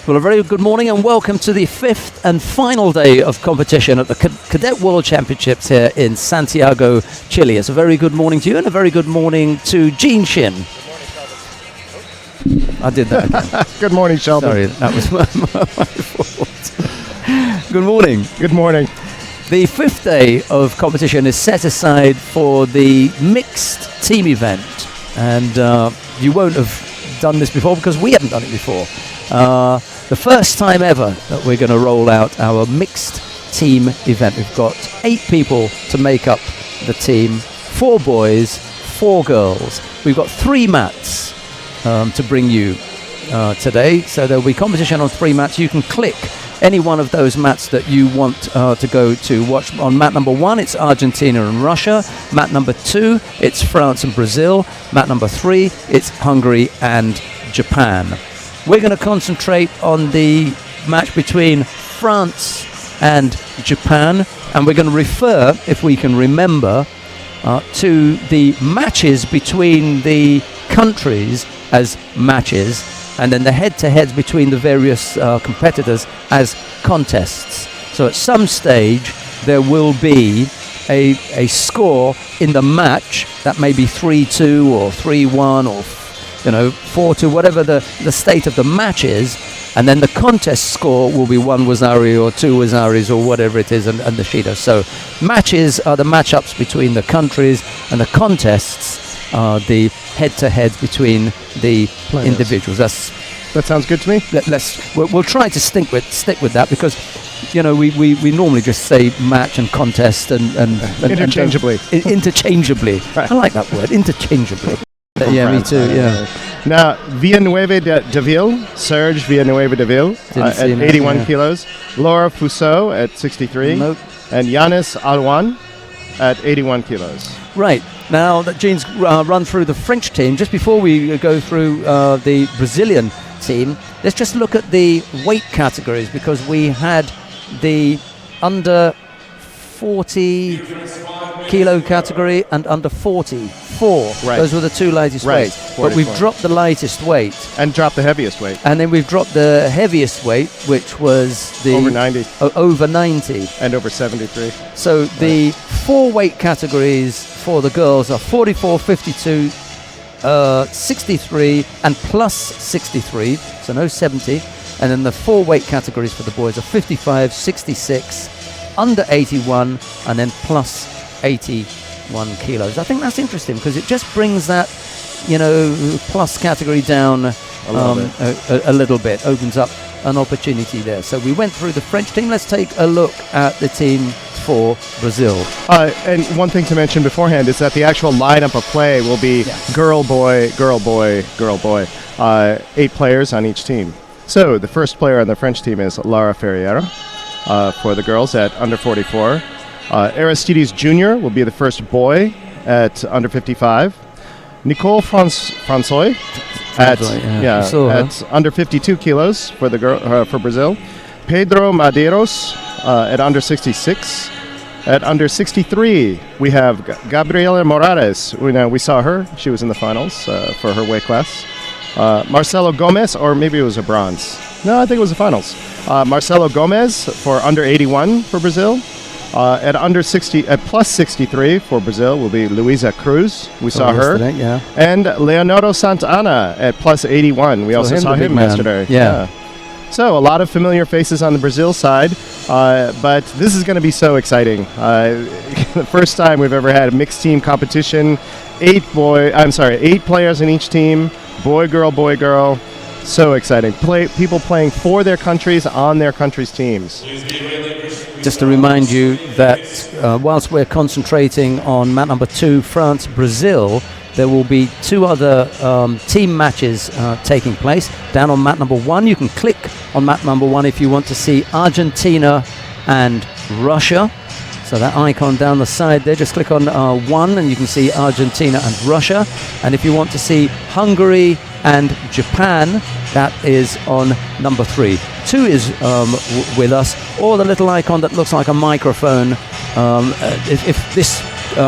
Well, a very good morning and welcome to the fifth and final day of competition at the Cadet World Championships here in Santiago, Chile. It's a very good morning to you and a very good morning to Gene Shin. I did that again. Good morning, Sheldon. Sorry, that was my fault. Good morning. Good morning. The fifth day of competition is set aside for the mixed team event. And you won't have done this before because we haven't done it before. The first time ever that we're going to roll out our mixed team event. We've got 8 people to make up the team, 4 boys, 4 girls. We've got 3 mats to bring you today. So there'll be competition on 3 mats. You can click any one of those mats that you want to go to watch. On mat number 1, it's Argentina and Russia. Mat number 2, it's France and Brazil. Mat number 3, it's Hungary and Japan. We're going to concentrate on the match between France and Japan, and we're going to refer, if we can remember, to the matches between the countries as matches, and then the head-to-heads between the various competitors as contests. So at some stage there will be a score in the match that may be 3-2 or 3-1 or 4-2, whatever the state of the match is, and then the contest score will be 1 Wazari or 2 Wazaris or whatever it is, and the Shido. So matches are the matchups between the countries, and the contests are the head-to-heads between the players. Individuals. That sounds good to me. We'll try to stick with that because we normally just say match and contest and interchangeably. Interchangeably. Right. I like that word, interchangeably. Yeah, me too, yeah. Now, Villanueva de Ville, Serge Villanueva de Ville at 81 kilos. Laura Fousseau at 63. Nope. And Yanis Alwan at 81 kilos. Right. Now that Gene's run through the French team, just before we go through the Brazilian team, let's just look at the weight categories, because we had the under 40 kilo category and under 44. Right. Those were the 2 lightest weights. But we've dropped the lightest weight. And dropped the heaviest weight. And then we've dropped the heaviest weight, which was the... Over 90. Over 90. And over 73. So the 4 weight categories for the girls are 44, 52, 63 and plus 63, so no 70. And then the 4 weight categories for the boys are 55, 66, under 81, and then plus 81 kilos. I think that's interesting because it just brings that, plus category down a little bit, opens up an opportunity there. So we went through the French team. Let's take a look at the team for Brazil. And one thing to mention beforehand is that the actual lineup of play will be girl, boy, girl, boy, girl, boy. 8 players on each team. So the first player on the French team is Lara Ferreira for the girls at under 44. Aristides Jr. will be the first boy at under 55. Nicole François at under 52 kilos for the girl for Brazil. Pedro Madeiros at under 66. At under 63, we have Gabriela Morales. We saw her. She was in the finals for her weight class. Marcelo Gomez, or maybe it was a bronze. No, I think it was the finals. Marcelo Gomez for under 81 for Brazil. At under 60, at plus 63 for Brazil will be Luisa Cruz. We saw her. Yeah. And Leonardo Santana at plus 81. We also saw him yesterday. Yeah. So a lot of familiar faces on the Brazil side, but this is going to be so exciting. The first time we've ever had a mixed team competition. 8 players in each team. Boy, girl. So exciting. People playing for their countries on their country's teams. Just to remind you that whilst we're concentrating on mat number 2, France, Brazil, there will be 2 other team matches taking place. Down on mat number 1, you can click on mat number 1 if you want to see Argentina and Russia. So that icon down the side there, just click on 1 and you can see Argentina and Russia. And if you want to see Hungary and Japan, that is on number 3. 2 is with us, or the little icon that looks like a microphone. If this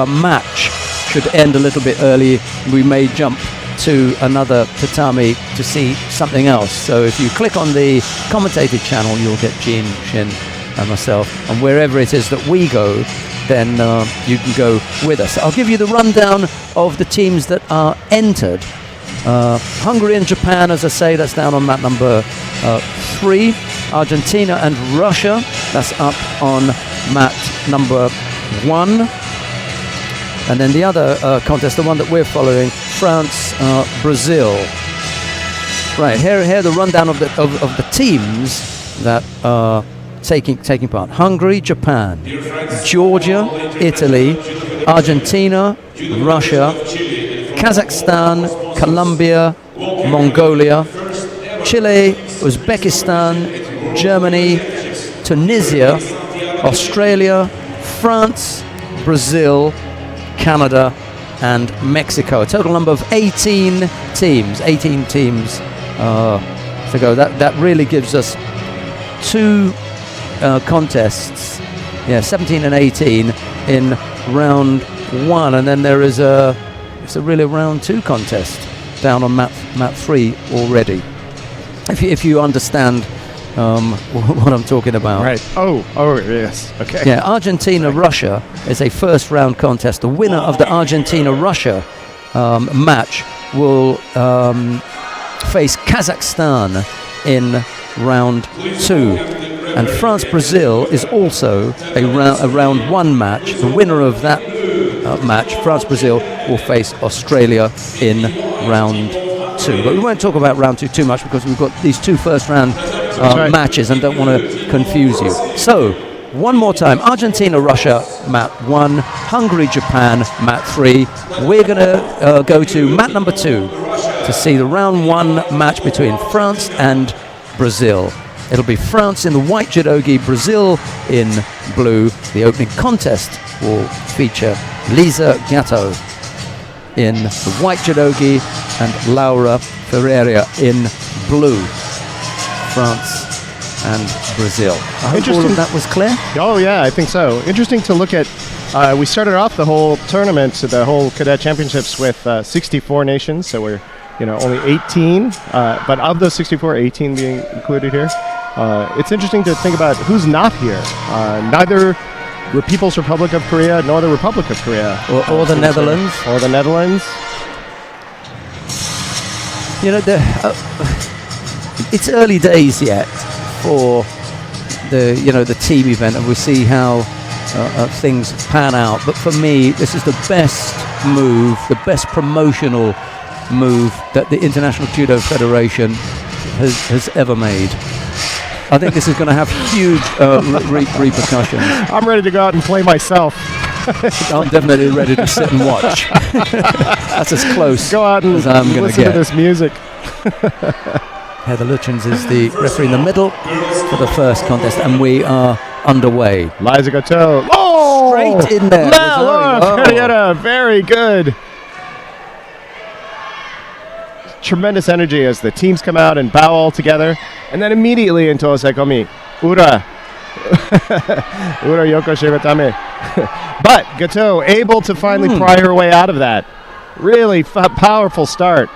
match should end a little bit early, we may jump to another tatami to see something else. So if you click on the commentated channel, you'll get Jean, Shin, and myself. And wherever it is that we go, then you can go with us. I'll give you the rundown of the teams that are entered. Hungary and Japan, as I say, that's down on map number 3. Argentina and Russia, that's up on map number 1. And then the other contest, the one that we're following, France, Brazil. Right, here the rundown of the teams that are taking part. Hungary, Japan, Georgia, Italy, Argentina, Russia, Kazakhstan, Colombia, Mongolia, Chile, Uzbekistan, Germany, Tunisia, Australia, France, Brazil, Canada, and Mexico. A total number of 18 teams. 18 teams to go. That really gives us 2 contests. Yeah, 17 and 18 in round 1, and then there is it's a really round 2 contest down on map 3 already. If you understand what I'm talking about. Right. Oh, yes. Okay. Yeah, Argentina-Russia is a first round contest. The winner of the Argentina-Russia match will face Kazakhstan in round 2. And France-Brazil is also a round 1 match. The winner of that match, France-Brazil, will face Australia in round 2. But we won't talk about round 2 too much because we've got these 2 first round matches and don't want to confuse you. So, one more time, Argentina-Russia, map 1, Hungary-Japan, map 3. We're going to go to map number 2 to see the round 1 match between France and Brazil. It'll be France in the white judogi, Brazil in blue. The opening contest will feature Lisa Gatto in the white judogi and Laura Ferreira in blue. France and Brazil. I hope all of that was clear. Oh yeah, I think so. Interesting to look at. We started off the whole tournament, the whole cadet championships, with 64 nations. So we're only 18, but of those 64, 18 being included here. It's interesting to think about who's not here. Neither the People's Republic of Korea nor the Republic of Korea, or the Netherlands, or the Netherlands. It's early days yet for the team event, and we'll see how things pan out. But for me, this is the best move, the best promotional move that the International Judo Federation has ever made. I think this is going to have huge repercussions. I'm ready to go out and play myself. I'm definitely ready to sit and watch. That's as close go out and as I'm going to listen get. to this music. Heather Lutyens is the referee in the middle for the first contest, and we are underway. Liza Gatto. Oh! Straight in there. Very good. Tremendous energy as the teams come out and bow all together. And then immediately into Osekomi. Ura. Ura Yoko Shigatame. But Gatto able to finally pry her way out of that. Really powerful start.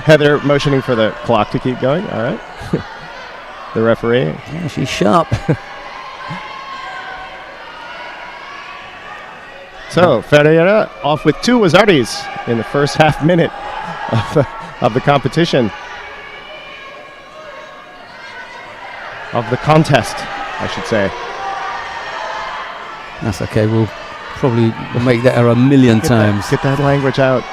Heather motioning for the clock to keep going. All right. The referee. Yeah, she's sharp. So, Ferreira off with 2 Wazaris in the first half minute of the competition. Of the contest, I should say. That's okay. We'll probably make that error a million times. Get that language out.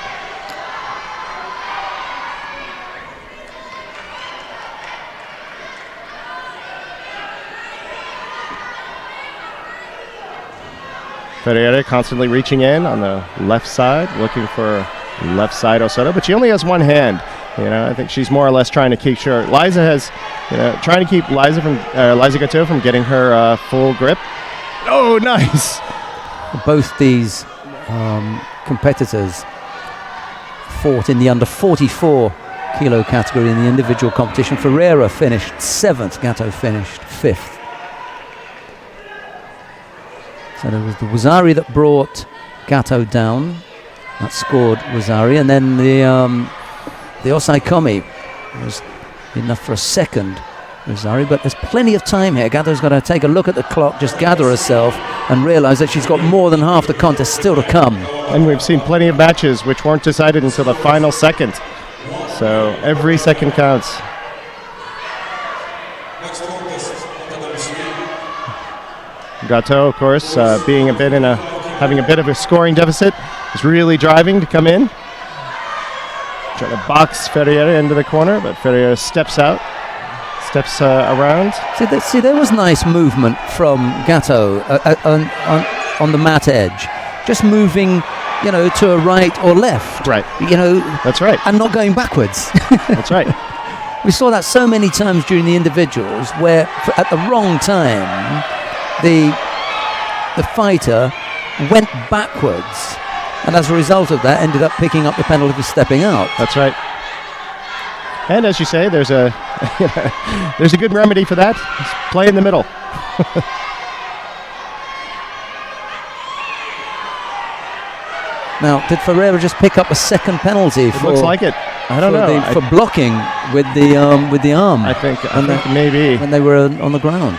Ferreira constantly reaching in on the left side, looking for left side Osoto, but she only has one hand. I think she's more or less trying to keep sure. Liza has, trying to keep Liza Gatto from getting her full grip. Oh, nice! Both these competitors fought in the under 44 kilo category in the individual competition. Ferreira finished 7th, Gatto finished 5th. So there was the Wazari that brought Gatto down. That scored Wazari, and then the Osai Komi was enough for a second Wazari, but there's plenty of time here. Gatto's got to take a look at the clock, just gather herself and realise that she's got more than half the contest still to come. And we've seen plenty of matches which weren't decided until the final second. So every second counts. Gatto, of course, being having a bit of a scoring deficit, is really driving to come in. Trying to box Ferreira into the corner, but Ferreira steps out, steps around. See, there was nice movement from Gatto on the mat edge, just moving, to a right or left. Right. That's right. And not going backwards. That's right. We saw that so many times during the individuals, where at the wrong time, the fighter went backwards, and as a result of that ended up picking up the penalty for stepping out. That's right. And as you say, there's a there's a good remedy for that. Just play in the middle. Now, did Ferreira just pick up a second penalty? It looks like it. I don't know. For blocking with the arm. I think maybe when they were on the ground.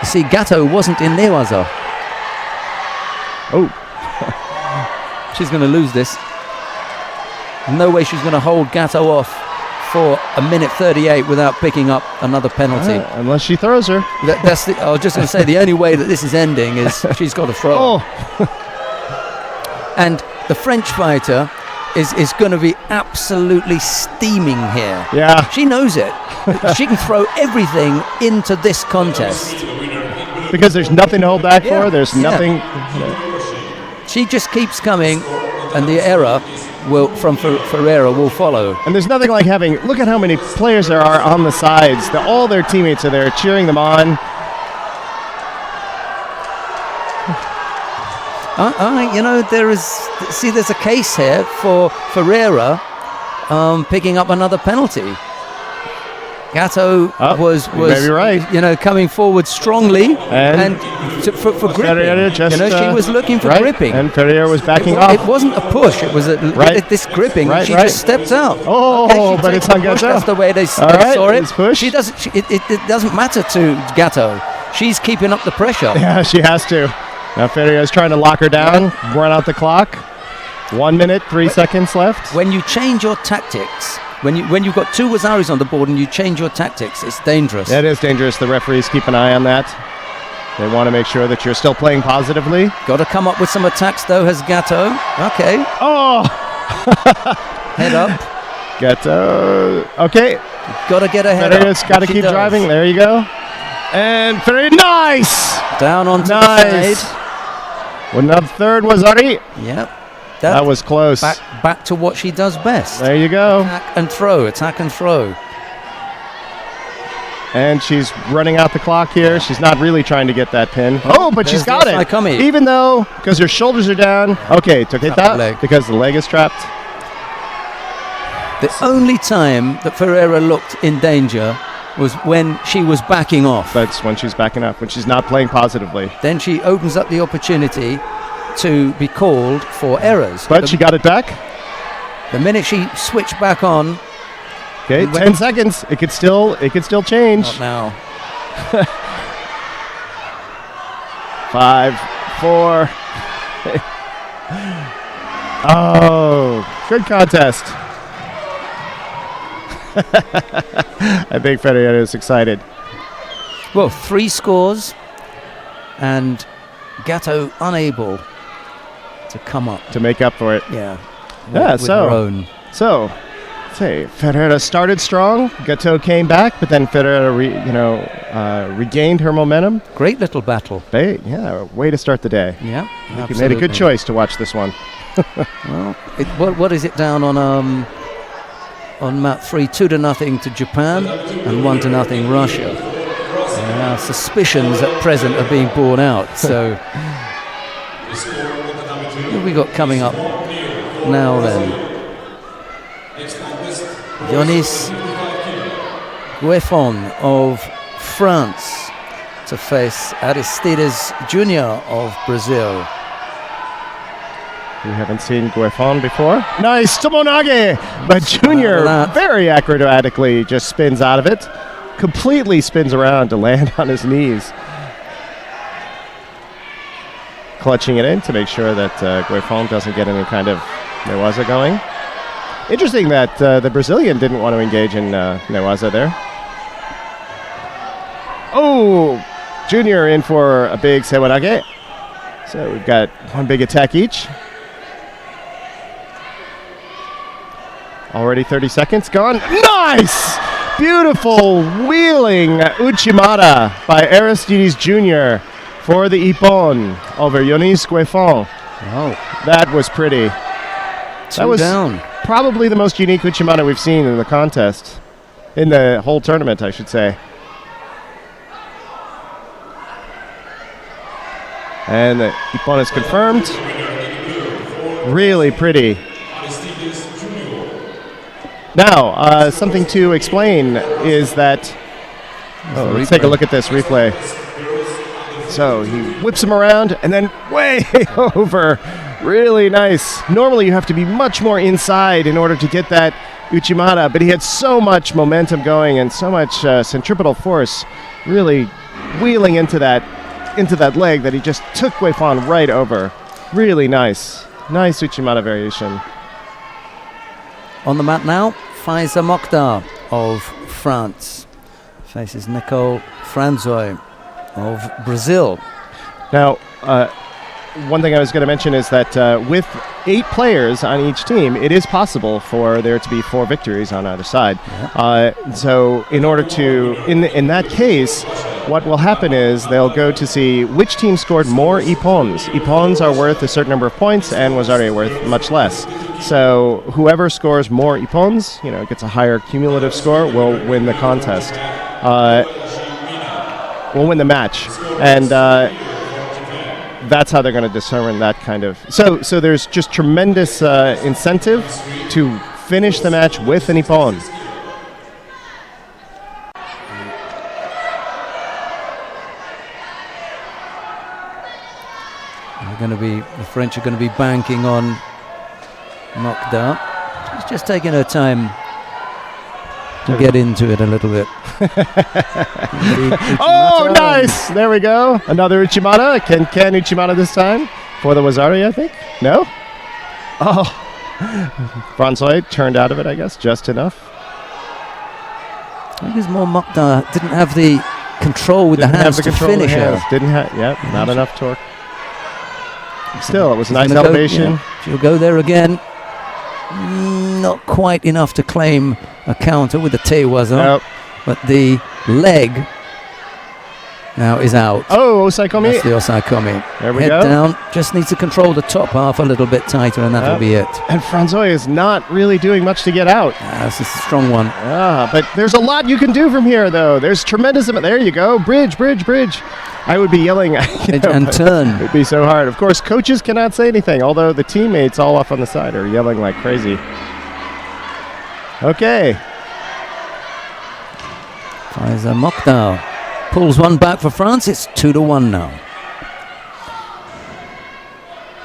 You see, Gatto wasn't in Newaza. Oh. She's going to lose this. No way she's going to hold Gatto off for a minute 38 without picking up another penalty. Unless she throws her. I was just going to say, the only way that this is ending is she's got to throw. Oh. And the French fighter is going to be absolutely steaming here. Yeah. She knows it. She can throw everything into this contest. Because there's nothing to hold back for. There's nothing. She just keeps coming, and the error from Ferreira will follow. And there's nothing like having, look at how many players there are on the sides. All their teammates are there cheering them on. There's a case here for Ferreira picking up another penalty. Gatto was maybe right. Coming forward strongly and for gripping. She was looking for gripping. And Ferreira was backing off. It wasn't a push. It was this gripping. She just stepped out. Oh, but it's on Gatto. That's the way they saw it. Push. She doesn't. It doesn't matter to Gatto. She's keeping up the pressure. Yeah, she has to. Now Ferreira's trying to lock her down, run out the clock. 1 minute, 3 seconds left. When you change your tactics, when you've got two Wazaris on the board and you change your tactics, it's dangerous. It is dangerous. The referees keep an eye on that. They want to make sure that you're still playing positively. Got to come up with some attacks, though, has Gatto. Okay. Oh! Head up. Gatto. Okay. Got to get ahead. Ferreira's got to keep driving. There you go. And Ferreira, nice! Down onto the side. Well, now third was Ari. Yep. That was close. Back to what she does best. There you go. Attack and throw. And she's running out the clock here. She's not really trying to get that pin. Oh, but she's got it. Even though, because her shoulders are down. Okay, took it that because the leg is trapped. The only time that Ferreira looked in danger was when she was backing off. That's when she's backing off, when she's not playing positively. Then she opens up the opportunity to be called for errors. But she got it back. The minute she switched back on. Okay, 10 seconds. It could still change. Not now. 5, 4. Oh, good contest. I think Ferreira is excited. Well, 3 scores and Gatto unable to come up. To make up for it. Yeah. With her own. So, Ferreira started strong. Gatto came back, but then Ferreira regained her momentum. Great little battle. Way to start the day. Yeah, you made a good choice to watch this one. Well, what is it down on mat 3, 2-0 to Japan and 1-0 Russia. Our suspicions at present are being borne out. So, what have we got coming up now then? Yonis Gueffon of France to face Aristides Jr. of Brazil. We haven't seen Gueffon before. Nice tomonage! But Junior very acrobatically just spins out of it. Completely spins around to land on his knees. Clutching it in to make sure that Gueffon doesn't get any kind of newaza going. Interesting that the Brazilian didn't want to engage in newaza there. Oh! Junior in for a big sewanage. So we've got one big attack each. Already 30 seconds gone. Nice! Beautiful wheeling Uchimata by Aristides Jr. for the Ippon over Yonis Gueffon. Oh, that was pretty. That was down. Probably the most unique Uchimata we've seen in the contest. In the whole tournament, I should say. And the Ippon is confirmed. Really pretty. Now, something to explain is that... Oh, let's take a look at this replay. So he whips him around and then way over. Really nice. Normally you have to be much more inside in order to get that Uchimata, but he had so much momentum going and so much centripetal force really wheeling into that leg that he just took Gueffon right over. Really nice. Nice Uchimata variation. On the mat now, Faiza Mokhtar of France faces Nicole Franzoy of Brazil. Now, one thing I was going to mention is that with 8 players on each team, it is possible for there to be 4 victories on either side. Yeah. So in order to, in that case, what will happen is they'll go to see which team scored more Ippons. Ippons are worth a certain number of points, and Wazari are worth much less. So whoever scores more Ippons, gets a higher cumulative score, will win the contest. Will win the match. And that's how they're going to determine that kind of... So there's just tremendous incentive to finish the match with an Ippon. The French are going to be banking on Mokhtar. She's just taking her time to get into it a little bit. Oh, nice! There we go. Another Uchimata. Can Uchimata this time for the Wazari, I think? No? Oh. Franzoy turned out of it, I guess, just enough. I think it's more Mokhtar didn't have the control with the hands to finish her. Didn't have, not enough torque. Still, it was a nice elevation. She'll go there again. Not quite enough to claim a counter with the Tewaza. Nope. But the leg now is out. Oh, Osaikomi. That's the Osaikomi. There we go. Head down. Just needs to control the top half a little bit tighter, and that'll be it. And Franzoy is not really doing much to get out. This is a strong one. But there's a lot you can do from here, though. There's tremendous amount. There you go. Bridge, bridge, bridge. I would be yelling. And turn. It'd be so hard. Of course, coaches cannot say anything, although the teammates all off on the side are yelling like crazy. Okay. Faiza Mokhtar pulls one back for France. It's 2-1 now.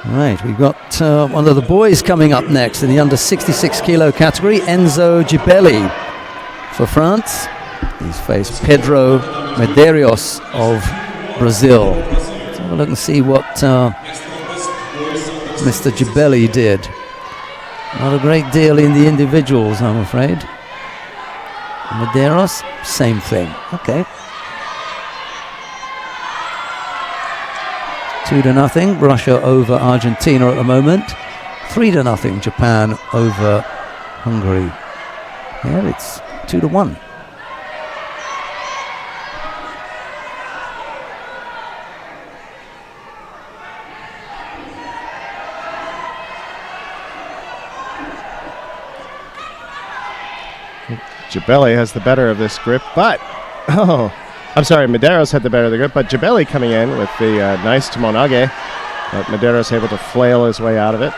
Right, we've got one of the boys coming up next in the under 66 kilo category, Enzo Gibelli for France. He's faced Pedro Medeiros of Brazil. Let's have a look and see what Mr. Gibelli did. Not a great deal in the individuals, I'm afraid. Medeiros, same thing. Okay. 2-0, Russia over Argentina at the moment. 3-0, Japan over Hungary. Yeah, it's 2-1. Gibelli has the better of this grip, but I'm sorry, Medeiros had the better of the grip, but Gibelli coming in with the nice tomonage, but Medeiros able to flail his way out of it.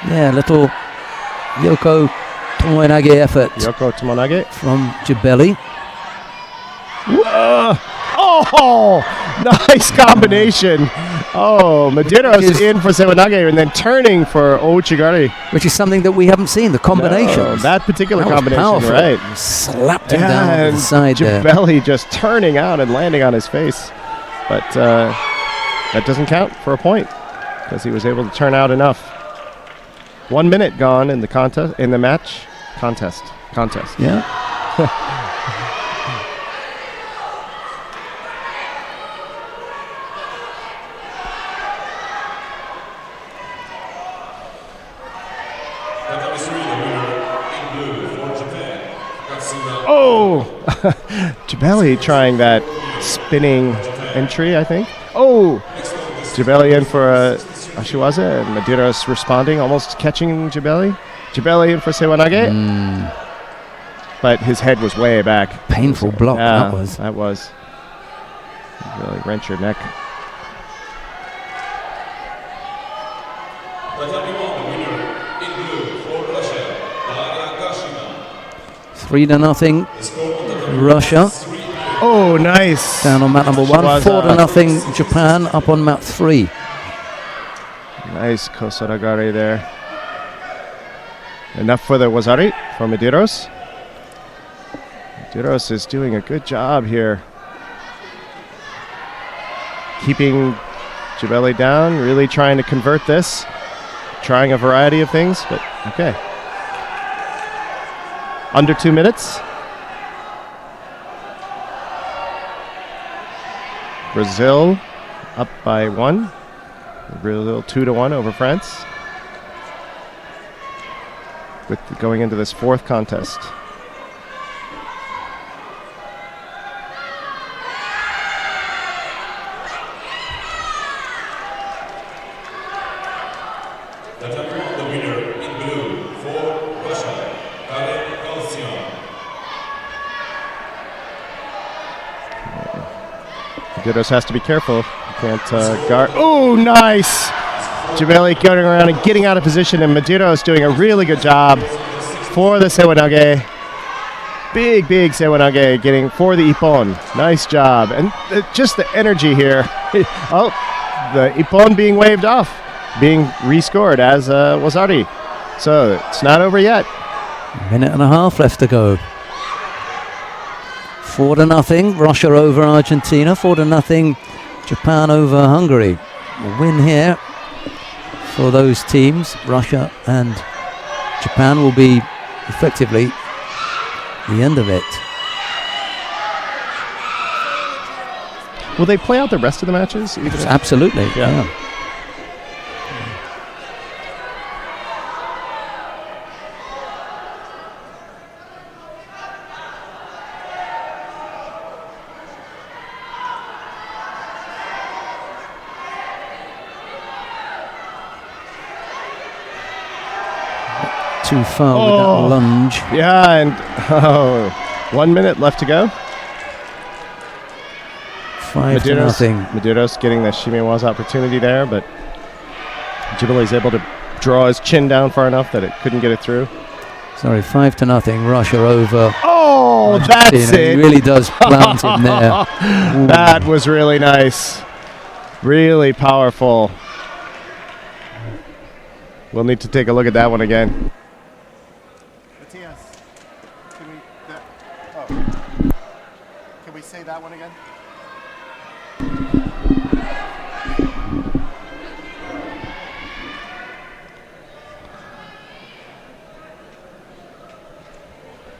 Yeah, little Yoko Tomoenage effort Yoko Tomonage. from Jabelli. Oh, nice combination. Oh, Medeiros in for Sewonage and then turning for Ouchigari. Which is something that we haven't seen, the combination. No, that particular That was combination, powerful. right. Slapped him down to And the side there. Jabelli just turning out and landing on his face. But that doesn't count for a point because he was able to turn out enough. 1 minute gone in the contest, in the match. Contest. Yeah. Oh! Jabelli trying that spinning entry, I think. Oh! Jabelli in for Ashiwaza, and Medeiros responding, almost catching Jabelli. Jabelli in for Sewonage. But his head was way back. Painful block, Yeah, that was. Really wrench your neck. Three to nothing, Russia. Oh, nice. Down on mat number 1. Shiwaza. 4-0, Japan up on mat 3. Nice Kosoragare there. Enough for the Wazari from Medeiros. Medeiros is doing a good job here. Keeping Jabelli down, really trying to convert this. Trying a variety of things, but okay. Under 2 minutes. Brazil up by 1. Brazil 2-1 over France. With going into this 4th contest. The winner in blue for Russia, Cadets. Judo has to be careful. You can't guard. Oh, nice! Jabelli going around and getting out of position, and Medeiros is doing a really good job for the Sewonage. Big Sewonage getting for the Ippon. Nice job. And just the energy here. Oh, the Ippon being waved off, being rescored as Wazari. So it's not over yet. Minute and a half left to go. 4-0, Russia over Argentina. 4-0, Japan over Hungary. A win here for those teams. Russia and Japan will be effectively the end of it. Will they play out the rest of the matches? Absolutely, yeah. Too far with that lunge. Yeah, and 1 minute left to go. 5-0. Medeiros getting the Shimiwaza opportunity there, but Jabelli's able to draw his chin down far enough that it couldn't get it through. Sorry, 5-0, Russia over. Oh, Argentina. that's it. He really does plant him there. Ooh. That was really nice. Really powerful. We'll need to take a look at that one again. Can we say that one again?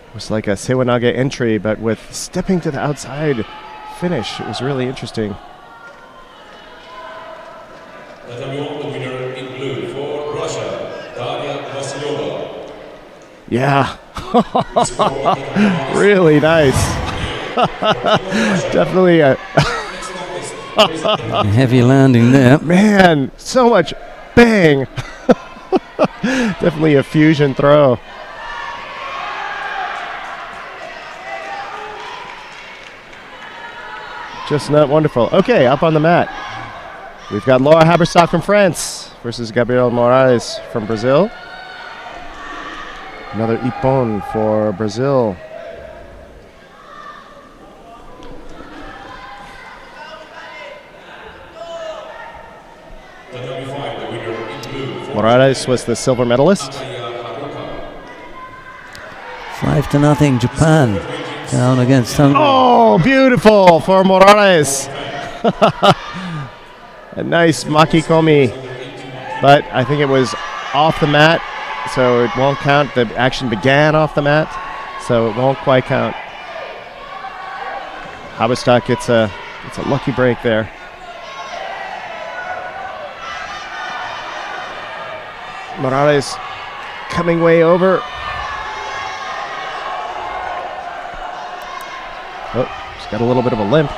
It was like a Sewonage entry, but with stepping to the outside finish. It was really interesting. The winner in blue for Russia, Daria Vasilova. Yeah. Really nice. Definitely a heavy landing there. man, so much bang. Definitely a fusion throw. Just not wonderful. Okay, up on the mat. We've got Laura Haberstock from France versus Gabriel Moraes from Brazil. Another ippon for Brazil. Morales was the silver medalist. 5-0 Japan down against Hungary. Oh, beautiful for Morales. A nice makikomi, but I think it was off the mat, so it won't count. The action began off the mat, so it won't quite count. Haberstock gets a lucky break there. Morales coming way over. Oh, she's got a little bit of a limp.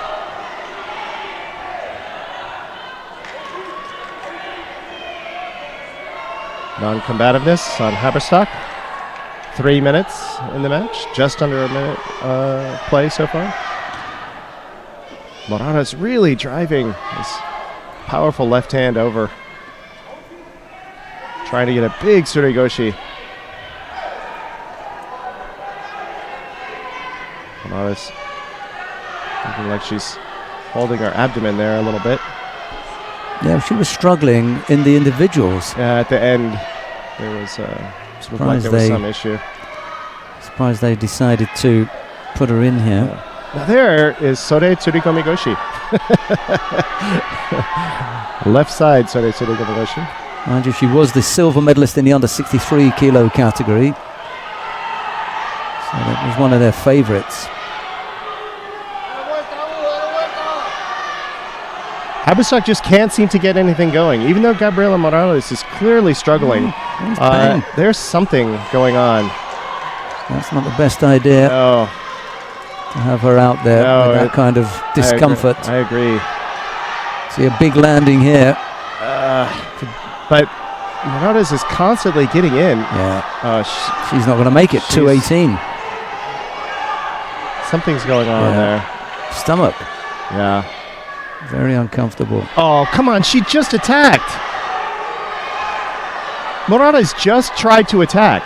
Non-combativeness on Haberstock. 3 minutes in the match, just under a minute play so far. Morales really driving his powerful left hand over. Trying to get a big surigoshi. Morales looking like she's holding her abdomen there a little bit. Yeah, she was struggling in the individuals. At the end, there was some issue. Surprised they decided to put her in here. Now there is Sore Tsurikomigoshi. Left side Sore Tsurikomigoshi. Mind you, she was the silver medalist in the under 63 kilo category. So that was one of their favorites. Haberstock just can't seem to get anything going. Even though Gabriela Morales is clearly struggling, there's something going on. That's not the best idea to have her out there with that kind of discomfort. I agree. See a big landing here. But Morales is constantly getting in. Yeah. She's not going to make it. 218. Something's going on there. Stomach. Yeah. Very uncomfortable. Oh, come on. She just attacked. Morales just tried to attack.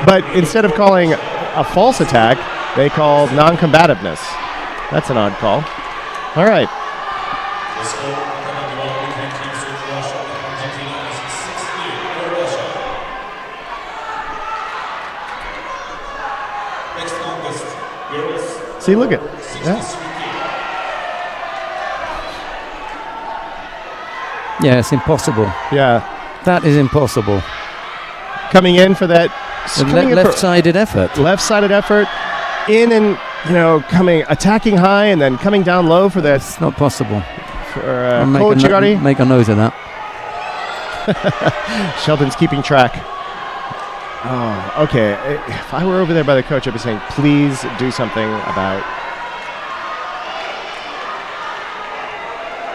But instead of calling a false attack, they called non-combativeness. That's an odd call. All right. See, look at that. Yeah, it's impossible. Yeah. That is impossible. Coming in for that left-sided effort. Left-sided effort. In and, attacking high and then coming down low for that. It's not possible. For make a note of that. Sheldon's keeping track. Oh, okay. If I were over there by the coach, I'd be saying, please do something about...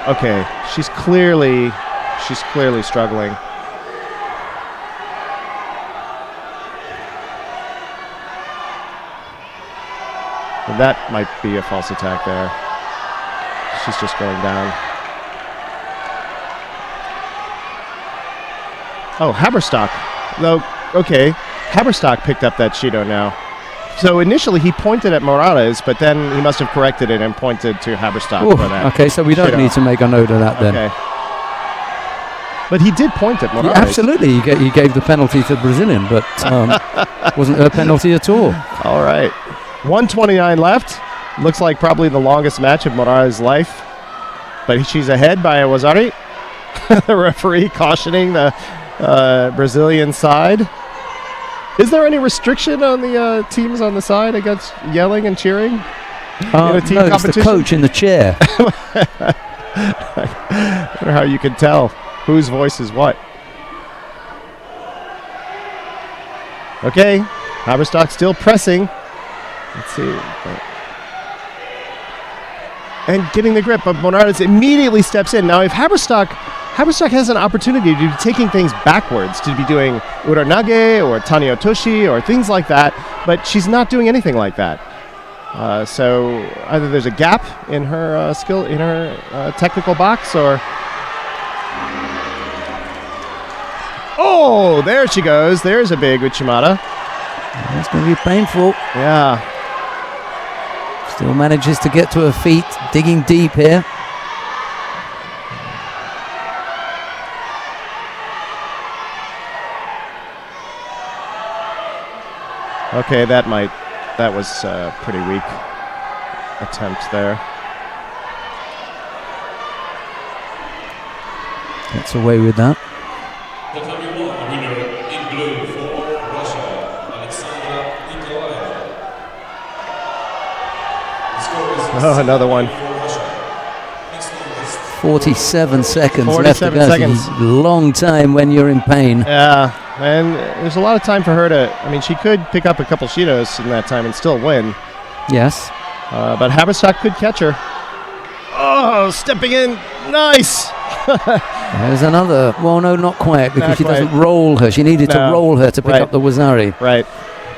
Okay, she's clearly struggling. And that might be a false attack there. She's just going down. Oh, Haberstock. Though, okay, Haberstock picked up that Shido now. So initially he pointed at Morales, but then he must have corrected it and pointed to Haberstock for that. Okay, so we don't need to make a note of that then. Okay. But he did point at Morales. Yeah, absolutely, he gave the penalty to the Brazilian, but wasn't a penalty at all. All right. 1:29 left. Looks like probably the longest match of Morales' life. But she's ahead by Wazari. The referee cautioning the Brazilian side. Is there any restriction on the teams on the side against yelling and cheering? No, it's the coach in the chair. I wonder how you can tell whose voice is what. Okay, Haberstock still pressing. Let's see. And getting the grip, but Morales immediately steps in. Now, if Haberstock has an opportunity to be taking things backwards, to be doing uranage or taniotoshi or things like that, but she's not doing anything like that. So either there's a gap in her technical box, or Oh, there she goes. There's a big Uchimata. It's going to be painful. Yeah. Still manages to get to her feet, digging deep here. Okay, that was a pretty weak attempt there. Gets away with that. The winner in blue for Russia, Alexandra Nikolaeva. The score is Oh, another one. for Russia. Next one is 47 seconds left to 47 go. seconds. Long time when you're in pain. Yeah, and there's a lot of time for her to. I mean, she could pick up a couple Shidos in that time and still win. Yes. But Haberstock could catch her. Oh, stepping in. Nice. There's another. Well, no, not quite, because Not she quite. doesn't roll her. She needed to No. roll her to pick Right. up the Wazari. Right.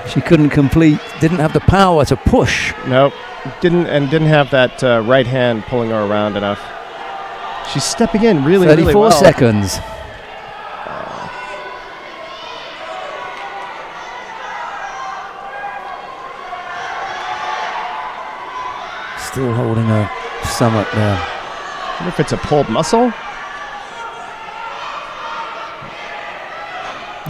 She couldn't complete, didn't have the power to push. Nope. Didn't have that right hand pulling her around enough. She's stepping in really, 34 really well. seconds. Still holding her stomach there. I wonder if it's a pulled muscle.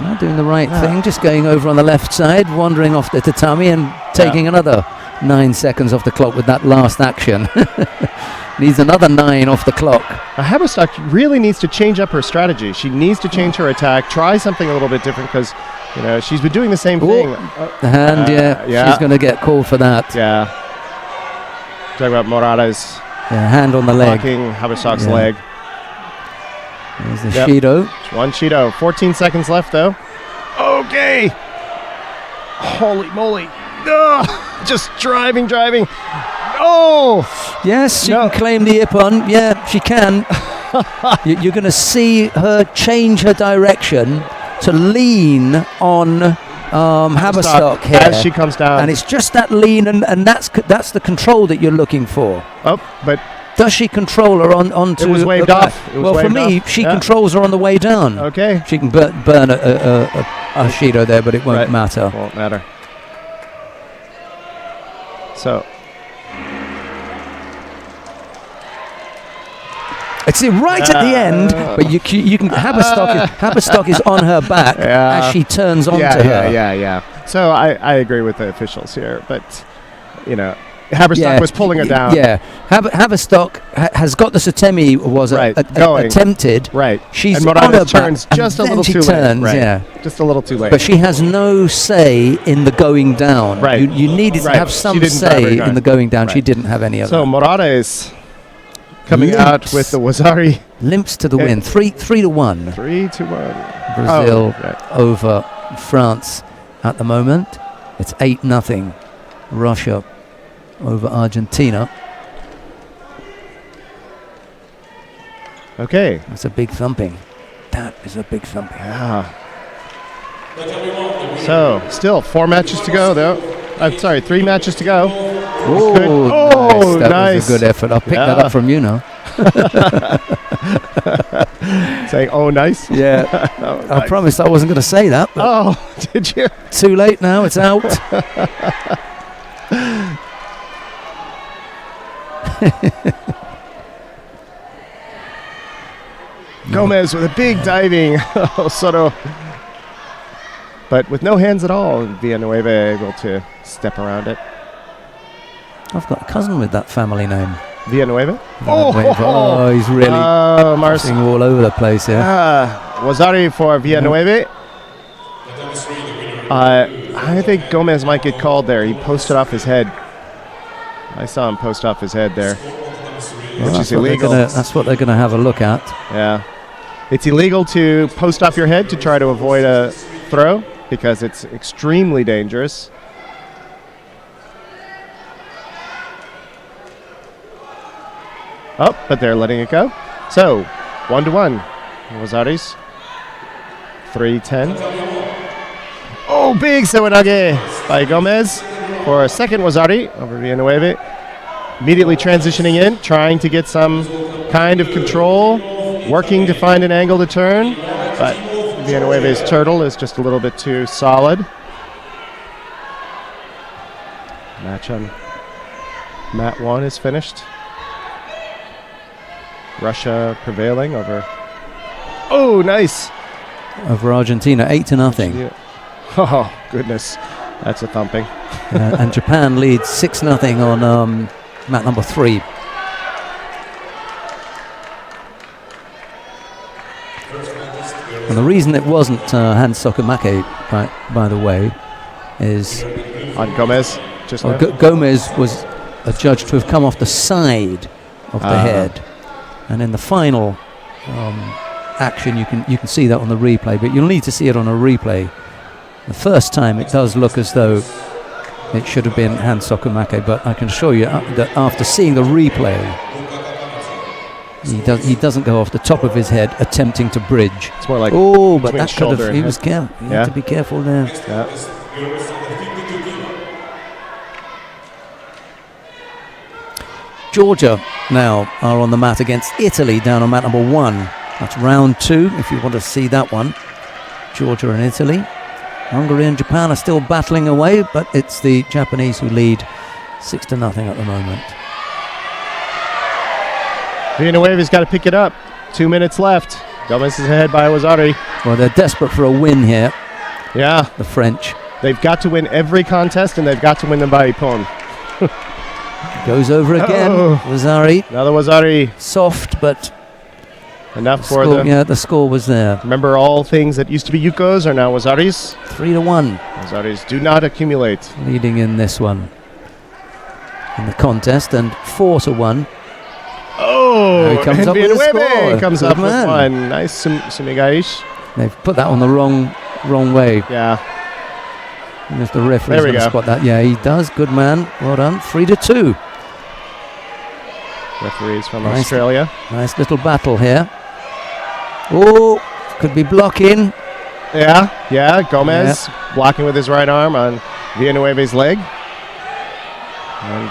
Not doing the right thing, just going over on the left side, wandering off the tatami and taking another 9 seconds off the clock with that last action. Needs another 9 off the clock. Haberstock really needs to change up her strategy. She needs to change her attack, try something a little bit different, because she's been doing the same thing. The hand, she's going to get called for that. Yeah. Talking about Morales Yeah, hand on the leg. blocking Haberstock's Yeah. leg. There's the Yep. Shido. One Shido. 14 seconds left, though. Okay. Holy moly. Ugh. Just driving. Oh! Yes, she No. can claim the Ippon. Yeah, she can. You're going to see her change her direction to lean on Haberstock here. As she comes down. And it's just that lean, and that's the control that you're looking for. Oh, but Does she control her onto? It was waved her off. back? It was Well, for waved me, off. she Yeah. controls her on the way down. okay. She can burn a Shido there, but it won't Right. matter. Won't matter. So, It's right at the end, but you can Haberstock is on her back Yeah. as she turns onto yeah, her. yeah. So I agree with the officials here, but Haberstock was pulling her down. Yeah, Haberstock has got the Satemi Right, going. attempted. Right. She's and on her Morales back, turns and just a then little she too turns, late. Right. yeah. Just a little too late. But she has no say in the going down. Right. You needed to Right. have She some didn't drive her say gun. in the going down. She Right. didn't have any of So that. Morales coming out Limps. with the Wazari. Limps to the Okay. win. 3-1. 3-1. Brazil Oh, right. over France at the moment. It's 8-0. Russia over Argentina. Okay. That's a big thumping. That is a big thumping. Yeah. So, still 4 matches to go, though. I'm sorry, 3 matches to go. Oh, Oh, nice. That nice. was a good effort. I'll pick that Yeah. up from you now. Saying, oh, nice. Yeah. Oh, I nice. promised I wasn't going to say that, but Oh, did you? too late now. It's out. Gomez with a big diving. Oh, Soto. But with no hands at all, Villanueva able to step around it. I've got a cousin with that family name. Villanueva? Oh, he's really Mars. passing all over the place here. Wazari for Villanueva. I think Gomez might get called there. He posted off his head. I saw him post off his head there, which is illegal. That's what they're going to have a look at. Yeah. It's illegal to post off your head to try to avoid a throw because it's extremely dangerous. Oh, but they're letting it go. So, 1-1. Wazaris. 3-10. Oh, big Sewanage by Gomez for a second Wazari over Villanueva. Immediately transitioning in, trying to get some kind of control, working to find an angle to turn, but Villanueva's turtle is just a little bit too solid. Match on mat 1 is finished. Russia prevailing over. Oh, nice! Over Argentina, 8-0. Yeah. Oh, goodness. That's a thumping. And Japan leads 6-0 on mat number 3. And the reason it wasn't Hans Sokomake, by the way, is On Gomez. Just now. Gomez was adjudged to have come off the side of the head. And in the final action, you can see that on the replay, but you'll need to see it on a replay. The first time it does look as though it should have been Hans Sokomake, but I can assure you that after seeing the replay, he doesn't go off the top of his head attempting to bridge. It's more like but that could shoulder have. He was careful. He had to be careful there. Yeah. Georgia now are on the mat against Italy down on mat number 1. That's round 2 if you want to see that one. Georgia and Italy. Hungary and Japan are still battling away, but it's the Japanese who lead 6-0 at the moment. Villanueva's got to pick it up. 2 minutes left. Gomez is ahead by Wazari. Well, they're desperate for a win here, Yeah. the French. They've got to win every contest, and they've got to win them by Ippon. Goes over again. Oh. Wazari, Another Wazari. soft, but Enough for score, them. the score was there. Remember, all things that used to be Yukos are now Wazaris. 3-1, Wazaris do not accumulate. leading in this one in the contest, and 4-1. Oh, There he comes and up with a Villanueva score. comes Good up man. with one. Nice Sumigaish. They've put that on the wrong way. Yeah. And if the referee's There we going to go. spot that, yeah, he does. Good man. Well done. 3-2. Referees from Nice. Australia. Nice little battle here. Oh, could be blocking. Yeah. Gomez blocking with his right arm on Villanueva's leg. And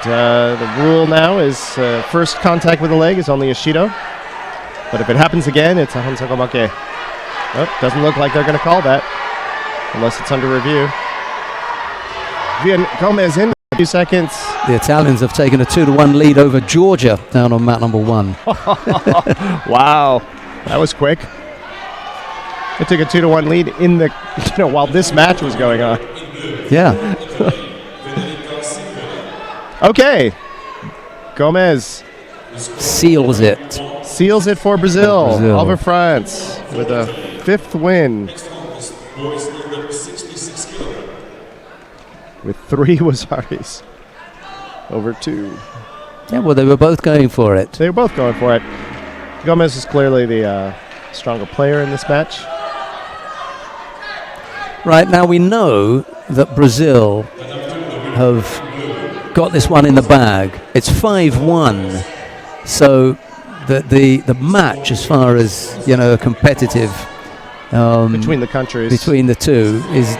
the rule now is first contact with the leg is only a Shido. But if it happens again, it's a Hansakomake. Nope, doesn't look like they're going to call that unless it's under review. Gomez in a few seconds. The Italians have taken a 2-1 lead over Georgia down on mat number 1. Wow, that was quick. They took a 2-1 lead in the while this match was going on. Yeah. Okay, Gomez Seals it. seals it for Brazil. For Brazil. Over France with a 5th win Boys under 66 kilograms. with 3 Wazaris over 2. Yeah, well, they were both going for it. They were both going for it. Gomez is clearly the stronger player in this match. Right, now we know that Brazil have got this one in the bag. It's 5-1. So the match, as far as, competitive Between the countries. between the two is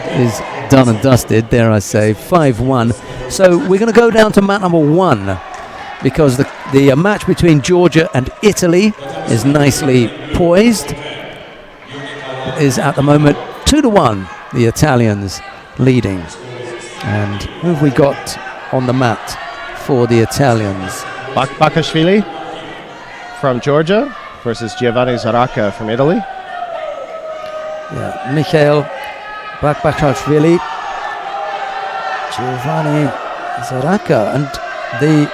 done and dusted, dare I say. 5-1. So we're going to go down to mat number 1 because the match between Georgia and Italy is nicely poised. It is at the moment 2-1, the Italians leading. And who have we got on the mat for the Italians? Bakashvili from Georgia versus Giovanni Zaracca from Italy. Yeah, Mikhail Bakashvili, Giovanni Zaracca, and the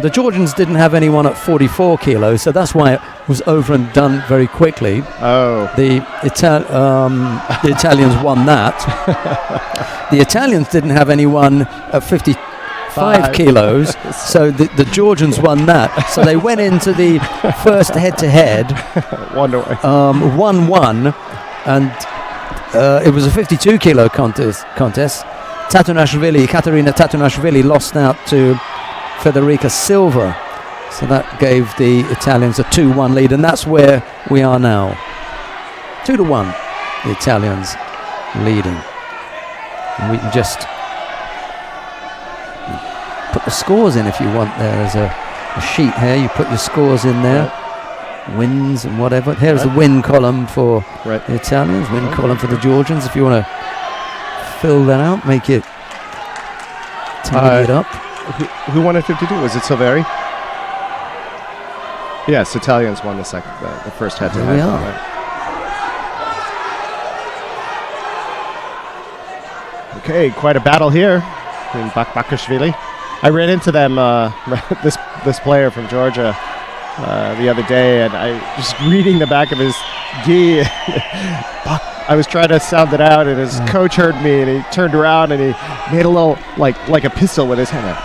Georgians didn't have anyone at 44 kilos, so that's why it was over and done very quickly. Oh. The Italians won that. The Italians didn't have anyone at 55 kilos, so the Georgians won that. So they went into the first head-to-head, Wonder why. 1-1, and it was a 52 kilo contest. Katerina Tatunashvili lost out to Federica Silva, so that gave the Italians a 2-1 lead, and that's where we are now. 2-1, the Italians leading. And we can just put the scores in if you want. There is a sheet here. You put your scores in there. wins and whatever. Here's the win column for Right. the Italians, win column for the Georgians. If you want to fill that out, make it tidy it up. Who won at 52? Was it Silveri? Yes, Italians won the first head-to-head. Here we are. Right. Okay, quite a battle here in Bakashvili. I ran into them, this player from Georgia, the other day, and I just reading the back of his gi. I was trying to sound it out, and his coach heard me, and he turned around and he made a little like a pistol with his hand.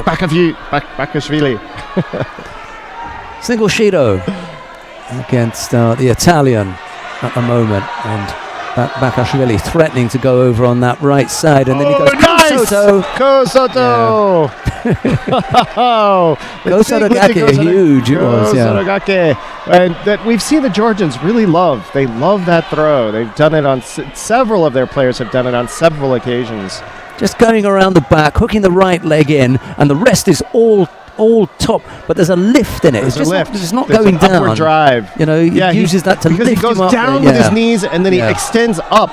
Bakashvili. Single Shido against the Italian at the moment, and Bakashvili threatening to go over on that right side, and then he goes Kosoto. Kosoto. Kosoto Gake, huge it was. Kosoto Gake. And that we've seen the Georgians really love. They love that throw. They've done it on several of their players have done it on several occasions. Just going around the back, hooking the right leg in, and the rest is all top, but there's a lift in it. There's it's a just lift. It's not There's going an down. Upward drive. You know, he uses that to because lift he goes him up. down with his knees, and then he extends up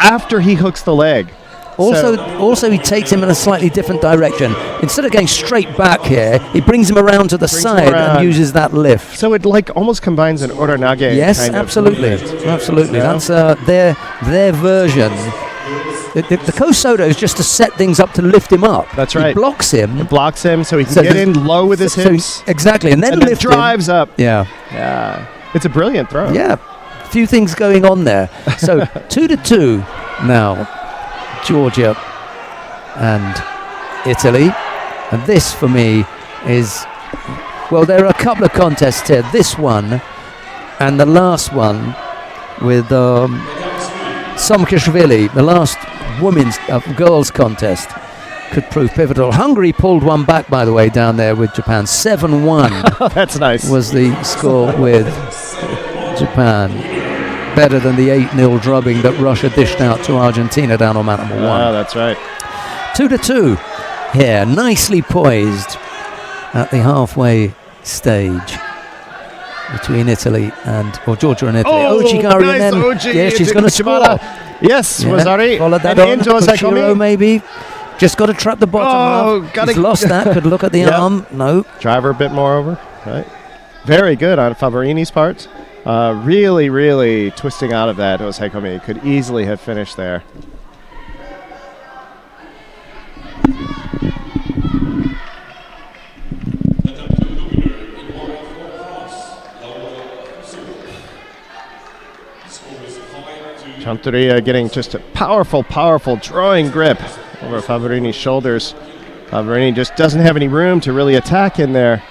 after he hooks the leg. Also, he takes him in a slightly different direction. Instead of going straight back here, he brings him around to the side and uses that lift. So it almost combines an oranage. Yes, kind absolutely, of absolutely. Yeah. That's their version. The Kosoto is just to set things up to lift him up. That's right. He blocks him. It blocks him so he can get in low with his hips. Exactly, and then lift drives him. up. Yeah. It's a brilliant throw. Yeah, a few things going on there. So 2-2 now, Georgia and Italy. And this for me is, well, there are a couple of contests here. This one and the last one with Samkashvili, the last girls contest, could prove pivotal. Hungary pulled one back, by the way, down there with Japan. 7-1. That's nice. Was the score with Japan. Better than the 8-0 drubbing that Russia dished out to Argentina down on mat number 1. Oh, that's right. 2-2 here, nicely poised at the halfway stage between Georgia and Italy. Ochigari nice and then she's going to score. Yes, Rosari. Followed that and on. into Koshiro maybe. Just got to trap the bottom half. He's lost that. Could look at the arm. No. Drive her a bit more over. Right. Very good on Favorini's part. Really, really twisting out of that. Osaikomi could easily have finished there. Chanturia getting just a powerful, powerful drawing grip over Favorini's shoulders. Favorini just doesn't have any room to really attack in there.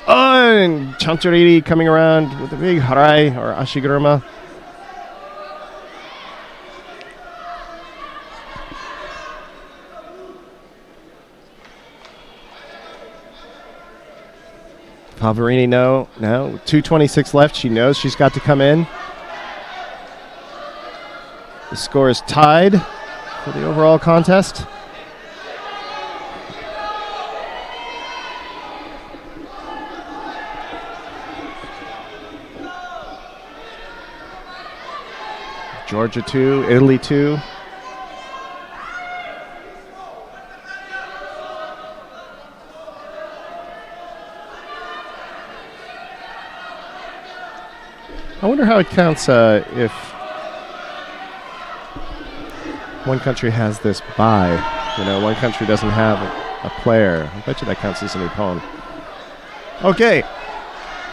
Oh, and Chanturiri coming around with a big harai or ashiguruma. Favorini, no. 2:26 left. She knows she's got to come in. The score is tied for the overall contest. Georgia 2, Italy 2. I wonder how it counts if one country has this bye. One country doesn't have a player. I bet you that counts as an ippon. Okay.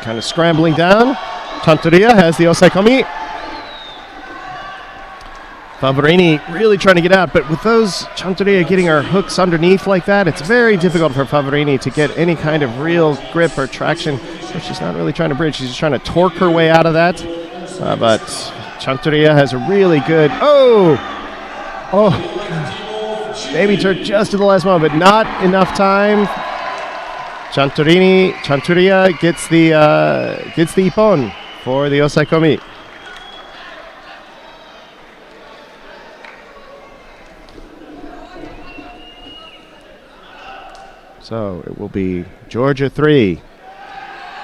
Kind of scrambling down. Chanturia has the osaikomi. Favorini really trying to get out, but with those Chanturia getting her hooks underneath like that, it's very difficult for Favorini to get any kind of real grip or traction. So she's not really trying to bridge. She's just trying to torque her way out of that. But Chanturia has a really good... Oh! Maybe just at the last moment, but not enough time. Chanturia gets the ippon for the osaikomi. So it will be Georgia 3,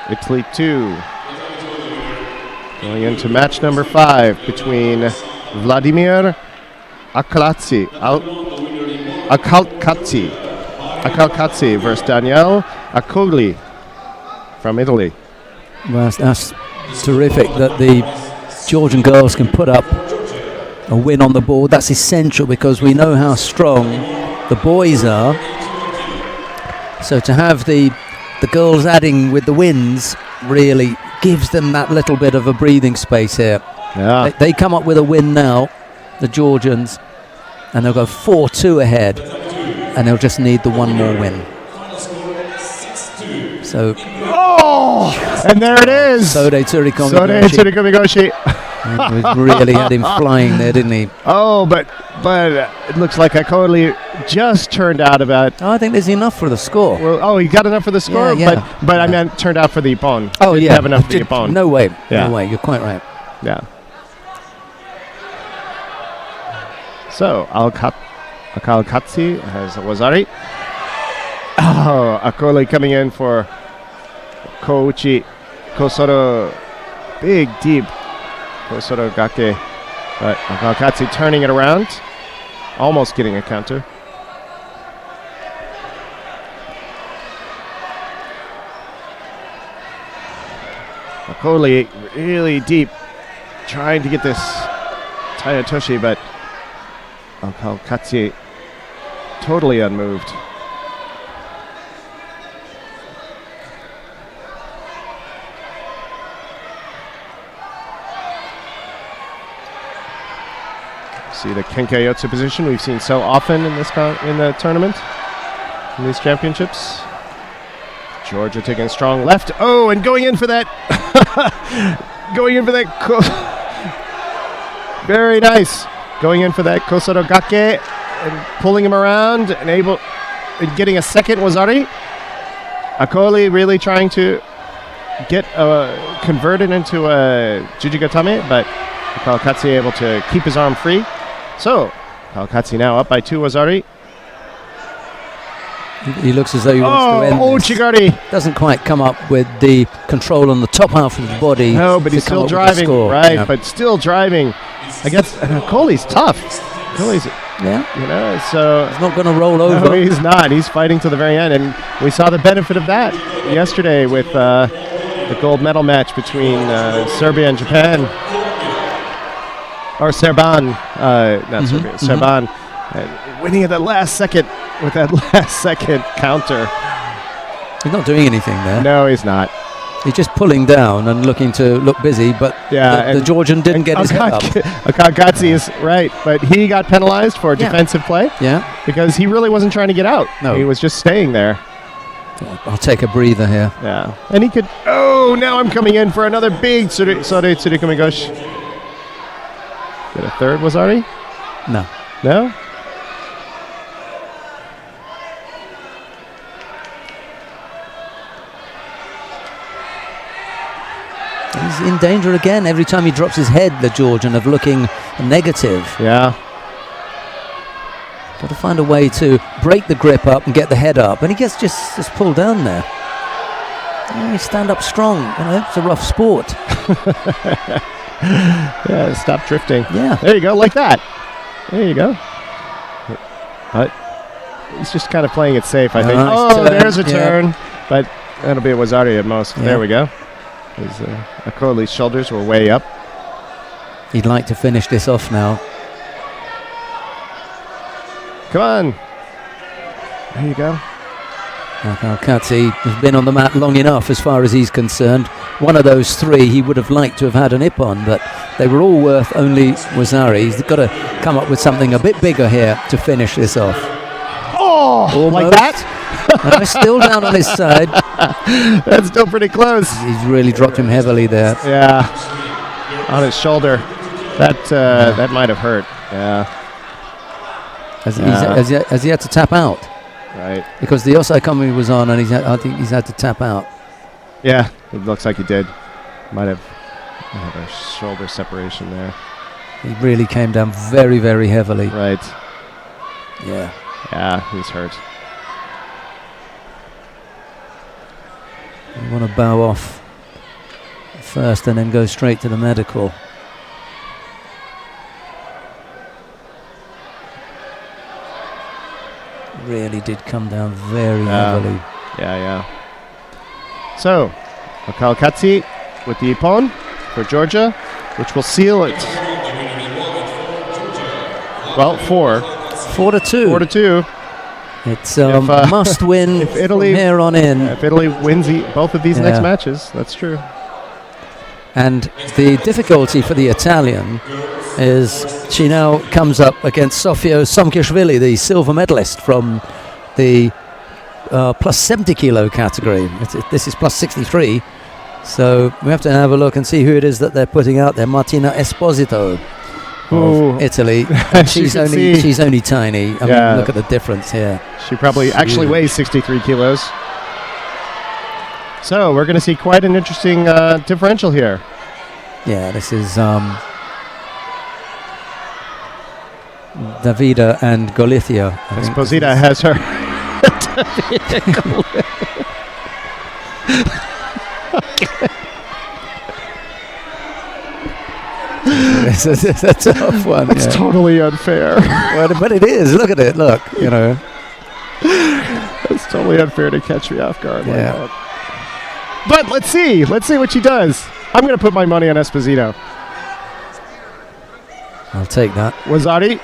Italy 2. Going into match number 5 between Vladimir Acalcazzi versus Danielle Accogli from Italy. Well, that's terrific that the Georgian girls can put up a win on the board. That's essential because we know how strong the boys are. So to have the girls adding with the wins really gives them that little bit of a breathing space here. Yeah. They come up with a win now, the Georgians, and they'll go 4-2 ahead, and they'll just need the one more win. So, and there it is. Sode Tsurikomi Tsurikomi. really had him flying there, didn't he? Oh, but it looks like Accogli just turned out about. I think there's enough for the score. Well, he got enough for the score, but I meant turned out for the Ippon. Oh, Didn't have enough for the Ippon. No way. Yeah. No way. You're quite right. Yeah. So, Acalcazzi has Wazari. Oh, Accogli coming in for Kouchi Kosoro. Big, deep Kosoro Gake. But Acalcazzi turning it around. Almost getting a counter. Accogli really deep. Trying to get this Tayatoshi, but Acalcazzi totally unmoved. See the Kenkei-Yotsu position we've seen so often in this in the tournament, in these championships. Georgia taking a strong left. Oh, and going in for that. Going in for that. Very nice. Going in for that Kosoro Gake and pulling him around and getting a second Wazari. Accogli really trying to get converted into a Jujigatame, but Acalcazzi able to keep his arm free. So, Acalcazzi now up by 2 Wazari. He looks as though he wants to end this. Chigari. Doesn't quite come up with the control on the top half of his body. No, but he's still driving. Right, yeah. But still driving. I guess Accoli's tough. Accoli's, so he's not going to roll over. No, he's not. He's fighting to the very end, and we saw the benefit of that yesterday with the gold medal match between Serbia and Japan. Or Serban, not Serbia, Serban, winning at the last second with that last second counter. He's not doing anything there. No, he's not. He's just pulling down and looking to look busy, but the Georgian didn't get his head up. Acalcazzi is right, but he got penalized for defensive play. Yeah. Because he really wasn't trying to get out. No. He was just staying there. I'll take a breather here. Yeah. And he could. Oh, now I'm coming in for another big Sore Tsurikomi. Get a third Wazari? No. No? He's in danger again. Every time he drops his head, the Georgian, of looking negative. Yeah. Got to find a way to break the grip up and get the head up. And he gets just pulled down there. Oh, stand up strong. It's a rough sport. Yeah, stop drifting. Yeah. There you go, like that. There you go. But he's just kind of playing it safe, I think. Nice turn. There's a turn. But that'll be a Wazari at most. Yeah. There we go. Accoli's shoulders were way up. He'd like to finish this off now. Come on. There you go. Acalcazzi has been on the mat long enough as far as he's concerned. One of those three he would have liked to have had an Ippon, but they were all worth only Wazari. He's got to come up with something a bit bigger here to finish this off. Oh, almost. Like that? He's still down on his side. That's still pretty close. He's really dropped him heavily there. Yeah, on his shoulder. That might have hurt. Yeah. Has he had to tap out? Right. Because the Osaikami was on, and I think he's had to tap out. Yeah, it looks like he did. Might have a shoulder separation there. He really came down very, very heavily. Right. Yeah. Yeah, he's hurt. You want to bow off first and then go straight to the medical. Really did come down very heavily. Yeah. So, Akalkatsi with the ippon for Georgia, which will seal it. Well, 4-2. 4-2. It's must win if Italy, from here on in. If Italy wins both of these next matches, that's true. And the difficulty for the Italian is she now comes up against Sofia Somkishvili, the silver medalist from the plus 70 kilo category. This is plus 63. So we have to have a look and see who it is that they're putting out there. Martina Esposito of Italy. she's only tiny. I mean, look at the difference here. She probably actually weighs 63 kilos. So we're going to see quite an interesting differential here. Yeah, this is Davida and Golicia. Esposito has her. It's a tough one. It's totally unfair. Well, but it is. Look at it. Look, you know. It's totally unfair to catch me off guard like Yeah. that. But let's see what she does. I'm going to put my money on Esposito. I'll take that. Wazari.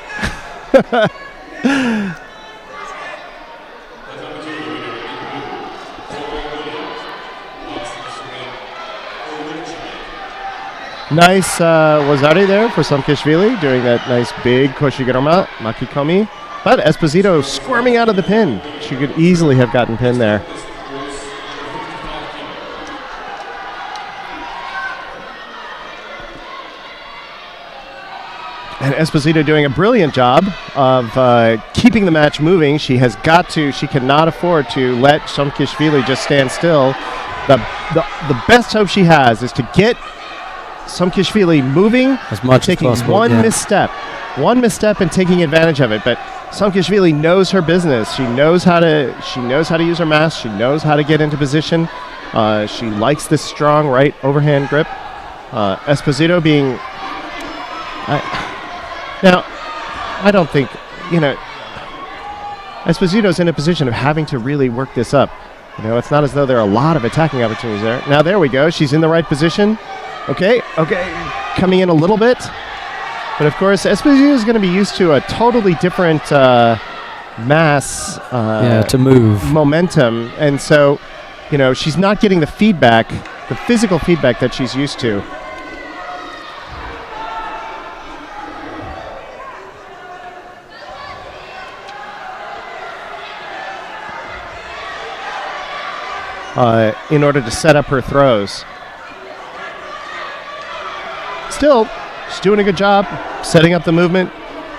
Nice Wazari there for Somkishvili doing that nice big Koshiguruma Makikomi. But Esposito squirming out of the pin. She could easily have gotten pinned there. And Esposito doing a brilliant job of keeping the match moving. She cannot afford to let Somkishvili just stand still. The best hope she has is to get Somkishvili moving, as much taking as possible, one misstep and taking advantage of it. But Somkishvili knows her business. She knows how to use her mask. She knows how to get into position. She likes this strong right overhand grip. Esposito being now, I don't think Esposito's in a position of having to really work this up. It's not as though there are a lot of attacking opportunities there. Now there we go. She's in the right position. Okay, coming in a little bit. But of course, Esposito is going to be used to a totally different mass to move momentum. And so, she's not getting the physical feedback that she's used to. In order to set up her throws. Still, she's doing a good job setting up the movement,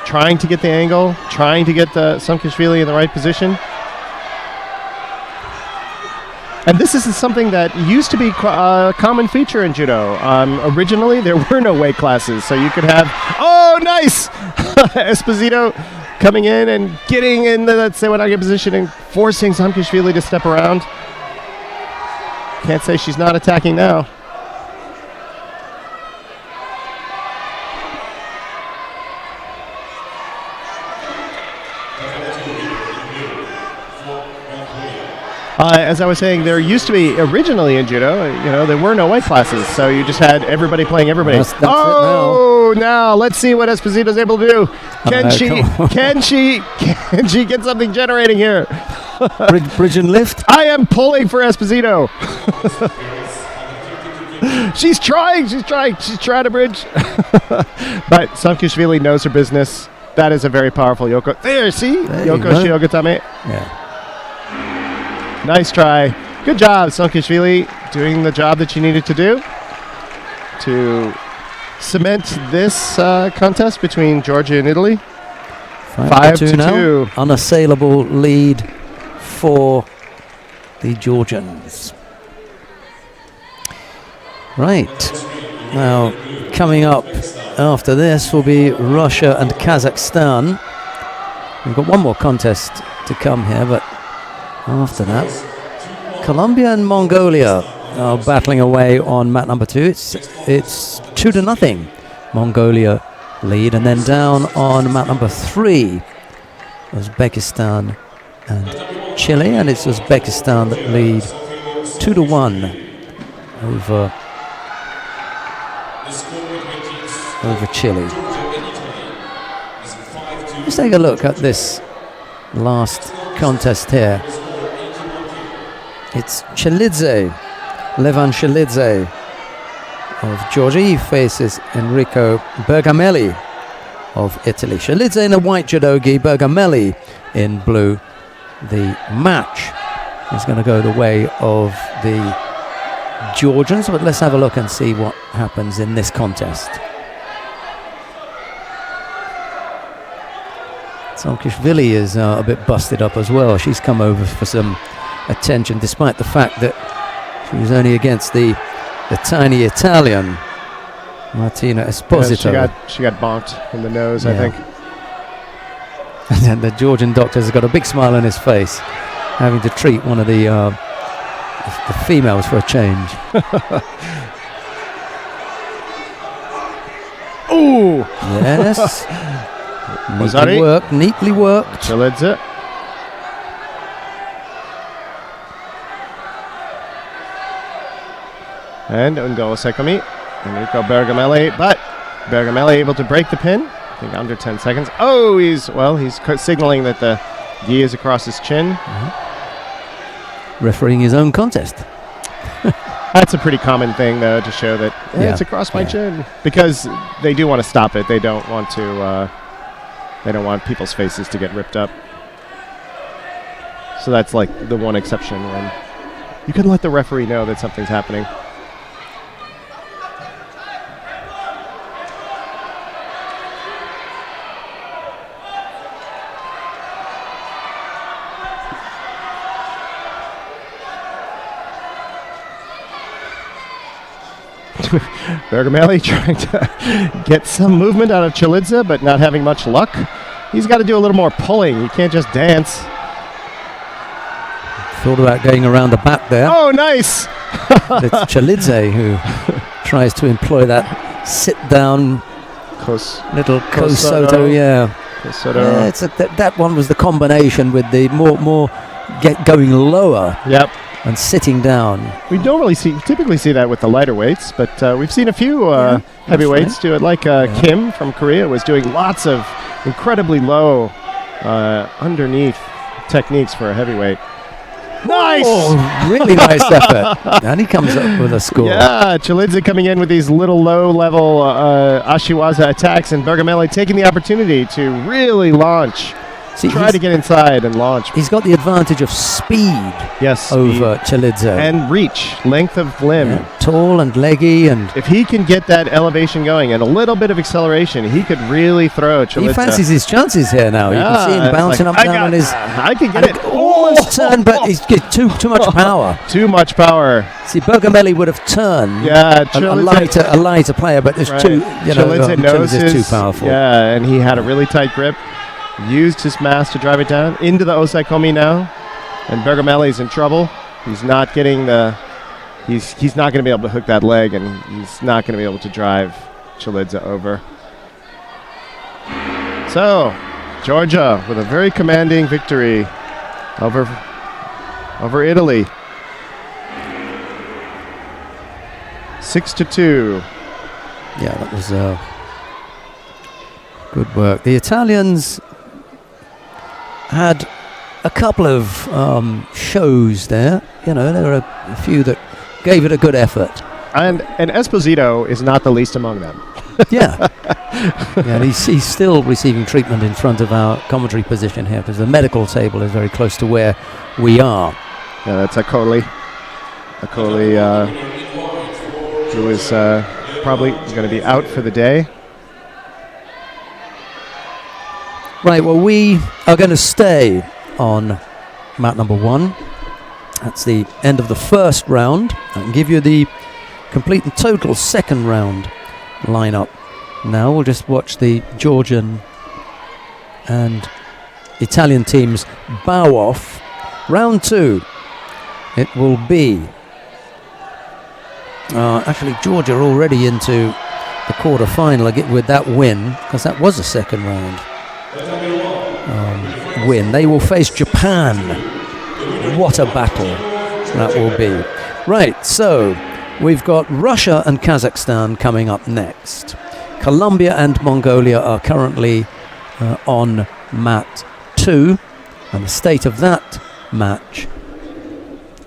trying to get the angle, trying to get Somkishvili in the right position. And this is something that used to be a common feature in Judo. Originally, there were no weight classes, so you could have, nice! Esposito coming in and getting in the Sewanage position and forcing Somkishvili to step around. Can't say she's not attacking now. As I was saying, there used to be originally in Judo, there were no weight classes, so you just had everybody playing everybody. That's it now. Now let's see what Esposito's able to do. Can she get something generating here? bridge and lift. I am pulling for Esposito. She's trying to bridge. But Somkishvili knows her business. That is a very powerful Yoko. There, see? Yoko Shiogatame. Yeah. Nice try. Good job, Somkishvili, doing the job that she needed to do to cement this contest between Georgia and Italy. 5-2 now. Unassailable lead for the Georgians. Right. Now, coming up after this will be Russia and Kazakhstan. We've got one more contest to come here, but after that, Colombia and Mongolia are battling away on mat number 2. It's 2-0. Mongolia lead, and then down on mat number 3, Uzbekistan and Chile, and it's Uzbekistan that lead 2-1 over Chile. Let's take a look at this last contest here. It's Chelidze, Levan Chelidze of Georgia. He faces Enrico Bergamelli of Italy. Chelidze in a white judogi, Bergamelli in blue. The match is going to go the way of the Georgians, but let's have a look and see what happens in this contest. Sankishvili is a bit busted up as well. She's come over for some attention, despite the fact that she was only against the tiny Italian Martina Esposito. Yeah, she got bonked in the nose, I think. And then the Georgian doctor has got a big smile on his face, having to treat one of the females for a change. Ooh! Yes. Neatly worked. Chelidze. And Ungolo Sekomi, Enrico Bergamelli, but Bergamelli able to break the pin. I think under 10 seconds. Oh, he's signaling that the gi is across his chin. Refereeing his own contest. That's a pretty common thing, though, to show that it's across my chin, because they do want to stop it. They don't want to. They don't want people's faces to get ripped up. So that's like the one exception when you can let the referee know that something's happening. Bergamelli trying to get some movement out of Chelidze, but not having much luck. He's got to do a little more pulling. He can't just dance. Thought about going around the back there. Oh, nice! It's Chelidze who tries to employ that sit-down little Kosoto. That one was the combination with the more going lower. Yep. And sitting down. We don't really typically see that with the lighter weights, but we've seen a few heavyweights do it. Like Kim from Korea was doing lots of incredibly low underneath techniques for a heavyweight. Nice! Oh, really nice effort. And he comes up with a score. Yeah, Chelidze coming in with these little low-level Ashiwaza attacks, and Bergamelli taking the opportunity to really launch. Try to get inside and launch. He's got the advantage of speed over Chelidze. And reach, length of limb. Yeah, tall and leggy. And if he can get that elevation going and a little bit of acceleration, he could really throw Chelidze. He fancies his chances here now. You can see him bouncing up down on his... I can get it. Almost turned, but he's too much power. Too much power. See, Bergamelli would have turned a lighter player, but there's Chelidze is too powerful. Yeah, and he had a really tight grip. Used his mass to drive it down into the Osaikomi now, and Bergamelli's in trouble. He's not getting he's not going to be able to hook that leg, and he's not going to be able to drive Chelidze over. So, Georgia with a very commanding victory over Italy. 6-2. Yeah, that was good work. The Italians had a couple of shows there. There were a few that gave it a good effort. And Esposito is not the least among them. Yeah. And he's still receiving treatment in front of our commentary position here, because the medical table is very close to where we are. Yeah, that's Akoli. Who is probably going to be out for the day. Right, well, we are going to stay on mat number 1. That's the end of the first round. I can give you the complete and total second round lineup. Now we'll just watch the Georgian and Italian teams bow off. Round 2. it will be. Actually, Georgia already into the quarter-final with that win, because that was a second round win. They will face Japan. What a battle that will be. Right, so we've got Russia and Kazakhstan coming up next. Colombia and Mongolia are currently on mat 2, and the state of that match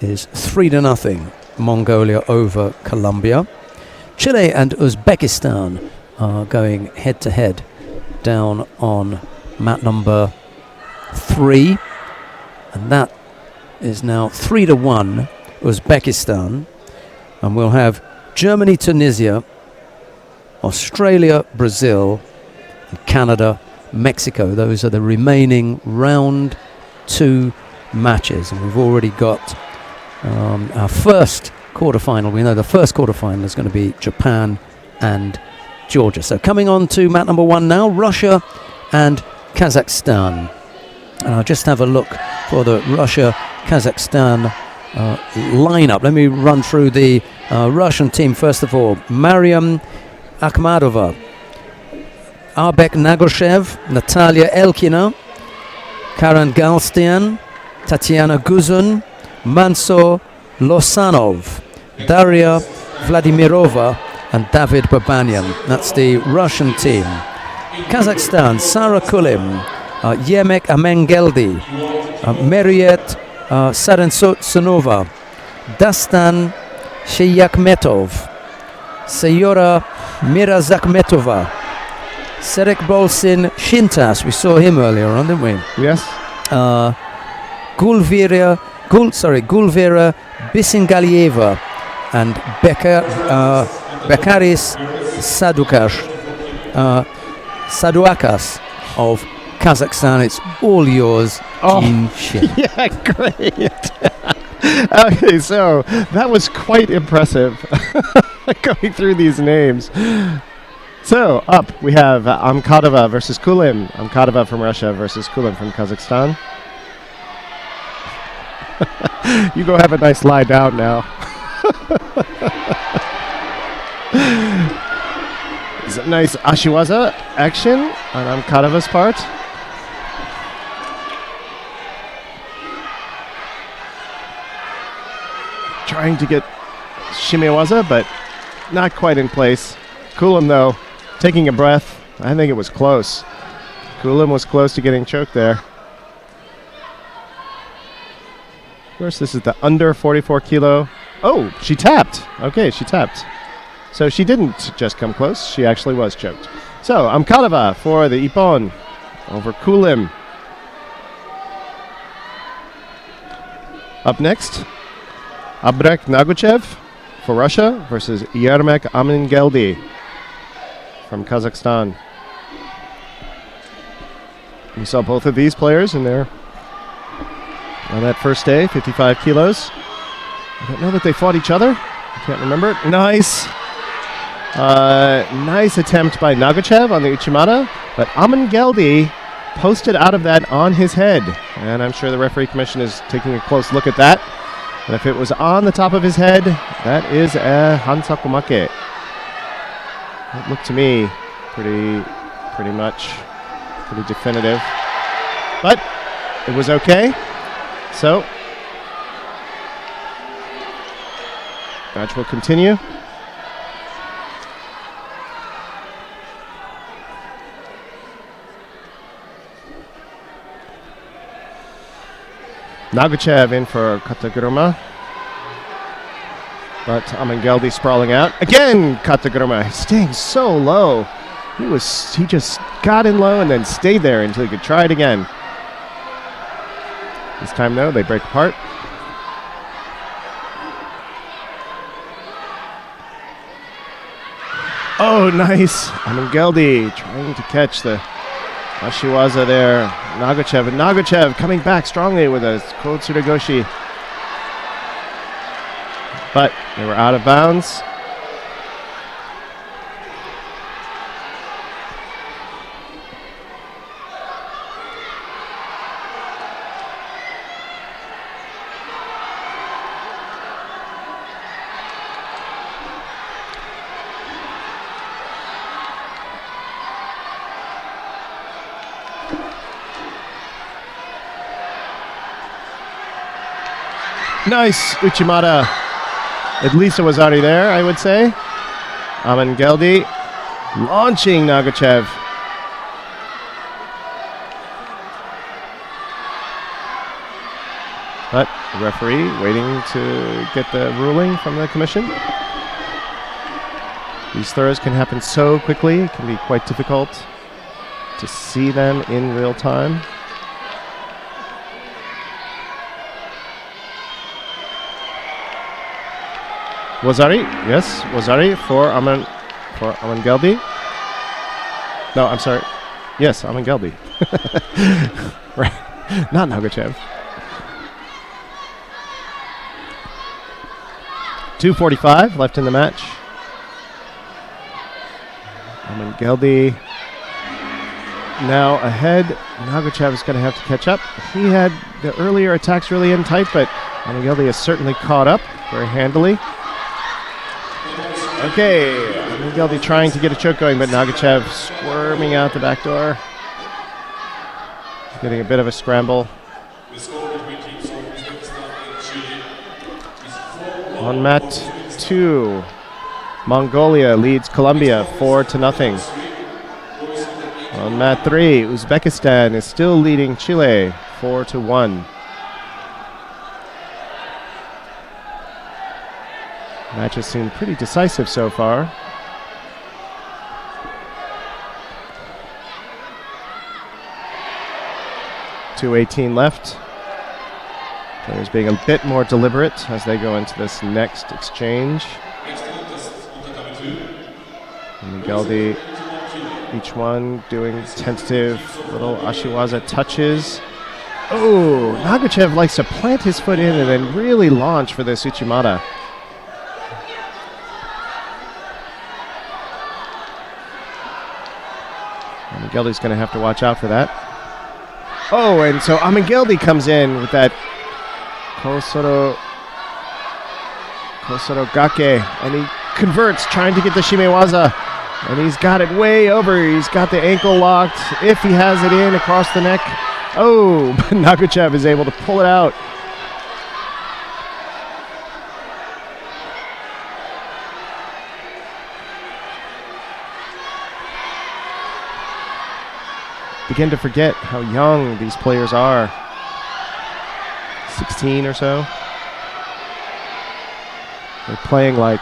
is 3-0 Mongolia over Colombia. Chile and Uzbekistan are going head-to-head down on mat number 3, and that is now 3-1 Uzbekistan, and we'll have Germany, Tunisia, Australia, Brazil, and Canada, Mexico. Those are the remaining round 2 matches, and we've already got our first quarterfinal. We know the first quarterfinal is going to be Japan and Georgia. So coming on to mat number 1 now, Russia and Kazakhstan. And I'll just have a look for the Russia-Kazakhstan lineup. Let me run through the Russian team first of all. Mariam Akhmadova, Arbek Nagoshev, Natalia Elkina, Karen Galstian, Tatiana Guzun, Mansur Losanov, Daria Vladimirova, and David Babanyan. That's the Russian team. Kazakhstan, Sara Kulim, Yemek Amengeldi, Meriet Sarensotsunova, Dastan Sheyakmetov, Sayora Mirazakmetova, Serek Bolsin Shintas. We saw him earlier on, didn't we? Yes. Gulvira Bisingalieva and Bekaris Saduakas of Kazakhstan. It's all yours, Gene Shin. Yeah, great. Okay, so that was quite impressive going through these names. So up we have Amkadova versus Kulim. Amkadova from Russia versus Kulim from Kazakhstan. You go have a nice lie down now. It's a nice Ashiwaza action on Amkadova's part. Trying to get Shimiwaza, but not quite in place. Kulim, though, taking a breath. I think it was close. Kulim was close to getting choked there. Of course, this is the under 44 kilo. Oh, she tapped. Okay, she tapped. So she didn't just come close. She actually was choked. So Amkadova for the Ippon over Kulim. Up next, Abrek Naguchev for Russia versus Yermek Amingeldi from Kazakhstan. We saw both of these players in there on that first day, 55 kilos. I don't know that they fought each other. I can't remember. Nice. Nice attempt by Naguchev on the Uchimata, but Amingeldi posted out of that on his head. And I'm sure the referee commission is taking a close look at that. And if it was on the top of his head, that is a Hansakumake. It looked to me pretty definitive. But it was okay. So, match will continue. Naguchev in for Kataguruma. But Amingeldi sprawling out. Again, Kataguruma staying so low. He just got in low and then stayed there until he could try it again. This time, though, they break apart. Oh, nice. Amingeldi trying to catch the Ashiwaza there. Naguchev, and Naguchev coming back strongly with a cold Tsurugoshi. But they were out of bounds. Nice Uchimata. At least it was already there, I would say. Amangeldi launching Nagachev. But the referee waiting to get the ruling from the commission. These throws can happen so quickly, it can be quite difficult to see them in real time. Wazari, yes, Wazari for Amangeldi. No, I'm sorry. Yes, Amangeldi. Right, not Nagachev. 2:45 left in the match. Amangeldi now ahead. Nagachev is going to have to catch up. He had the earlier attacks really in tight, but Amangeldi has certainly caught up very handily. Okay, Amangeldi trying to get a choke going, but Nagachev squirming out the back door. Getting a bit of a scramble. On mat 2, Mongolia leads Colombia 4-0. On mat 3, Uzbekistan is still leading Chile 4-1. Match has seemed pretty decisive so far. .218 left. Players being a bit more deliberate as they go into this next exchange. Amangeldi, each one doing tentative little Ashiwaza touches. Oh, Nagachev likes to plant his foot in and then really launch for this Uchimata. Amangeldi's going to have to watch out for that. Oh, and so Amangeldi comes in with that Kosoro Gake, and he converts, trying to get the Shimewaza, and he's got it way over. He's got the ankle locked, if he has it in across the neck. Oh, but Nagachev is able to pull it out. Begin to forget how young these players are. 16 or so. They're playing like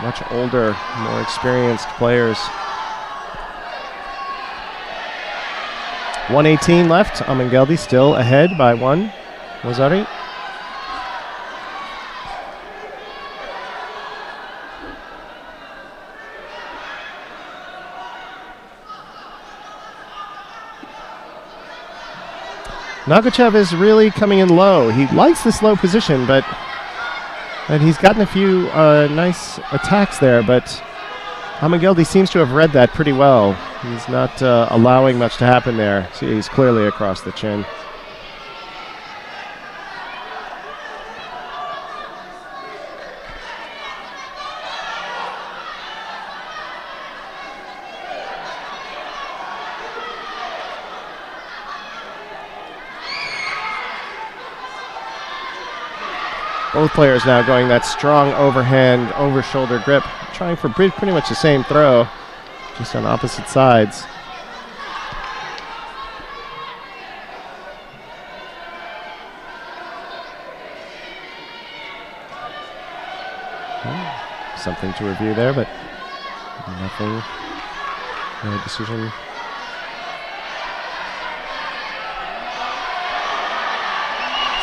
much older, more experienced players. 1:18 left. Amangeldi still ahead by 1. Wazari. Nagachev is really coming in low. He likes this low position, and he's gotten a few nice attacks there, but Amangeldi seems to have read that pretty well. He's not allowing much to happen there. See, he's clearly across the chin. Both players now going that strong overhand, over-shoulder grip, trying for pretty much the same throw, just on opposite sides. Something to review there, but nothing. No decision.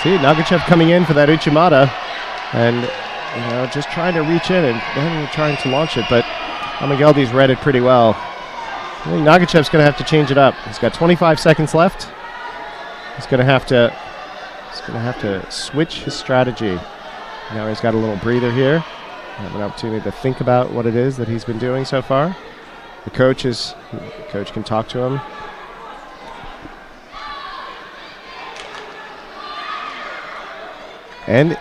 See, Nagachev coming in for that Uchimata, and just trying to reach in and then trying to launch it, but Amangeldi's read it pretty well. I think Nagachev's going to have to change it up. He's got 25 seconds left. He's going to have to switch his strategy. Now he's got a little breather here. Have an opportunity to think about what it is that he's been doing so far. The coach can talk to him. And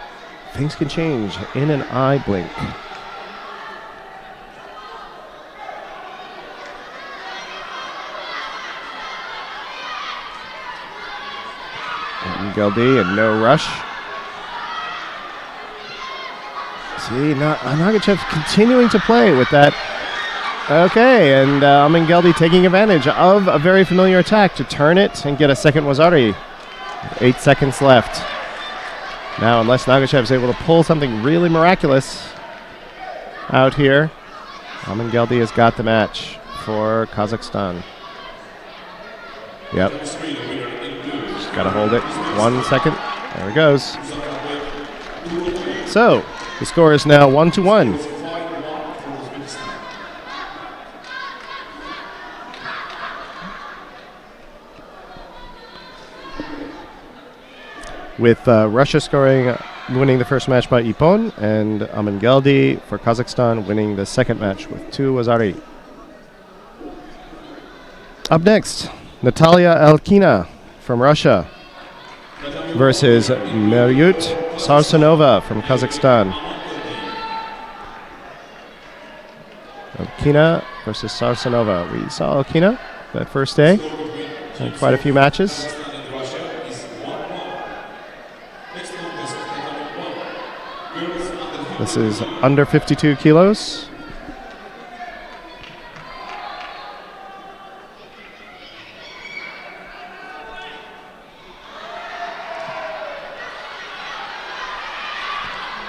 things can change in an eye blink. Amangeldi and no rush. See, Nagachev continuing to play with that. Okay, and Amangeldi taking advantage of a very familiar attack to turn it and get a second Wazari. 8 seconds left. Now, unless Nagachev is able to pull something really miraculous out here, Amangeldi has got the match for Kazakhstan. Yep. Just got to hold it. 1 second. There it goes. So, the score is now 1-1. With Russia winning the first match by Ippon, and Amangeldi for Kazakhstan winning the second match with 2 Wazari. Up next, Natalia Elkina from Russia versus Meryut Sarsanova from Kazakhstan. Elkina versus Sarsanova. We saw Elkina that first day in quite a few matches. This is under 52 kilos.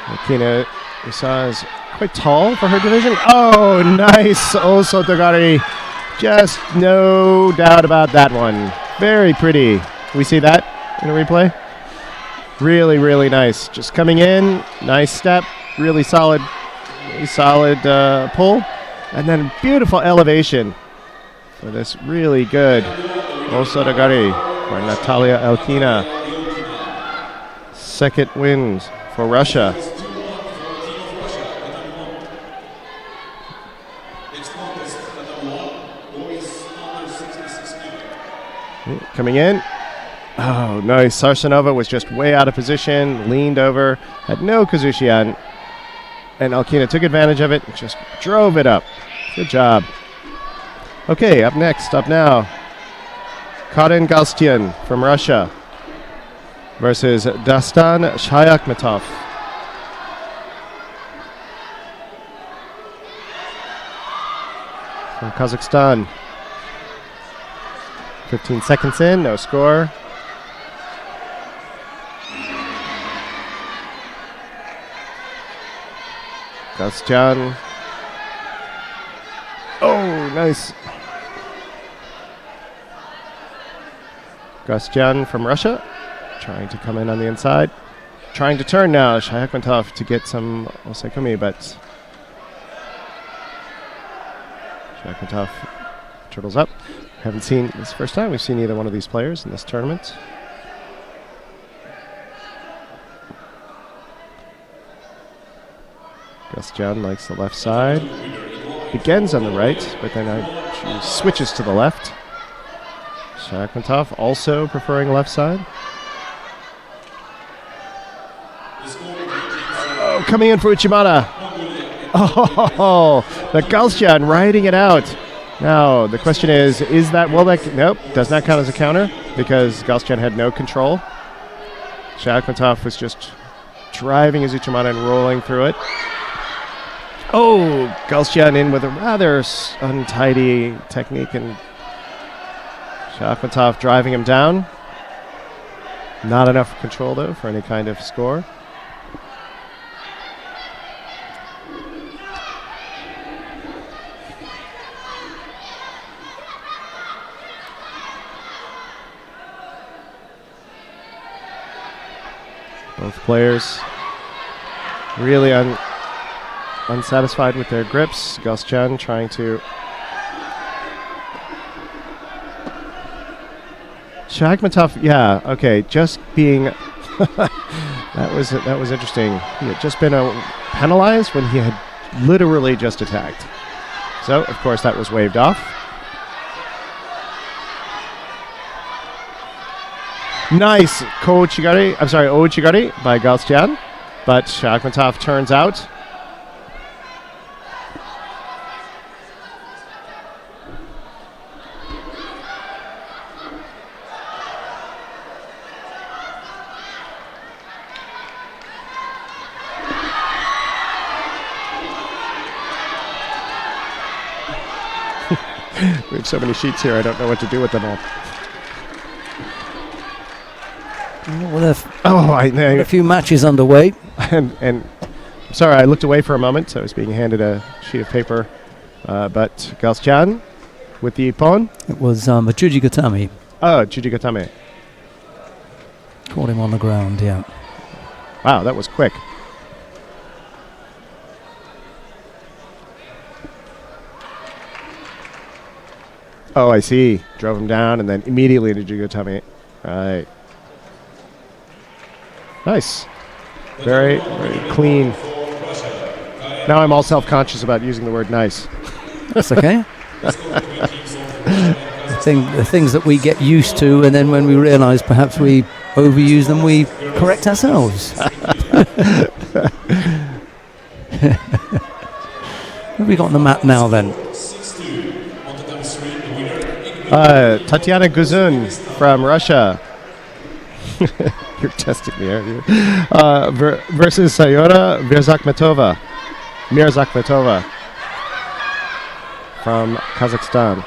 Elkina, we saw, is quite tall for her division. Oh, nice. Also, Togari. Just no doubt about that one. Very pretty. We see that in a replay. Really, really nice. Just coming in, nice step, really solid pull, and then beautiful elevation for this really good Osodagari for Natalia Elkina. Second win for Russia. Coming in. Oh, nice. Sarsanova was just way out of position, leaned over, had no Kazushian, and Elkina took advantage of it and just drove it up. Good job. Okay, up now, Karen Galstyan from Russia versus Dastan Shayakhmetov. From Kazakhstan. 15 seconds in, no score. Galstyan. Oh, nice. Galstyan from Russia, trying to come in on the inside. Trying to turn now, Shayakhmetov to get some Osekumi, but Shayakhmetov turtles up. Haven't seen, this first time we've seen either one of these players in this tournament. Galstyan likes the left side. Begins on the right, but then she switches to the left. Shayakhmetov also preferring left side. Oh, coming in for Uchimata. Oh, the Galstyan riding it out. Now, the question is that, nope, does not count as a counter because Galstyan had no control. Shayakhmetov was just driving his Uchimata and rolling through it. Oh, Galstyan in with a rather untidy technique, and Shayakhmetov driving him down. Not enough control, though, for any kind of score. Both players really unsatisfied with their grips. Galstyan trying to... Shayakhmetov, yeah, okay, just being... that was interesting. He had just been penalized when he had literally just attacked. So, of course, that was waved off. Nice Ouchigari by Galstyan, but Shayakhmetov turns out. We have so many sheets here, I don't know what to do with them all. Well, there I a few matches underway. and I'm sorry, I looked away for a moment. I was being handed a sheet of paper. But Galsjan with the ippon. It was a Jujigatami. Oh, Jujigatame. Caught him on the ground, yeah. Wow, that was quick. Oh, I see. Drove him down and then immediately into Jujigatame. Right. Nice. Very, very clean. Now I'm all self-conscious about using the word nice. That's okay. The things that we get used to, and then when we realise perhaps we overuse them, we correct ourselves. What have we got on the map now then? Tatiana Guzun from Russia. You're testing me, aren't you? Versus Sayora Mirzakmetova. From Kazakhstan.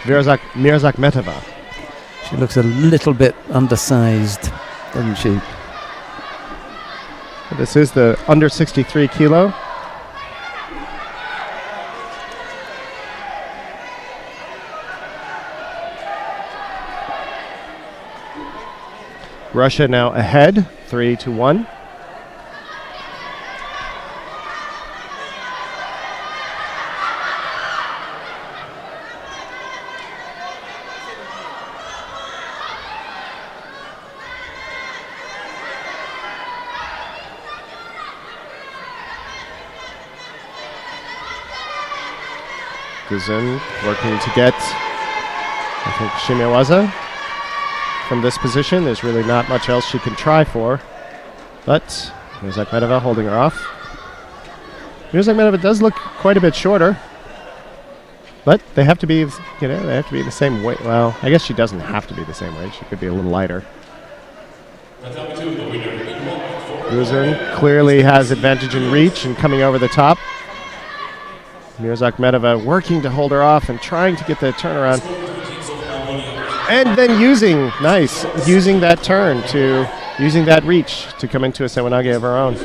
Mirzakmetova. She looks a little bit undersized, doesn't she? This is the under 63 kilo. Russia now ahead, 3-1. Guzin working to get, I think, Shimewaza from this position. There's really not much else she can try for. But Mirzakmetova holding her off. Mirzakmetova does look quite a bit shorter. But they have to be, they have to be the same weight. Well, I guess she doesn't have to be the same weight. She could be a little lighter. Guzin clearly has advantage in reach and coming over the top. Mirzakmetova working to hold her off and trying to get the turnaround. And then using that turn using that reach to come into a sewanage of her own.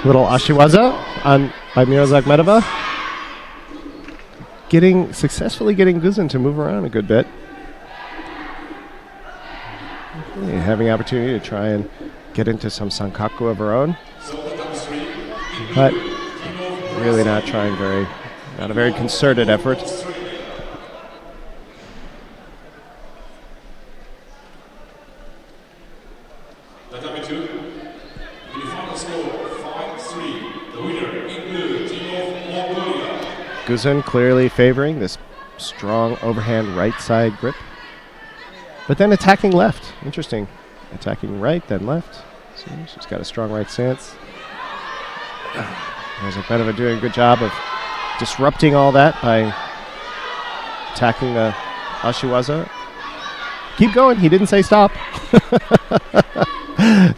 Little Ashiwaza by Mirzakmetova. Successfully getting Guzin to move around a good bit. Having opportunity to try and get into some sankaku of her own. But really not a very concerted effort. Guzin clearly favoring this strong overhand right side grip. But then attacking left. Interesting. Attacking right, then left. So she's got a strong right stance. Mirzakmetova doing a good job of disrupting all that by attacking the Ashiwaza. Keep going. He didn't say stop.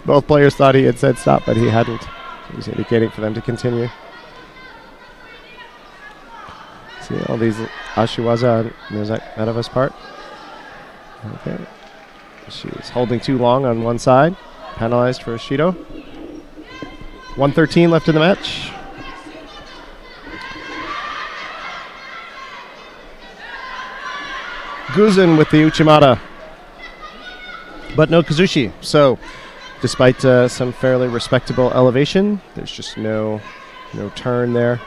Both players thought he had said stop, but he hadn't. He was indicating for them to continue. See all these Ashiwaza on Mirzakmetova's part. Okay. She's holding too long on one side. Penalized for Shido. 1:13 left in the match. Guzin with the Uchimata. But no Kazushi. So, despite some fairly respectable elevation, there's just no turn there.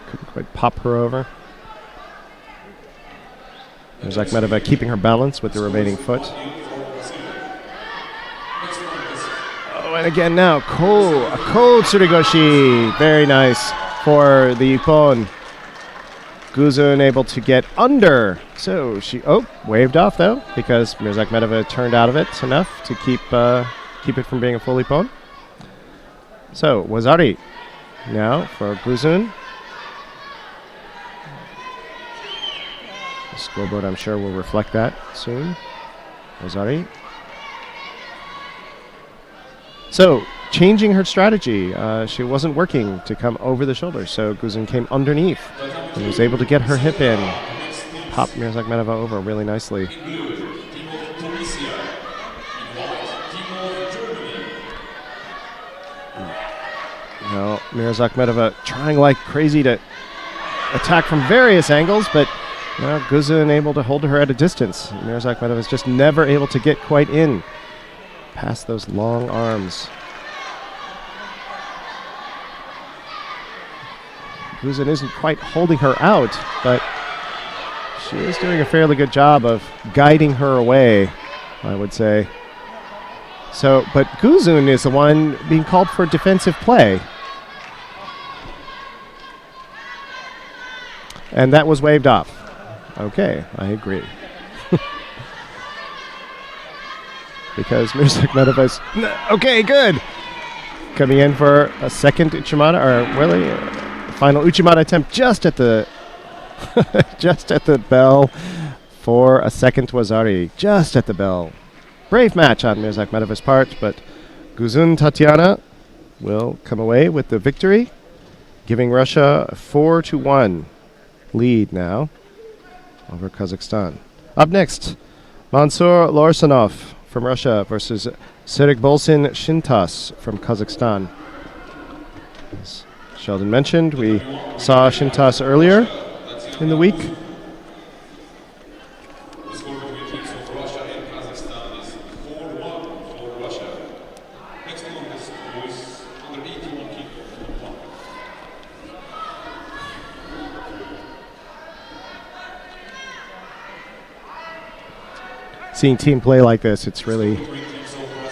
Couldn't quite pop her over. Mirzakmetova keeping her balance with the remaining foot. Oh, and again now, a cold Tsurugoshi. Very nice for the Ippon. Guzin able to get under. So she waved off though, because Mirzakmetova turned out of it enough to keep keep it from being a full ippon. So, Wazari now for Guzun. The scoreboard, I'm sure, will reflect that soon. Wazari. So, changing her strategy. She wasn't working to come over the shoulder, so Guzun came underneath and was able to get her hip in. Pop Mirzakmedova over really nicely. Now, Mirzakmedova trying like crazy to attack from various angles, but Guzun able to hold her at a distance. Mirzakmedova is just never able to get quite in past those long arms. Guzun isn't quite holding her out, but she is doing a fairly good job of guiding her away, I would say. So, but Guzun is the one being called for defensive play. And that was waved off. Okay, I agree. Because Mirzakmedova's okay, good. Coming in for a second Uchimata, or really final Uchimata attempt just at the just at the bell for a second Wazari. Just at the bell. Brave match on Mirzakmedova's part, but Guzun Tatiana will come away with the victory, giving Russia a 4-1 lead now over Kazakhstan. Up next, Mansour Lorsanov from Russia versus Serikbolsin Shintas from Kazakhstan. As Sheldon mentioned, we saw Shintas earlier in the week. The score between teams of Russia and Kazakhstan is 4-1 for Russia. Next one is boys under 81 kg. Seeing team play like this, it's really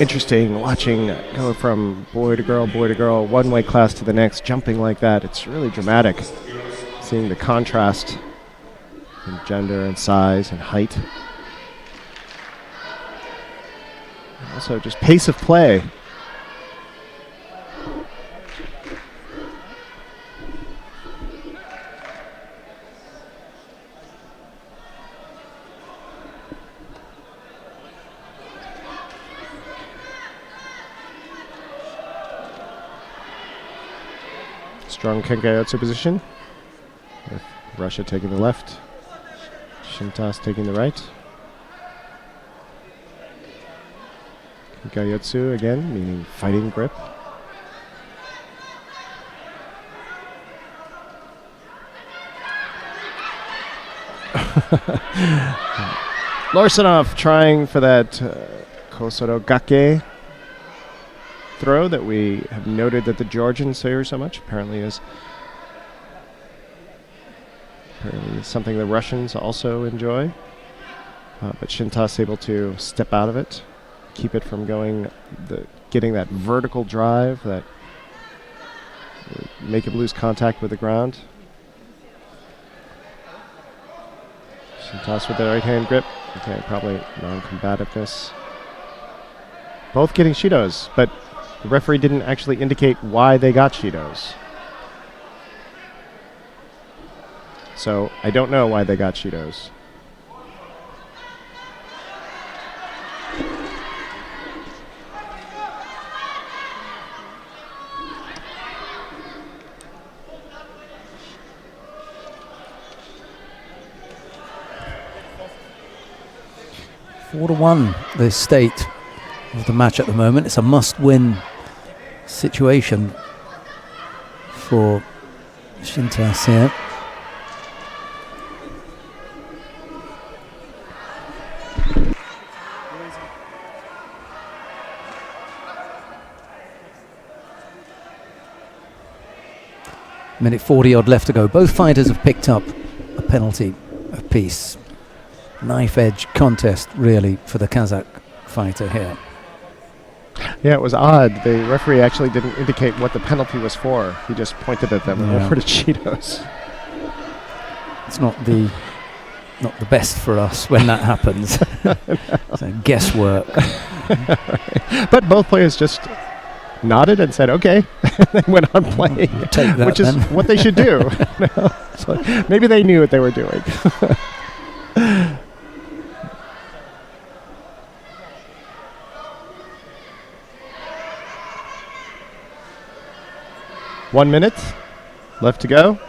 interesting watching go from boy to girl, one weight class to the next, jumping like that. It's really dramatic. Seeing the contrast in gender and size and height. And also just pace of play. Strong Kenkayotsu position, with Russia taking the left, Shintas taking the right. Kenkayotsu again, meaning fighting grip. Lorsanov trying for that Kosoro Gake throw that we have noted that the Georgians say so much. Apparently is something the Russians also enjoy. But Shintas able to step out of it, keep it from getting that vertical drive that make him lose contact with the ground. Shintas with the right hand grip. Okay, probably non-combativeness. Both getting Shidos, but the referee didn't actually indicate why they got Shidos. So I don't know why they got Shidos. Four to 1, the state of the match at the moment. It's a must-win situation for Shintas here. Minute 40 odd left to go. Both fighters have picked up a penalty apiece. Knife edge contest really for the Kazakh fighter here. Yeah, it was odd. The referee actually didn't indicate what the penalty was for. He just pointed at them and offered Cheetos. It's not the not the best for us when that happens. So guesswork. But both players just nodded and said, okay, and then went on playing, Take that, which is then. what they should do. So maybe they knew what they were doing. 1 minute left to go.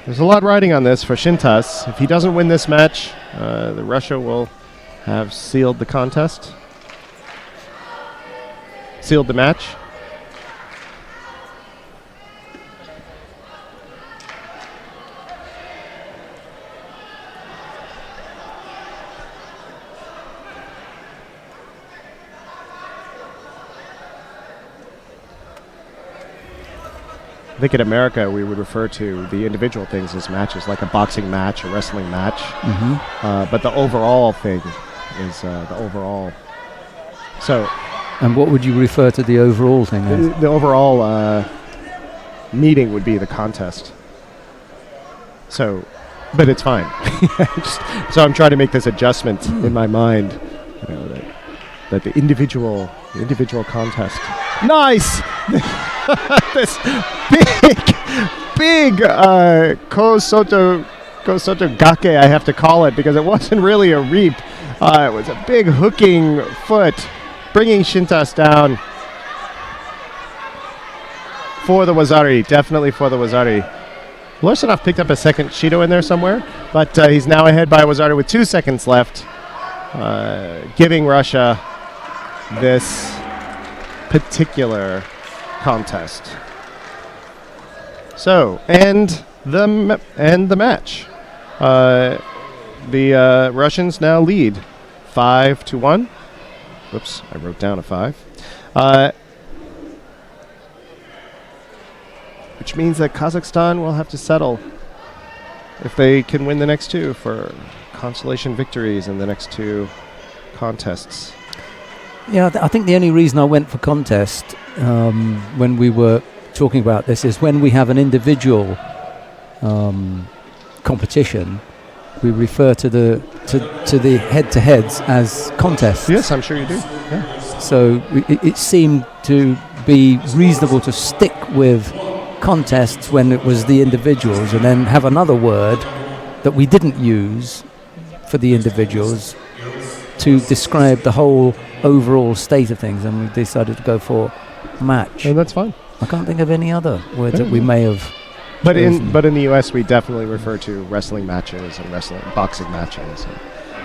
There's a lot riding on this for Shintas. If he doesn't win this match, the Russia will have sealed the contest. Sealed the match. I think in America we would refer to the individual things as matches, like a boxing match, a wrestling match. But the overall thing is the overall. So. And what would you refer to the overall thing as? The overall meeting would be the contest. So, but it's fine. So I'm trying to make this adjustment in my mind, you know, that the individual contest. Nice. This big Kosoto Gake, I have to call it, because it wasn't really a reap. It was a big hooking foot, bringing Shintas down for the Wazari, definitely for the Wazari. Lorsanov picked up a second Shido in there somewhere, but he's now ahead by Wazari with 2 seconds left, giving Russia this particular contest. So, and the match. The Russians now lead 5-1. Whoops, I wrote down a 5. Which means that Kazakhstan will have to settle if they can win the next two for consolation victories in the next two contests. Yeah, I think the only reason I went for contest when we were talking about this is when we have an individual competition, we refer to the head-to-heads as contests. Yes, I'm sure you do. Yeah. So it seemed to be reasonable to stick with contests when it was the individuals, and then have another word that we didn't use for the individuals to describe the whole overall state of things, and we decided to go for match. And that's fine. I can't think of any other words that we may have. But in the US, we definitely refer to wrestling matches and boxing matches.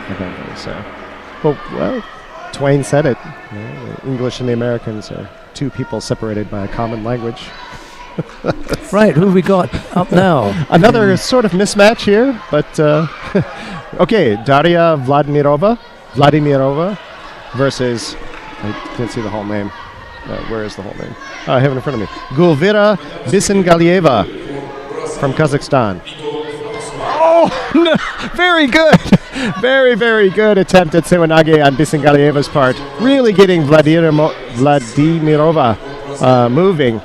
And so, well, Twain said it. You know, the English and the Americans are two people separated by a common language. Right, who we got up now? Another sort of mismatch here, but okay, Daria Vladimirova versus, I can't see the whole name. Where is the whole name? I have it in front of me. Gulvira Bisengalieva from Kazakhstan. Oh, no, very good. Very, very good attempt at Sewanage on Bisengalieva's part. Really getting Vladimirova moving.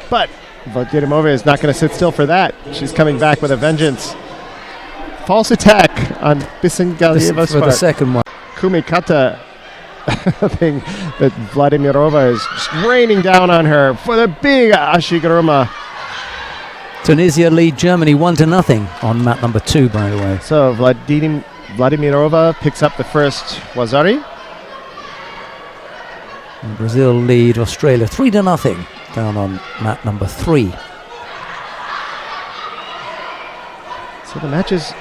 But Vladimirova is not going to sit still for that. She's coming back with a vengeance. False attack on Bisengalieva's for part. The second one. Kumikata thing that Vladimirova is just raining down on her for the big Ashiguruma. Tunisia lead Germany 1-0 on mat number 2, by the way. So Vladimirova picks up the first Wazari. And Brazil lead Australia 3-0 down on mat number 3. So the matches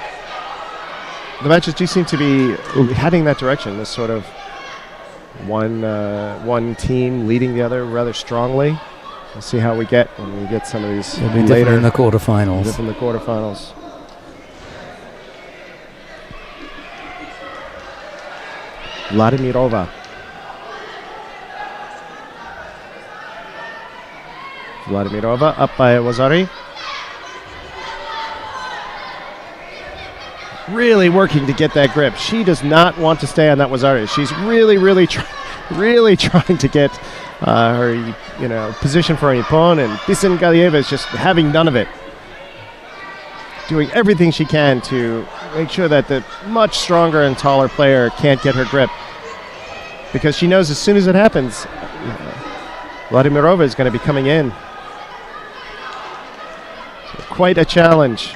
do seem to be heading that direction. This sort of one team leading the other rather strongly. We'll see how we get when we get some of these It'll be later different in the quarterfinals. Different in the quarterfinals. Vladimirova up by Wazari. Really working to get that grip. She does not want to stay on that Wazari. She's really trying to get her position for an Ippon, and Bisengalieva is just having none of it. doing everything she can to make sure that the much stronger and taller player can't get her grip. Because she knows as soon as it happens, Vladimirova is going to be coming in. So quite a challenge.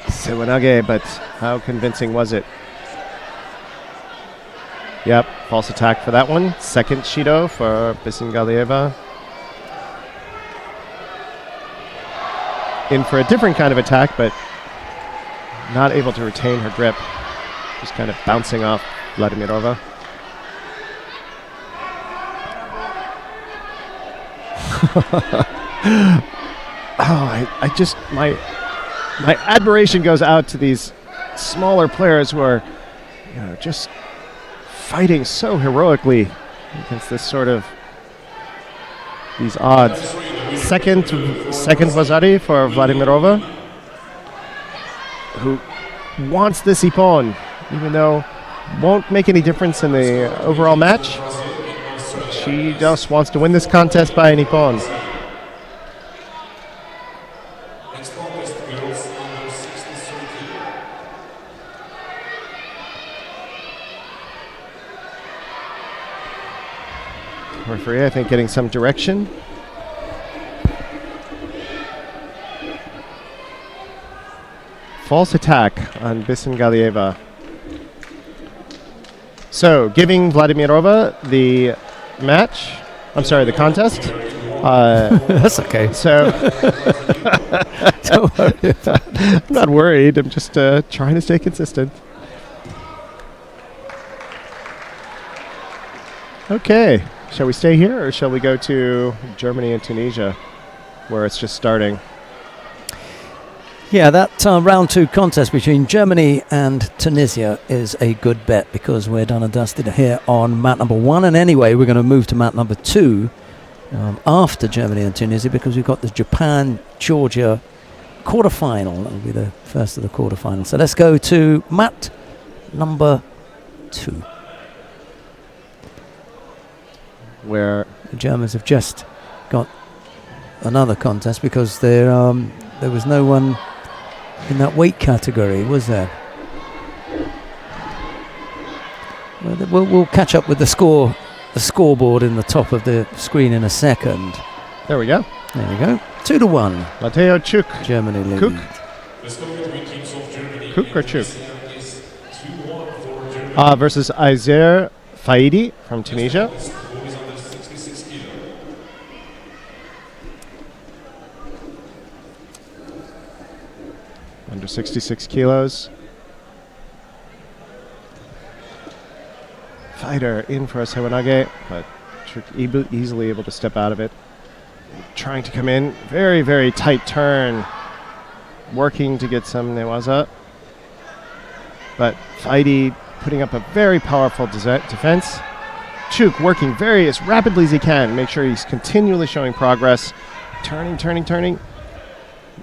Sewanage, but how convincing was it? Yep, false attack for that one. Second Shido for Bisingalieva. In for a different kind of attack, but not able to retain her grip. Just kind of bouncing off Vladimirova. I just, my admiration goes out to these smaller players who are, just fighting so heroically against this sort of these odds. Second Vazari for Vladimirova, who wants this ippon, even though won't make any difference in the overall match. She just wants to win this contest by an ippon. Referee, I think, getting some direction. False attack on Bisingalieva. So, giving Vladimirova the match. I'm sorry, the contest. That's okay. So, Don't worry about I'm not worried. I'm just trying to stay consistent. Okay. Shall we stay here, or shall we go to Germany and Tunisia, where it's just starting? Yeah, that round 2 contest between Germany and Tunisia is a good bet, because we're done and dusted here on mat number 1. And anyway, we're going to move to mat number 2 after Germany and Tunisia, because we've got the Japan-Georgia quarterfinal. That will be the first of the quarterfinals. So let's go to mat number 2. Where the Germans have just got another contest, because there was no one in that weight category, was there? We'll catch up with the scoreboard in the top of the screen in a second. there we go. There we go. 2-1. Matteo Chuk. Germany lead. Cook. The score between teams of Germany Cook or and Chuk? Tunisia is 2-1 for Germany. Versus Aizer Faidi from Tunisia. The score is under 66 kilo. Under 66 kilos. Fighter in for a Sewanage, but Chuk easily able to step out of it. Trying to come in. Very, very tight turn. Working to get some newaza. But Faidi putting up a very powerful defense. Chuk working as rapidly as he can. Make sure he's continually showing progress. Turning.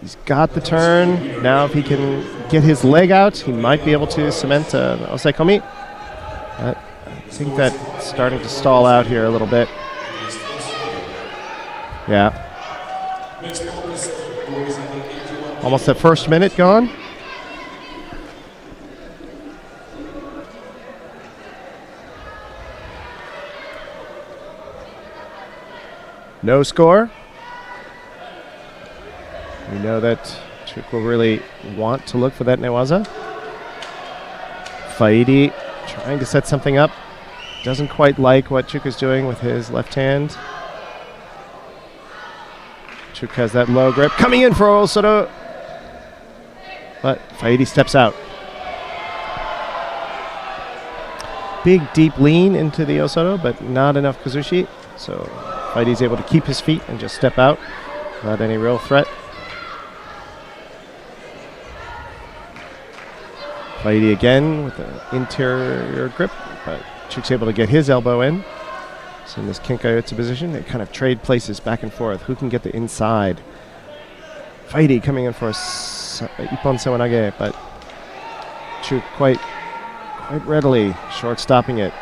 He's got the turn. Now if he can get his leg out, he might be able to cement Osekomi. I think that's starting to stall out here a little bit. Yeah. Almost the first minute gone. No score. We know that Chuk will really want to look for that newaza. Faidi trying to set something up. Doesn't quite like what Chuk is doing with his left hand. Chuk has that low grip. Coming in for Osodo. But Faidi steps out. Big, deep lean into the Osodo, but not enough Kazushi. So Faidi's able to keep his feet and just step out. Not any real threat. Faidi again with the interior grip, but Chuk's able to get his elbow in. So in this Kinkayotsu position, they kind of trade places back and forth. Who can get the inside? Faidi coming in for a Ippon Sewanage, but Chuk quite readily short stopping it.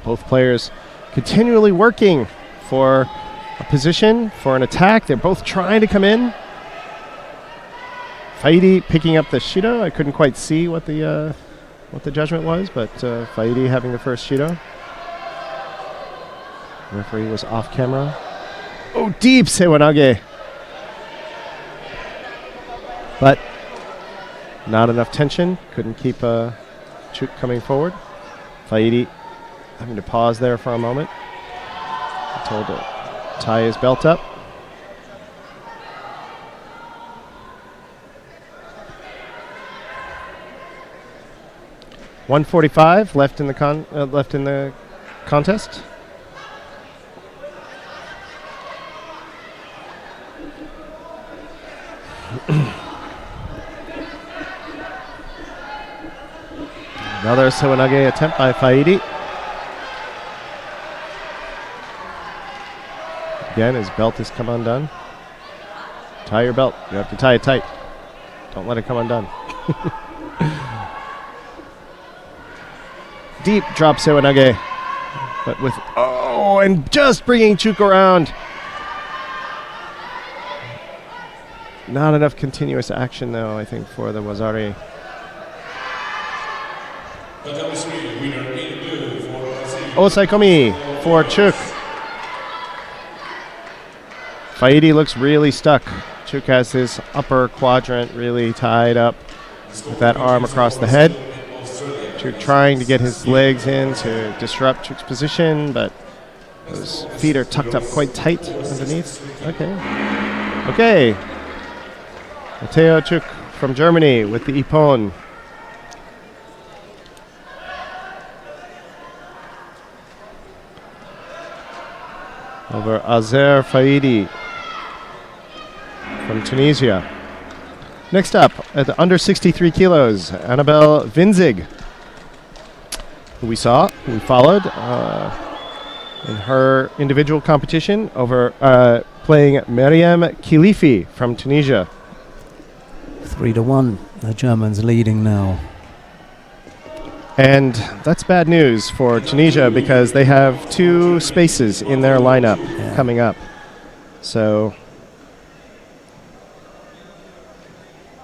Both players continually working for a position, for an attack. They're both trying to come in. Faidi picking up the Shido. I couldn't quite see what the judgment was, but Faidi having the first Shido. Referee was off camera. Oh, deep Sewanage. But not enough tension. Couldn't keep Chuk coming forward. Faidi having to pause there for a moment. Told to tie his belt up. .145 left in the contest. Another Sewanage attempt by Faidi. Again, his belt has come undone. Tie your belt. You have to tie it tight. Don't let it come undone. Deep drop Sewanage. But with... Oh, and just bringing Chuk around. Not enough continuous action, though, I think, for the Wazari. Osaikomi for Chuk. Faidi looks really stuck. Chuk has his upper quadrant really tied up with that arm across the head. Chuk trying to get his legs in to disrupt Chuk's position, but his feet are tucked up quite tight underneath. Okay. Matteo Chuk from Germany with the Ippon. Over Azer Faidi from Tunisia. Next up, at the under 63 kilos, Annabelle Vinzig, who we followed in her individual competition over playing Mariam Khilifi from Tunisia. 3-1. The Germans leading now. And that's bad news for Tunisia because they have 2 spaces in their lineup coming up. So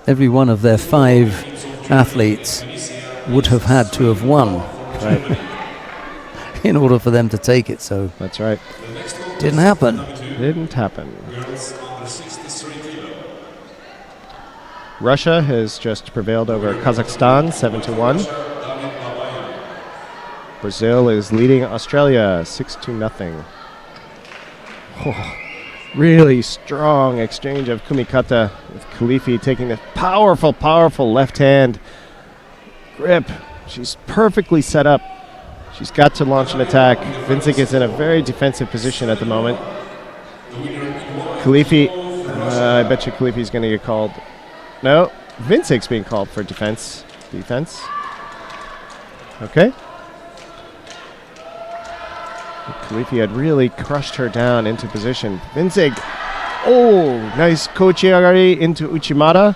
every one of their 5 athletes would have had to have won, right, in order for them to take it. So that's right. Didn't happen. Didn't happen. Russia has just prevailed over Kazakhstan 7-1. Brazil is leading Australia 6-0. Oh, really strong exchange of kumikata with Khalifi taking the powerful left hand grip. She's perfectly set up. She's got to launch an attack. Vinzig is in a very defensive position at the moment. Khalifi, I bet you Khalifi's going to get called. No, Vinzig's being called for defense. Okay. Khalifi had really crushed her down into position. Vinzig, oh, nice kochiagari into Uchimata,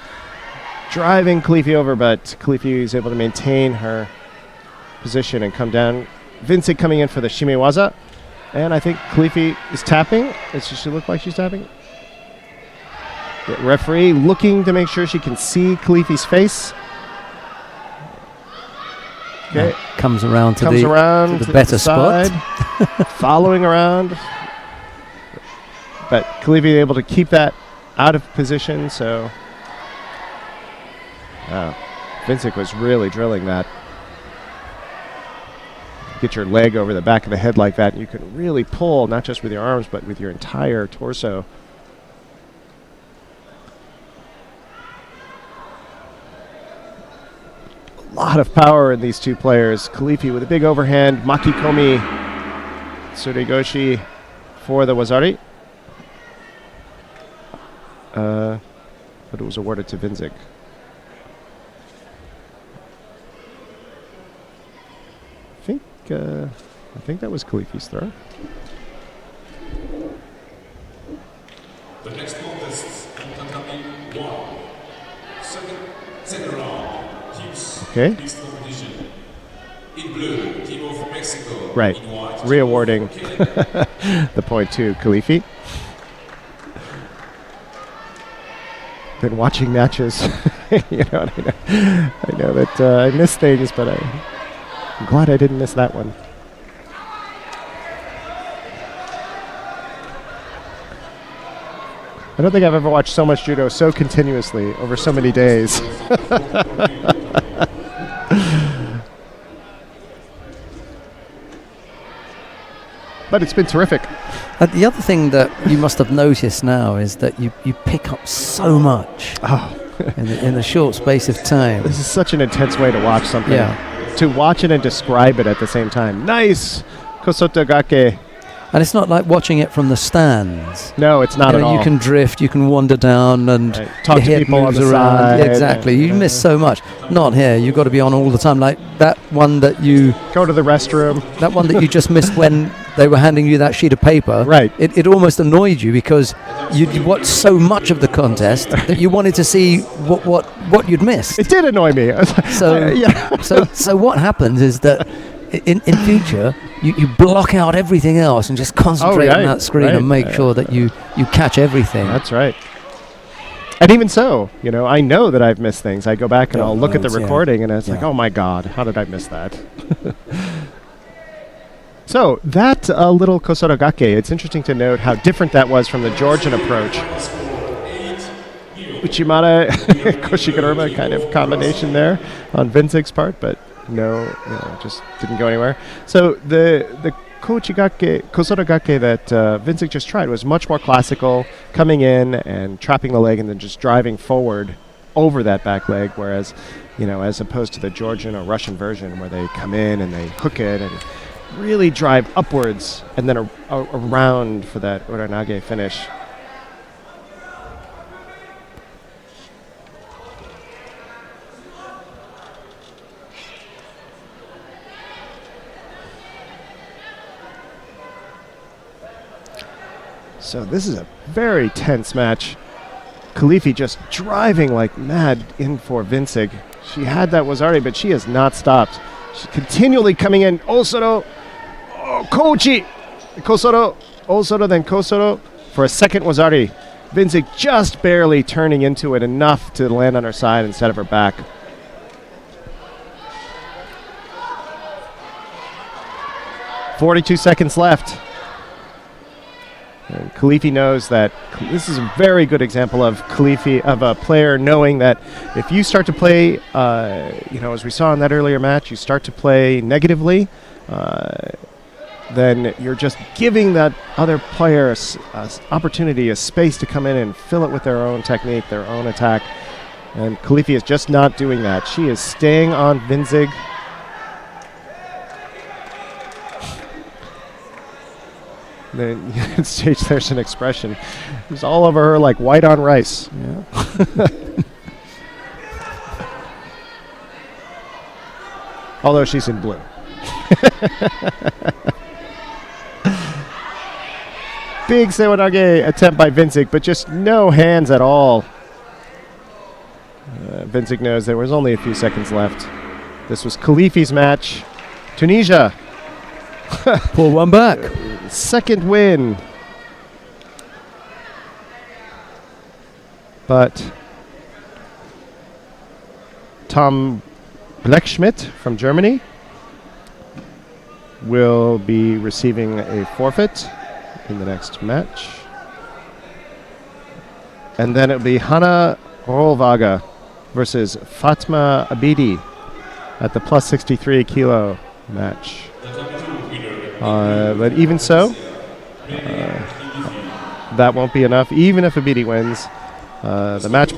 driving Khalifi over, but Khalifi is able to maintain her position and come down. Vinzig coming in for the shimewaza, and I think Khalifi is tapping. Does she look like she's tapping? The referee looking to make sure she can see Khalifi's face. Okay. Comes around to the better spot. Following around. But Khalifi able to keep that out of position, so Vinzig was really drilling that. Get your leg over the back of the head like that, and you can really pull, not just with your arms, but with your entire torso. A lot of power in these 2 players. Khalifi with a big overhand. Makikomi Surigoshi for the Wazari. But it was awarded to Vinzig. I think that was Khalifi's throw. The next contest, Tatami 1. Second round. Teams. Okay. Mixed competition. In blue, Team of Mexico. Right. In white. Re-awarding the point to Khalifi. Been watching matches. You know, I know that I miss things, but I'm glad I didn't miss that one. I don't think I've ever watched so much judo so continuously over so many days. But it's been terrific. The other thing that you must have noticed now is that you pick up so much in the short space of time. This is such an intense way to watch something. Yeah. To watch it and describe it at the same time. Nice! Kosotogake. And it's not like watching it from the stands. No, it's not at all. You can drift, you can wander down and talk your to head people on moves the around. side. Yeah, exactly. You miss so much. Not here. You've got to be on all the time. Like that one that you go to the restroom. That one that you just missed when they were handing you that sheet of paper. Right. It almost annoyed you because you watched so much of the contest that you wanted to see what you'd missed. It did annoy me. So what happens is that in future you block out everything else and just concentrate on that screen and make sure that you catch everything. That's right. And even so, you know, I know that I've missed things. I go back and I'll look at the recording and it's like, oh my God, how did I miss that? So that little Kosorogake, it's interesting to note how different that was from the Georgian approach. Uchimata Koshiguruma kind of combination there on Vincig's part, but no, just didn't go anywhere. So the Kosorogake that Vincig just tried was much more classical, coming in and trapping the leg and then just driving forward over that back leg, whereas, as opposed to the Georgian or Russian version where they come in and they hook it and really drive upwards and then around for that Uranage finish. So this is a very tense match. Khalifi just driving like mad in for Vincig. She had that Wazari, but she has not stopped. She's continually coming in. Osoro, Kochi, Kosoro, Osoro, then Kosoro for a second Wazari. Vincig just barely turning into it enough to land on her side instead of her back. .42 left. And Khalifi knows that this is a very good example of a player knowing that if you start to play, as we saw in that earlier match, you start to play negatively, then you're just giving that other player an opportunity, a space to come in and fill it with their own technique, their own attack. And Khalifi is just not doing that. She is staying on Vincig. Then on stage, there's an expression. It's all over her like white on rice. Yeah. Although she's in blue. Big Sewanage attempt by Vincig, but just no hands at all. Vincig knows there was only a few seconds left. This was Khalifi's match. Tunisia. Pull one back. Second win. But Tom Blechschmidt from Germany will be receiving a forfeit in the next match. And then it'll be Hannah Rolvaga versus Fatma Abidi at the plus 63 kilo match. But even so, that won't be enough. Even if Abidi wins, the match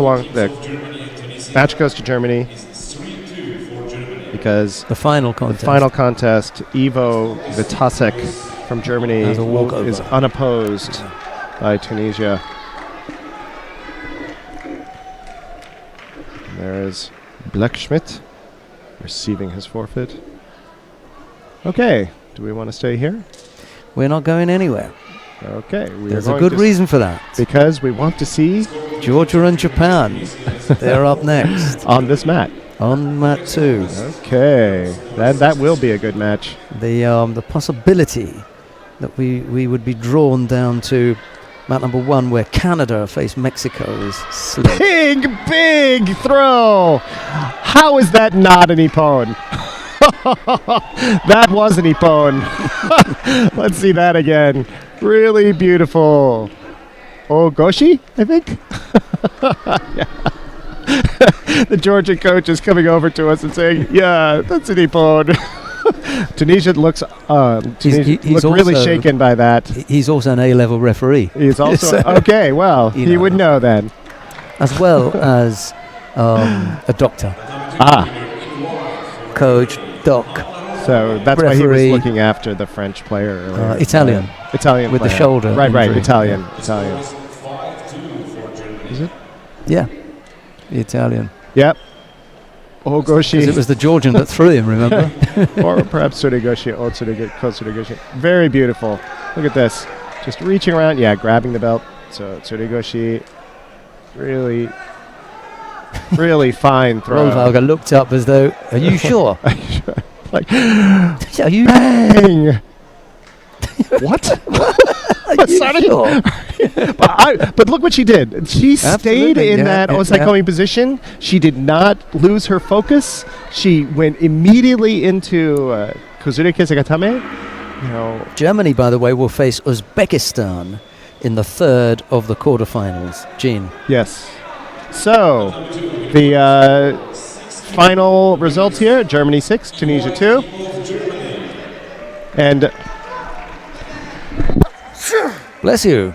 goes to Germany because the final contest, Ivo Vitasek from Germany is unopposed by Tunisia. And there is Blechschmidt receiving his forfeit. Okay. Do we want to stay here? We're not going anywhere. Okay. There's a good reason for that. Because we want to see Georgia and Japan. They're up next. On this mat. on mat 2. Okay, that will be a good match. The possibility that we would be drawn down to mat number 1, where Canada face Mexico, is slim. Big throw! How is that not an ippon? That was an ippon. Let's see that again. Really beautiful. Ogoshi, I think? Yeah. The Georgian coach is coming over to us and saying, yeah, that's an ippon. Tunisia looks he's really shaken by that. He's also an A-level referee. He's also okay. Well, he would know then, as well as a doctor. Coach, doc. So that's referee. Why he was looking after the French player earlier. Italian with player. The shoulder. Right. Injury. Italian. Is it? Yeah, the Italian. Yep. Ogoshi. Because it was the Georgian that threw him, remember? Or perhaps Tsuregoshi, Tsuregoshi. Very beautiful. Look at this. Just reaching around. Yeah, grabbing the belt. So Tsuregoshi, really fine throw. Rolvalga looked up as though, are you sure? Like, are you bang! What? Sorry. Sure? But look what she did. She stayed in that osaikomi position. She did not lose her focus. She went immediately into Kozureke Segatame. Germany, by the way, will face Uzbekistan in the 3rd of the quarterfinals. Gene. Yes. So, the final results here, Germany 6, Tunisia 2. And... Bless you.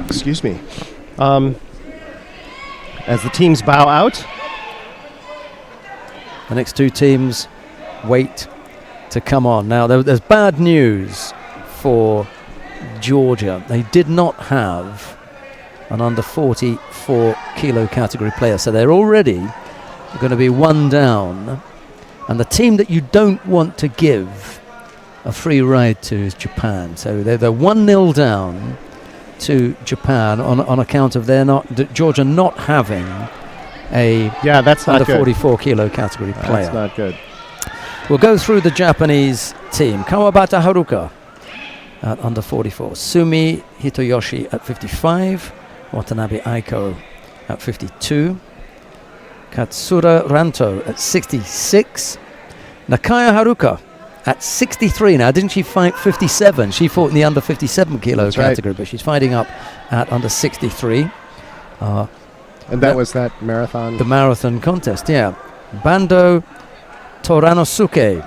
Excuse me. As the teams bow out. The next 2 teams wait to come on. Now, there's bad news for Georgia. They did not have an under 44 kilo category player, so they're already going to be 1 down. And the team that you don't want to give a free ride to is Japan. So they're 1-0 down to Japan on account of Georgia not having a that's not under good. 44 kilo category player. That's not good. We'll go through the Japanese team. Kawabata Haruka at under 44. Sumi Hitoyoshi at 55. Watanabe Aiko at 52. Katsura Ranto at 66. Nakaya Haruka at 63 now. Didn't she fight 57? She fought in the under 57 kilo category, but she's fighting up at under 63. And that was that marathon? The marathon contest, yeah. Bando Toranosuke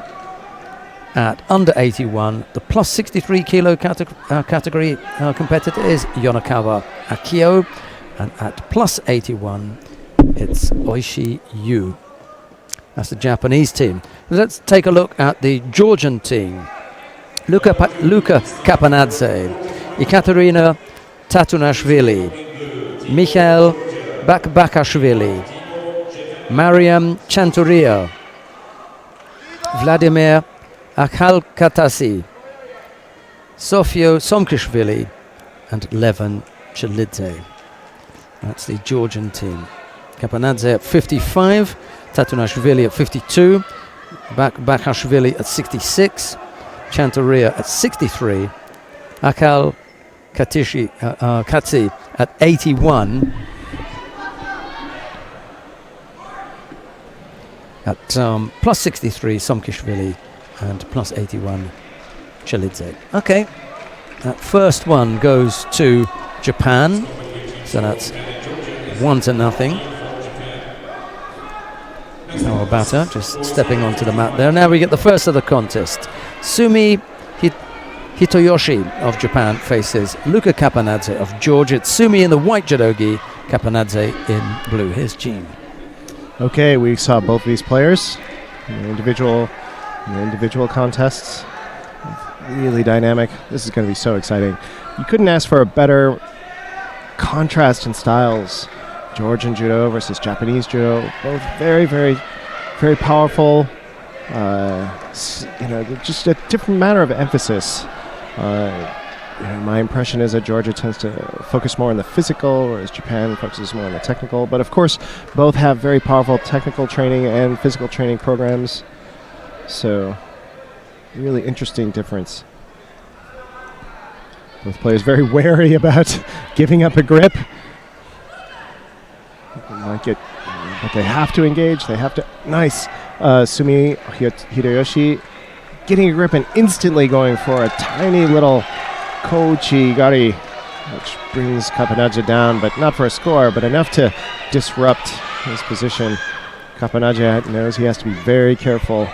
at under 81. The plus 63 kilo category competitor is Yonakawa Akio. And at plus 81, it's Oishi Yu. That's the Japanese team. Let's take a look at the Georgian team. Luka Kapanadze, Ekaterina Tatunashvili, Mikhail Bakbakashvili, Mariam Chanturia, Vladimir Akhalkatasi, Sofio Somkishvili, and Levan Chalidze. That's the Georgian team. Kapanadze at 55, Tatunashvili at 52, Bakashvili at 66, Chanturia at 63, Akal Katsi at 81, at plus 63 Somkishvili, and plus 81 Chalidze. Okay, that first one goes to Japan, so that's 1-0. Kawabata just stepping onto the mat there. Now we get the first of the contest. Sumi Hitoyoshi of Japan faces Luka Kapanadze of Georgia. It's Sumi in the white judogi, Kapanadze in blue. Here's Gene. Okay, we saw both of these players in the individual contests. Really dynamic. This is going to be so exciting. You couldn't ask for a better contrast in styles. Georgian judo versus Japanese judo, both very, very, very powerful. Just a different matter of emphasis. my impression is that Georgia tends to focus more on the physical, whereas Japan focuses more on the technical. But of course, both have very powerful technical training and physical training programs. So, really interesting difference. Both players very wary about giving up a grip. Like it, but they have to engage. They have to. Nice. Sumi Hideyoshi getting a grip and instantly going for a tiny little Kochi Gari, which brings Kapanadze down, but not for a score, but enough to disrupt his position. Kapanadze knows he has to be very careful.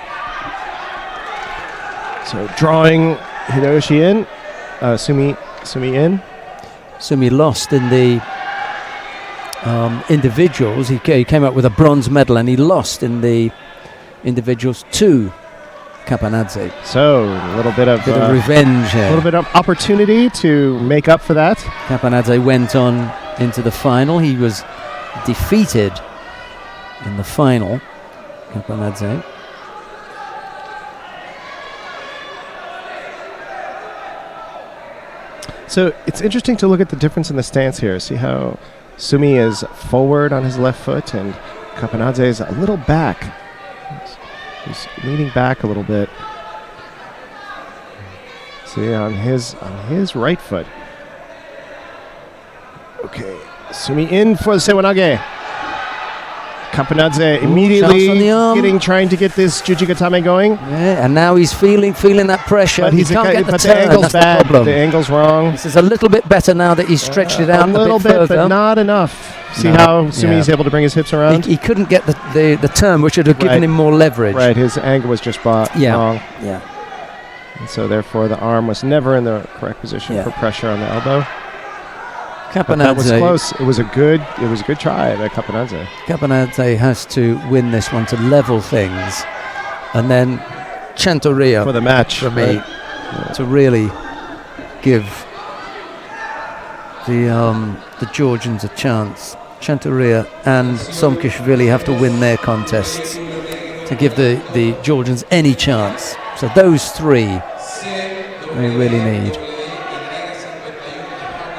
So drawing Hideyoshi in, Sumi in. Sumi lost in the individuals. He came up with a bronze medal, and he lost in the individuals to Kapanadze. So a little bit of revenge here. A little bit of opportunity to make up for that. Kapanadze went on into the final. He was defeated in the final. Kapanadze. So it's interesting to look at the difference in the stance here. See how Sumi is forward on his left foot and Kapanadze is a little back. He's leaning back a little bit. See, on his right foot. Okay, Sumi in for the Sewanage. Kapanadze immediately trying to get this Jujigatame going. Yeah, and now he's feeling that pressure. But he can't get the turn. The angle's bad. The problem. The angle's wrong. This is a little bit better now that he's stretched it out a little bit but not enough. See how Sumi's able to bring his hips around? He couldn't get the turn, which would have given him more leverage. Right, his angle was just wrong. Yeah. And so therefore the arm was never in the correct position for pressure on the elbow. But that was close. It was a good try by Kapanadze. Kapanadze has to win this one to level things, and then Chantoria for the match for me to really give the Georgians a chance. Chantoria and Somkishvili have to win their contests to give the Georgians any chance. So those three they really need.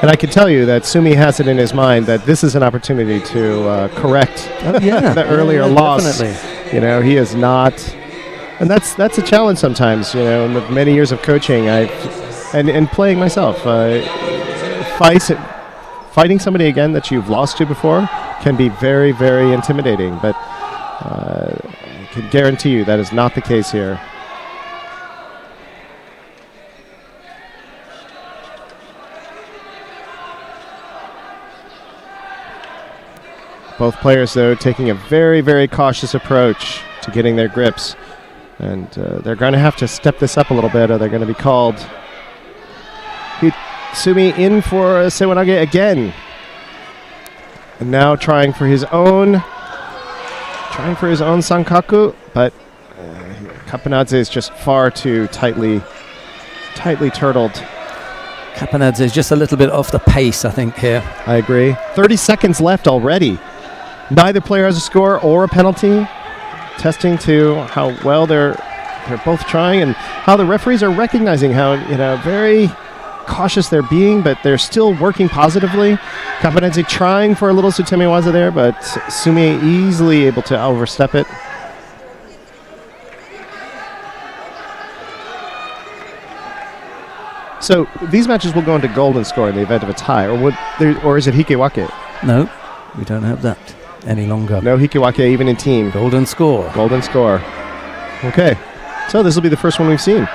And I can tell you that Sumi has it in his mind that this is an opportunity to correct the earlier loss. Definitely. You know, he is not, and that's a challenge sometimes. You know, in the many years of coaching, and playing myself, fighting somebody again that you've lost to before can be very, very intimidating. But I can guarantee you that is not the case here. Both players, though, taking a very, very cautious approach to getting their grips. And they're going to have to step this up a little bit or they're going to be called. Sumi in for Sewanage again. And now trying for his own Sankaku, but Kapanadze is just far too tightly turtled. Kapanadze is just a little bit off the pace, I think, here. I agree. 30 seconds left already. Neither player has a score or a penalty. Testing to how well they're both trying and how the referees are recognizing how very cautious they're being, but they're still working positively. Kapanadze trying for a little Sutemiwaza there, but Sumi easily able to overstep it. So these matches will go into golden score in the event of a tie, or is it Hikewake? No, we don't have that any longer. No Hikewake even in team. Golden score. Golden score. Okay, so this will be the first one we've seen.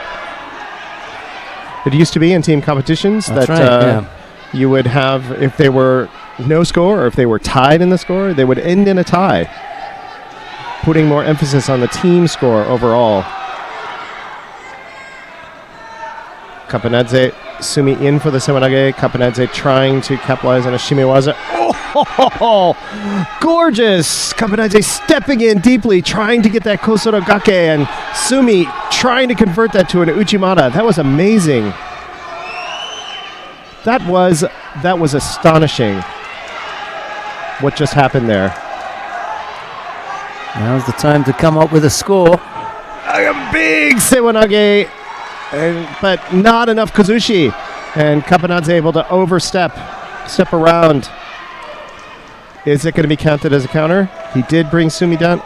It used to be in team competitions you would have, if they were no score or if they were tied in the score, they would end in a tie, putting more emphasis on the team score overall. Kapanadze, Sumi in for the Sewanage. Kapanadze trying to capitalize on a Shimewaza. Oh, gorgeous! Kapanadze stepping in deeply, trying to get that Kosorogake, and Sumi trying to convert that to an Uchimata. That was amazing. That was astonishing. What just happened there? Now's the time to come up with a score. A big Sewanage. But not enough Kazushi. And Capanadze able to step around. Is it going to be counted as a counter? He did bring Sumi down.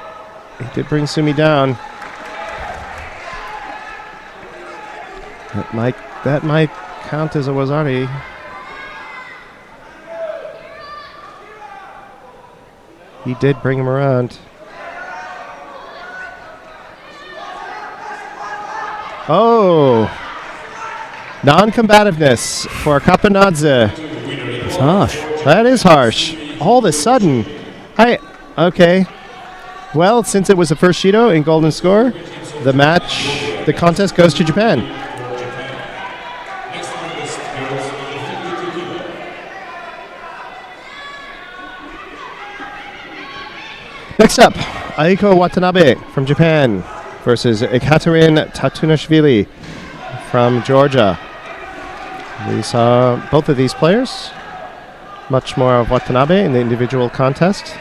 That might count as a Wazari. He did bring him around. Oh! Non-combativeness for Capanadze. It's harsh. That is harsh. All of a sudden. Okay. Well, since it was the first Shido in Golden Score, the contest goes to Japan. Next up, Aiko Watanabe from Japan versus Ekaterine Tatunashvili from Georgia. We saw both of these players. Much more of Watanabe in the individual contest.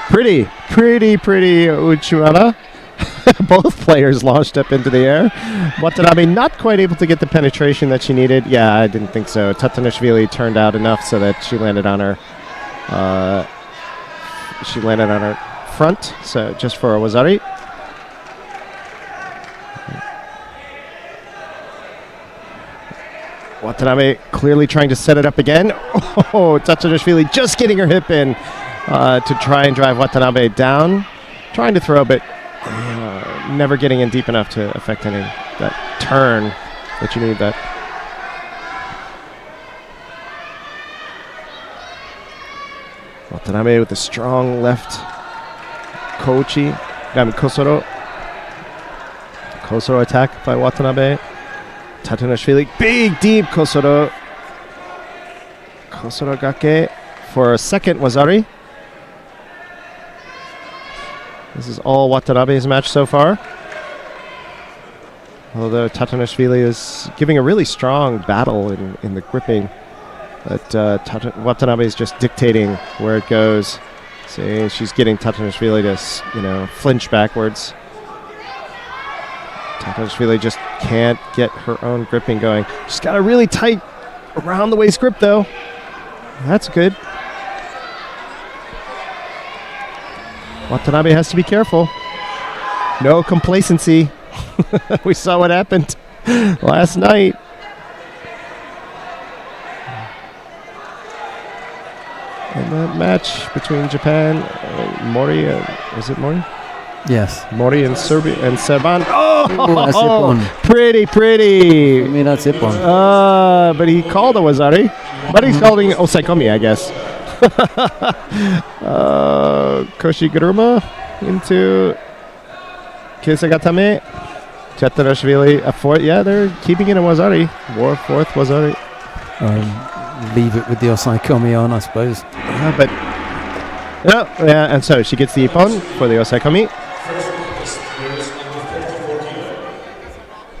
pretty Uchimata. Both players launched up into the air. Watanabe not quite able to get the penetration that she needed. Yeah, I didn't think so. Tatunashvili turned out enough so that she landed on her front, so just for a Wazari. Watanabe clearly trying to set it up again. Oh, Tatunashvili just getting her hip in to try and drive Watanabe down. Trying to throw, but never getting in deep enough to affect that turn that you need. That. Watanabe with a strong left Kosoro. Kosoro attack by Watanabe. Tatunashvili, big deep Kosoro. Kosoro gake for a second Wazari. This is all Watanabe's match so far. Although Tatunashvili is giving a really strong battle in the gripping. But Watanabe is just dictating where it goes. See, she's getting Tatunashvili to, flinch backwards. Tatunashvili just can't get her own gripping going. She's got a really tight around the waist grip, though. That's good. Watanabe has to be careful. No complacency. We saw what happened last night. And that match between Japan, Mori, is it Mori? Yes. Mori and Serban. That's Ippon. Pretty. I mean, that's Ippon. But he called a Wazari. But he's calling Osaikomi, I guess. Koshiguruma into Kisagatame. Tatunashvili, a fourth. Yeah, they're keeping it a Wazari. Fourth Wazari. Leave it with the Osaikomi on, I suppose. And so she gets the Ippon for the Osaikomi.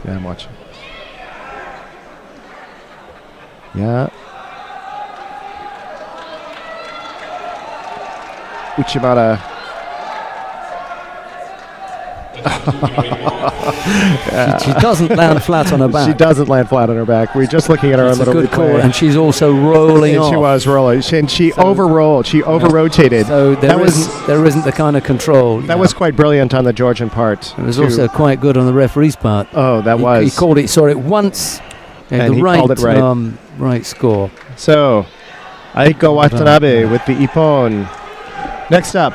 Yeah, I'm watching. Yeah. Uchimata. She doesn't land flat on her back. She doesn't land flat on her back. We're just looking at her That's little a good replay. call, and she's also rolling and off. She was rolling, and she over-rolled. She over-rotated. So there isn't the kind of control. That was quite brilliant on the Georgian part. It was also quite good on the referee's part. Oh, He called it. Saw it once. And he called it right. Right score. So, Aiko Watanabe with the Ippon. Next up,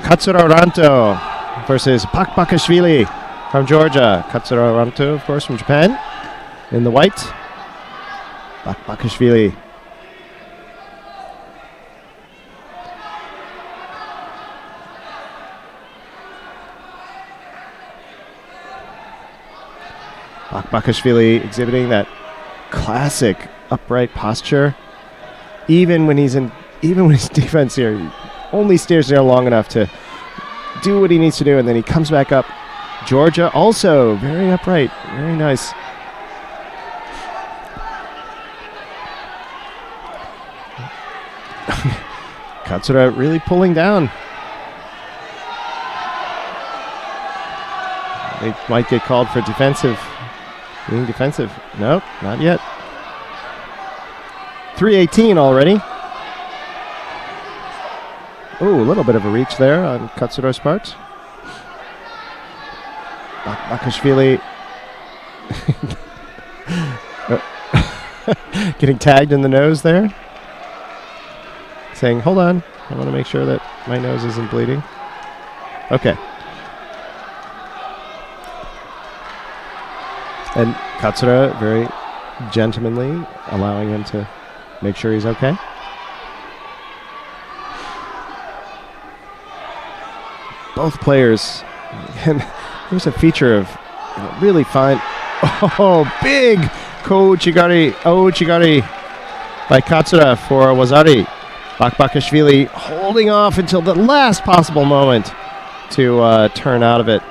Katsura Ranto versus Pakpakashvili from Georgia. Katsura Ranto, of course, from Japan. In the white, Pakpakashvili. Pakpakashvili exhibiting that classic upright posture. Even when his defense here, he only stays there long enough to do what he needs to do, and then he comes back up. Georgia also very upright, very nice. Katsura really pulling down. They might get called for defensive. Being defensive. Nope, not yet. 3:18 already. Ooh, a little bit of a reach there on Katsuro's part. Bakashvili getting tagged in the nose there. Saying, hold on, I want to make sure that my nose isn't bleeding. Okay. And Katsura, very gentlemanly, allowing him to make sure he's okay. Both players, and here's a feature of really fine. Oh, big Ouchigari by Katsura for Wazari. Bakashvili holding off until the last possible moment to turn out of it.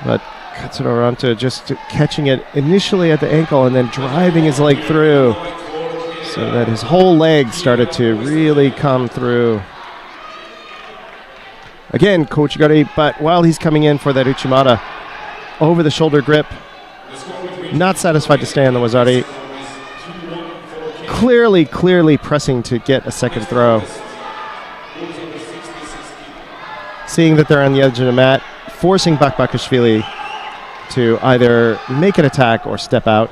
But Katsura Ranto just catching it initially at the ankle and then driving his leg through so that his whole leg started to really come through. Again, Kouchigari, but while he's coming in for that Uchimata, over the shoulder grip, not satisfied to stay on the Wazari. Clearly pressing to get a second throw. Seeing that they're on the edge of the mat, forcing Bakashvili to either make an attack or step out.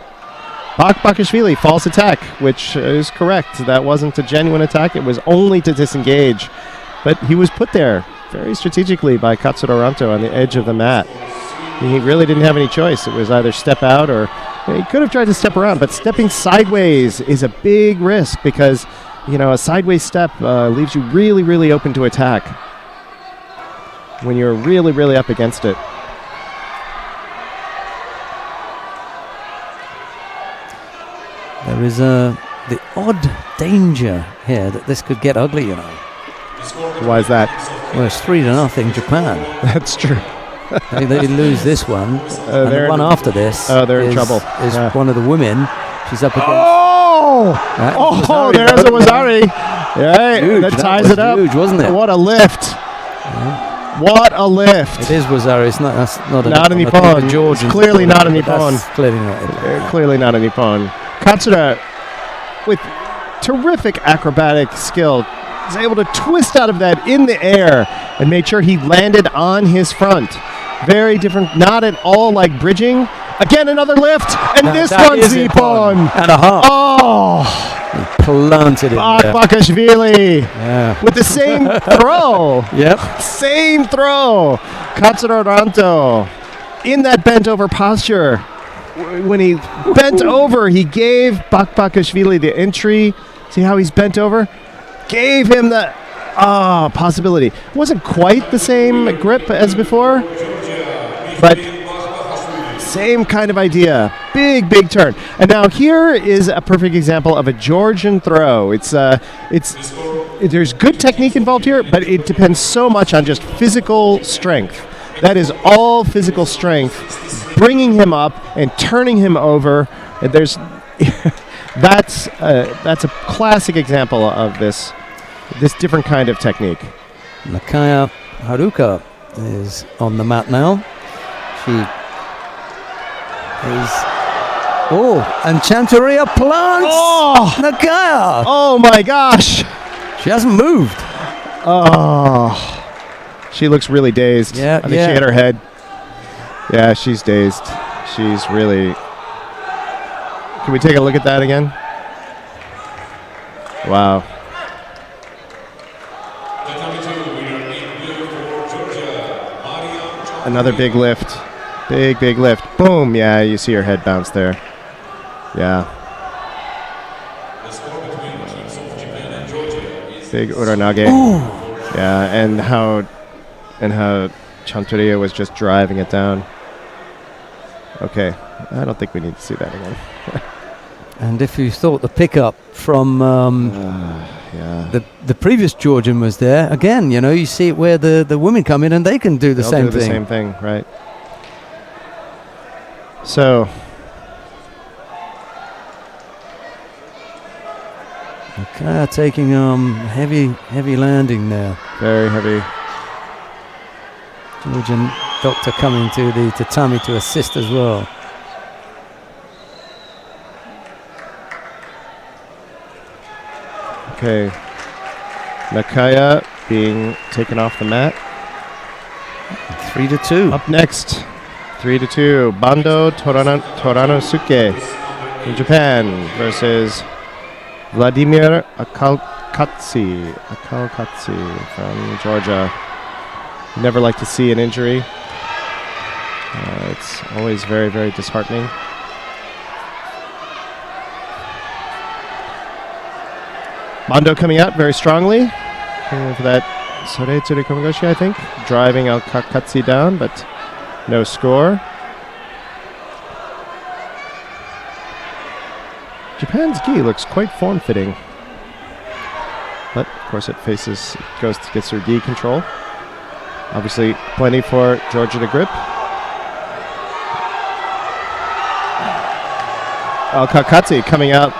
Bakashvili, false attack, which is correct. That wasn't a genuine attack. It was only to disengage. But he was put there very strategically by Katsura Ranto on the edge of the mat. He really didn't have any choice. It was either step out or he could have tried to step around, but stepping sideways is a big risk because, a sideways step leaves you really open to attack when you're really up against it. There is the odd danger here that this could get ugly, Why is that? Well, it's 3-0 Japan. That's true. They lose this one. And the one after this they're in trouble. Is one of the women. She's up against... There's a Wazari. Yeah, huge. That ties it up. Huge, wasn't it? What a lift. Yeah. What a lift. It is Wazari. It's not a Nippon. Georgian. It's clearly not a Nippon. Clearly not. Clearly not a Nippon. Katsura, with terrific acrobatic skill, was able to twist out of that in the air and made sure he landed on his front. Very different, not at all like bridging. Again, another lift, and this one's Nippon. And a half. Oh! He planted it there. Bakashvili with the same throw. Yep. Same throw. Katsura Ranto in that bent over posture. When he bent over, he gave Bakashvili the entry. See how he's bent over? Gave him the possibility. It wasn't quite the same grip as before, but same kind of idea. Big turn. And now here is a perfect example of a Georgian throw. There's good technique involved here, but it depends so much on just physical strength. That is all physical strength, bringing him up and turning him over. And that's a classic example of this different kind of technique. Nakaya Haruka is on the mat now. She is... and Chanteria plants! Oh! Nakaya! Oh my gosh! She hasn't moved. Oh. She looks really dazed. Yeah, I think she hit her head. Yeah, she's dazed. She's really... Can we take a look at that again? Wow. Another big lift. Big lift. Boom. Yeah, you see her head bounce there. Yeah. Big Uranage. Ooh. Yeah, and how Chanteria was just driving it down. Okay. I don't think we need to see that again. And if you thought the pickup from the previous Georgian was there, again, you see it where the women come in and they can do the same thing. The same thing, right. So, okay, taking heavy landing there. Very heavy. Georgian doctor coming to the tatami to assist as well. Okay. Nakaya being taken off the mat. 3-2. Up next, 3-2, Bando Toranosuke from Japan versus Vladimir Akalkatsi from Georgia. Never like to see an injury. It's always very, very disheartening. Bando coming out very strongly. Going for that Soreitsuri Komagoshi, I think. Driving Akalkatsi down, but no score. Japan's gi looks quite form-fitting. But, of course, it gets through gi control. Obviously, plenty for Georgia to grip. Akalkatsi coming out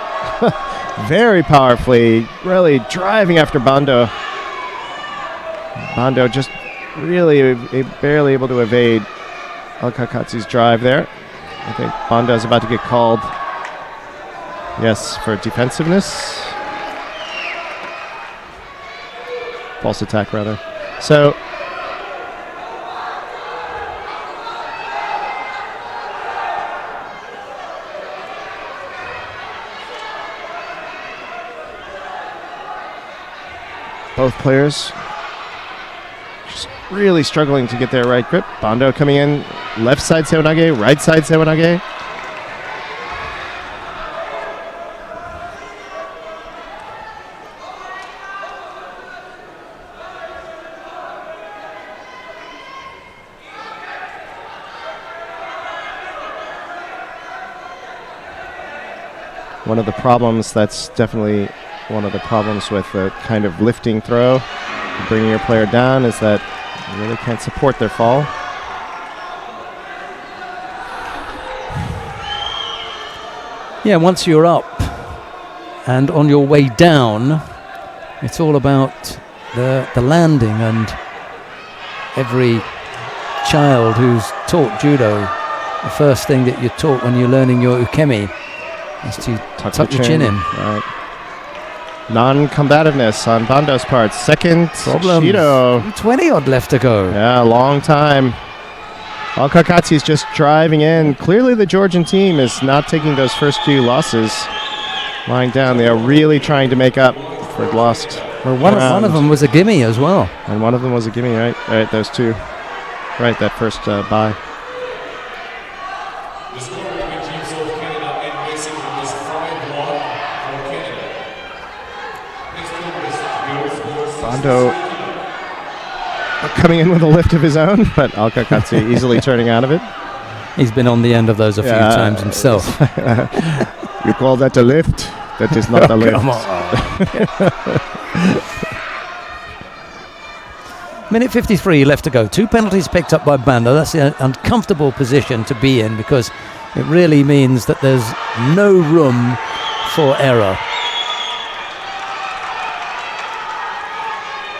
very powerfully, really driving after Bando. Bando just really barely able to evade Akalkatsi's drive there. I think Bando is about to get called, yes, for defensiveness. False attack, rather. So, both players just really struggling to get their right grip. Bando coming in, left side Sewanage, right side Sewanage. One of the problems, that's definitely one of the problems with the kind of lifting throw, bringing your player down, is that you really can't support their fall. Yeah, once you're up and on your way down, it's all about the landing, and every child who's taught judo, the first thing that you're taught when you're learning your ukemi is to tuck your chin in. Right. Non-combativeness on Bando's part. Second Problem. Judo. 20 odd left to go. Yeah, long time. Akalkatsi is just driving in. Clearly the Georgian team is not taking those first two losses lying down. They are really trying to make up for lost. Well, one of them was a gimme as well. And one of them was a gimme, right? Right, those two. Right, that first bye. The score between teams of Canada and Mexico is 5-1 for Canada. Next one is Bando coming in with a lift of his own, but Akalkatsi easily turning out of it. He's been on the end of those a few times himself. You call that a lift? That is not a lift. Come on. Minute 53 left to go. 2 penalties picked up by Bando. That's an uncomfortable position to be in, because it really means that there's no room for error.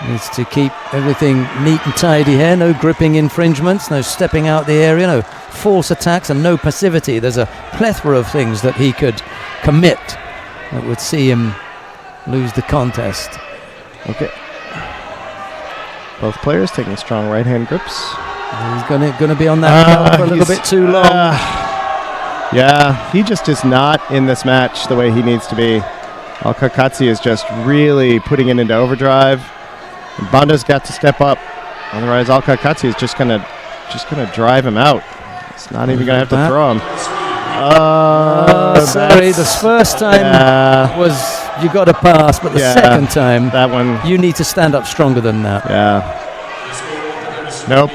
Needs to keep everything neat and tidy here. No gripping infringements, no stepping out the area, no false attacks, and no passivity. There's a plethora of things that he could commit that would see him lose the contest. Okay. Both players taking strong right-hand grips. He's going to be on that count for a little bit too long. Yeah, he just is not in this match the way he needs to be. Akalkatsi is just really putting it into overdrive. And Bando's got to step up. Otherwise, Akalkatsi is just gonna drive him out. It's not even going to have to throw him. Sorry, the first time was you got to pass, but the second time, that one, you need to stand up stronger than that. Yeah. Nope.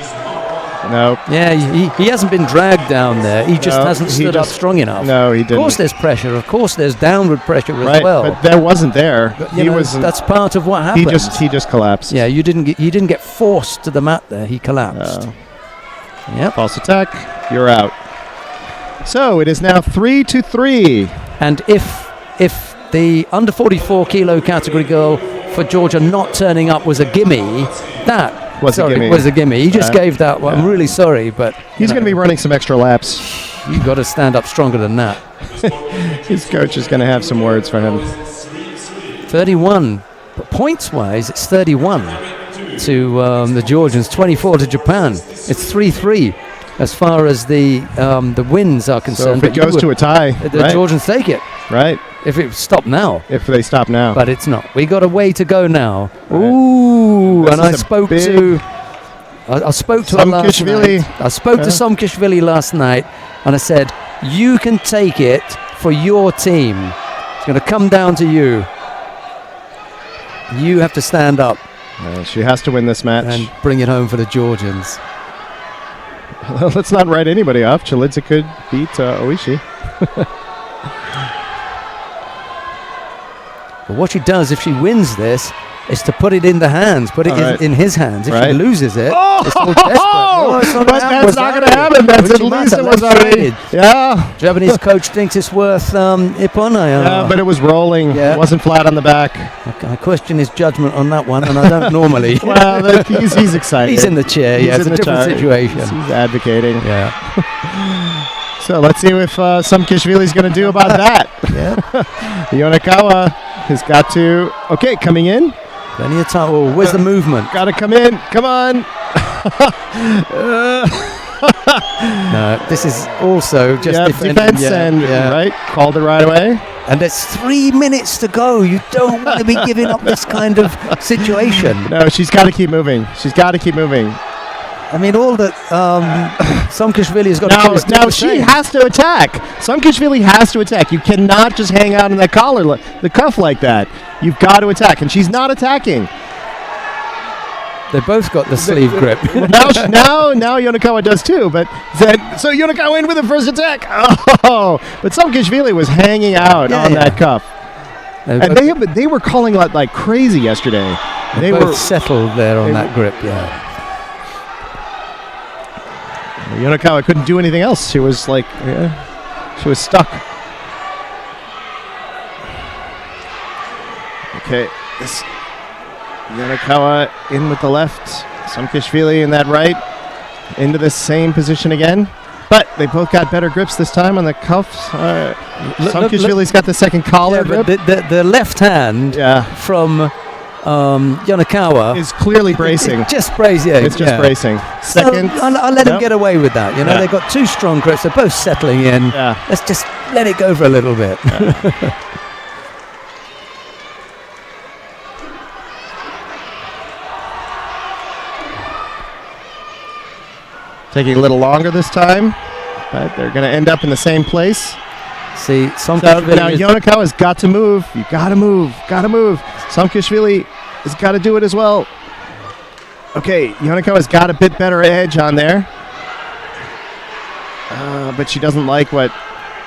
Yeah, he hasn't been dragged down there. He just hasn't stood up strong enough. No, he didn't. Of course, there's pressure. Of course, there's downward pressure as well. But there wasn't there. But, that's part of what happened. He just collapsed. Yeah, he didn't get forced to the mat there. He collapsed. Yep. False attack. You're out. So it is now 3-3. And if the under 44 kilo category girl for Georgia not turning up was a gimme, that Was sorry, a gimme. was a gimme. He just gave that one. I'm really sorry, but He's going to be running some extra laps. you got to stand up stronger than that. His coach is going to have some words for him. 31. But points-wise, it's 31 to the Georgians, 24 to Japan. It's 3-3 as far as the wins are So concerned. if it goes to a tie, the right? Georgians take it. Right. If it stopped now. If they stop now. But it's not. We got a way to go now. Right. Ooh, This and is I a spoke big- to I spoke to her last Samkishvili. night. I spoke to Yeah. Samkishvili last night, and I said, "You can take it for your team. It's going to come down to you. You have to stand up She has to win this match. and bring it home for the Georgians." Let's not write anybody off. Chilidze could beat Oishi. But what she does if she wins this is to put it in the hands, put it All right. in his hands. If Right. she loses it, Oh! it's all desperate. No, it's not But gonna that's not going to happen. That's at Uchimata least it was left already. handed. Yeah. Japanese coach thinks it's worth Ippon. Yeah, but it was rolling. Yeah. It wasn't flat on the back. I question his judgment on that one, and I don't normally. Well, he's excited. He's in the chair. He's Yeah, it's in a the different chair. situation. He's advocating. Yeah. So let's see if Samkishvili's going to do about that. Yeah. Yonakawa has got to. Okay, coming in. Plenty of time. Oh, where's the movement? Got to come in. Come on. No, this is also just Yeah, defending. defense Yeah, and yeah. right. Called it right away. And there's 3 minutes to go. You don't want to be giving up this kind of situation. No, she's got to keep moving. She's got to keep moving. I mean, all that Samkishvili has got to do is do Now the she same. has to attack. Samkishvili has to attack. You cannot just hang out in that collar, the cuff like that. You've got to attack, and she's not attacking. They both got the sleeve grip. now Yonakawa does too. But so Yonakawa in with the first attack. Oh, but Samkishvili was hanging out on that cuff, and they were calling like crazy yesterday. They were both settled there on that grip. Yeah. Yonakawa couldn't do anything else. She was like, she was stuck. Okay, this Yonakawa in with the left, Samkishvili in that right, into the same position again. But they both got better grips this time on the cuffs. Samkishvili's got the second collar grip. But the left hand from Yonakawa is clearly bracing. It's just bracing. Yeah, it's just bracing. Second. So I'll let him get away with that. You know, they've got 2 strong grips. They're both settling in. Yeah. Let's just let it go for a little bit. Taking a little longer this time, but they're going to end up in the same place. See, So now Yonakawa's got to move. You got to move. Got to move. Samkishvili has got to do it as well. Okay, Yonakawa's got a bit better edge on there. But she doesn't like what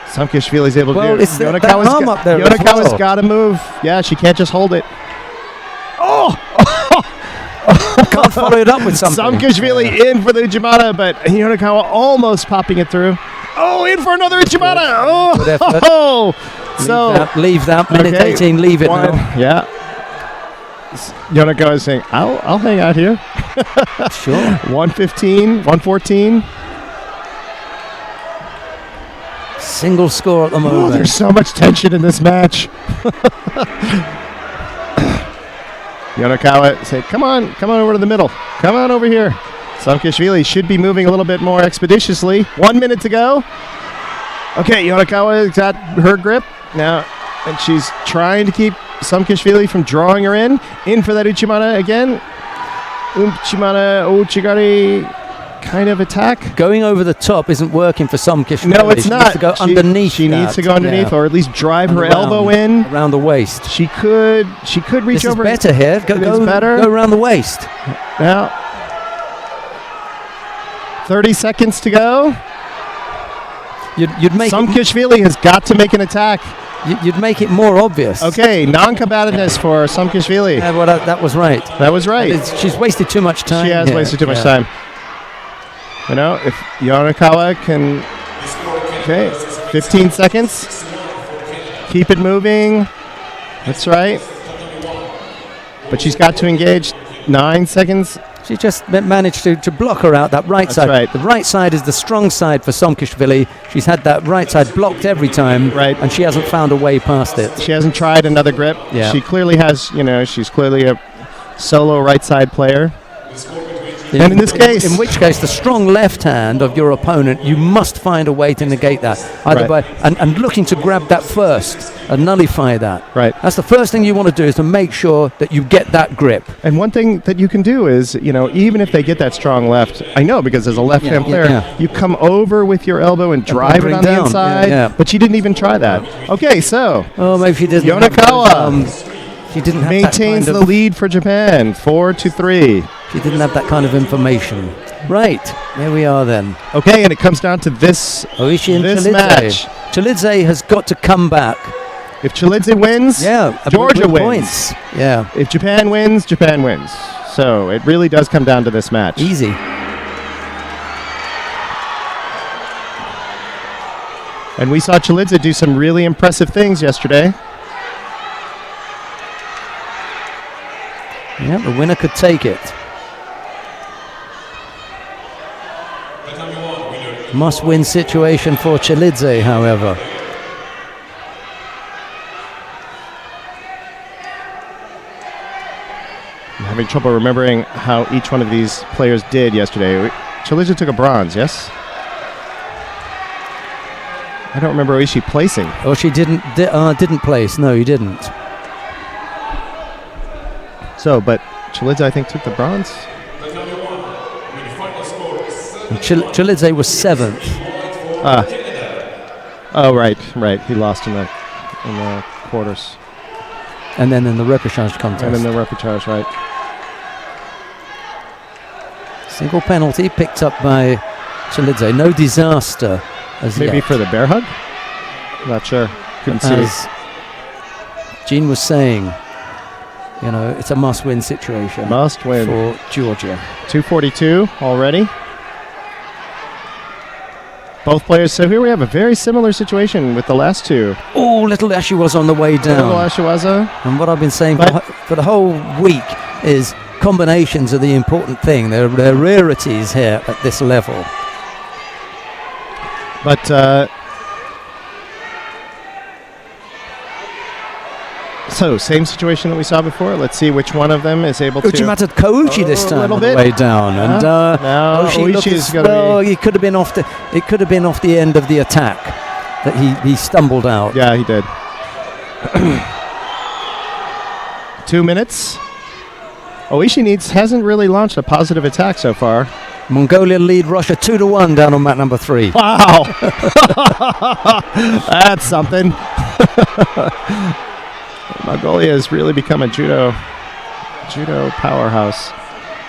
Samkishvili's able to do. It's that arm up there as Yonakawa's well. got to move. Yeah, she can't just hold it. Can't follow it up with something. Samkishvili in for the Uchimata, but Yonakawa almost popping it through. Oh, in for another Uchimata. Good effort. Oh, so leave that. Minute 18, leave it now. Yeah. Yonakawa is saying, I'll hang out here. Sure. 115, 114. Single score at the Oh, moment. there's so much tension in this match. Yonakawa say, come on over to the middle. Come on over here. Samkishvili should be moving a little bit more expeditiously. 1 minute to go. Okay, Yonakawa got her grip now, and she's trying to keep Samkishvili from drawing her in. In for that Uchimata again. Uchimata, Uchigari kind of attack. Going over the top isn't working for Samkishvili. No, it's She not. needs to go underneath. She needs to go underneath, or at least drive her elbow in. Around the waist. She could reach This over. is better here. Go better. Go around the waist. Now, 30 seconds to go. You'd make Samkishvili has got to make an attack. You'd make it more obvious. Okay, non-combativeness for Samkishvili. Yeah, well, that was right. That was right. She's wasted too much time. She has wasted too much time. You know, if Yonakawa can... Okay, 15 seconds. Keep it moving. That's right. But she's got to engage. 9 seconds. She just managed to block her out that right side. right. The right side is the strong side for Somkishvili. She's had that right side blocked every time, Right. and she hasn't found a way past it. She hasn't tried another grip. Yeah. She clearly has, she's clearly a solo right side player. And in this case... In which case, the strong left hand of your opponent, you must find a way to negate that. Either Right. by and looking to grab that first and nullify that. Right. That's the first thing you want to do, is to make sure that you get that grip. And one thing that you can do is, even if they get that strong left, I know because as a left-hand player, you come over with your elbow and drive it on the down. inside. Yeah. But she didn't even try that. Okay, so Oh, maybe she didn't. Yonakawa She didn't have maintains that the kind of, lead for Japan, 4-3. She didn't have that kind of information. Right, there we are then. Okay, and it comes down to this Oishi and this Chalidze. match. Chalidze has got to come back. If Chalidze wins, Georgia with wins. points. Yeah, If Japan wins, Japan wins. So it really does come down to this match. easy. And we saw Chalidze do some really impressive things yesterday. Yeah, the winner could take it. Must-win situation for Chalidze, however. I'm having trouble remembering how each one of these players did yesterday. Chalidze took a bronze, yes? I don't remember Oishi placing. Oh, she didn't place. No, he didn't. So, but Chalidze, I think, took the bronze. Chalidze was 7th. Oh, right. He lost in the quarters. And then in the repechage contest. And in the repechage, right. Single penalty picked up by Chalidze. No disaster as Maybe yet. for the bear hug? Not sure. Couldn't see. As Jean was saying, it's a must-win situation. Must win. For Georgia. 2:42 already. Both players. So here we have a very similar situation with the last two. Oh, little Ashy was on the way down. Little Ashiwaza. And what I've been saying for the whole week is combinations are the important thing. They're rarities here at this level. But so same situation that we saw before. Let's see which one of them is able to. Uchimatad Kouchi this a time little on the bit. way down, and now Oishi looked Oishi's as gonna though be. he could have been off the end of the attack that he stumbled out. Yeah, he did. 2 minutes. Oishi hasn't really launched a positive attack so far. Mongolia lead Russia 2-1 down on mat number 3. Wow, that's something. Mongolia has really become a judo powerhouse.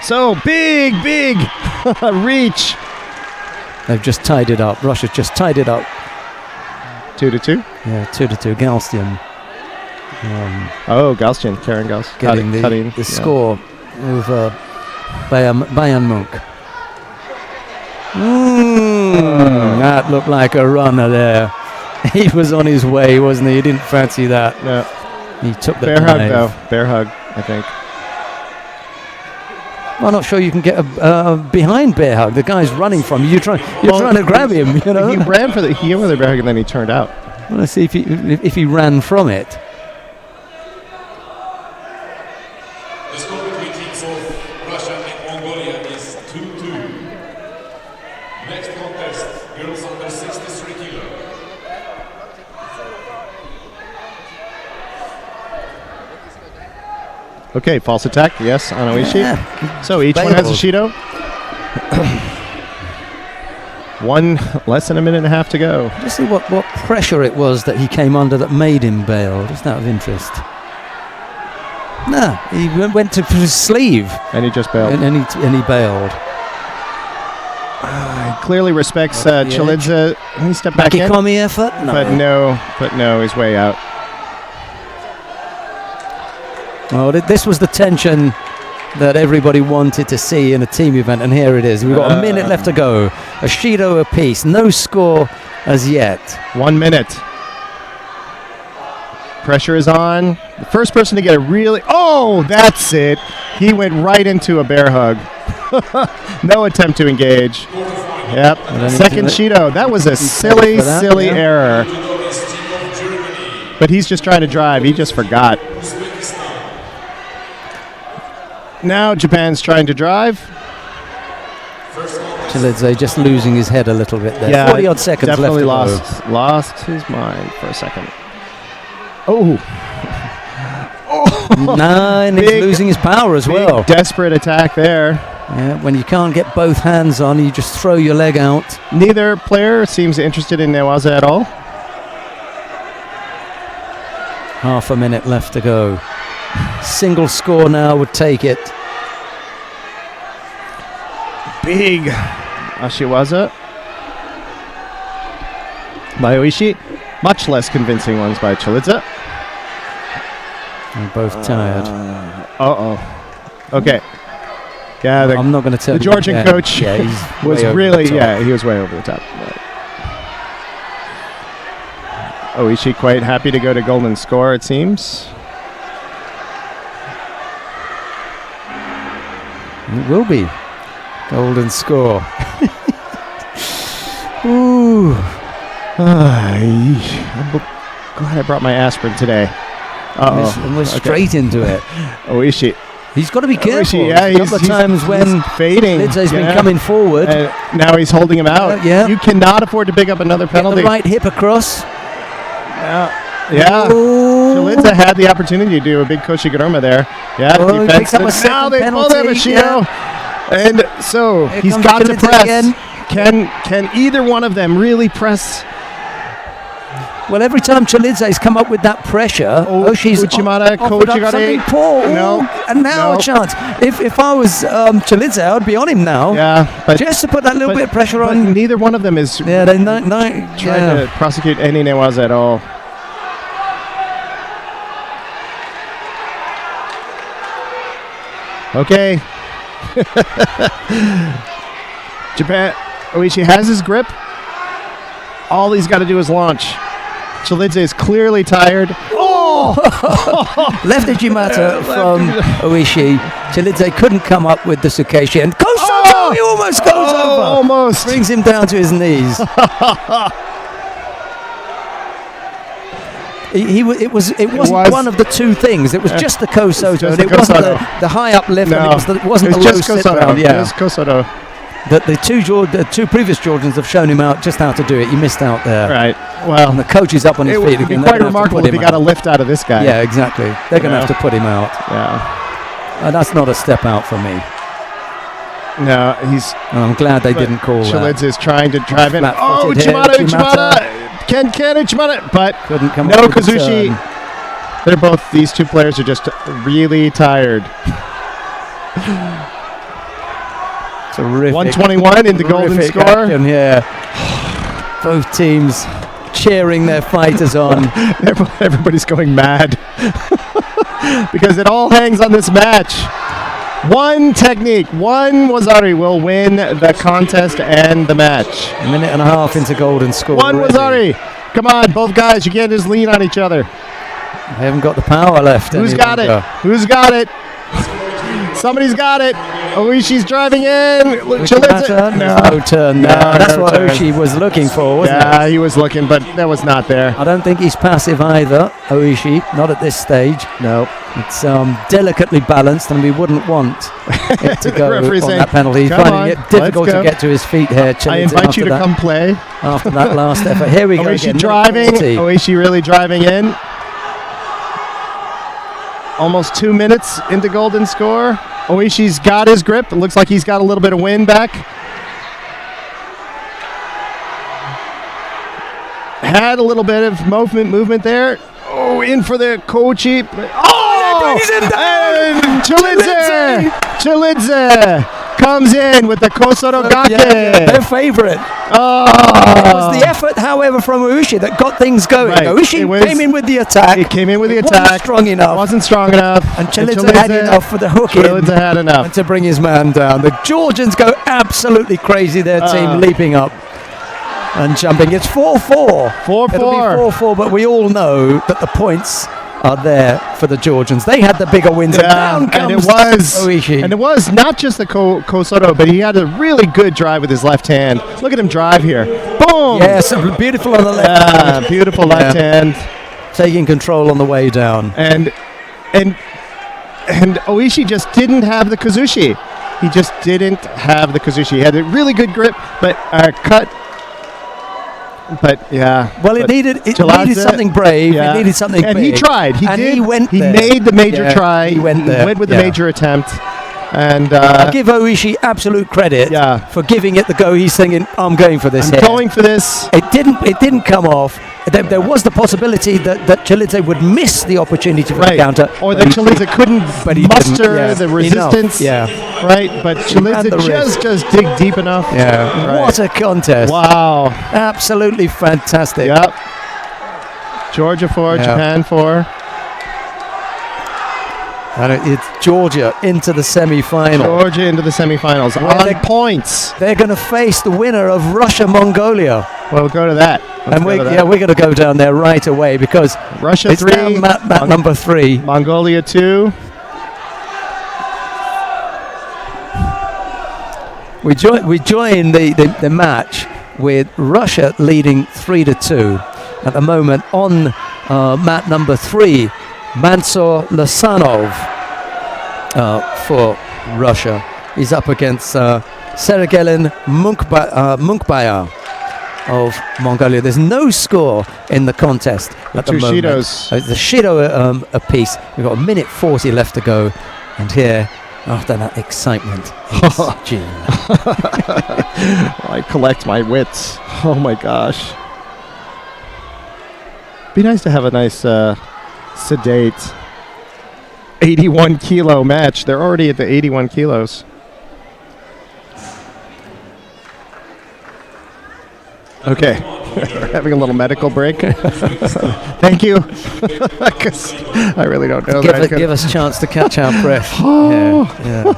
So big reach. They've just tied it up. Russia's just tied it up. 2-2. Yeah, 2-2. Galstian. Galstian, Karen Galstian. Getting the score over Bayern Munch. That looked like a runner there. He was on his way, wasn't he? He didn't fancy that. No. He took the bear hug, dive. though. Bear hug, I think. I'm not sure you can get a behind bear hug. The guy's running from you. You're trying to grab him. He ran for the bear hug and then he turned out. Well, let's see if he ran from it. The score between teams of Russia and Mongolia is 2-2. Next contest, girls under 63 kilo. Okay, false attack, yes, on Oishi. Yeah. So each one has a Shido. Less than a minute and a half to go. Just see what pressure it was that he came under that made him bail, just out of interest. No, he went to his sleeve And he just bailed. and he bailed. He clearly respects Chalidze. He stepped back in. Makikomi effort? No. But no, he's way out. Well, this was the tension that everybody wanted to see in a team event, and here it is. We've got a minute left to go. A Shido apiece. No score as yet. 1 minute. pressure is on. The first person to get a really... Oh, that's it. He went right into a bear hug. No attempt to engage. Yep. Second Shido. That was a silly error. But he's just trying to drive. He just forgot. Now Japan's trying to drive. Chilidze just losing his head a little bit there. Yeah, 40-odd seconds definitely left to go. lost his mind for a second. Oh. Nine, he's losing his power as well. Desperate attack there. Yeah, when you can't get both hands on, you just throw your leg out. Neither player seems interested in Newaza at all. Half a minute left to go. Single score now would take it. Big Ashiwaza by Oishi. Much less convincing ones by Chilidze. They're both tired. Okay. Yeah, I'm not going to tell the you. Georgian coach was really, he was way over the top. Oishi quite happy to go to golden score, it seems. It will be. Golden score. Ooh. I'm glad I brought my aspirin today. And we're straight into it. Oishi. He's got to be careful. Oishi, a couple of times when fading. Chilidze's been coming forward. Now he's holding him out. You cannot afford to pick up another penalty. Get the right hip across. Yeah. Chilidze had the opportunity to do a big Koshiguruma there. Yeah, defense. Now they pull them a Shido. And so Here he's comes got to Chilidze press. again. Can either one of them really press? Well, every time Chilidze's come up with that pressure, she's Uchimata, offered up something poor. No. And now a chance. If I was Chilidze, I'd be on him now. Yeah, but just to put that little bit of pressure but on. Neither one of them is they trying to prosecute any Newaza at all. Okay. Japan. Oishi has his grip. All he's got to do is launch. Chilidze is clearly tired. Left Ijimata from Oishi. Chilidze couldn't come up with the Sukeshi. And Kosoto, he almost goes over. Almost. Brings him down to his knees. It wasn't one of the two things. It was just the Kosoto. And it wasn't the high uplift. No. And it wasn't the low sit round. Yeah. It was Kosoto. The two previous Georgians have shown him out just how to do it. He missed out there. Right. Well, and the coach is up on his feet again. It would be quite remarkable if he got a lift out of this guy. Yeah, exactly. They're going to have to put him out. Yeah. And that's not a step out for me. No, I'm glad they didn't call that. Chilidze is trying to drive in. Uchimata. Can Uchimata, but couldn't come no up with Kazushi. These two players are just really tired. Terrific. 121 in the golden score. Action, yeah. Both teams cheering their fighters on. Everybody's going mad because it all hangs on this match. One technique, one Wazari will win the contest and the match. A minute and a half into golden score. One Wazari. Come on, both guys. You can't just lean on each other. They haven't got the power left. Who's got it? Who's got it? Somebody's got it. Oishi's driving in. Chilidze. No turn there. That's what Oishi was looking for, wasn't it? Yeah, he was looking, but that was not there. I don't think he's passive either, Oishi. Not at this stage. No. It's delicately balanced, and we wouldn't want it to go on that penalty. He's finding it difficult to get to his feet here. I invite you to come play. After that last effort. Here we go again. Oishi really driving in. Almost 2 minutes into golden score. Oishi's got his grip. It looks like he's got a little bit of wind back. Had a little bit of movement there. Oh, in for the Kochi. And Chilidze comes in with the Kosoto Gake. Their favorite. It was the effort, however, from Oishi that got things going. Right. Oishi came in with the attack. He came in with the attack. Wasn't strong enough. And Chilidze had enough for the hook Chilidze had enough. And to bring his man down. The Georgians go absolutely crazy, their team leaping up and jumping. It's 4-4. 4-4. It'll be 4-4, but we all know that the points are there for the Georgians. They had the bigger wins. And down comes and it was Oishi. And it was not just the Kosoto, but he had a really good drive with his left hand. Look at him drive here. Boom! Yes, beautiful on the left hand. Beautiful left hand. Taking control on the way down. And Oishi just didn't have the Kazushi. He just didn't have the Kazushi. He had a really good grip, but cut. But yeah. Well, it needed something brave. Yeah. It needed something and big. he tried. He did. He went He there. made the major try. He went there. He went with the major attempt. And I give Oishi absolute credit for giving it the go. He's thinking, I'm going for this. I'm going for this. It didn't come off. There was the possibility that Chilidze would miss the opportunity for the counter. Or that Chilidze couldn't muster the resistance. Enough. Right, but Chilidze just dig deep enough. Yeah. Right. What a contest. Wow. Absolutely fantastic. Yep. Georgia 4, Japan 4. And it's Georgia into the semi-final. Georgia into the semi-finals on points. They're going to face the winner of Russia-Mongolia. Well, we'll go to that. We're going to go down there right away because Russia it's 3, down mat number 3. Mongolia 2. We join the match with Russia leading 3-2 at the moment on mat number 3. Mansur Lasanov for Russia. He's up against Sergelin Munkbaya of Mongolia. There's no score in the contest at the moment. Shidos. The Shido apiece. We've got 1:40 left to go. And here, after that excitement, it's June. I collect my wits. Oh my gosh. Be nice to have a nice sedate 81 kilo match. They're already at the 81 kilos. Okay, we're having a little medical break. Thank you. Because I really don't know. Give us a chance to catch our breath. Yeah.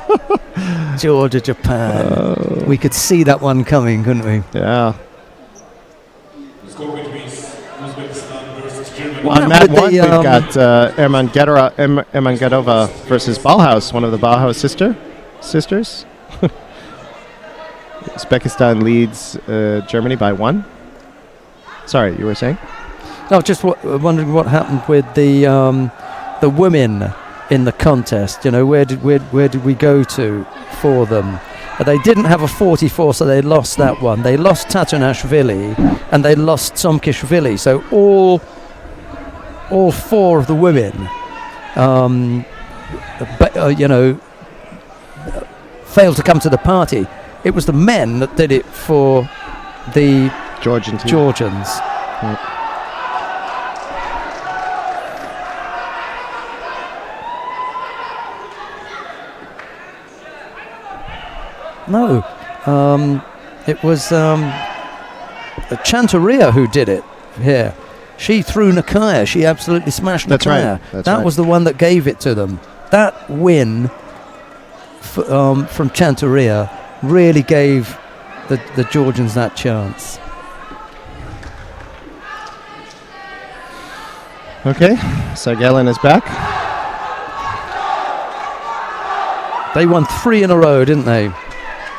Georgia, Japan. We could see that one coming, couldn't we? Yeah. What on mat 1, we've got Ermangedova versus Bauhaus, one of the Bauhaus sisters. Uzbekistan leads Germany by 1. Sorry, you were saying? No, just wondering what happened with the women in the contest. You know, where did we go to for them? They didn't have a 44, so they lost that one. They lost Tatunashvili and they lost Somkishvili. So all 4 of the women, failed to come to the party. It was the men that did it for the Georgians. Right. No, it was Chantaria who did it here. She threw Nakaya. She absolutely smashed Nakaya. That was the one that gave it to them. That win from Chantaria really gave the Georgians that chance. Okay, Sergelin is back. They won 3 in a row, didn't they?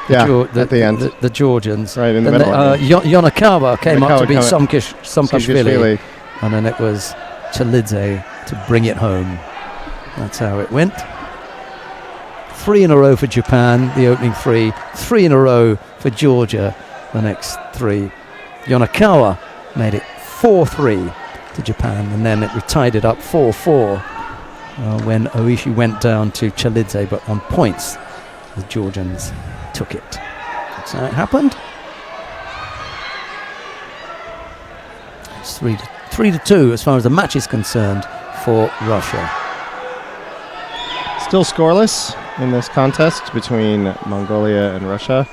At the end. The Georgians. Right in the middle. Yonakawa came up to be Somkishvili. And then it was Chilidze to bring it home. That's how it went. 3 in a row for Japan, the opening 3. 3 in a row for Georgia, the next 3. Yonakawa made it 4-3 to Japan, and then it tied it up 4-4 when Oishi went down to Chilidze, but on points, the Georgians took it. That's how it happened. It's 3-2 as far as the match is concerned for Russia. Still scoreless in this contest between Mongolia and Russia.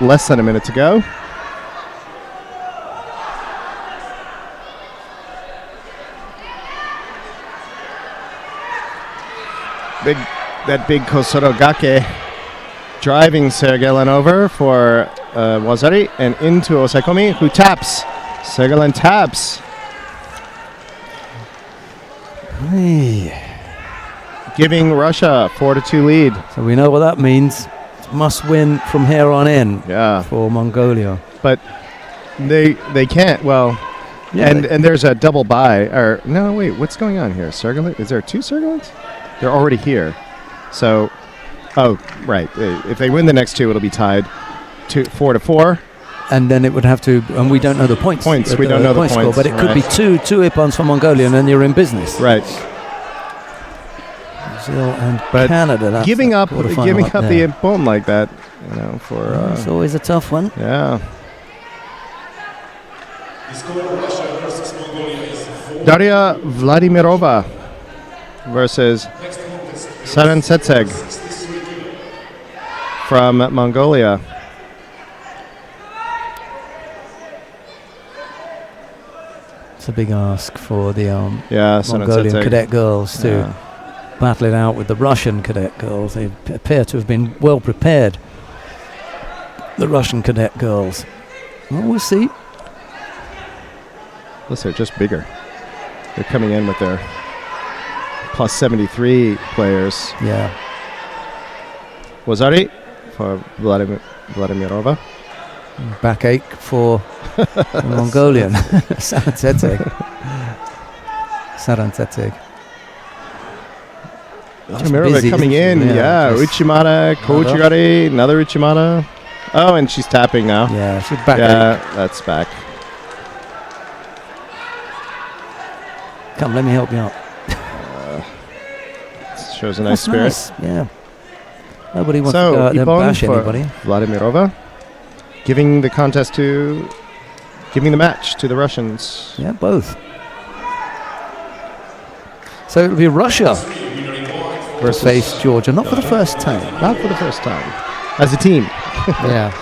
Less than a minute to go. That big Kosorogake driving Sergelin over for Wazari and into Osaikomi, who taps. Sergelin taps. Hey. giving Russia 4-2 lead. So we know what that means. Must win from here on in. Yeah, For Mongolia. but they can't. Well, Yeah, and there's a double bye. Or no, wait, what's going on here? Sergeant? Is there 2 Sergeants? They're already here. So, oh, right. If they win the next 2, it'll be tied 4-4. and then it would have to, and we don't know the points. We don't know the score, points, but it could be right. two ippons for Mongolia, and then you're in business. Right. Brazil and But Canada. That's Giving up quarterfinal the there. ippon like that, for It's always a tough one. yeah. The score of Russia versus Mongolia is 4. Daria Vladimirova versus Next contest, Sarantsetseg 63 kilo. from Mongolia. It's a big ask for the Yeah, Mongolian Sarantsetseg. cadet girls to Yeah. battle it out with the Russian cadet girls. They appear to have been well prepared, the Russian cadet girls. Well, we'll see. Plus, they're just bigger. They're coming in with their plus 73 players. Yeah. Wazari for Vladimirova. Backache for the Mongolian. Sarantsetseg. Vladimirova busy, coming isn't in. she? Yeah, just Uchimata, Kochigari, another Uchimata. Oh, and she's tapping now. Yeah, she's backache. Yeah, that's back. Come, let me help you out. Shows a nice spirit. Nice. Yeah. Nobody wants So, to go out there and ippon bash for anybody. Vladimirova, giving the match to the Russians. Yeah, both. So it'll be Russia Versus face Georgia, not for the first time. not for the first time, as a team. Yeah.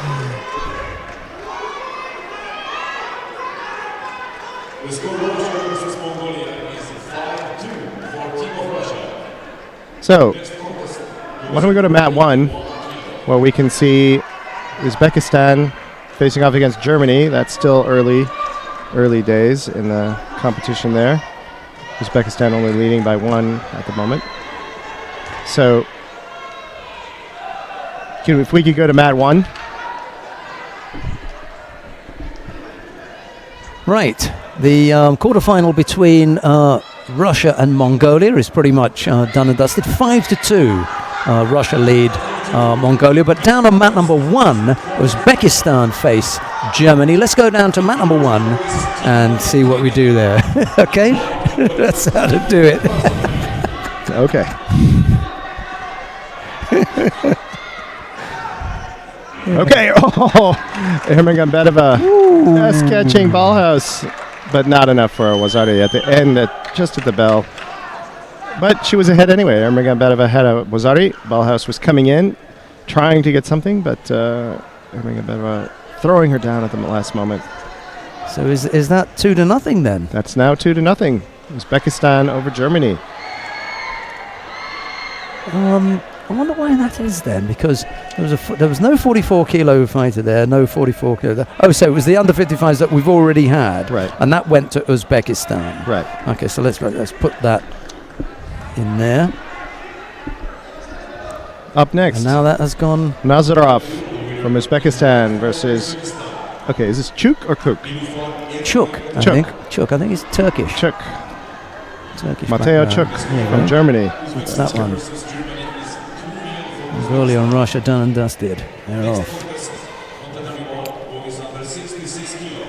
The score of Russia versus Mongolia is 5-2 for Team of Russia. So, why don't we go to mat 1, where we can see Uzbekistan facing off against Germany. That's still early days in the competition there. Uzbekistan only leading by 1 at the moment. So, if we could go to mat 1. Right. The quarterfinal between Russia and Mongolia is pretty much done and dusted. 5-2. Russia lead Mongolia. But down on mat number 1, Uzbekistan face Germany. Let's go down to mat number 1 and see what we do there. Okay? That's how to do it. Okay. Okay. Oh, Ermagambetova just catching Ballhouse, but not enough for Wazari at the end, just at the bell. But she was ahead anyway. Ermagambetova had a Wazari. Ballhouse was coming in, trying to get something, but Ermagambetova throwing her down at the last moment. So is that 2-0 then? That's now 2-0. Uzbekistan over Germany. I wonder why that is then, because there was no 44 kilo fighter there, no 44 kilo there. Oh, so it was the under 55s that we've already had, Right. and that went to Uzbekistan. Right. Okay, so let's put that in there. Up next, And now that has gone. Nazarov from Uzbekistan versus. Okay, is this Chuk or Kuk? Chuk, I Chuk. think. Chuk, I think he's Turkish. Chuk. Turkish Mateo background. Chuk There you from go. Germany. That's that one. Mongolia and Russia done and dusted. They're off. Who is under 66 kilo.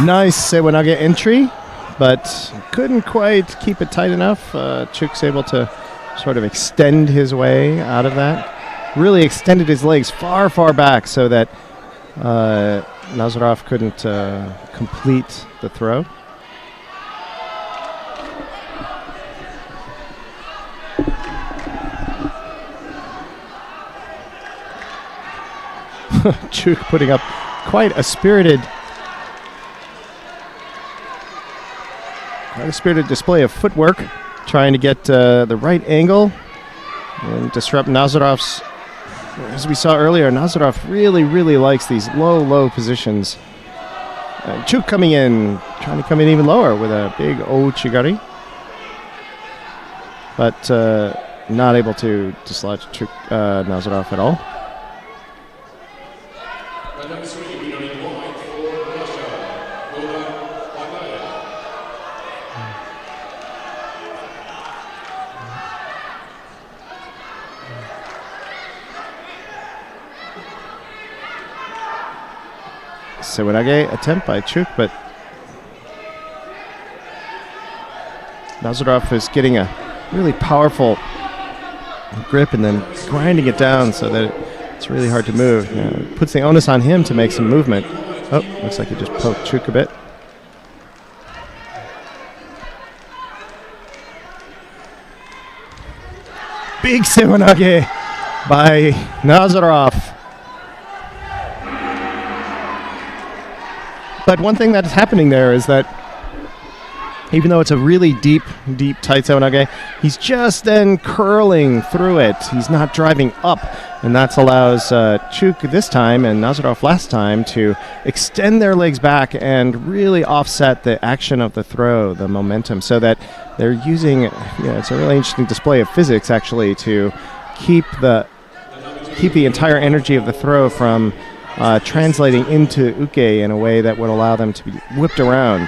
Nice Sewanage entry, but couldn't quite keep it tight enough. Chuk's able to sort of extend his way out of that. Really extended his legs far, far back so that Nazarov couldn't complete the throw. Chuk putting up quite a spirited quite a spirited display of footwork, trying to get the right angle and disrupt Nazarov's. As we saw earlier, Nazarov really, really likes these low positions. Chuk coming in, trying to come in even lower with a big Ouchigari. But not able to dislodge Nazarov at all. Sewanage attempt by Chuk, but Nazarov is getting a really powerful grip and then grinding it down so that it's really hard to move. It puts the onus on him to make some movement. Oh, looks like he just poked Chuk a bit. Big Sewanage by Nazarov. But one thing that's happening there is that even though it's a really deep, tight Sewanage, he's just then curling through it. He's not driving up, and that allows Chuk this time and Nazarov last time to extend their legs back and really offset the action of the throw, the momentum, so that they're using, it's a really interesting display of physics actually to keep the entire energy of the throw from translating into uke in a way that would allow them to be whipped around.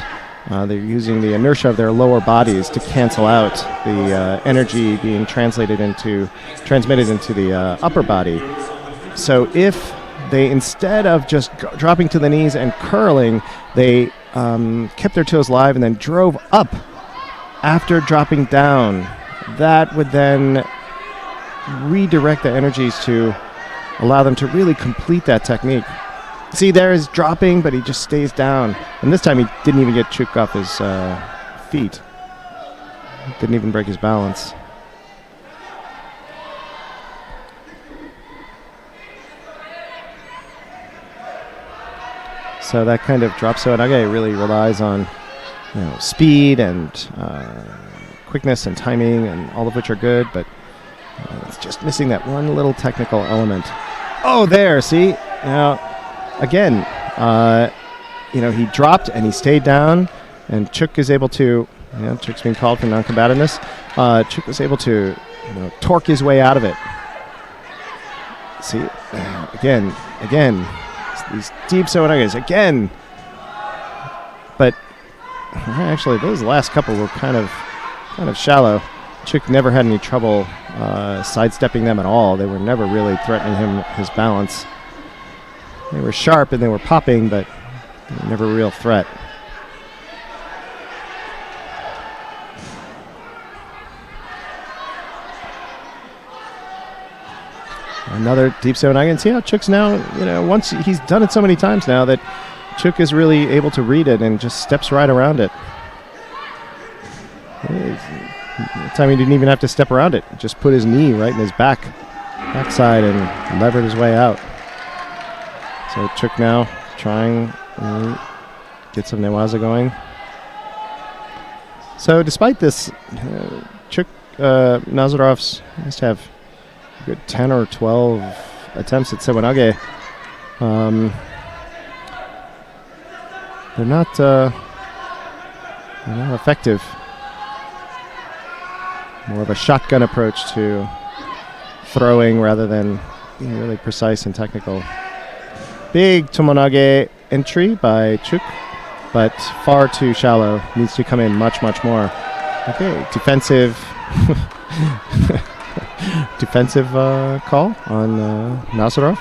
They're using the inertia of their lower bodies to cancel out the energy being transmitted into the upper body. So if they, instead of just dropping to the knees and curling, they kept their toes live and then drove up after dropping down, that would then redirect the energies to allow them to really complete that technique. See, there is dropping, but he just stays down. And this time he didn't even get Chuk off his feet. Didn't even break his balance. So that kind of drop Sewanage really relies on speed and quickness and timing, and all of which are good, but it's just missing that one little technical element. Oh, there, see? Now, again, he dropped and he stayed down, and Chuk is able to, Chuk's being called for non-combativeness. Chuk was able to, torque his way out of it. See, again, these deep Sewanages, again. But actually, those last couple were kind of shallow. Chuk never had any trouble sidestepping them at all. They were never really threatening his balance. They were sharp and they were popping, but never a real threat. Another deep Sewanage. And see how Chuk's now, once he's done it so many times now that Chuk is really able to read it and just steps right around it. That time he didn't even have to step around it. Just put his knee right in his backside and levered his way out. So Chuk now trying to get some newaza going. So despite this, Chuk Nazarov's must have a good 10 or 12 attempts at Sewanage. They're not effective. More of a shotgun approach to throwing rather than being really precise and technical. Big Tomonage entry by Chuk, but far too shallow. Needs to come in much more. Okay, defensive call on Nazarov.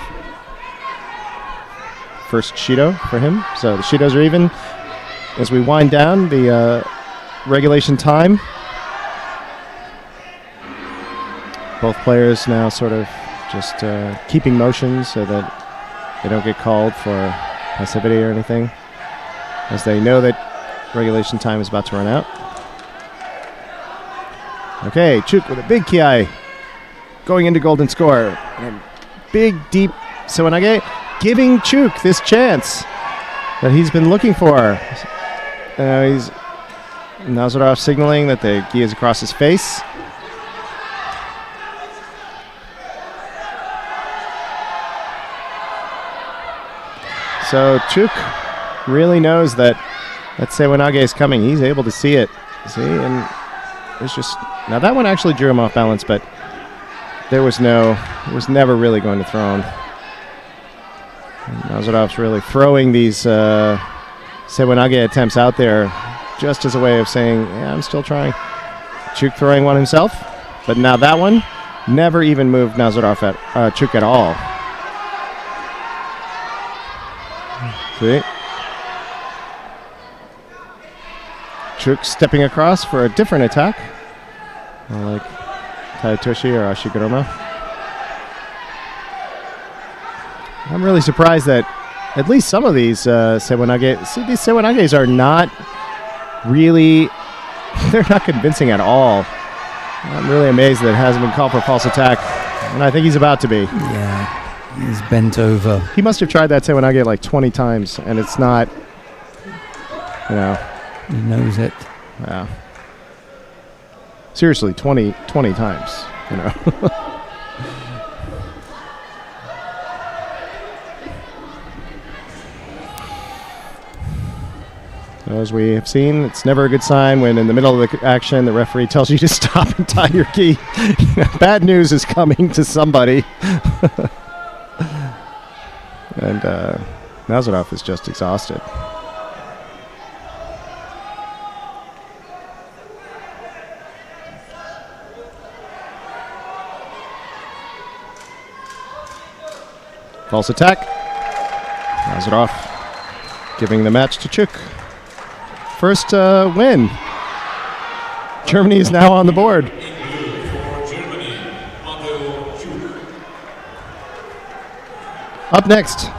First Shido for him. So the Shidos are even. As we wind down the regulation time, both players now sort of just keeping motion so that they don't get called for passivity or anything, as they know that regulation time is about to run out. Okay, Chuk with a big kiai going into golden score. And big, deep Sewanage giving Chuk this chance that he's been looking for. He's Nazarov signaling that the gi is across his face. So Chuk really knows that Sewanage is coming. He's able to see it. See, and it's just now that one actually drew him off balance, but it was never really going to throw him. And Nazarov's really throwing these Sewanage attempts out there just as a way of saying, yeah, I'm still trying. Chuk throwing one himself, but now that one never even moved Nazarov at Chuk at all. See? Chuk stepping across for a different attack, like Taitoshi or Ashiguruma. I'm really surprised that at least some of these Sewanage, see, these Sewanages are not really, they're not convincing at all. I'm really amazed that it hasn't been called for false attack, and I think he's about to be. Yeah. He's bent over. He must have tried that Sewanage like 20 times, and it's not, you know. He knows it. Yeah. Seriously, 20 times, you know. So as we have seen, it's never a good sign when in the middle of the action the referee tells you to stop and tie your gi. Bad news is coming to somebody. And Nazarov is just exhausted. False attack. Nazarov giving the match to Chuk. First win. Germany is now on the board. Up next,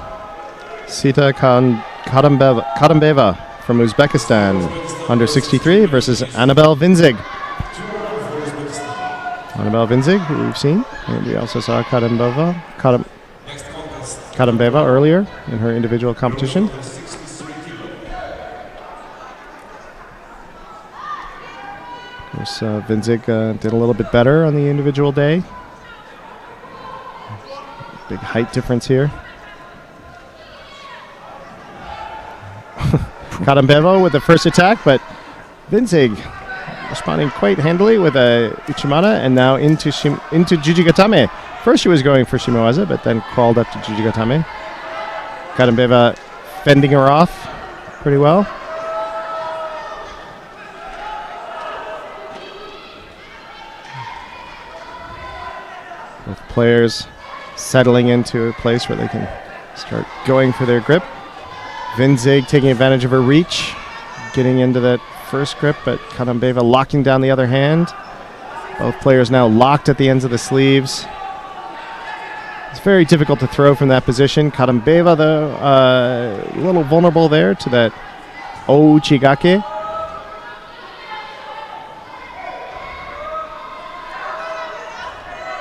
Sita Kadambeva from Uzbekistan, under 63 versus Annabelle Vinzig. Annabelle Vinzig, who we've seen. And we also saw Kadambeva earlier in her individual competition. Of course, Vinzig did a little bit better on the individual day. Big height difference here. Kadambeva with the first attack, but Vinzig responding quite handily with a Uchimata and now into Jujigatame. First she was going for Shimawaza, but then crawled up to Jujigatame. Kadambeva fending her off pretty well. Both players settling into a place where they can start going for their grip. Vinzig taking advantage of her reach, getting into that first grip, but Kadambeva locking down the other hand. Both players now locked at the ends of the sleeves. It's very difficult to throw from that position. Kadambeva, though, a little vulnerable there to that Ouchigake.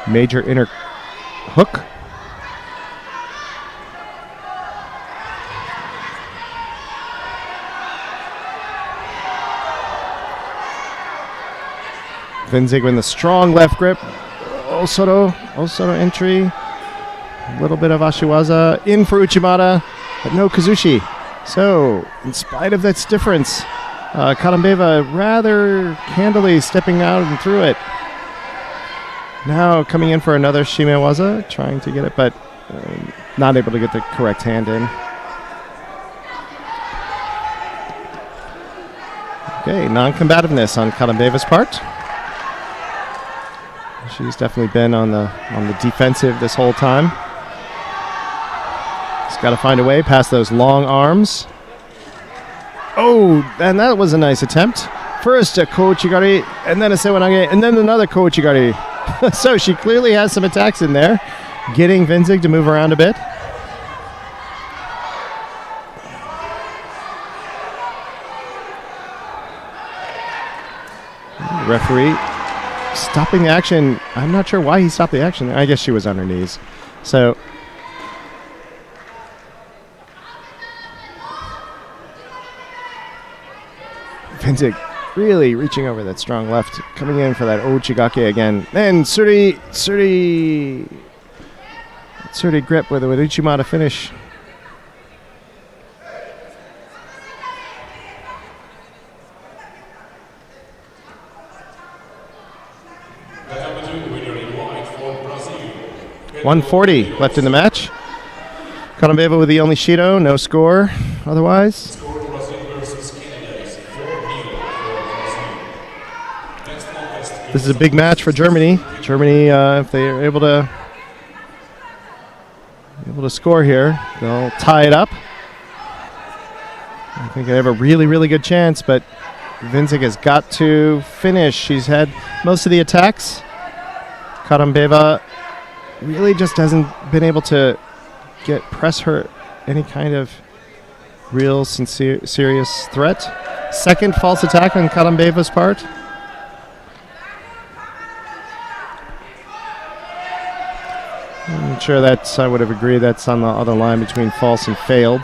Major inner hook. Vinzig with the strong left grip. Osoto entry. A little bit of Ashiwaza. In for Uchimata, but no Kazushi. So, in spite of that difference, Kadambeva rather handily stepping out and through it. Now coming in for another Shimewaza, trying to get it, but not able to get the correct hand in. Okay, non-combativeness on Kadambeva's part. She's definitely been on the defensive this whole time. Just got to find a way past those long arms. Oh, and that was a nice attempt. First a Kouchigari, and then a Sewanage, and then another Kouchigari. So she clearly has some attacks in there, getting Vinzig to move around a bit. The referee stopping the action. I'm not sure why he stopped the action. I guess she was on her knees. So Vinzig really reaching over that strong left, coming in for that Ochigake again. Then Suri grip with Uchimata finish. The number 2 winner in white for Brazil. 140 left in the match. Kadambeva with the only Shido, no score otherwise. Score Brazil versus Cadets, 4-0 for Brazil. Next contest. This is a big match for Germany. Germany, if they are able to score here, they'll tie it up. I think they have a really, really good chance, but Vincik has got to finish. She's had most of the attacks. Kadambeva really just hasn't been able to press her any kind of real serious threat. Second false attack on Kadambeva's part. I'm sure I would have agreed that's on the other line between false and failed.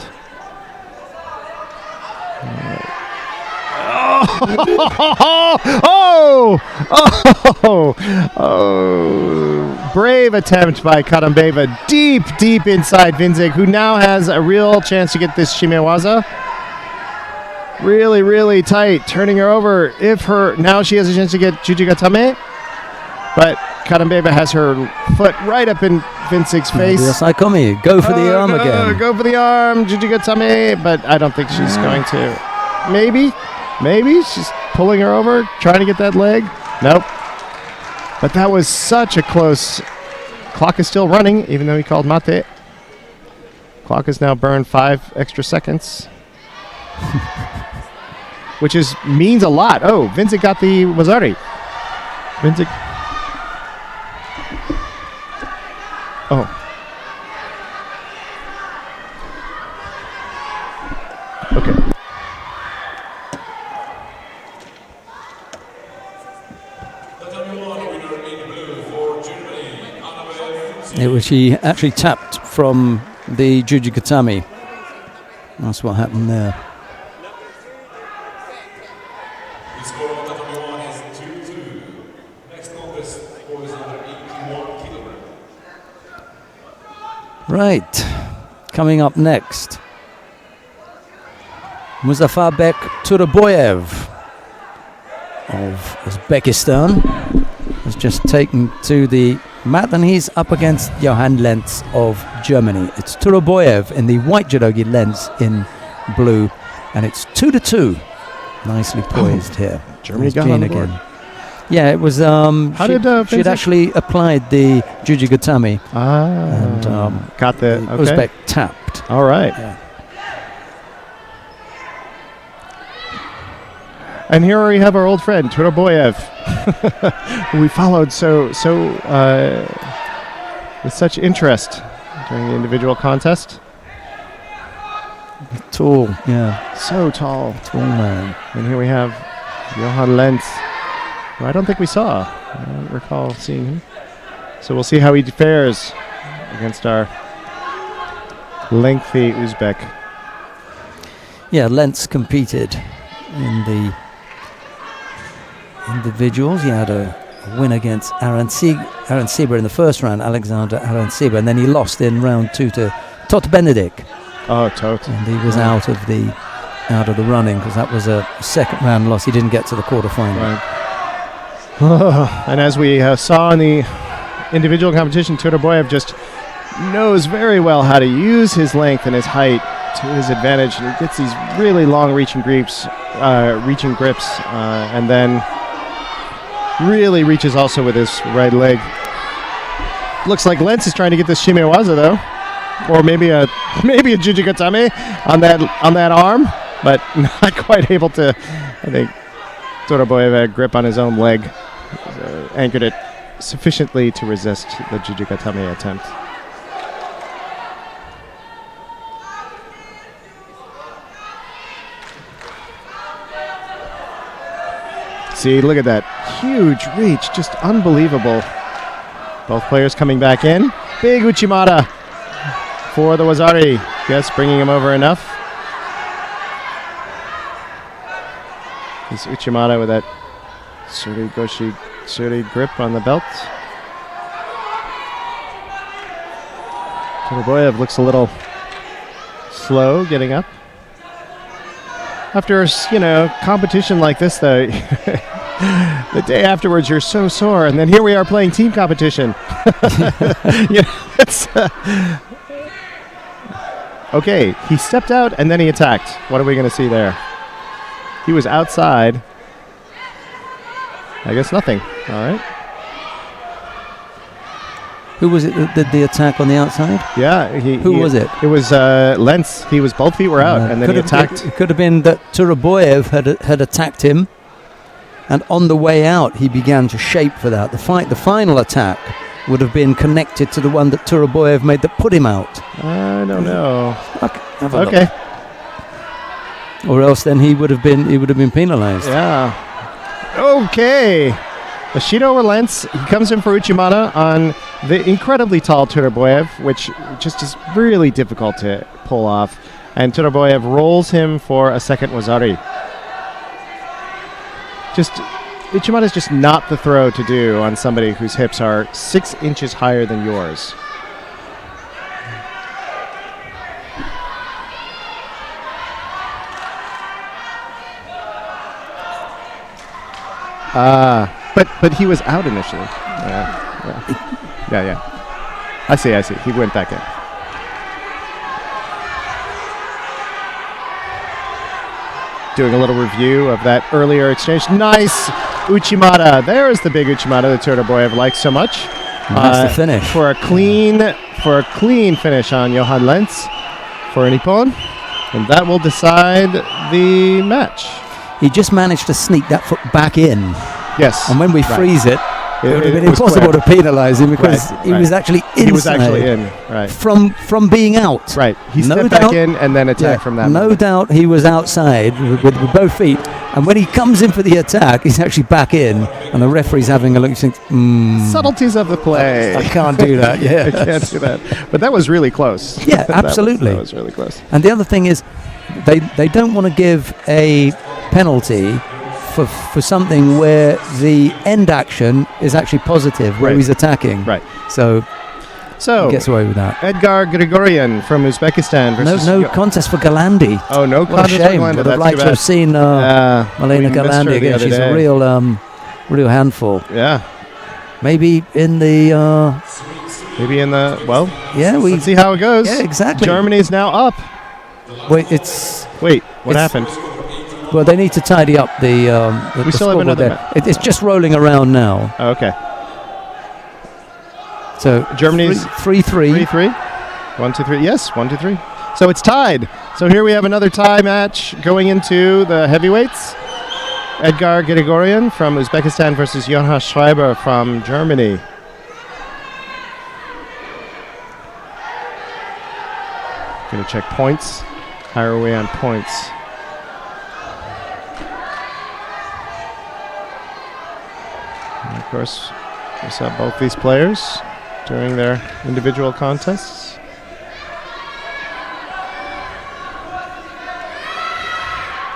Brave attempt by Kadambeva, deep inside Vincik, who now has a real chance to get this shimewaza. Really tight, turning her over. Now she has a chance to get Jujigatame, but Kadambeva has her foot right up in Vincik's face. Saikomi, go for the arm again. Go for the arm, Jujigatame, but I don't think she's going to. Maybe she's pulling her over, trying to get that leg. Nope. But that was such a close. Clock is still running, even though he called mate. Clock has now burned 5 extra seconds. Which means a lot. Oh, Vincik got the Wazari. Vincik. Oh. Okay. It was she actually tapped from the Jujigatame. That's what happened there. The score on Tatami 1 is 2-2. Next contest, boys under 81 kilograms. Right. Coming up next, Muzaffarbek Turaboyev of Uzbekistan has just taken to the mat, and he's up against Johann Lenz of Germany. It's Turaboyev in the white judogi, Lenz in blue, and it's 2-2. Nicely poised here. Germany got on the board. Yeah, it was. She'd actually applied the Jujigatame. And got the Uzbek tapped. All right. Yeah. And here we have our old friend Turaboyev, who we followed with such interest during the individual contest. Tall, yeah. So tall. Tall man. And here we have Johann Lenz, who I don't think we saw. I don't recall seeing him. So we'll see how he fares against our lengthy Uzbek. Yeah, Lenz competed in the individuals. He had a win against Aaron Sieber in the first round, Alexander Aaron Sieber, and then he lost in round 2 to Tot Benedict. Oh, Tot. And he was out of the running because that was a second round loss. He didn't get to the quarterfinal. Right. And as we saw in the individual competition, Turaboyev just knows very well how to use his length and his height to his advantage, and he gets these really long reaching grips, and then really reaches also with his right leg. Looks like Lenz is trying to get this shimewaza though, or maybe a Jujigatame on that arm, but not quite able to. I think Turaboyev had a grip on his own leg, anchored it sufficiently to resist the Jujigatame attempt. See, look at that huge reach, just unbelievable. Both players coming back in. Big Uchimata for the Wazari. Yes, bringing him over enough. Is Uchimata with that Suri grip on the belt. Todorboyev looks a little slow getting up. After, competition like this, though, the day afterwards you're so sore, and then here we are playing team competition. Okay, he stepped out and then he attacked. What are we going to see there? He was outside. I guess nothing. All right. Who was it that did the attack on the outside? Yeah. Who was it? It was Lentz. Both feet were out, and then he attacked. It could have been that Todorboyev had attacked him, and on the way out he began to shape for that. The final attack would have been connected to the one that Todorboyev made that put him out. I don't know. Okay. Or else then he would have been penalized. Yeah. Okay. Ashido or Lentz, he comes in for Uchimata on the incredibly tall Todorboyev, which just is really difficult to pull off. And Todorboyev rolls him for a second Wazari. Uchimata's just not the throw to do on somebody whose hips are 6 inches higher than yours. But he was out initially. Yeah. I see. He went back in. Doing a little review of that earlier exchange. Nice Uchimata. There's the big Uchimata that Todorboyev likes so much. That's the finish. For a clean finish on Johan Lentz for Nippon. And that will decide the match. He just managed to sneak that foot back in. Yes. And when we freeze it would have been impossible to penalise him because he was actually inside. He was actually in, right. From being out. Right. He stepped back in and then attacked from that moment. Doubt he was outside with both feet. And when he comes in for the attack, he's actually back in. And the referee's having a look. Subtleties of the play. I can't do that. Yeah. I can't do that. But that was really close. Yeah, absolutely. That was really close. And the other thing is, they don't want to give a penalty for something where the end action is actually positive, where he's attacking. Right. So he gets away with that. Edgar Grigorian from Uzbekistan versus... No contest for Galandi. Oh, no contest for Galandi. Would have liked to have seen Malena Galandi again. She's a real handful. Yeah. Maybe in the... Yeah, let's see how it goes. Yeah, exactly. Germany's now up. Wait, what happened? Well, they need to tidy up the we still have another match. It's just rolling around now. Oh, okay. So Germany's 3-3. 3-3. 1-2-3. Yes, 1-2-3. So it's tied. So here we have another tie match going into the heavyweights. Edgar Grigorian from Uzbekistan versus Jonas Schreiber from Germany. Going to check points. How are we on points? And of course, we saw both these players during their individual contests.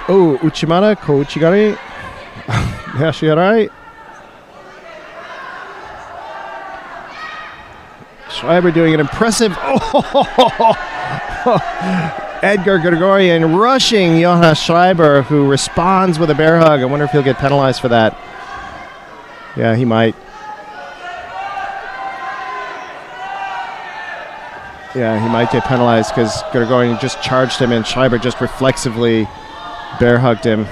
Oh, Uchimata, Kouchigari, Yashirai. Schreiber doing an impressive... Edgar Grigorian rushing Jonas Schreiber, who responds with a bear hug. I wonder if he'll get penalized for that. Yeah, he might. Yeah, he might get penalized because Grigorian just charged him and Schreiber just reflexively bear hugged him.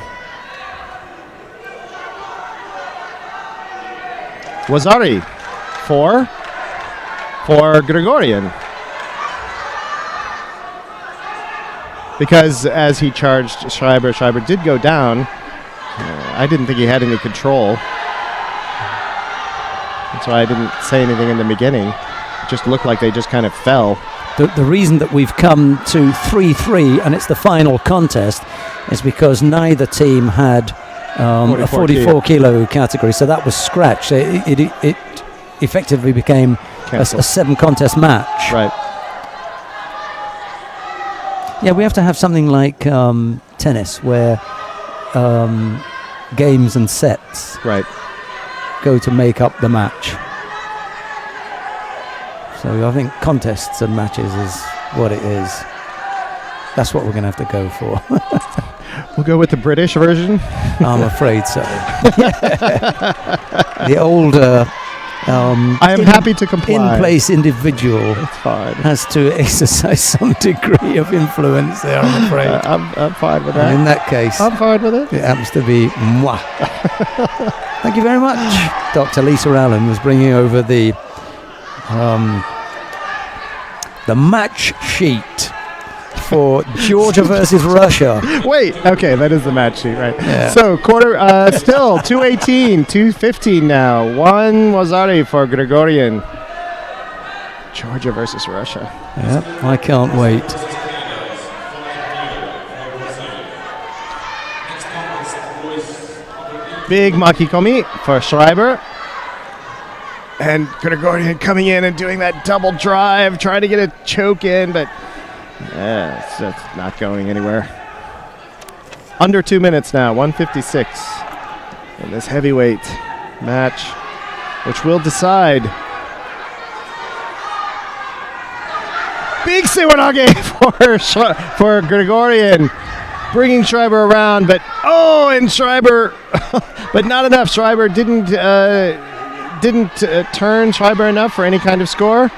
Wazari for Grigorian. Because as he charged Schreiber did go down. I didn't think he had any control. That's why I didn't say anything in the beginning. It just looked like they just kind of fell. The reason that we've come to 3-3 and it's the final contest is because neither team had a 44 kilo category, so that was scratched. It effectively became a 7 contest match. Right. Yeah, we have to have something like tennis where games and sets Right. go to make up the match. So I think contests and matches is what it is. That's what we're going to have to go for. We'll go with the British version. I'm afraid so. The older I am happy to comply. in-place individual It's fine. has to exercise some degree of influence there, I'm afraid. I'm fine with And that. in that case, I'm fine with it. it happens to be moi. Thank you very much. Dr. Lisa Allen was bringing over the match sheet for Georgia versus Russia. Wait, okay, that is the match sheet, right? Yeah. So still 2:18, 2:15 now. 1 Wazari for Gregorian. Georgia versus Russia. Yeah, I can't wait. Big makikomi for Schreiber. And Gregorian coming in and doing that double drive, trying to get a choke in, but it's not going anywhere. Under 2 minutes now, 1:56 in this heavyweight match, which will decide. Big Sewanage for Gregorian, bringing Schreiber around, and Schreiber, but not enough. Schreiber didn't turn Schreiber enough for any kind of score.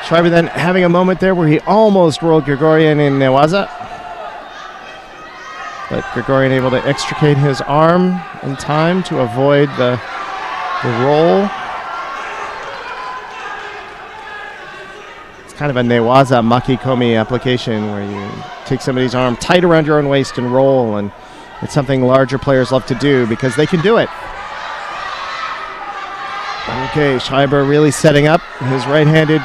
Schreiber then having a moment there where he almost rolled Gregorian in Newaza. But Gregorian able to extricate his arm in time to avoid the roll. It's kind of a Newaza makikomi application where you take somebody's arm tight around your own waist and roll, and it's something larger players love to do because they can do it. Okay, Schreiber really setting up his right-handed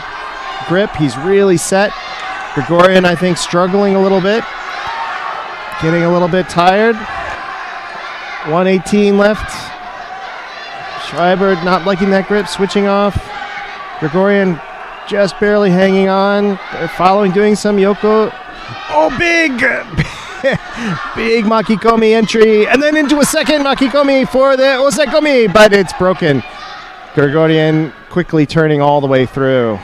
grip. He's really set. Gregorian, I think, struggling a little bit. Getting a little bit tired. 1:18 left. Schreiber not liking that grip, switching off. Gregorian just barely hanging on. Following, doing some Yoko. Oh, big makikomi entry. And then into a second makikomi for the osekomi, but it's broken. Gregorian quickly turning all the way through.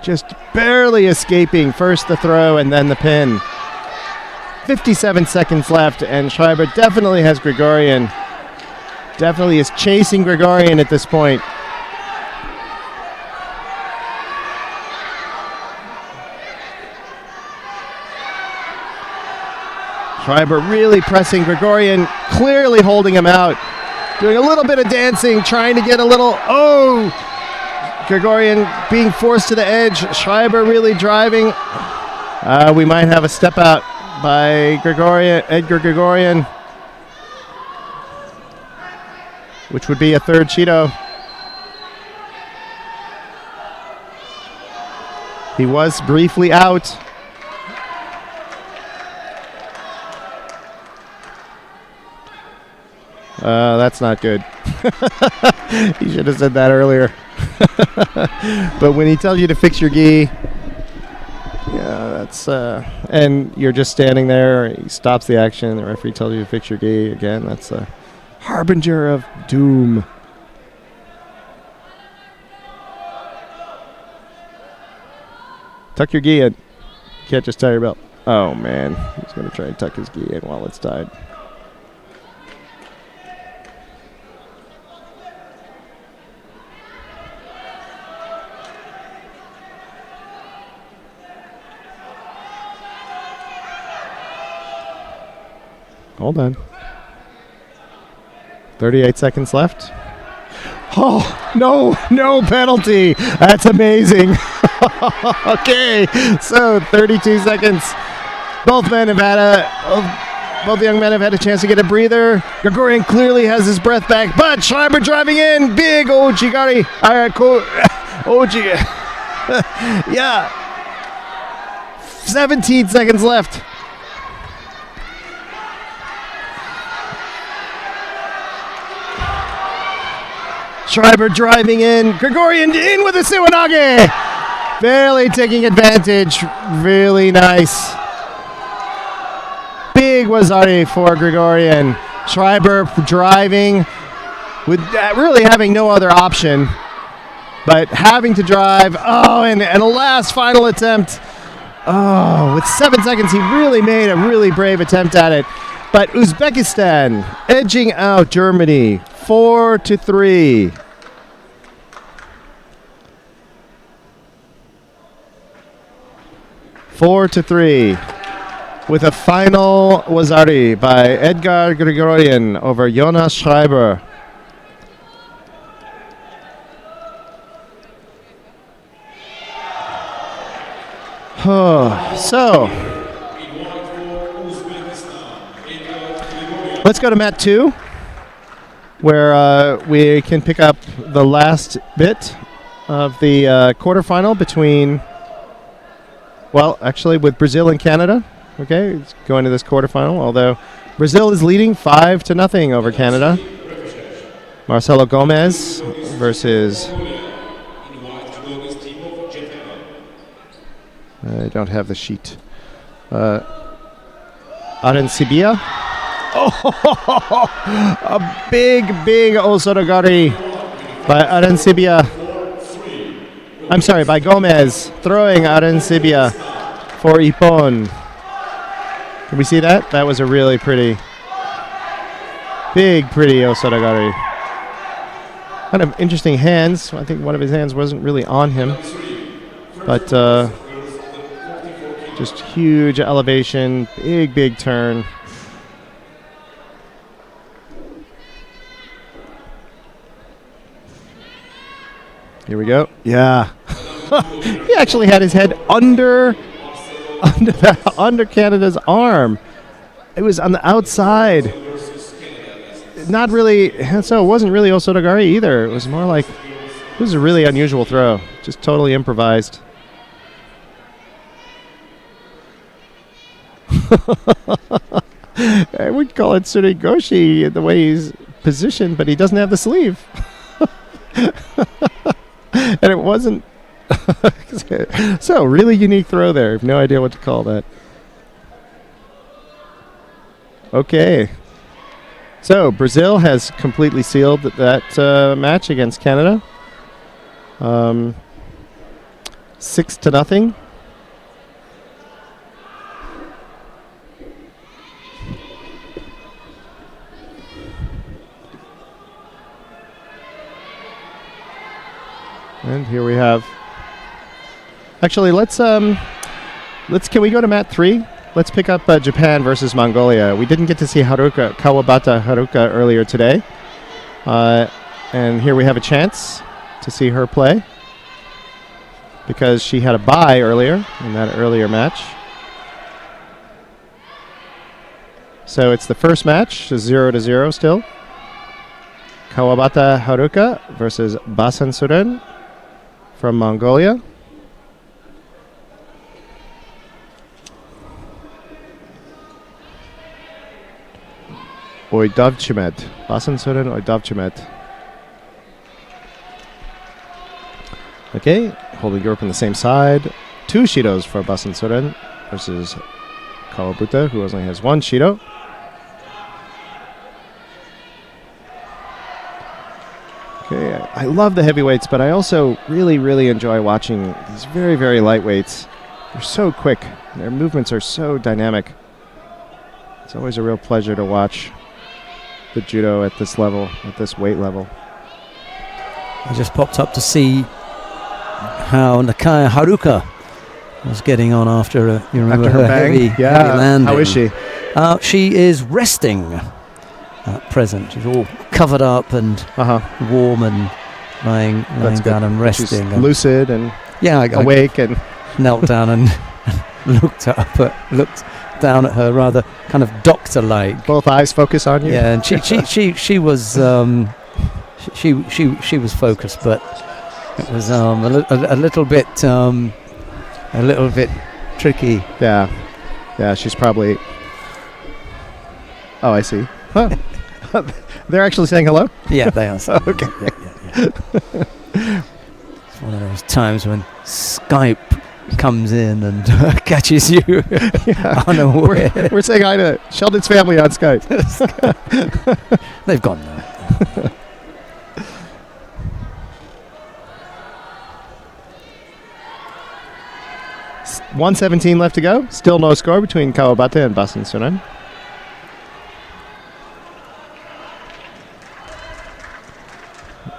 Just barely escaping first the throw and then the pin. 57 seconds left, and Schreiber definitely has Gregorian. Definitely is chasing Gregorian at this point. Schreiber really pressing Gregorian, clearly holding him out. Doing a little bit of dancing, trying to get a little, Gregorian being forced to the edge. Schreiber really driving. We might have a step out by Edgar Gregorian, which would be a third Cheeto. He was briefly out. That's not good. You should have said that earlier. But when he tells you to fix your gi, that's and you're just standing there, he stops the action, the referee tells you to fix your gi again, that's a harbinger of doom. Tuck your gi in. Can't just tie your belt. Oh man, he's going to try and tuck his gi in while it's tied. Hold on. 38 seconds left. Oh, no penalty. That's amazing. Okay, so 32 seconds. Both young men have had a chance to get a breather. Gregorian clearly has his breath back, but Schreiber driving in. Big Ojigari. Oji. Yeah. 17 seconds left. Schreiber driving in. Gregorian in with a Sewanage. Barely taking advantage. Really nice. Big Wazari for Gregorian. Schreiber driving with really having no other option, but having to drive. Oh, and a last final attempt. Oh, with 7 seconds, he really made a really brave attempt at it. But Uzbekistan edging out Germany 4-3. With a final Wazari by Edgar Grigorian over Jonas Schreiber. So, let's go to mat 2, where we can pick up the last bit of the quarterfinal between, well, actually with Brazil and Canada. Okay, it's going to this quarterfinal, although Brazil is leading 5-0 over Canada. Marcelo Gomez versus... I don't have the sheet. Arencibia. Oh, a big Osodogari by Arencibia. I'm sorry, by Gomez, throwing Arencibia for Ippon. Can we see that? That was a really pretty Osodogari. Kind of interesting hands. I think one of his hands wasn't really on him, but just huge elevation, big turn. Here we go. Yeah. He actually had his head under Canada's arm. It was on the outside. Not really, so it wasn't really Osodogari either. It was more like, it was a really unusual throw. Just totally improvised. I would call it Surigoshi the way he's positioned, but he doesn't have the sleeve. And it wasn't. So, really unique throw there. I have no idea what to call that. Okay. So, Brazil has completely sealed that match against Canada. 6-0. And here we have. Actually, can we go to mat 3? Let's pick up Japan versus Mongolia. We didn't get to see Kawabata Haruka earlier today. And here we have a chance to see her play, because she had a bye earlier in that earlier match. So it's the first match, 0-0 still. Kawabata Haruka versus Basan Suren from Mongolia. Oydavchimet. Basan Suren Oydavchimet. Okay, holding Europe on the same side. 2 Shidos for Basan Suren versus Kawabuta, who only has 1 Shido. Okay, I love the heavyweights, but I also really enjoy watching these very lightweights. They're so quick. Their movements are so dynamic. It's always a real pleasure to watch the judo at this level, at this weight level. I just popped up to see how Nakaya Haruka was getting on after her bang? heavy landing. How is she? She is resting at present. She's all covered up and warm and lying down and resting. She's and lucid and awake and knelt down and looked down at her rather kind of doctor-like. Both eyes focus on you. Yeah, and she was she was focused, but it was a little bit tricky. Yeah, she's probably. Oh, I see. Huh. They're actually saying hello? Yeah, they are. Okay. Yeah. It's one of those times when Skype comes in and catches you unaware. We're saying hi to Sheldon's family on Skype. They've gone now. 1:17 left to go. Still no score between Kawabata and Basen Suren.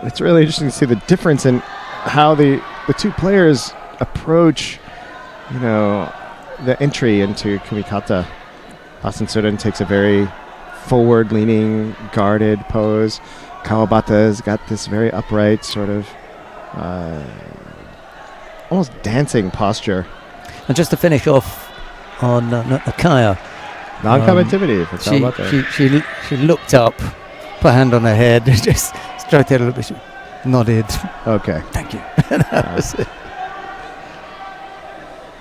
It's really interesting to see the difference in how the two players approach, the entry into kumikata. Basen Suren takes a very forward-leaning, guarded pose. Kawabata's got this very upright, sort of almost dancing posture. And just to finish off on Akaya, non-combativity for Kawabata. She looked up, put a hand on her head, just stroked it a little bit, nodded. Okay. Thank you. That was it.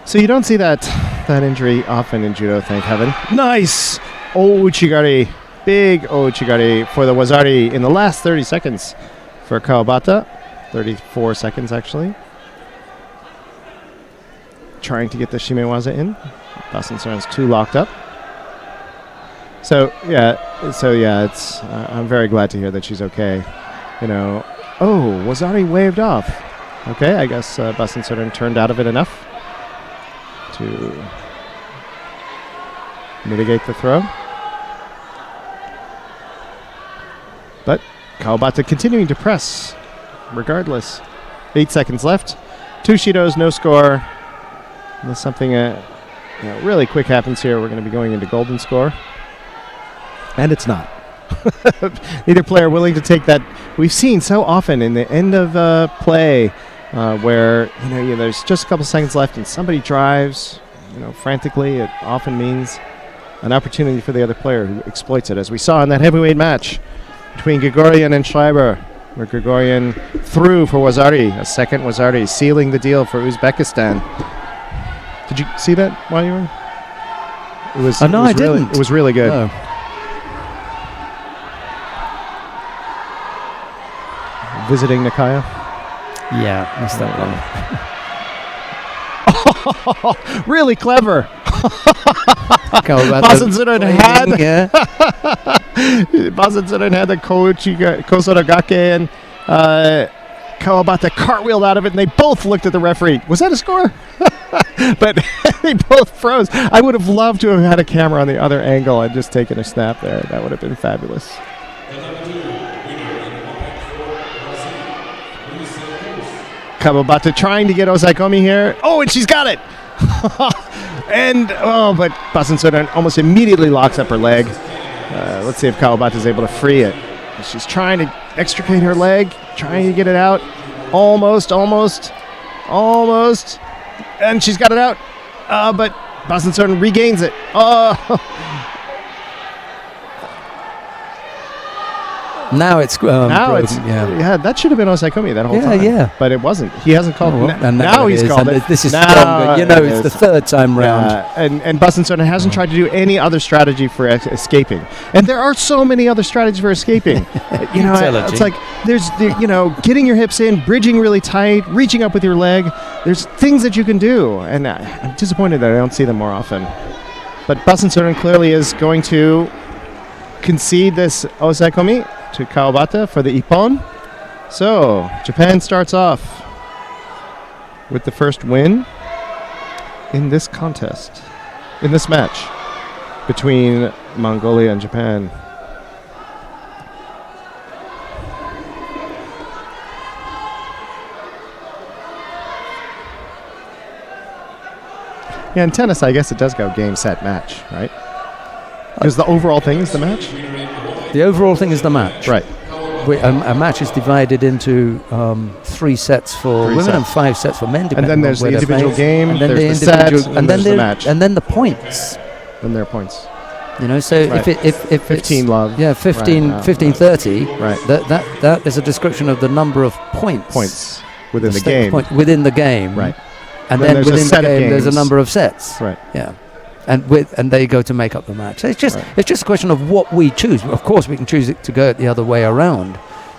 So you don't see that injury often in judo, thank heaven. Nice! Ouchigari. Big Ouchigari for the Wazari in the last 30 seconds for Kawabata. 34 seconds, actually. Trying to get the Shimewaza in. Basen Suren's too locked up. So it's. I'm very glad to hear that she's okay. Wazari waved off. Okay, I guess Basen Suren turned out of it enough to mitigate the throw. But Kawabata continuing to press regardless. 8 seconds left. 2 Shidos, no score. Unless something really quick happens here, we're going to be going into golden score. And it's not. Neither player willing to take that. We've seen so often in the end of play where there's just a couple seconds left and somebody drives frantically. It often means an opportunity for the other player who exploits it, as we saw in that heavyweight match between Grigorian and Schreiber, where Grigorian threw for Wazari, a second Wazari, sealing the deal for Uzbekistan. Did you see that while you were? It was. No, I didn't. It was really good. No. Visiting Nakaya. Yeah, missed that one. Really clever. Basen Suren had the Kosoragake and Kawabata cartwheeled out of it, and they both looked at the referee. Was that a score? But they both froze. I would have loved to have had a camera on the other angle and just taken a snap there. That would have been fabulous. Kawabata trying to get Osaikomi here. Oh, and she's got it! But Basen Suren almost immediately locks up her leg. Let's see if Kawabata is able to free it. She's trying to extricate her leg, trying to get it out. Almost. And she's got it out. But Basen Suren regains it. Now it's that should have been Osaikomi that whole time. Yeah. But it wasn't. He hasn't called it. And now he's called it. This is stronger. It's the third time round. And Basen Suren hasn't tried to do any other strategy for escaping. And there are so many other strategies for escaping. It's like there's getting your hips in, bridging really tight, reaching up with your leg. There's things that you can do, and I'm disappointed that I don't see them more often. But Basen Suren clearly is going to concede this Osaikomi to Kawabata for the Ippon. So Japan starts off with the first win in this contest, in this match between Mongolia and Japan. Yeah, in tennis, I guess it does go game, set, match, right? Because the overall thing is the match? The overall thing is the match. Right. A match is divided into 3 sets for women and 5 sets for men. And then there's the individual game, and then there's the set, and there's the match. And then the points. Then there are points. So right. if 15 love. Yeah, 15, right. 15, 30. Right. That is a description of the number of points. Points within the game. Within the game. Right. And then within the game, there's a games. number of sets. Right. Yeah. And they go to make up the match. So it's just a question of what we choose. Of course, we can choose it to go the other way around,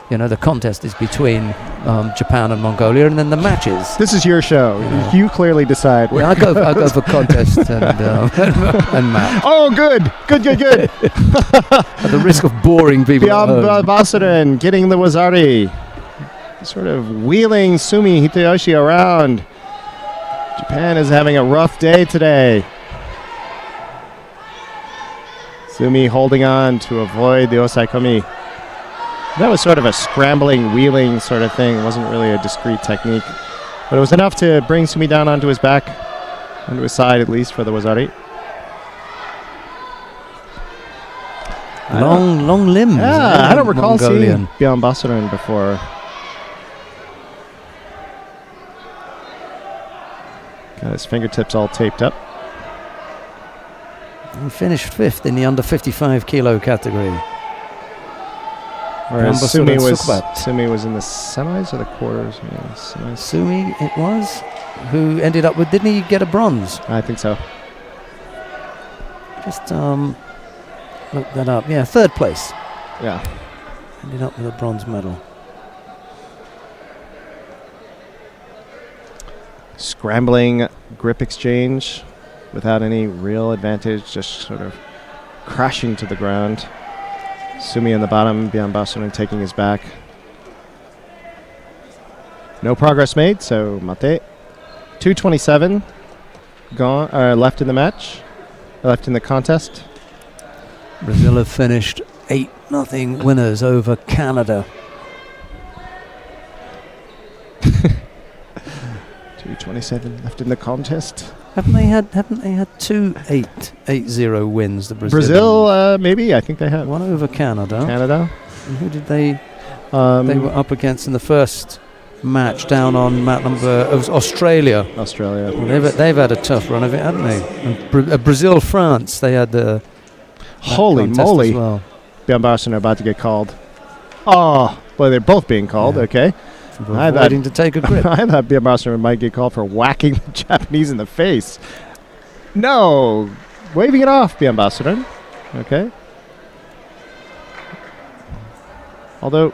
the contest is between Japan and Mongolia, and then the matches. This is your show. Yeah. You clearly decide. Yeah, I go for contest and match. Oh, good. At the risk of boring people. at home. Basuren getting the Wazari. Sort of wheeling Sumi Hitoyoshi around. Japan is having a rough day today. Sumi holding on to avoid the Osaikomi. That was sort of a scrambling, wheeling sort of thing. It wasn't really a discrete technique. But it was enough to bring Sumi down onto his back, onto his side at least for the Wazari. Long limbs. Yeah, I don't recall Mongolian. seeing Bjorn Basuren before. Got his fingertips all taped up. He finished 5th in the under 55 kilo category. Whereas Basuren Sumi was in the semis or the quarters? Yeah, semis. Sumi, it was, who ended up with, didn't he get a bronze? I think so. Just look that up. Yeah, 3rd place. Yeah. Ended up with a bronze medal. Scrambling grip exchange without any real advantage, just sort of crashing to the ground. Sumi on the bottom, Bjorn Basuren taking his back. No progress made, so mate. 2:27 gone, left in the match, left in the contest. Brazil have finished 8-0 winners over Canada. 2:27 left in the contest. Haven't they had 2 8-0 wins? The Brazil, maybe. I think they have. One over Canada. Canada. And who did they? They were up against in the first match down on mat number. It was Australia. Australia. Well, they've had a tough run of it, haven't they? And Brazil, France. They had the. Holy moly! Well. Bjorn Basuren are about to get called. Oh, well, they're both being called. Yeah. Okay. Avoiding to take a grip. I thought Bjorn Basuren might get called for whacking the Japanese in the face. No, waving it off, Bjorn Basuren. Okay. Although,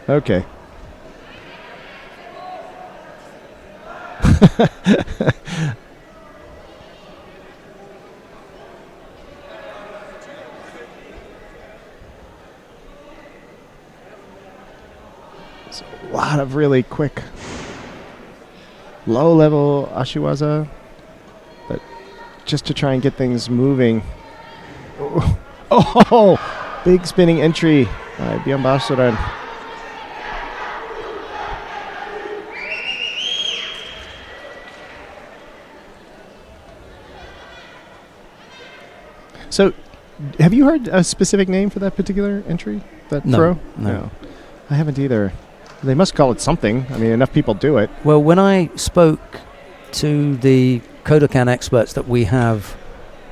okay. A lot of really quick low-level ashiwaza, but just to try and get things moving. Oh, big spinning entry by Bjorn Basuren. So, have you heard a specific name for that particular entry? That throw? No. I haven't either. They must call it something. I mean, enough people do it. Well, when I spoke to the Kodokan experts that we have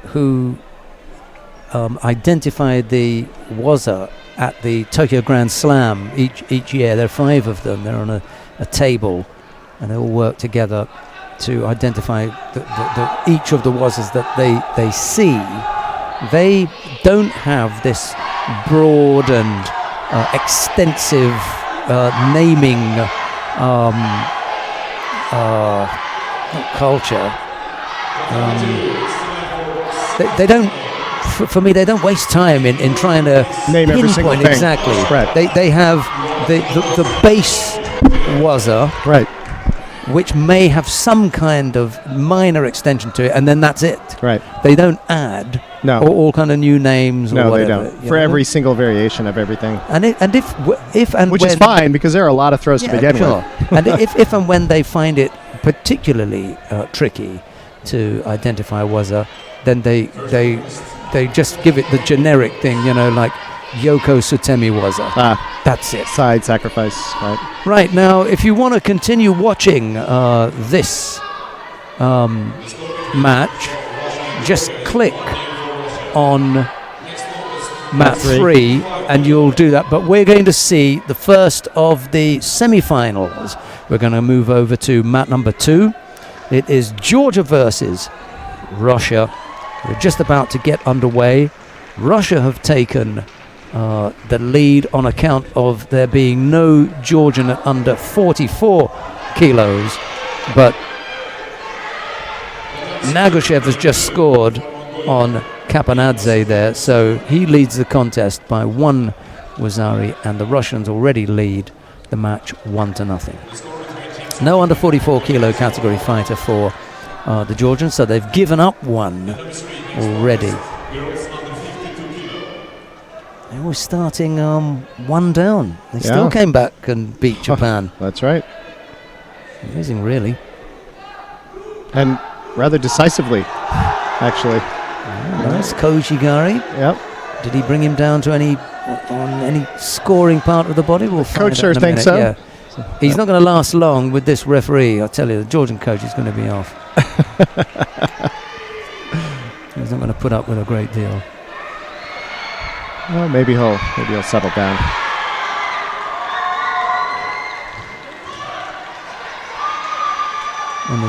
who identified the waza at the Tokyo Grand Slam each year, there are 5 of them. They're on a table, and they all work together to identify each of the wazas that they see. They don't have this broad and extensive naming culture. They don't. For me, they don't waste time in trying to name every single pinpoint thing. Exactly. Right. They have the base waza, Right. which may have some kind of minor extension to it, and then that's it. Right. They don't add No. all kind of new names. No, or whatever, they don't. you For know? every single variation of everything. And if and Which when, is fine, because there are a lot of throws to begin sure. with. And if and when they find it particularly tricky to identify waza, then they just give it the generic thing, like Yoko Sutemi waza. That's it. Side sacrifice, right? Right, now, if you want to continue watching this match, just click on mat 3 and you'll do that. But we're going to see the first of the semi-finals. We're going to move over to mat number 2. It is Georgia versus Russia. We're just about to get underway. Russia have taken the lead on account of there being no Georgian at under 44 kilos. But Nagushev has just scored on Kapanadze there, so he leads the contest by 1 Wazari, and the Russians already lead the match 1-0. No under 44 kilo category fighter for the Georgians, so they've given up 1 already. They were starting 1 down. They still came back and beat Japan. That's right. Amazing, really. And rather decisively, actually. Nice, Kojigari. Yep. Did he bring him down to any scoring part of the body? We'll find Coach out sure in a thinks minute. so. Yeah. He's not going to last long with this referee. I'll tell you, the Georgian coach is going to be off. He's not going to put up with a great deal. Well, maybe he'll settle down. And the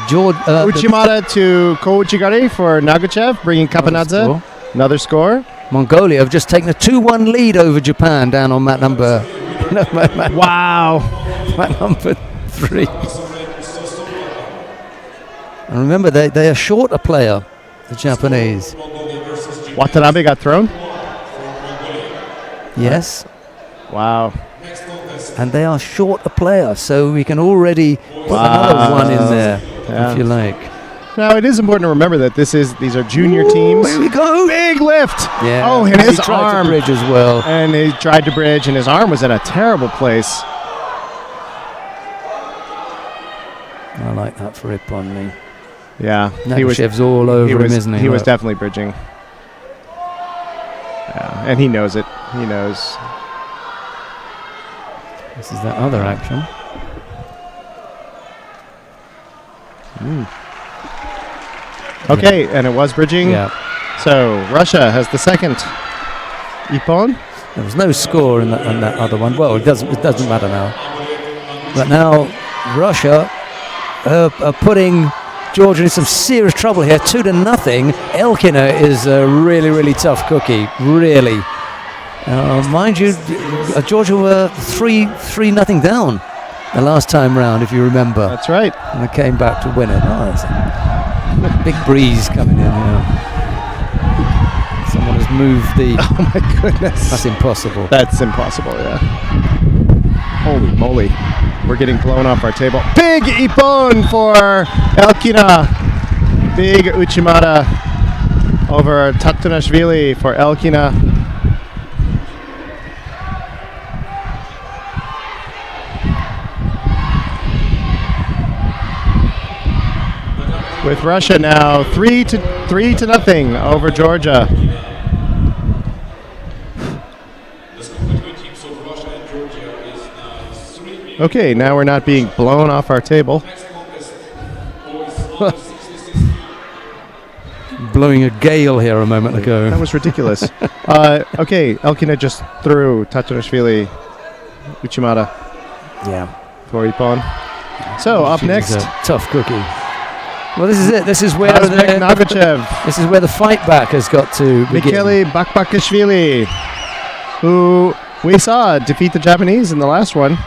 Uchimata to Kojigari for Nagachev, bringing Kapanadze. Another score. Mongolia have just taken a 2-1 lead over Japan down on mat number. Wow. Mat number 3. And remember, they are short a player, the Japanese. Watanabe got thrown? Yes. Wow. And they are short a player, so we can already put another 1 in there, if you like. Now, it is important to remember that these are junior teams. Here we go. Big lift. Yeah. Oh, and his he tried arm. to bridge as well. And he tried to bridge, and his arm was in a terrible place. I like that for Ipponli. Yeah. Nagushev's all over him, isn't he? He was definitely bridging. Yeah, and he knows it. He knows. This is that other action. Okay, and it was bridging. Yeah. So Russia has the second. Ippon. There was no score in that other one. Well, it doesn't matter now. But now Russia are putting Georgia in some serious trouble here. 2-0. Elkina is a really, really tough cookie. Really. Mind you, Georgia were 3-0 down the last time round, if you remember. That's right. And they came back to win it. Oh, that's a big breeze coming in here. Someone has moved the... Oh, my goodness. That's impossible. That's impossible, yeah. Holy moly. We're getting blown off our table. Big Ippon for Elkina. Big Uchimata over Tatunashvili for Elkina. With Russia now 3-0 over Georgia. Okay, now we're not being blown off our table. Blowing a gale here a moment ago. That was ridiculous. Okay, Elkina just threw Tatunashvili, Uchimata. Yeah. For Ippon. So up next, tough cookie. Well, this is it. This is where Nagachev. This is where the fight back has got to begin. Michele Bakbakashvili, who we saw defeat the Japanese in the last one.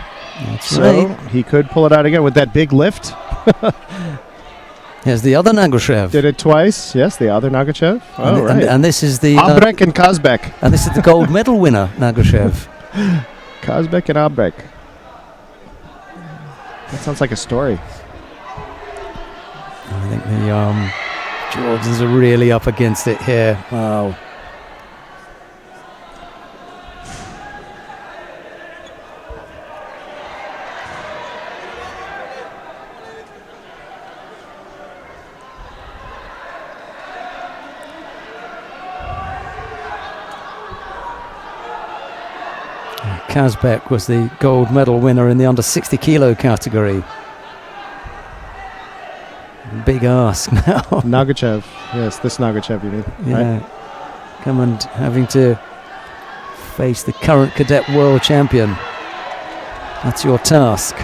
That's right. He could pull it out again with that big lift. Here's the other Nagushev. Did it twice. Yes, the other Nagachev. Oh, right. And this is the... Abrek and Kazbek. And this is the gold medal winner, Nagushev. Kazbek and Abrek. That sounds like a story. I think the Georgians are really up against it here. Wow. Kazbek was the gold medal winner in the under 60 kilo category. Big ask now. Nagachev. Yes, this Nagachev, you mean. Yeah. Right? Come and having to face the current cadet world champion. That's your task.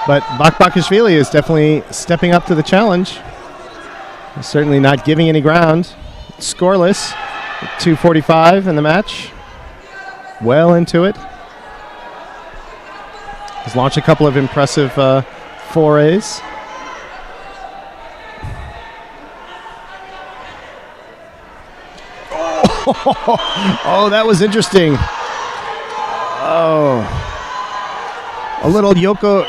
But Bakbakashvili is definitely stepping up to the challenge. He's certainly not giving any ground. Scoreless, 2:45 in the match. Well into it. He's launched a couple of impressive forays. Oh, that was interesting. Oh, a little Yoko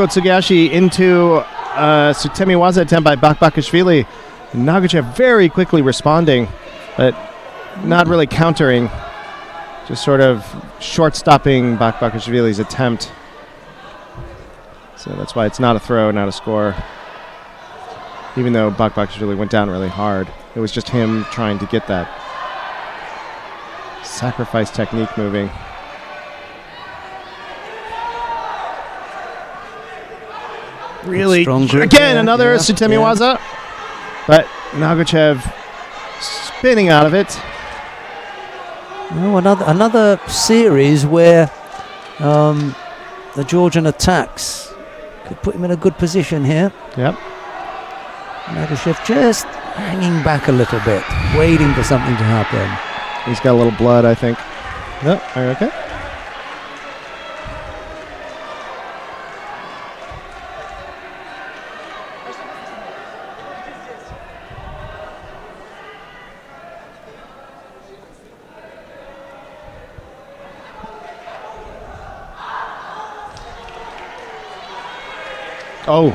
Tsugashi into Sutemi Waza attempt by Bakbakashvili. Nagachev very quickly responding, but not really countering. Just sort of short-stopping Bakbakashvili's attempt. So that's why it's not a throw, not a score. Even though Bakbakashvili went down really hard. It was just him trying to get that sacrifice technique moving. Really, again, another Sutemi Waza. But Nagachev spinning out of it. Oh, another series where the Georgian attacks could put him in a good position here. Yep. Nagachev just hanging back a little bit, waiting for something to happen. He's got a little blood, I think. No, okay. Oh.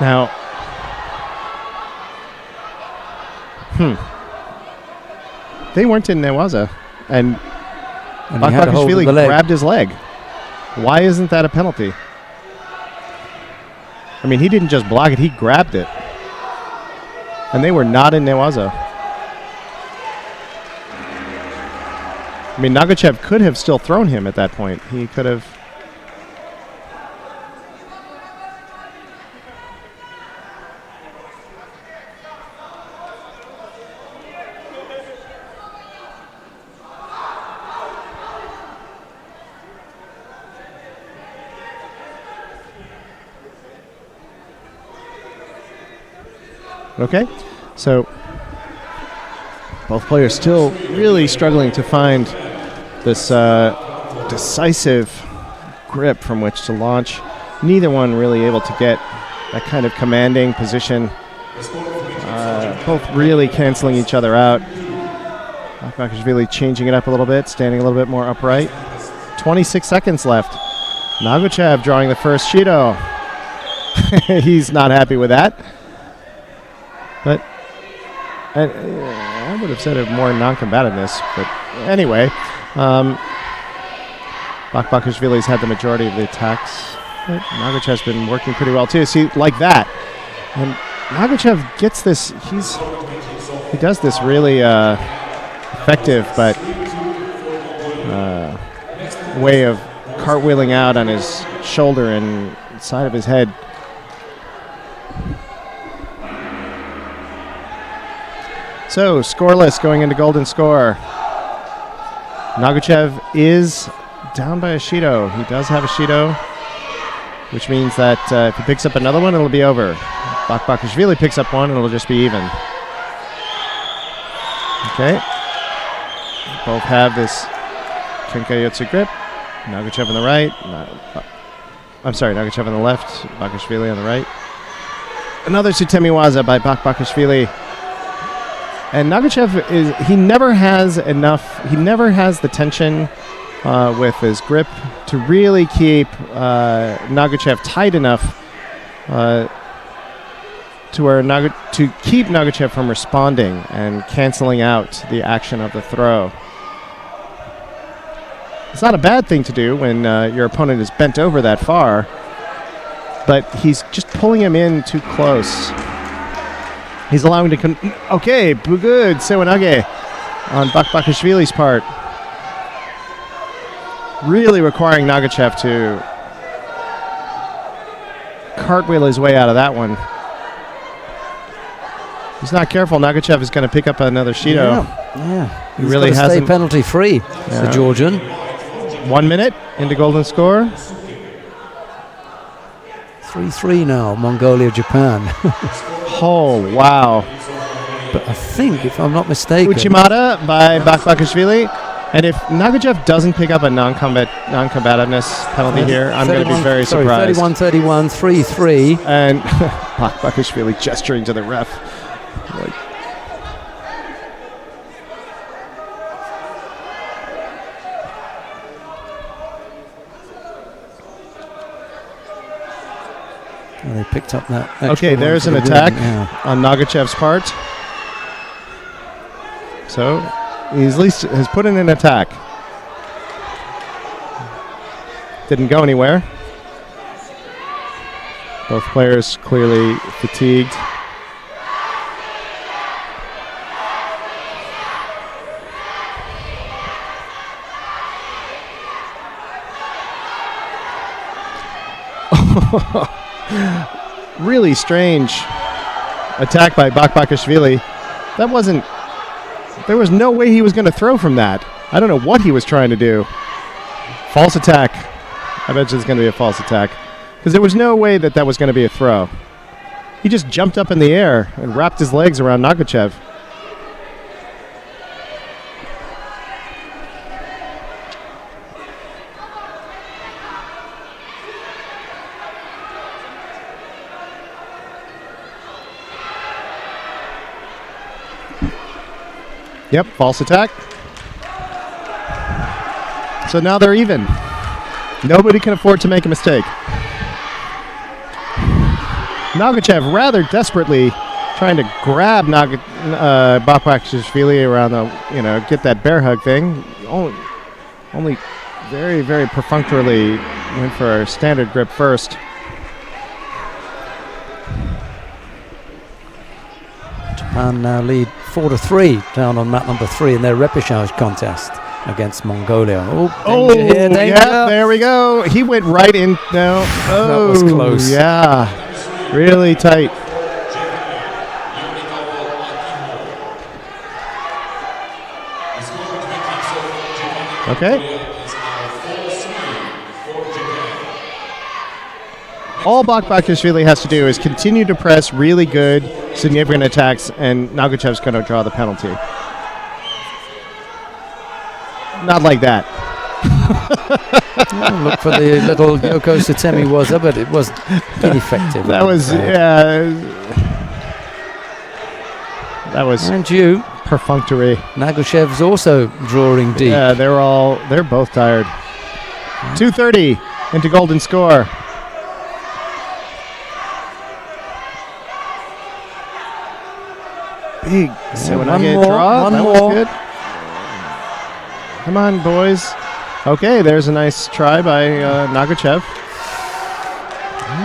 Now. They weren't in Newaza. And Bakbakashvili grabbed his leg. Why isn't that a penalty? I mean, he didn't just block it, he grabbed it. And they were not in Newaza. I mean, Nagachev could have still thrown him at that point. He could have. Okay, so both players still really struggling to find this decisive grip from which to launch. Neither one really able to get that kind of commanding position. Both really canceling each other out. Bakbakashvili changing it up a little bit, standing a little bit more upright. 26 seconds left. Nagachev drawing the first Shido. He's not happy with that. But I would have said it more non-combativeness. But anyway, Bakbakashvili's had the majority of the attacks. But Nagachev's been working pretty well too. See, like that. And Nagachev gets this. He does this really effective, but way of cartwheeling out on his shoulder and side of his head. So, scoreless going into golden score. Nagachev is down by a Shido. He does have a Shido, which means that if he picks up another one, it'll be over. Bakbakashvili picks up one, and it'll just be even. Okay. Both have this Kenkayotsu grip. Nagachev on the right. Nagachev on the left. Bakashvili on the right. Another Sutemi Waza by Bakbakashvili. And Nagachev he never has the tension with his grip to really keep Nagachev tight enough to keep Nagachev from responding and canceling out the action of the throw. It's not a bad thing to do when your opponent is bent over that far, but he's just pulling him in too close. He's allowing to okay, good Sewanage on Bakbakashvili's part. Really requiring Nagachev to cartwheel his way out of that one. He's not careful. Nagachev is going to pick up another Shido. Yeah. Yeah, He he's really got to stay hasn't- penalty free, the Georgian. 1 minute into golden score. 3-3 now, Mongolia, Japan. Oh, wow. But I think, if I'm not mistaken, Uchimata by Bakbakashvili. And if Nagachev doesn't pick up a non-combativeness penalty here, I'm going to be very surprised. 31-31, 3-3. And Bakbakashvili gesturing to the ref. Like, And they picked up that. extra okay, one there's for an the win, attack yeah. on Nagachev's part. So he's at least has put in an attack. Didn't go anywhere. Both players clearly fatigued. Really strange attack by Bakbakashvili. That wasn't... There was no way he was going to throw from that. I don't know what he was trying to do. False attack. I bet you it's going to be a false attack. Because there was no way that that was going to be a throw. He just jumped up in the air and wrapped his legs around Nagachev. Yep, false attack. So now they're even. Nobody can afford to make a mistake. Nagachev rather desperately trying to grab Bakbakashvili around the, get that bear hug thing. Only very, very perfunctorily went for a standard grip first. Japan now lead 4-3 down on mat number 3 in their repechage contest against Mongolia. Danger here, danger. Yeah, there we go. He went right in now. Oh, that was close. Yeah, really tight. Okay. All Bakbakashvili has to do is continue to press really good, significant attacks, and Nagachev's going to draw the penalty. Not like that. Look for the little Yoko Sutemi waza, but it was ineffective. That was And you, perfunctory. Nagachev's also drawing deep. Yeah, they're both tired. 2:30 into golden score. Big. So when I get a draw, one that more. was good. Come on, boys. Okay, there's a nice try by Nagachev.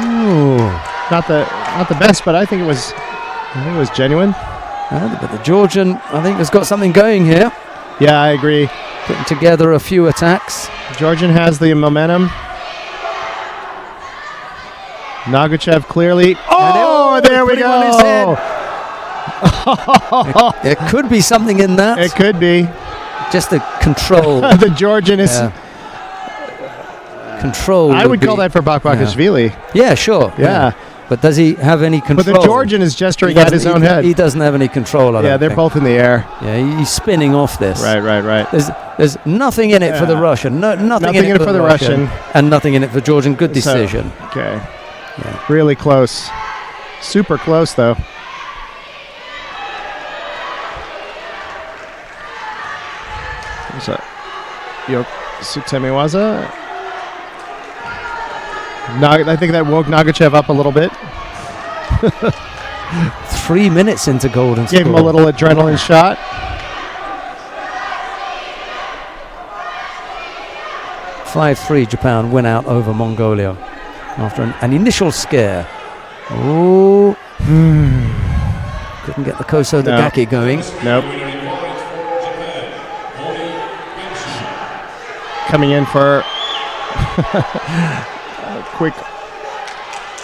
Ooh. Not the best, but I think it was genuine. But the Georgian, I think, has got something going here. Yeah, I agree. Putting together a few attacks. Georgian has the momentum. Nagachev clearly. Oh, there we put him on his go. head. There could be something in that. It could be. Just the control. The Georgian is. Control. I would call that for Bakbakashvili. Yeah, sure. Yeah. But does he have any control? But the Georgian is gesturing at his own head. He doesn't have any control. I Yeah, don't they're think. both in the air. Yeah, he's spinning off this. Right. There's nothing in it for the Russian. Nothing in it for the Russian. And nothing in it for Georgian. Good decision. Okay. Yeah. Really close. Super close, though. There's a Sutemiwaza. I think that woke Nagachev up a little bit. 3 minutes into golden score. Gave him a little adrenaline shot. (5-3) Japan win out over Mongolia after an initial scare. Oh, couldn't get the Koso Dagaki going. Nope. Coming in for a quick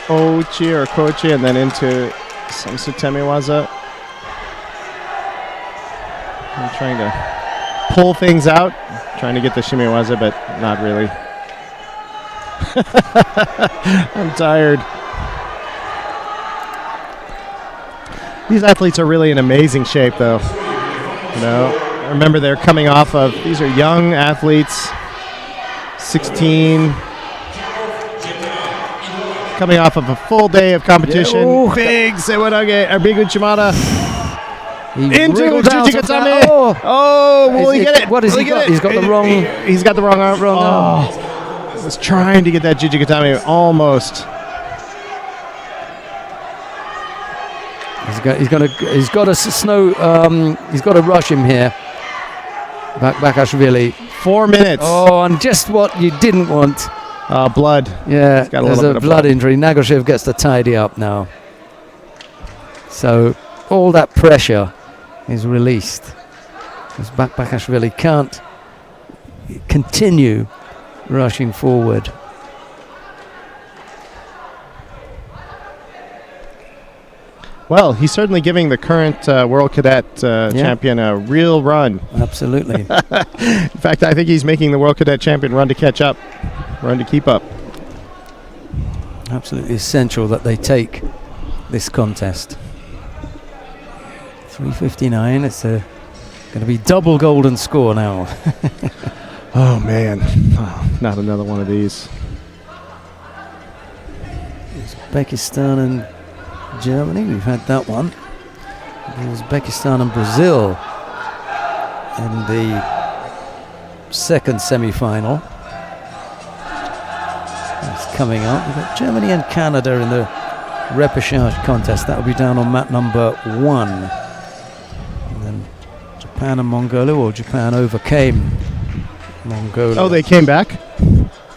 Ochi or Kochi and then into some Sutemiwaza. I'm trying to pull things out, trying to get the shimiwaza, but not really. I'm tired. These athletes are really in amazing shape, though. You know, remember they're coming off of, these are young athletes, 16, coming off of a full day of competition. Yeah, big Sewanage, or big Uchimata. He Into wriggled out of Jujikatame. that. Oh, Oh, will he get it? What has Will he got? get it? He's got the wrong. He's got the wrong arm. Wrong arm. Was trying to get that Jujikatame almost. He's got to rush him here. Bakashvili. 4 minutes. Oh, and just what you didn't want. Blood. Yeah, got a there's little a bit of blood blood. injury. Nagoshev gets to tidy up now. So all that pressure is released. Because Bakashvili can't continue rushing forward. Well, he's certainly giving the current World Cadet champion a real run. Absolutely. In fact, I think he's making the World Cadet champion run to catch up, run to keep up. Absolutely essential that they take this contest. 3:59. It's going to be double golden score now. Oh, man. Oh, not another one of these. Uzbekistan and Germany, we've had that one. Uzbekistan and Brazil in the second semi-final. It's coming up. We've got Germany and Canada in the repechage contest. That will be down on mat number 1. And then Japan and Mongolia, or Japan overcame Mongolia. Oh, they came back?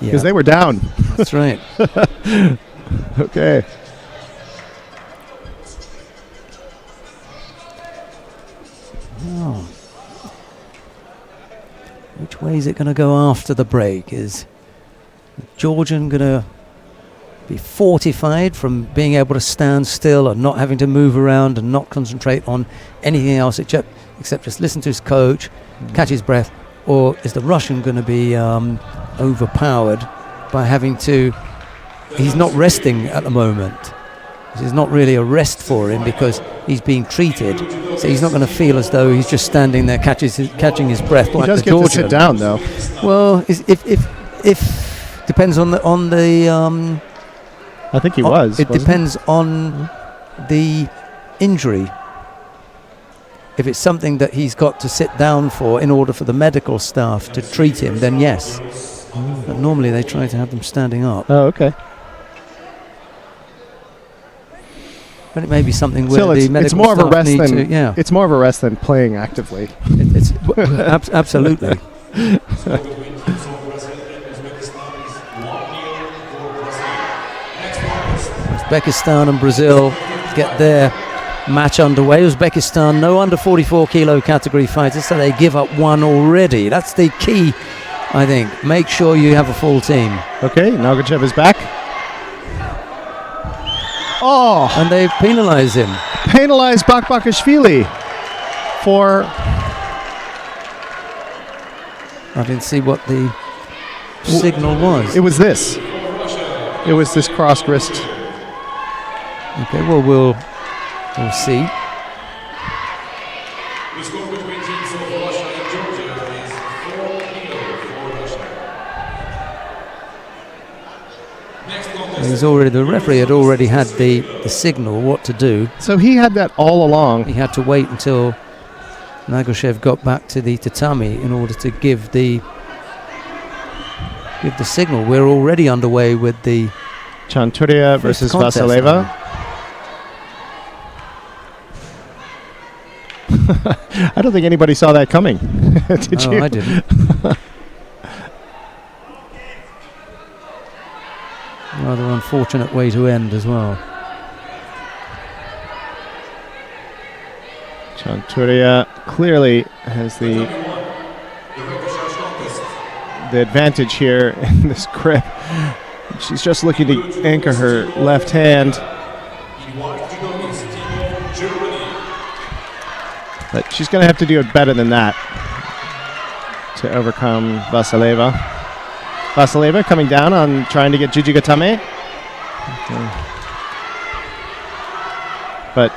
Because they were down. That's right. Okay. Oh. Which way is it going to go after the break? Is Georgian going to be fortified from being able to stand still and not having to move around and not concentrate on anything else except just listen to his coach, catch his breath? Or is the Russian going to be overpowered by having to... He's not resting at the moment. It's not really a rest for him because he's being treated. So he's not going to feel as though he's just standing there catching his breath like the Georgian. He does get to sit down, though. Well, if depends on the I think he was. It depends on the injury. If it's something that he's got to sit down for in order for the medical staff to treat him, then yes. But normally they try to have them standing up. Oh, okay. But it may be something where Still, the medical it's more of a staff rest need than to, yeah. It's more of a rest than playing actively. Absolutely. Uzbekistan and Brazil get their match underway. Uzbekistan, no under 44 kilo category fighters, so they give up one already. That's the key, I think. Make sure you have a full team. Okay, Nagachev is back. Oh! And they penalize him. Penalize Bakashvili for... I didn't see what the signal was. It was this. It was this crossed wrist. Okay, well, we'll see. The score between teams of Russia and Georgia is 4-0 for Russia. Next contest. The referee had already had the signal what to do. So he had that all along. He had to wait until Nagoshev got back to the tatami in order to give the signal. We're already underway with the Chanturia versus contest Vasileva. I don't think anybody saw that coming. Did you? I didn't. Rather unfortunate way to end as well. Chanturia clearly has the advantage here in this grip. She's just looking to anchor her left hand. But she's going to have to do it better than that to overcome Vasileva. Vasileva coming down on trying to get Jijigatame. Okay. But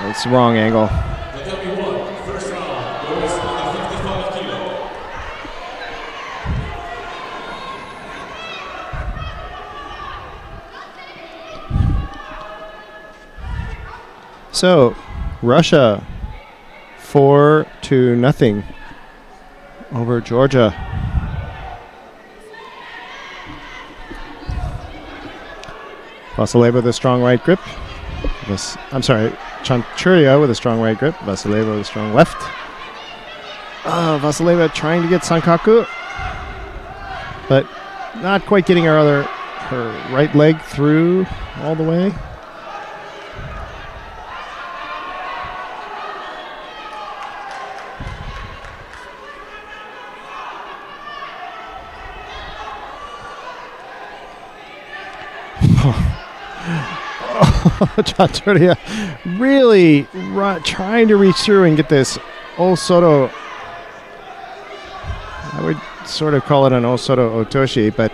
it's the wrong angle. First round goes under 55 kilo. So, Russia 4-0 over Georgia. Vasileva with a strong right grip. Chanchuria with a strong right grip. Vasileva with a strong left. Vasileva trying to get Sankaku, but not quite getting her right leg through all the way. Chanchuria really trying to reach through and get this Osoto. I would sort of call it an Osoto Otoshi, but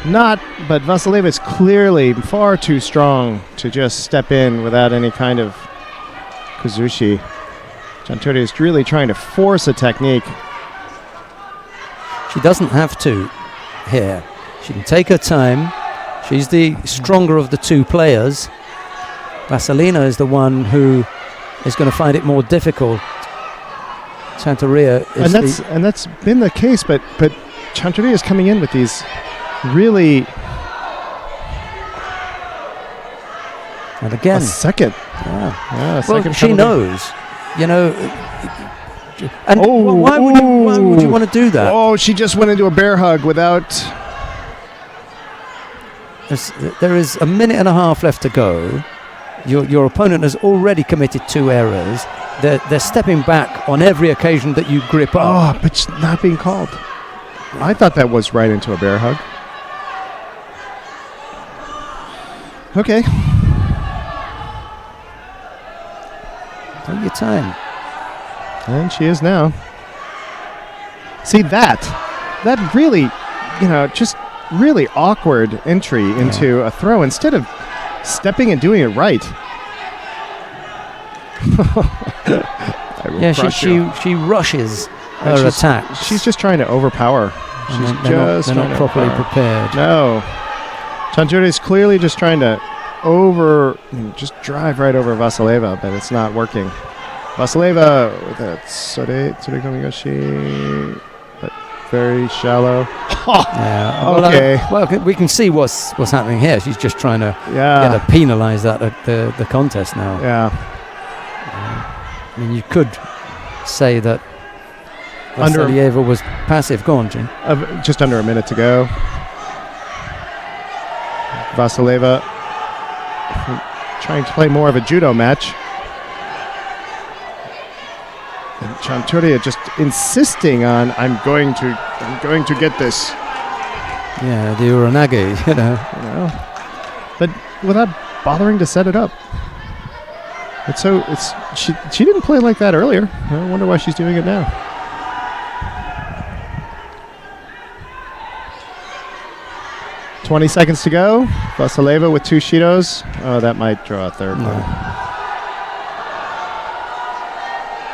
not. But Vasileva is clearly far too strong to just step in without any kind of Kazushi. Chanchuria is really trying to force a technique. She doesn't have to here. She can take her time. She's the stronger of the two players. Vasilina is the one who is going to find it more difficult. Chanchuria is and that's been the case, but Chanchuria is coming in with these really. And again, a second. Yeah, second. She knows, you know. And why would you want to do that? Oh, she just went into a bear hug without. There is a minute and a half left to go. Your opponent has already committed 2 errors. They're stepping back on every occasion that you grip up. Oh, but it's not being called. I thought that was right into a bear hug. Okay. Take your time. And she is now. See that really, just really awkward entry into a throw instead of stepping and doing it right. She rushes her attack. She's just trying to overpower. They're not properly prepared. No. Chanchuria is clearly just trying to just drive right over Vasileva, but it's not working. Vasileva with that Tsurekomigoshi, but very shallow. Okay. Well, we can see what's happening here. She's just trying to get her penalised out of the contest now. Yeah. I mean, you could say that Vasileva was passive. Go on, Jim. Just under a minute to go. Vasileva trying to play more of a judo match. And Chanchuria just insisting on, I'm going to get this. Yeah, the uranage, but without bothering to set it up. She didn't play like that earlier. I wonder why she's doing it now. $20 to go. Vasileva with 2 Shidos. Oh, that might draw a third one.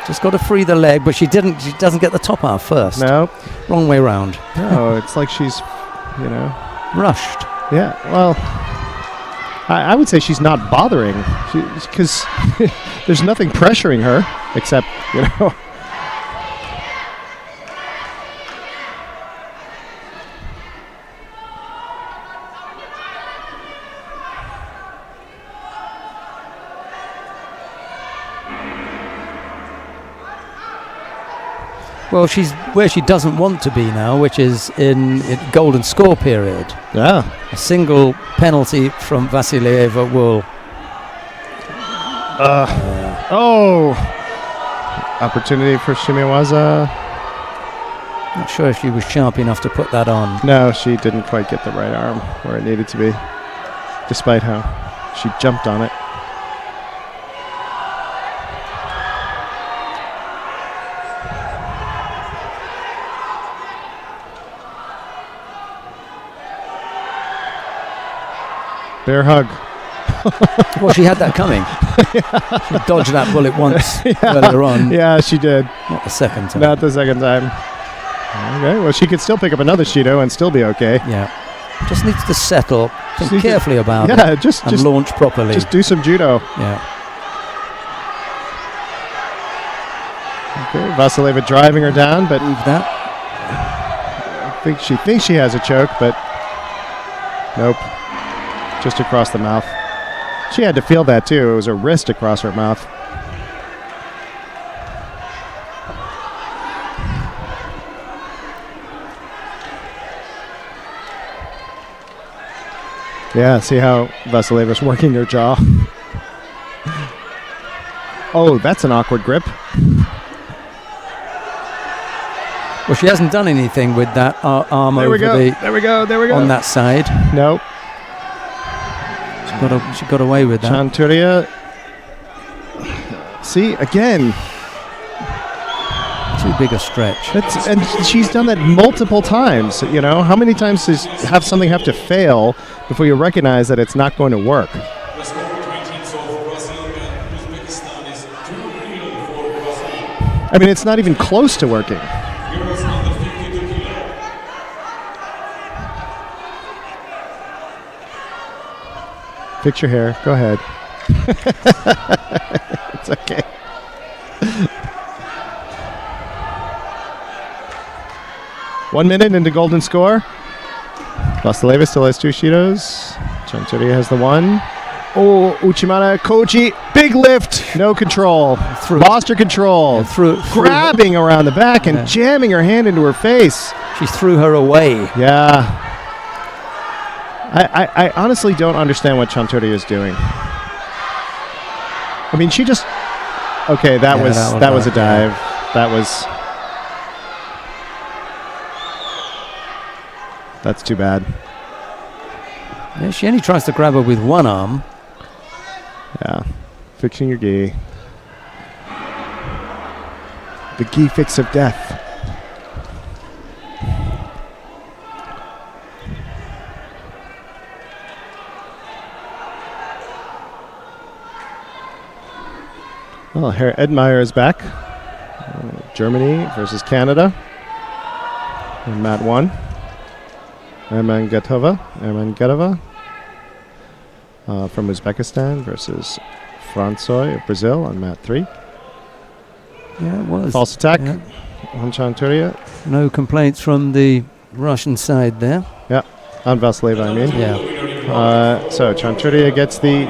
Just got to free the leg, but she doesn't get the top half first. No. Wrong way round. No, it's like she's, rushed. Yeah, well, I would say she's not bothering, because there's nothing pressuring her except, Well, she's where she doesn't want to be now, which is in golden score period. Yeah. A single penalty from Vasileva will... Opportunity for Shimiwaza. Not sure if she was sharp enough to put that on. No, she didn't quite get the right arm where it needed to be, despite how she jumped on it. Bear hug. Well, she had that coming. She dodged that bullet once earlier on. Yeah, she did. Not the second time. Not the second time. Okay, well, she could still pick up another Shido and still be okay. Yeah. Just needs to settle, think carefully about it. And just launch properly. Just do some judo. Yeah. Okay, Vasileva driving her down, but that. I think she thinks she has a choke, but nope. Just across the mouth. She had to feel that too. It was her wrist across her mouth. Yeah, see how Vasileva's working her jaw. Oh, that's an awkward grip. Well, she hasn't done anything with that arm there over the... There we go. On that side. Nope. She got away with that. Chanturia. See, again. Too big a stretch. And she's done that multiple times. You know, how many times does something have to fail before you recognize that it's not going to work? I mean, it's not even close to working. Fix your hair. Go ahead. It's okay. One minute into golden score. Vasileva still has 2 Shidos. Chanturia has the 1. Oh, Uchimata Koji, big lift, no control. Lost her control. Grabbing around the back and jamming her hand into her face. She threw her away. Yeah. I honestly don't understand what Chanturia is doing. I mean, she just... Okay, that was a dive. That was... That's too bad. Yeah, she only tries to grab her with one arm. Yeah. Fixing your gi. The gi fix of death. Well, Herr Edmeyer is back. Germany versus Canada. And mat 1. Erman Getova from Uzbekistan versus Francois of Brazil on mat 3. Yeah, it was. False attack on Chanturia. No complaints from the Russian side there. Yeah, on Vasileva, I mean. Yeah. So Chanturia gets the...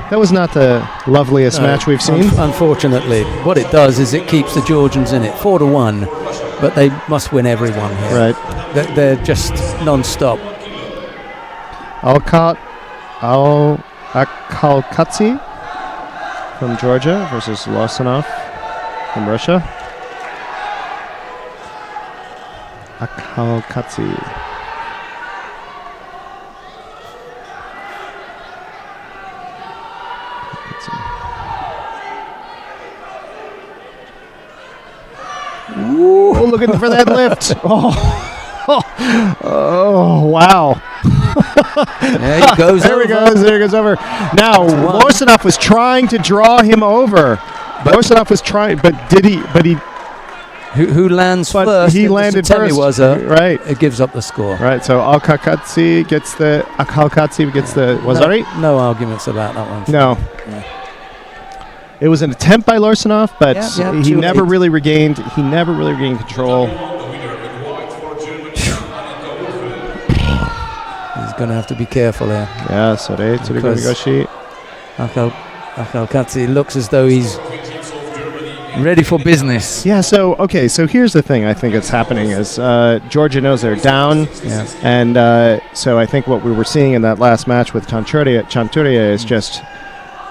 That was not the loveliest match we've seen. Unfortunately. What it does is it keeps the Georgians in it 4-1, but they must win every one here. Right. They're just non-stop. Akalkatsi from Georgia versus Losonov from Russia. Akalkatsi. Oh, looking for that lift. Oh, wow. There he goes. There he goes over. Now, Losonov was trying to draw him over. Losonov was trying, but he... Who lands first? He landed first. Right. It gives up the score. Right, so Akalkatsi gets the Wazari? No arguments about that one. No. Yeah. It was an attempt by Losonov, but he never really regained control. He's going to have to be careful here. Yeah, Sore Tsurigorigoshi. Akalkatsi looks as though he's ready for business. Yeah, so here's the thing I think that's happening is Georgia knows they're down. Yeah. And so I think what we were seeing in that last match with Chanturia is just...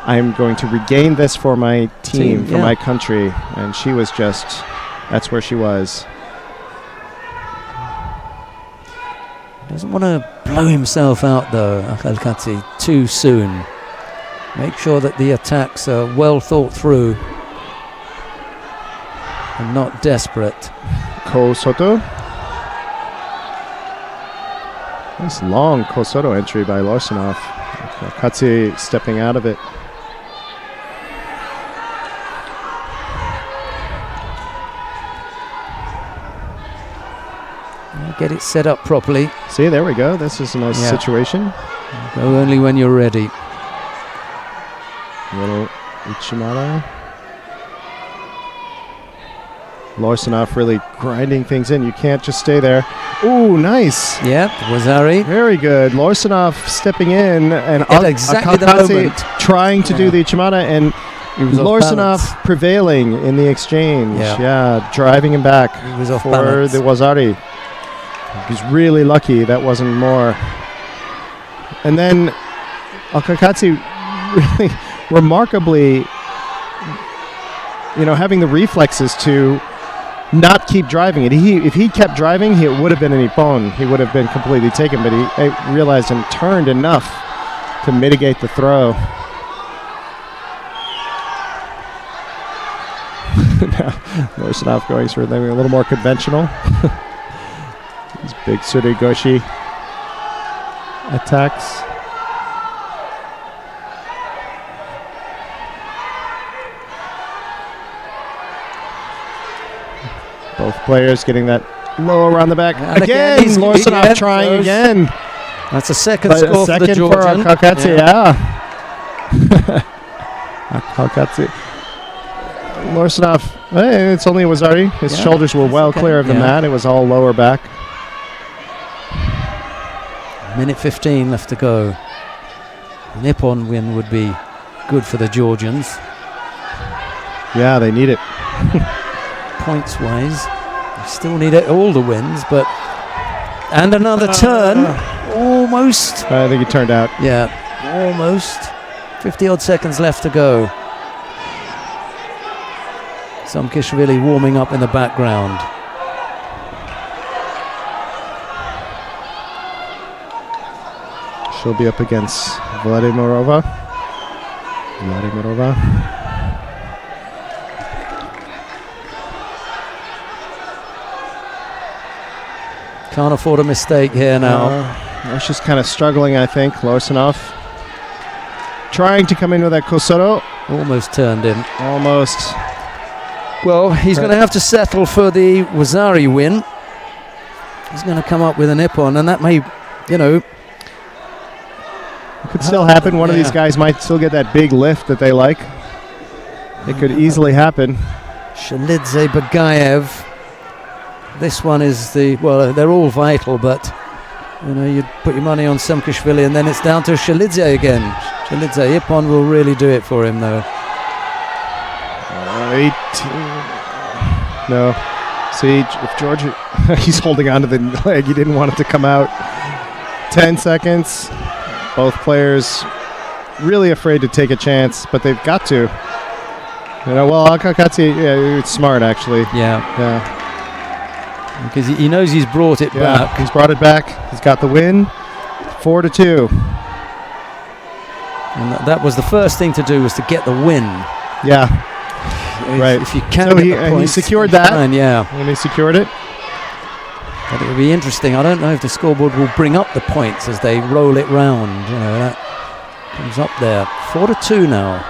I'm going to regain this for my team, for my country. And she was just, that's where she was. Doesn't want to blow himself out, though, Akalkatsi, too soon. Make sure that the attacks are well thought through and not desperate. Ko Soto. Nice long Kosoto entry by Larsenov. Katsi stepping out of it. Get it set up properly. See, there we go. This is a nice situation. Go only when you're ready. Little Ichimara. Larsenov really grinding things in. You can't just stay there. Ooh, nice. Yeah, Wazari. Very good. Larsenov stepping in and At exactly the Akakatsi moment. trying to do the Ichimara, and He was off Larsenov balance. prevailing in the exchange. Yeah. Driving him back He was off for balance. the Wazari. He's really lucky that wasn't more. And then Akakatsi really remarkably, having the reflexes to not keep driving it. If he kept driving, it would have been an ippon. He would have been completely taken, but he realized and turned enough to mitigate the throw. Now, Larsenov going for something a little more conventional. These big Surigoshi attacks. Both players getting that low around the back. And Again, he's Larsenov trying goes. again. That's a second But score a second for the Georgian. Akakatsi, yeah. Akakatsi. Larsenov, hey, it's only Wazari. His shoulders were well okay. clear of the mat. It was all lower back. Minute 15 left to go. A Nippon win would be good for the Georgians. Yeah, they need it. Points wise, they still need it, all the wins, but. And another turn. Almost. I think he turned out. Yeah, almost. 50 odd seconds left to go. Samkishvili warming up in the background. She'll be up against Vladimirova. Can't afford a mistake here now. She's kind of struggling, I think. Larsenov trying to come in with that Kosoto. Almost turned in. Almost. Well, he's going to have to settle for the Wazari win. He's going to come up with an Ippon, and that may, could still happen. One of these guys might still get that big lift that they like. It could easily happen. Shalidze Bagayev. This one is they're all vital, but you put your money on Samkishvili, and then it's down to Shalidze again. Shalidze Ippon will really do it for him, though. 18. No. See, if George, he's holding on to the leg. He didn't want it to come out. 10 seconds. Both players really afraid to take a chance, but they've got to. Akakatsi, it's smart, actually. Yeah. Because he knows he's brought it back. He's brought it back. He's got the win. 4-2. And that was the first thing to do, was to get the win. Yeah. Right. If you can, so get he, the and he points, secured then that. fine, yeah. And he secured it. But it would be interesting. I don't know if the scoreboard will bring up the points as they roll it round. That comes up there. 4-2 now.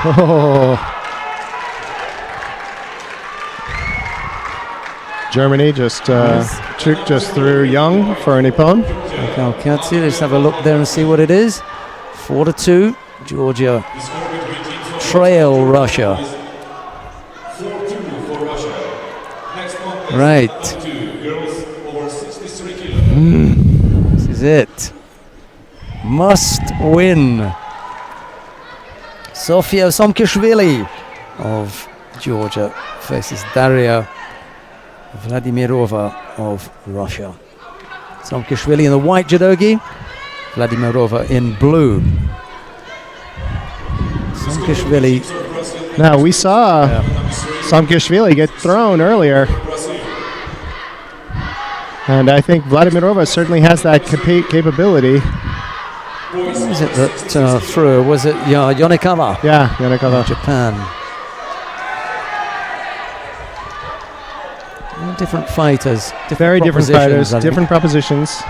Oh. Germany just threw Young for an ippon. Kalkatsi, let's have a look there and see what it is. 4-2. Georgia trail Russia. 4-2 for Russia. Next contest, Right. 2 girls over 63 kilos. This is it. Must win. Sofia Samkishvili of Georgia faces Daria Vladimirova of Russia. Samkishvili in the white judogi, Vladimirova in blue. Samkishvili. Now, we saw Samkishvili get thrown earlier. And I think Vladimirova certainly has that capability. Who was it that threw? Was it Yonekawa? Yeah, Yonekawa. Japan. Different fighters. Very different fighters, different propositions.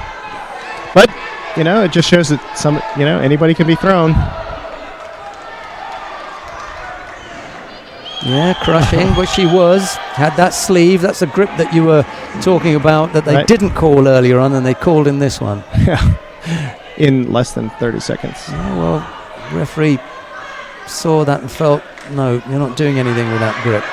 But, it just shows that anybody can be thrown. Yeah, crushing, which she was. Had that sleeve. That's the grip that you were talking about that they didn't call earlier on, and they called in this one. Yeah. In less than 30 seconds. Yeah, well, referee saw that and felt, no, you're not doing anything with that grip.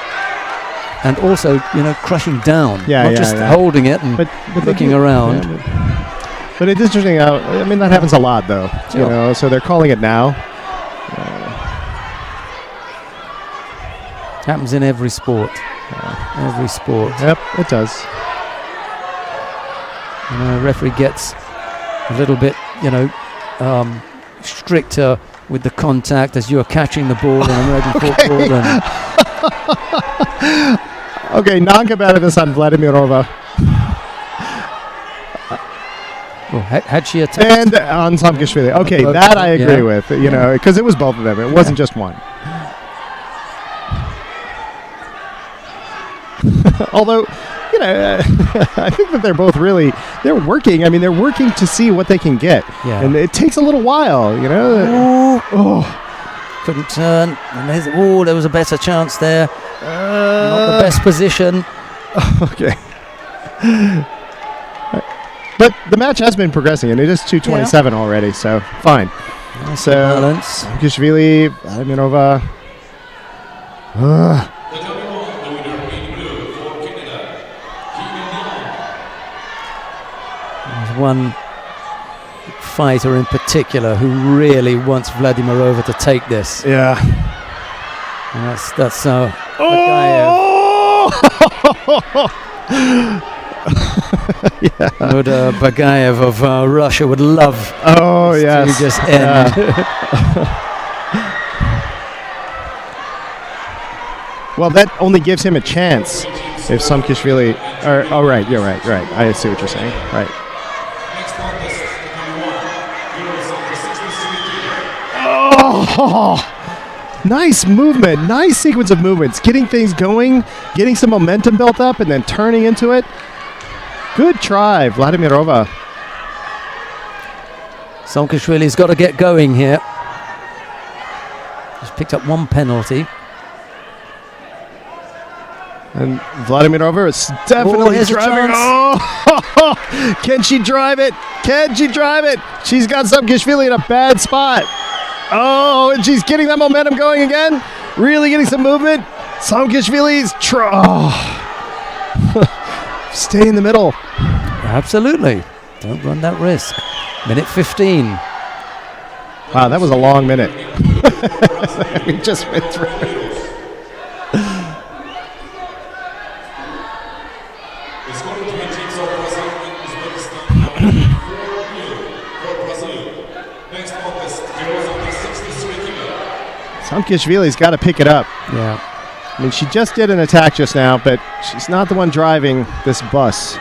And also, crushing down, not just holding it and but looking around. Yeah, but it's interesting how, that happens a lot, though. Sure. So they're calling it now. Happens in every sport. Every sport. Yep, it does. Referee gets a little bit, stricter with the contact as you are catching the ball in American football. Okay, non-competitiveness on Vladimirova. Well, had she attacked? And on Samkishvili. Okay, that I agree with, because it was both of them. It wasn't just one. Although, I think that they're both they're working. They're working to see what they can get. Yeah. And it takes a little while, Couldn't turn. And there was a better chance there. Not the best position. Okay. But the match has been progressing, and it is 2:27 already, so fine. Nice so, balance. Samkishvili, Vladimirova. There's one fighter in particular who really wants Vladimirova to take this. Yeah. And that's Bagayev. Yeah. Bagayev of Russia would love yes. to just end. Well, that only gives him a chance if Samkishvili... right, you're right. I see what you're saying. Right. Oh! Nice movement. Nice sequence of movements. Getting things going, getting some momentum built up, and then turning into it. Good try, Vladimirova. Samkishvili's got to get going here. He's picked up one penalty. And Vladimirova is definitely driving. Oh, can she drive it? She's got Samkishvili in a bad spot. Oh, and she's getting that momentum going again. Really getting some movement. Samkishvili's stay in the middle. Absolutely. Don't run that risk. Minute 15. Wow, that was a long minute. We just went through. Samkishvili's got to pick it up. Yeah. She just did an attack just now, but she's not the one driving this bus.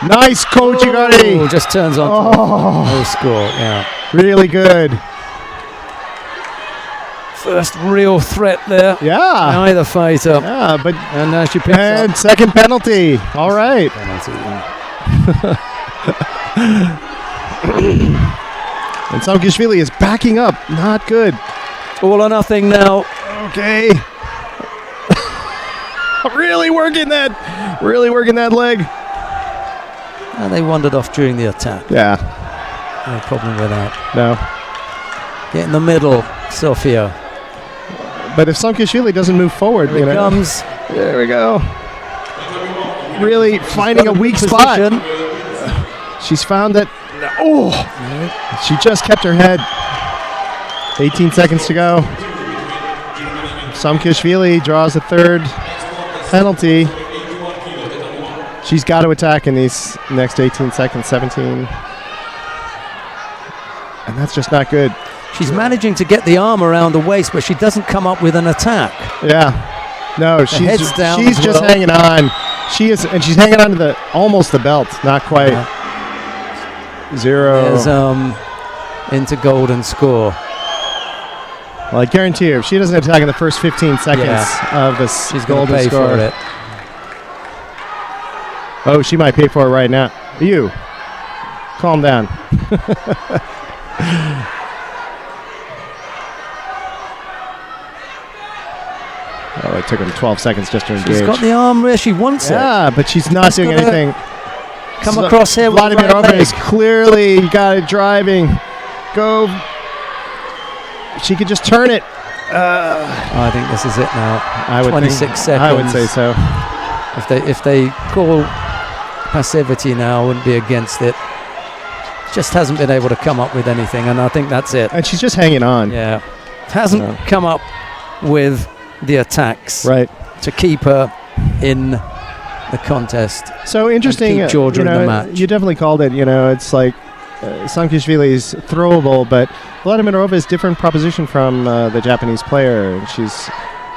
Nice Kochigari. Just turns on. No score. Yeah. Really good. First real threat there. Yeah. Neither fighter. Yeah, but and now she picks and up. Second penalty. All right. Penalty. And Samkishvili is backing up. Not good. All or nothing now. Okay. Really working that leg. And they wandered off during the attack. Yeah. No problem with that. No. Get in the middle, Sofia. But if Samkishvili doesn't move forward, Here it comes. There we go. Really finding a weak spot. She's found that. Oh! She just kept her head. 18 seconds to go. Samkishvili draws a third penalty. She's got to attack in these next 18 seconds, 17. And that's just not good. She's managing to get the arm around the waist, but she doesn't come up with an attack. Yeah. No, she's just hanging on. She is, and she's hanging on to almost the belt. Not quite. Yeah. Zero. There's into golden score. Well, I guarantee you, if she doesn't attack in the first 15 seconds of this She's going to golden pay score, for it. oh, she might pay for it right now. You, calm down. Oh, it took him 12 seconds just to engage. She's got the arm where she wants it. Yeah, but she's not Just doing gotta anything. Come across here with the Vladimir right Ova is leg. clearly got it driving. Go. She could just turn it. I think this is it now. I would 26 think, seconds. I would say so. If they call passivity now, I wouldn't be against it. Just hasn't been able to come up with anything, and I think that's it. And she's just hanging on. Yeah, hasn't come up with the attacks Right. to keep her in the contest. So interesting. keep Georgia in the match. You definitely called it. It's like Sankishvili's throwable, but Vladimir Ova is different proposition from the Japanese player. And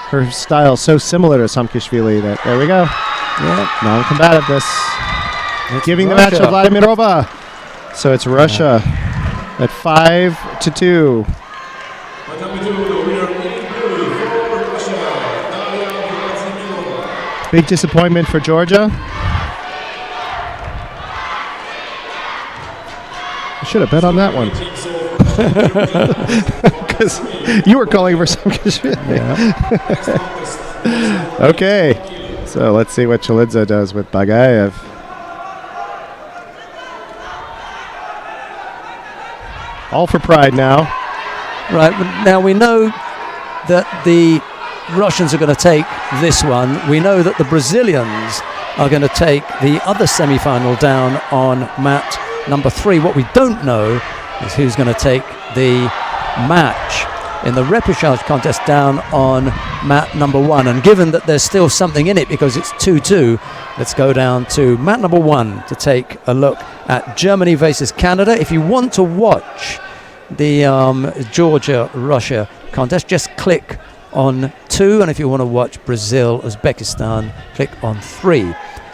her style is so similar to Samkishvili that there we go. Yeah, Non-combativeness. it's Giving Russia. the match to Vladimir Ova. So it's Russia at 5-2. Big disappointment for Georgia. I should have bet on that one. Because you were calling for Samkishvili. Yeah. Okay. So let's see what Chalidze does with Bagayev. All for pride now. Right, now we know that the Russians are going to take this one. We know that the Brazilians are going to take the other semi-final down on mat number 3. What we don't know is who's going to take the match in the repechage contest down on mat number 1. And given that there's still something in it because it's 2-2, let's go down to mat number 1 to take a look at Germany versus Canada. If you want to watch the Georgia-Russia contest, just click on 2, and if you want to watch Brazil-Uzbekistan, click on 3.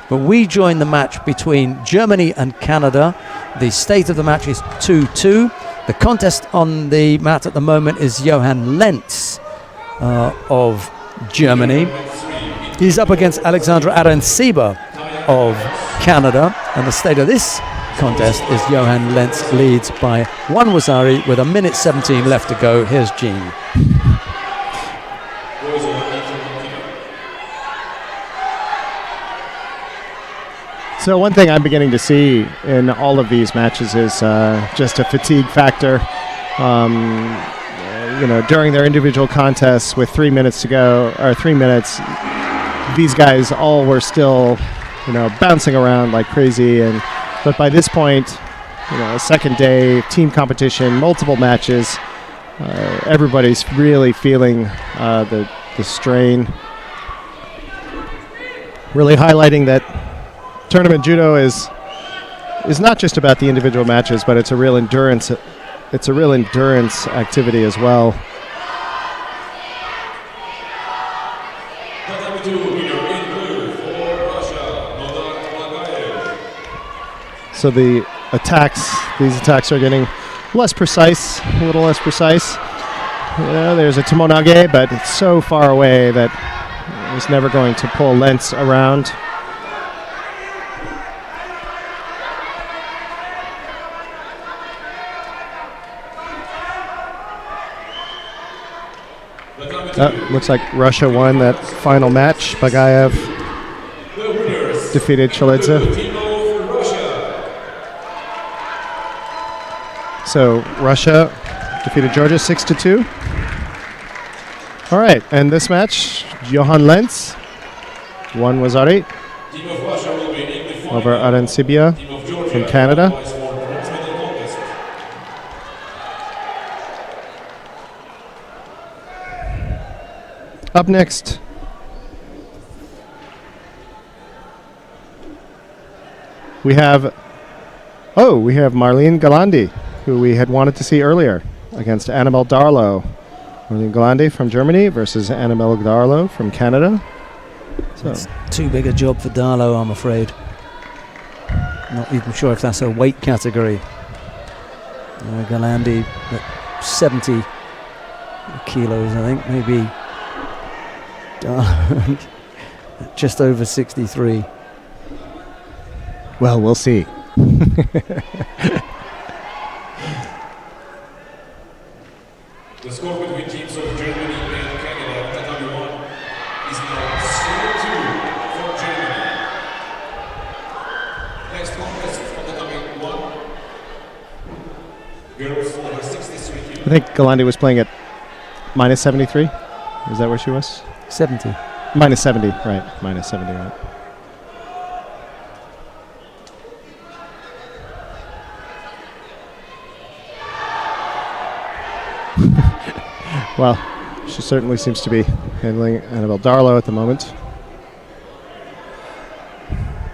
But we join the match between Germany and Canada. The state of the match is 2-2. The contest on the mat at the moment is Johann Lentz of Germany. He's up against Alexandra Arenciba of Canada, and the state of this contest is Johann Lentz leads by 1 Wasari with 1:17 left to go. Here's Gene. So one thing I'm beginning to see in all of these matches is just a fatigue factor. During their individual contests with 3 minutes to go, or 3 minutes, these guys all were still, bouncing around like crazy. But by this point, a second day team competition, multiple matches, everybody's really feeling the strain. Really highlighting that tournament judo is not just about the individual matches, but it's a real endurance. It's a real endurance activity as well. So these attacks are getting less precise, a little less precise. There's a tomonage, but it's so far away that it's never going to pull Lentz around. Looks like Russia won that final match. Bagayev defeated Chalidze. So Russia defeated Georgia 6-2. All right, and this match, Johann Lentz, 1 Wasari over Arenciba from Canada. Up next, we have Marlene Galandi, who we had wanted to see earlier, against Annabelle Darlow. Marlene Galandi from Germany versus Annabelle Darlow from Canada. So It's too big a job for Darlow, I'm afraid. Not even sure if that's a weight category. Galandi at 70 kilos, I think, maybe just over 63. Well, we'll see. The score between teams of Germany and Canada at number 1 is now 0-2 for Germany. Next contest on the number 1. Girls over 63 kilos. I think Galandi was playing at minus 73. Is that where she was? 70. Minus 70, right. Minus 70, right. Well, she certainly seems to be handling Annabelle Darlow at the moment.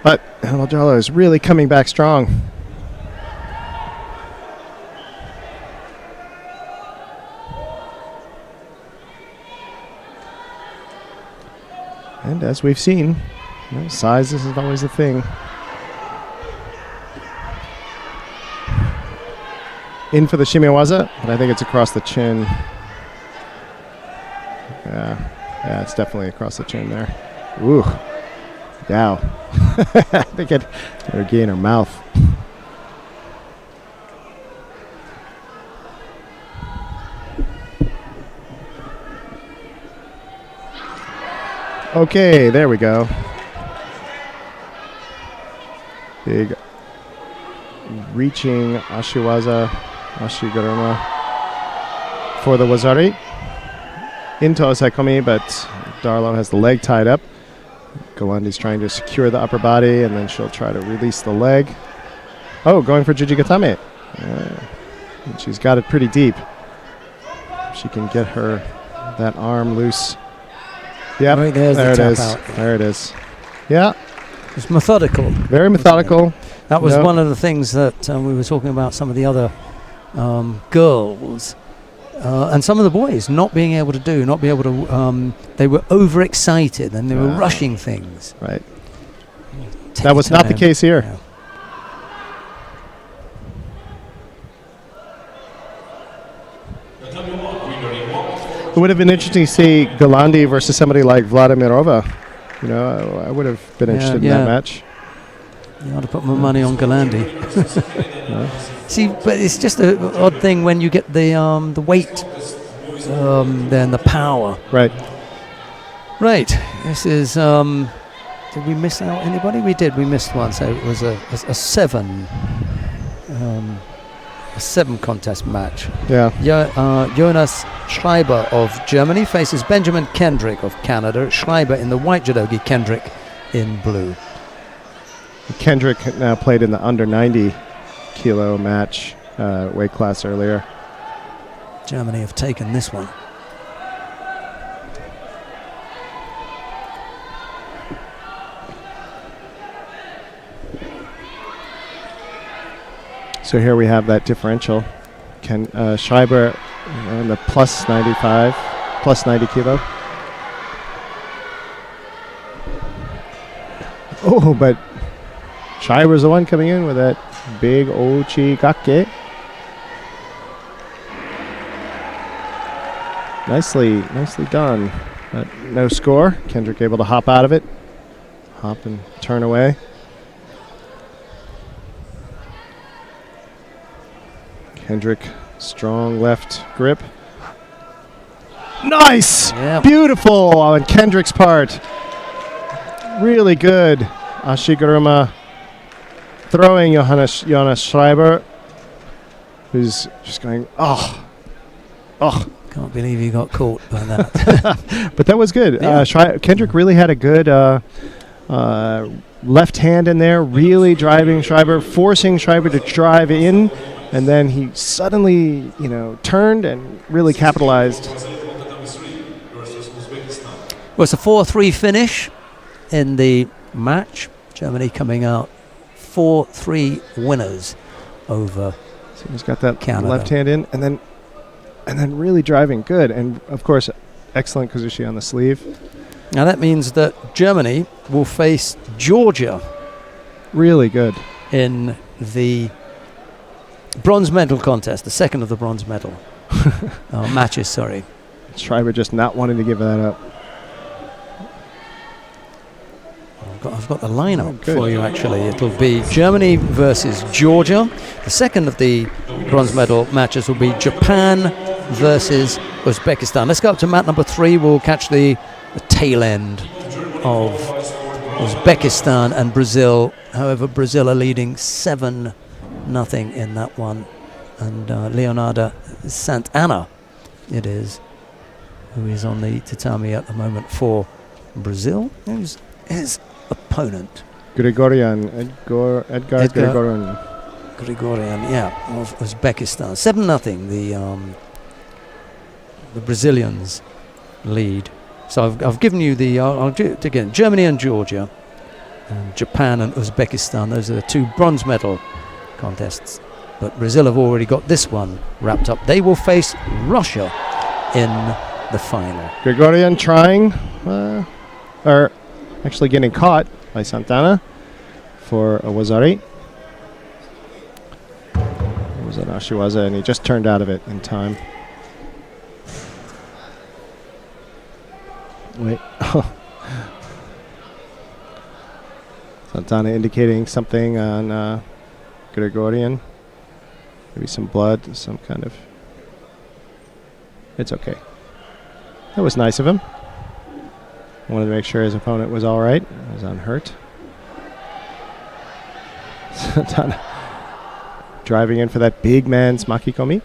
But Annabelle Darlow is really coming back strong. And as we've seen, size isn't always a thing. In for the shimiwaza, but I think it's across the chin. Yeah, it's definitely across the chin there. Ooh, yeah. I think it better gain her mouth. Okay, there we go. Big reaching ashiwaza, ashiguruma for the wazari. Into osaikomi, but Darlow has the leg tied up. Galandi's trying to secure the upper body, and then she'll try to release the leg. Oh, going for Jujigatame. And she's got it pretty deep. She can get her that arm loose. Yep, Right, there's there the it is. tap out. There it is. Yeah, It's methodical. very methodical. That was Yep. one of the things that we were talking about, some of the other girls and some of the boys not being able to do, not be able to, they were overexcited and they were rushing things. Right. Take That was your not the time. case here. Yeah. The number 1 winner in 1. It would have been interesting to see Galandi versus somebody like Vladimirova. You know, I would have been interested in that match. You ought to put my money on Galandi. See, but it's just an odd thing when you get the weight, then the power. Right. Right. This is. Did we miss out anybody? We did. We missed one. So it was a 7 contest match. Yeah. Jonas Schreiber of Germany faces Benjamin Kendrick of Canada. Schreiber in the white judogi, Kendrick in blue. Kendrick now played in the under 90 kilo match weight class earlier. Germany have taken this one. So here we have that differential. Schreiber in the plus 95, plus 90 kilo. Oh, but Schreiber's the one coming in with that big Ochigake. Nicely done. But no score. Kendrick able to hop out of it. Hop and turn away. Kendrick, strong left grip. Nice! Yeah. Beautiful on Kendrick's part. Really good. Ashiguruma throwing Jonas Schreiber, who's just going, oh. Can't believe he got caught by that. But that was good. Yeah. Kendrick really had a good left hand in there, really driving Schreiber, forcing Schreiber to drive in, and then he suddenly, turned and really capitalized. Well, it's a 4-3 finish in the match. Germany coming out 4-3 winners over. So he's got that Canada. left hand in, and then really driving good, and of course, excellent Kazushi on the sleeve. Now that means that Germany will face Georgia Really good. in the bronze medal contest, the second of the bronze medal matches. Sorry. Schreiber just not wanting to give that up. I've got the lineup good. for you, actually. It'll be Germany versus Georgia. The second of the bronze medal matches will be Japan versus Uzbekistan. Let's go up to mat number 3. We'll catch the tail end of Uzbekistan and Brazil. However, Brazil are leading 7-0 in that one. And Leonardo Santana, it is, who is on the tatami at the moment for Brazil. Who's his opponent? Grigorian, Edgar Grigorian. Grigorian, of Uzbekistan. 7-0. The Brazilians lead. So I've given you the. I'll do it again. Germany and Georgia, and Japan and Uzbekistan. Those are the 2 bronze medal contests. But Brazil have already got this one wrapped up. They will face Russia in the final. Grigorian trying, or actually getting caught by Santana for a Wazari. It was an Ashiwaza, and he just turned out of it in time. Wait. Santana indicating something on Grigorian. Maybe some blood, some kind of... It's okay. That was nice of him. Wanted to make sure his opponent was all right. He was unhurt. Santana driving in for that big man's makikomi.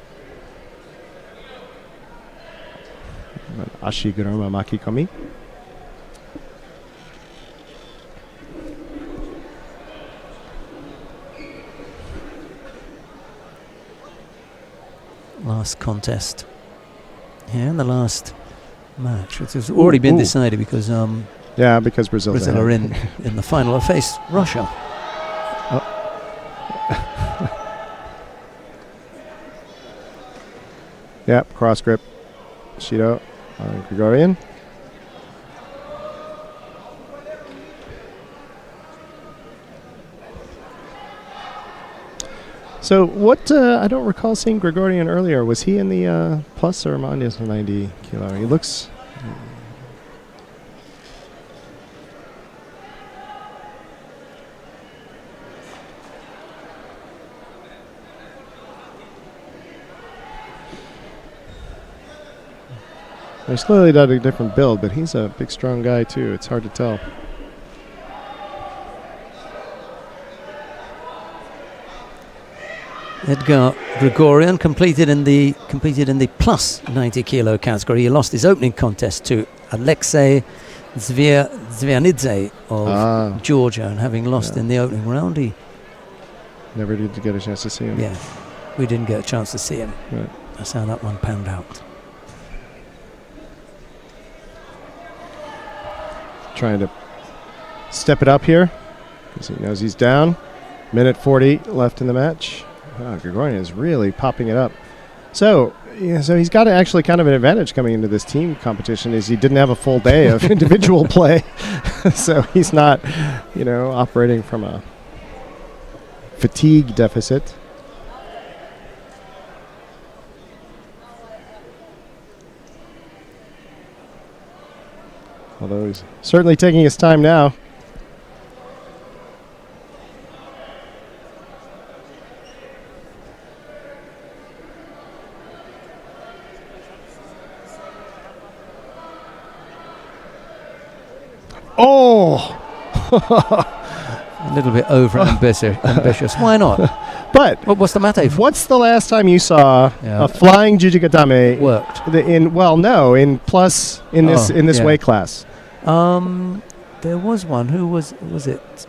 Ashiguruma makikomi. Last contest here, the last match, which has already been decided because because Brazil are in the final. They face Russia. Yep, cross grip. Shido on Grigorian. So what, I don't recall seeing Grigorian earlier. Was he in the plus or minus 90 kilo? He looks... He's clearly done a different build, but he's a big, strong guy too. It's hard to tell. Edgar Grigorian competed in the plus 90 kilo category. He lost his opening contest to Alexei Zvianidze of Georgia, and having lost in the opening round, he never did get a chance to see him. Yeah, we didn't get a chance to see him. Right. That's how that one panned out. Trying to step it up here because he knows he's down. Minute 40 left in the match. Grigorian is really popping it up. So he's got actually kind of an advantage coming into this team competition, is he didn't have a full day of individual play. So he's not, operating from a fatigue deficit. Although he's certainly taking his time now. Oh! A little bit over ambitious. Why not? But what's the matter? What's the last time you saw a flying Jujigatame worked? In this weight class. There was one. Who was it?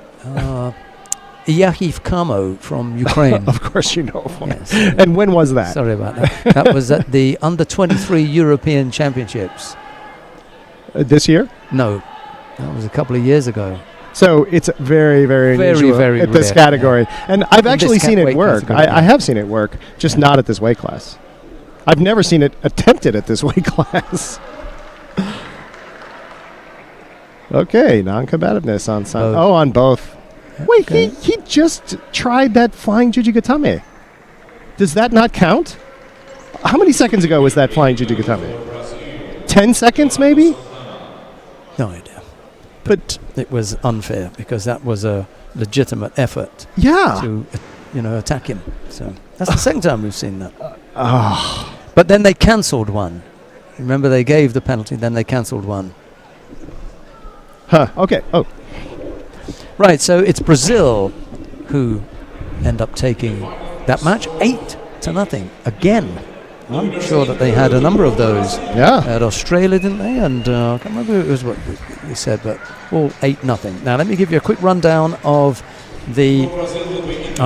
Yahiv Kamo from Ukraine. Of course you know of one. Yes. And when was that? Sorry about that. That was at the Under-23 European Championships. This year? No. That was a couple of years ago. So it's very, very unusual very at this category. Yeah. And I've actually seen it work. I have seen it work, just not at this weight class. I've never seen it attempted at this weight class. Okay, non-combativeness on some. Oh, on both. Wait, okay. he just tried that flying Jujigatame. Does that not count? How many seconds ago was that flying Jujigatame? 10 seconds maybe? No idea. But It was unfair because that was a legitimate effort yeah. to, attack him. So that's the second time we've seen that. Oh. But then they cancelled one. Remember, they gave the penalty, then they cancelled one. Huh. Okay. Oh. Right, so it's Brazil who end up taking that match 8-0 again. I'm sure that they had a number of those Yeah. at Australia, didn't they? And I can't remember it was what we said, but all 8-0. Now, let me give you a quick rundown of the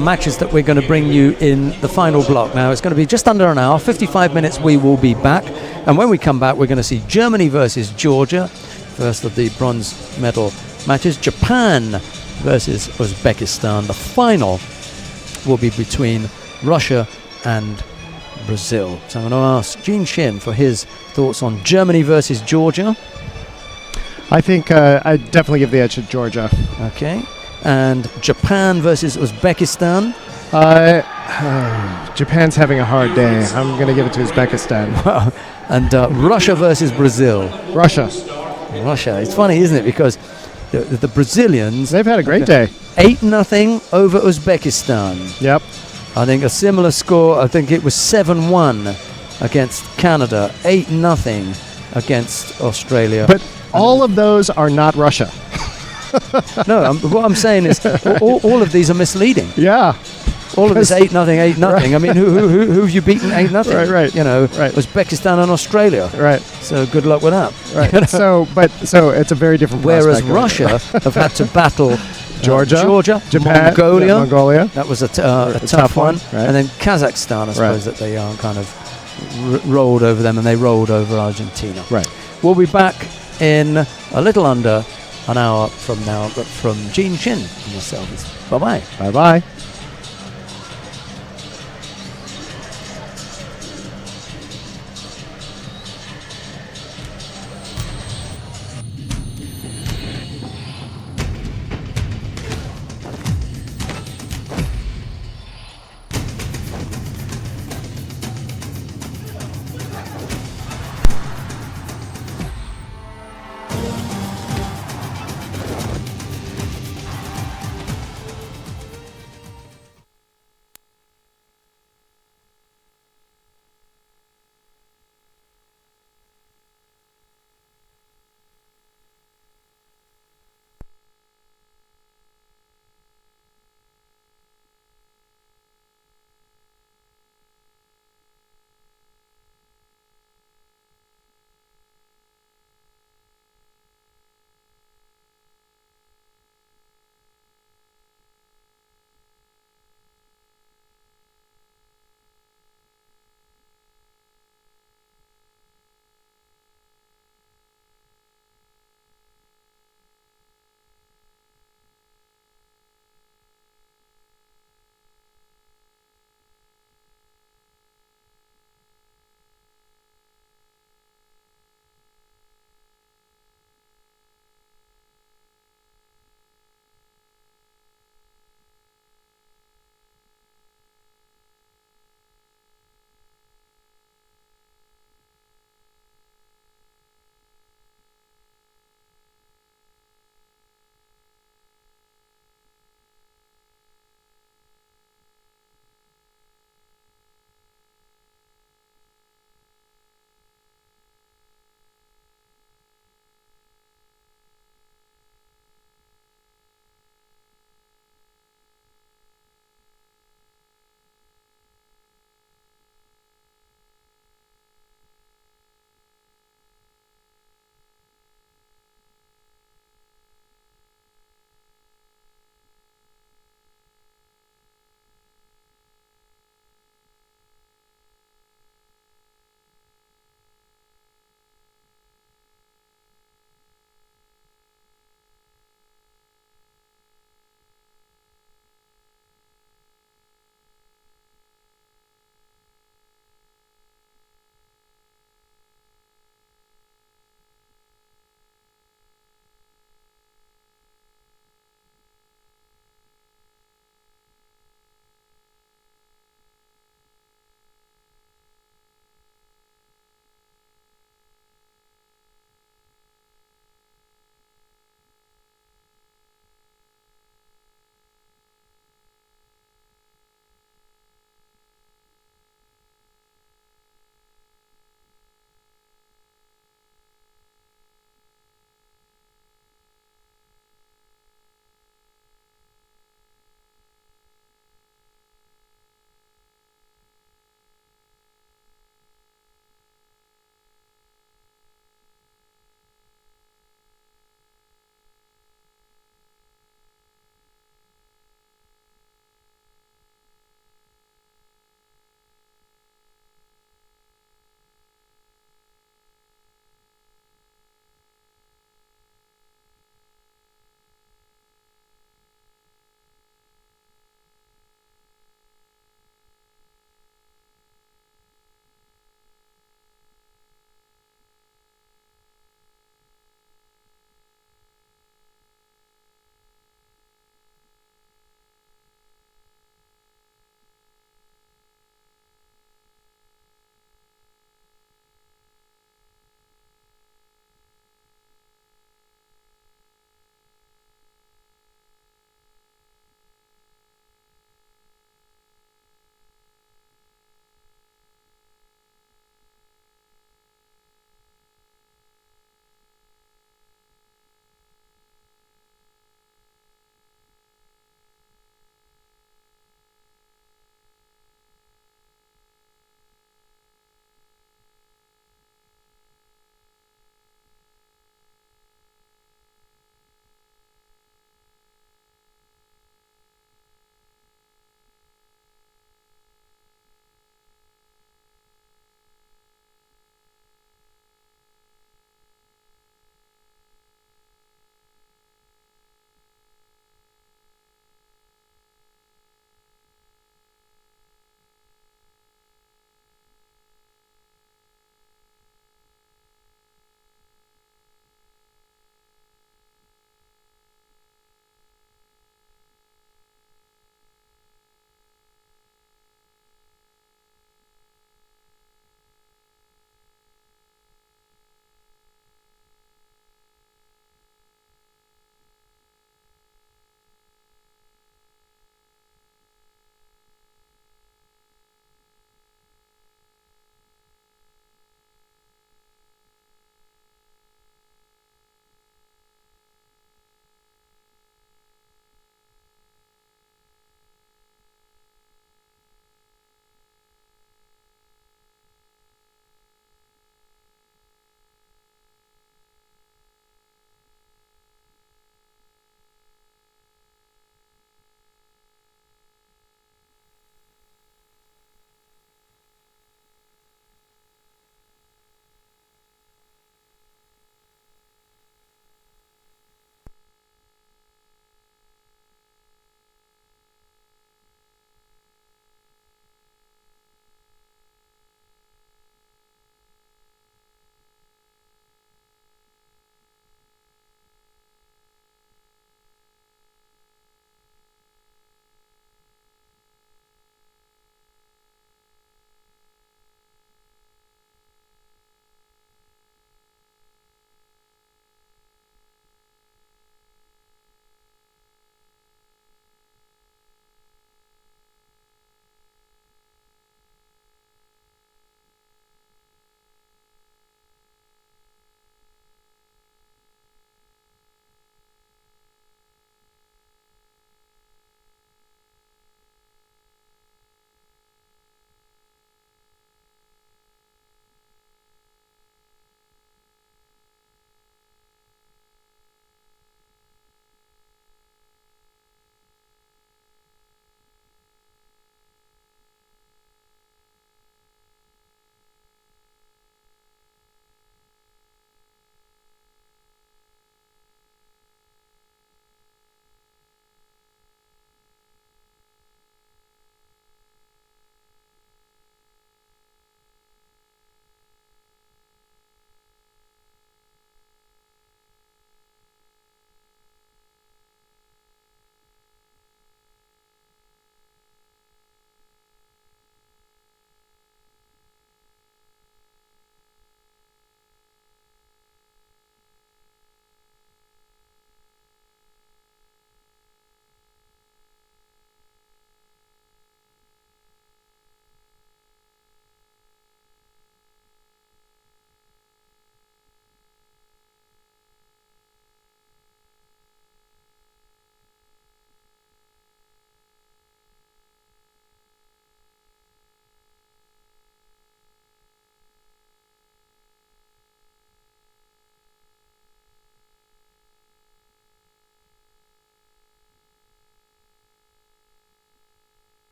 matches that we're going to bring you in the final block. Now, it's going to be just under an hour, 55 minutes. We will be back. And when we come back, we're going to see Germany versus Georgia, first of the bronze medal matches. Japan versus Uzbekistan. The final will be between Russia and Brazil. So I'm going to ask Gene Shin for his thoughts on Germany versus Georgia. I think I definitely give the edge to Georgia. Okay. And Japan versus Uzbekistan. Japan's having a hard day. I'm going to give it to Uzbekistan. And Russia versus Brazil. Russia. Russia. It's funny, isn't it? Because the Brazilians... They've had a great day. 8-0 over Uzbekistan. Yep. I think a similar score, I think it was 7-1 against Canada, 8-0 against Australia. But all of those are not Russia. No, what I'm saying is all of these are misleading. Yeah. All of this 8-0. Right. I mean, who have you beaten 8-0? Right. Right. Uzbekistan and Australia. Right. So good luck with that. Right. So it's a very different Whereas prospect. Russia have had to battle Georgia, Japan, Mongolia. That was a tough one. Right. And then Kazakhstan, I suppose, that they kind of rolled over them, and they rolled over Argentina. Right. We'll be back in a little under an hour from now, but from Gene Shin and myself, bye-bye. Bye-bye.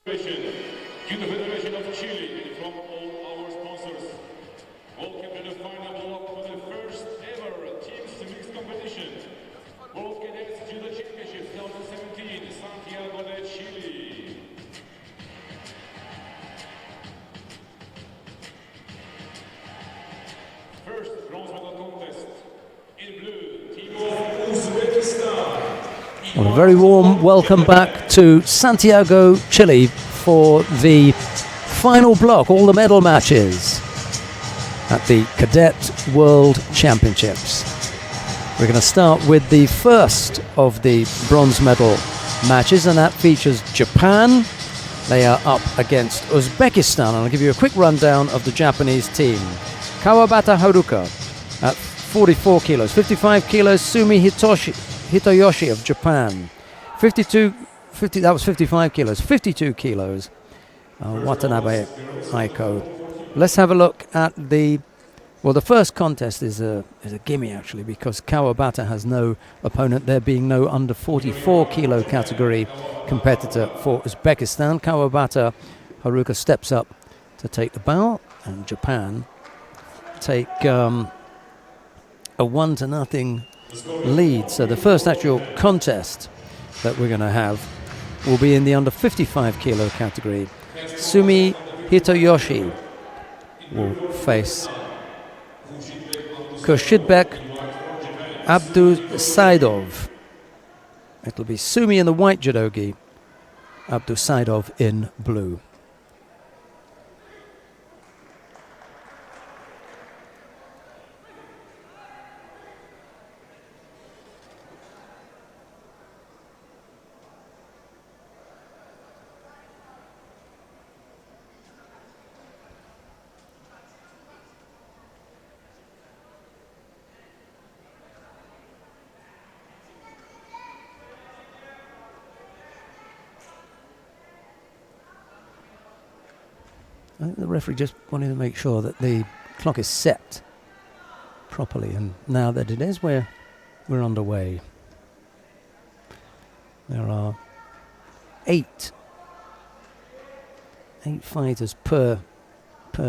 Judo Federation of Chile, from all our sponsors. Welcome to the final block for the first ever teams mixed competition. World Cadets Judo Championship 2017, Santiago de Chile. First bronze medal contest. In blue, team of Uzbekistan. Well, a very warm welcome back to Santiago, Chile for the final block, all the medal matches at the Cadet World Championships. We're going to start with the first of the bronze medal matches, and that features Japan. They are up against Uzbekistan, and I'll give you a quick rundown of the Japanese team. Kawabata Haruka at 44 kilos, 55 kilos Sumi Hitoyoshi of Japan, 55 kilos, 52 kilos Watanabe Aiko. Let's have a look at the first contest is a gimme actually, because Kawabata has no opponent, there being no under 44 kilo category competitor for Uzbekistan. Kawabata Haruka steps up to take the bow, and Japan take a 1-0 lead. So the first actual contest that we're going to have will be in the under 55 kilo category. Sumi Hitoyoshi will face Khurshidbek Abdusaidov. It'll be Sumi in the white judogi, Abdusaidov in blue. I think the referee just wanted to make sure that the clock is set properly, and now that it is, we're underway. There are eight fighters per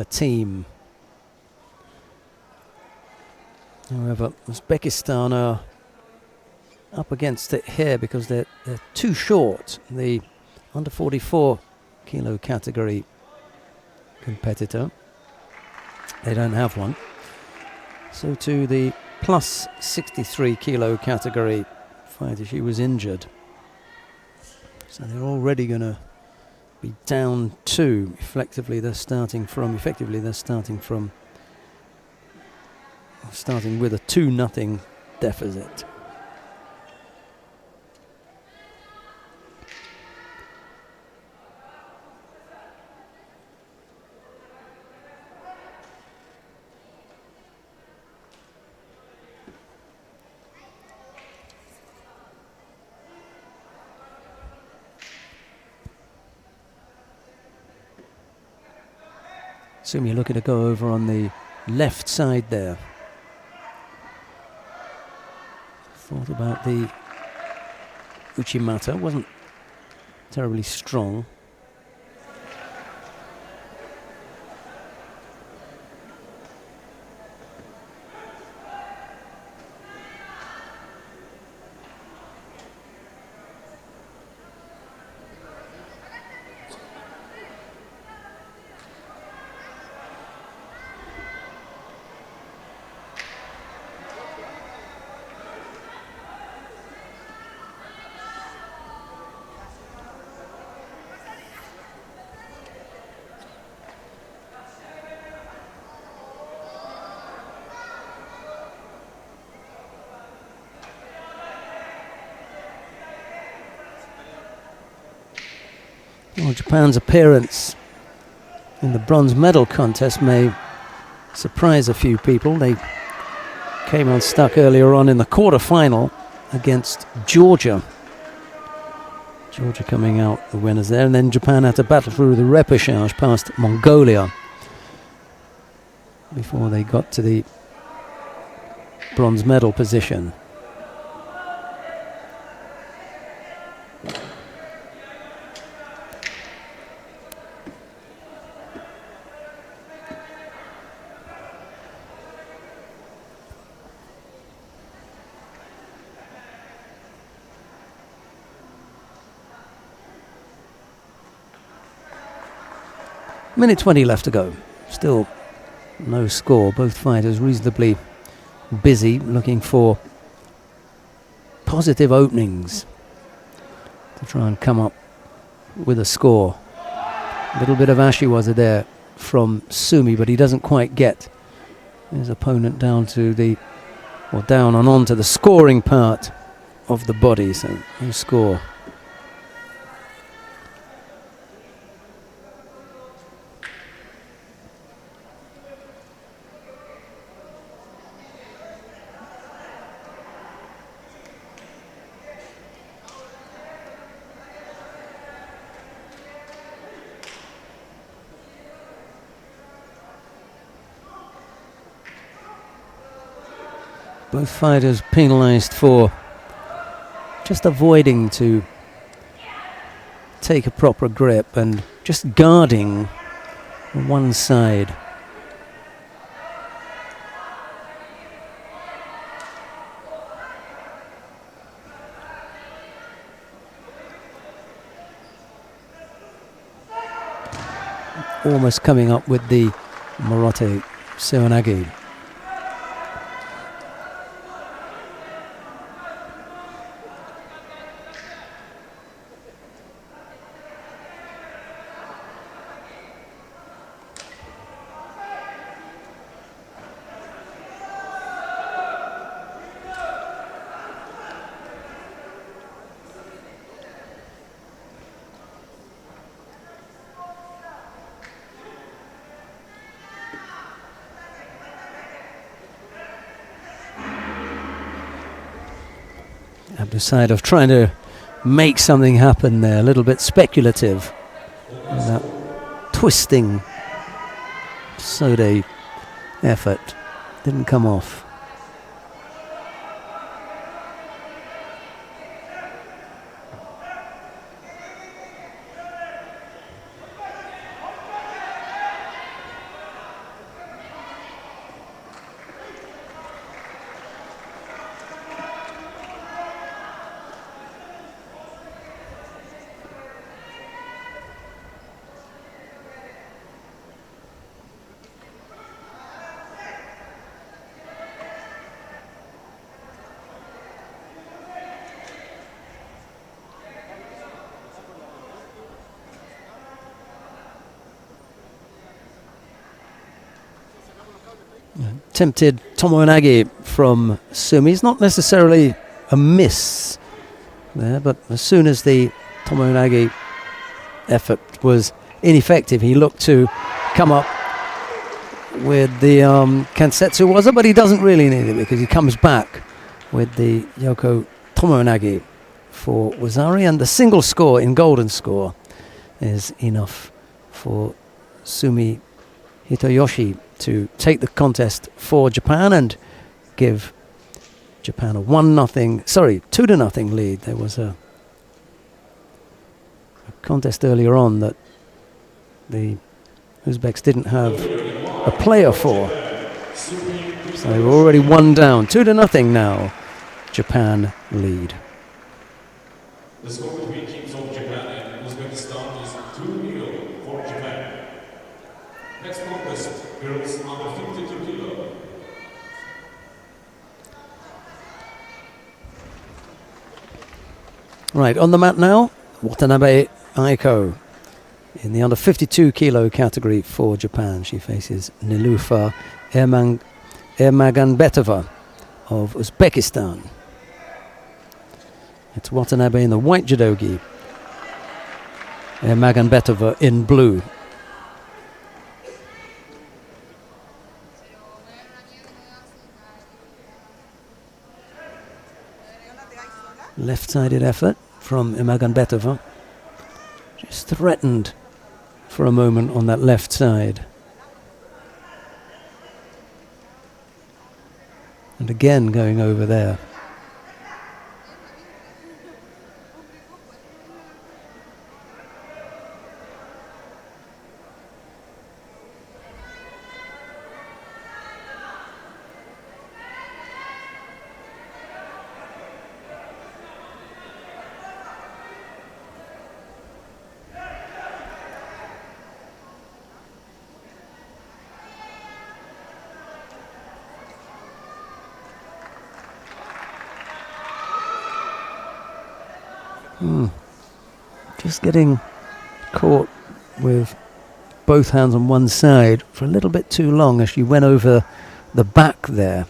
team. However, Uzbekistan are up against it here because they're too short. The under 44 kilo category competitor, they don't have one. So to the plus 63 kilo category fighter, she was injured. So they're already going to be down 2. Effectively they're starting with a 2-0 deficit. Sumi looking to go over on the left side there. Thought about the Uchimata, wasn't terribly strong. Well, Japan's appearance in the bronze medal contest may surprise a few people. They came unstuck earlier on in the quarter-final against Georgia. Georgia coming out the winners there, and then Japan had to battle through the repechage past Mongolia before they got to the bronze medal position. Minute 20 left to go. Still no score. Both fighters reasonably busy looking for positive openings to try and come up with a score. A little bit of ashiwaza there from Sumi, but he doesn't quite get his opponent down to the, or down and onto the scoring part of the body, so no score. Both fighters penalised for just avoiding to take a proper grip and just guarding one side. Almost coming up with the Morote Seoinage. Side of trying to make something happen there, a little bit speculative. And that twisting Sode effort didn't come off. Tempted Tomoe from Sumi. It's not necessarily a miss there, but as soon as the Tomoe effort was ineffective, he looked to come up with the Kansetsu Waza, but he doesn't really need it because he comes back with the Yoko Tomoe for Wazari, and the single score in golden score is enough for Sumi Hitoyoshi to take the contest for Japan and give Japan a 2-0 lead. There was a contest earlier on that the Uzbeks didn't have a player for, so they were already 1 down. 2-0 now, Japan lead. The score between teams of Japan and Uzbekistan is 2-0 for Japan. Next contest, girls under 52 kilo. Right, on the mat now, Watanabe Aiko in the under 52 kilo category for Japan. She faces Nilufer Ermaganbetova of Uzbekistan. It's Watanabe in the white judogi, Ermaganbetova in blue. Left-sided effort from Ermaganbetova. Just threatened for a moment on that left side. And again going over there. Just getting caught with both hands on one side for a little bit too long as she went over the back there.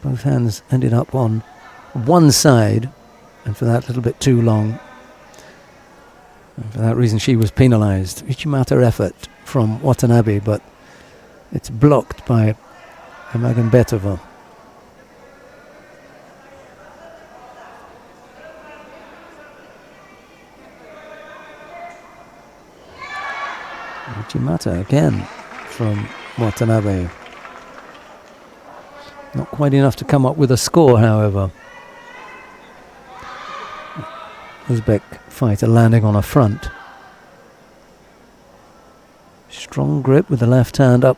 Both hands ended up on one side, and for that little bit too long. And for that reason she was penalized. Ichimata effort from Watanabe, but it's blocked by Magambetova. Ichimata again from Watanabe. Not quite enough to come up with a score, however. Uzbek fighter landing on a front. Strong grip with the left hand up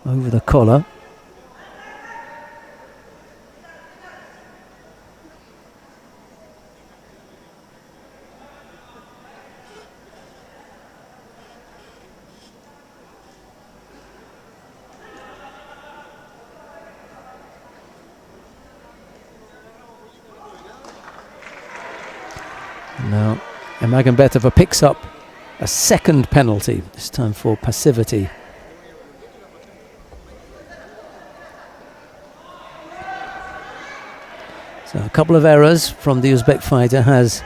over the collar. Now, Magambetova picks up a second penalty, this time for passivity. So a couple of errors from the Uzbek fighter has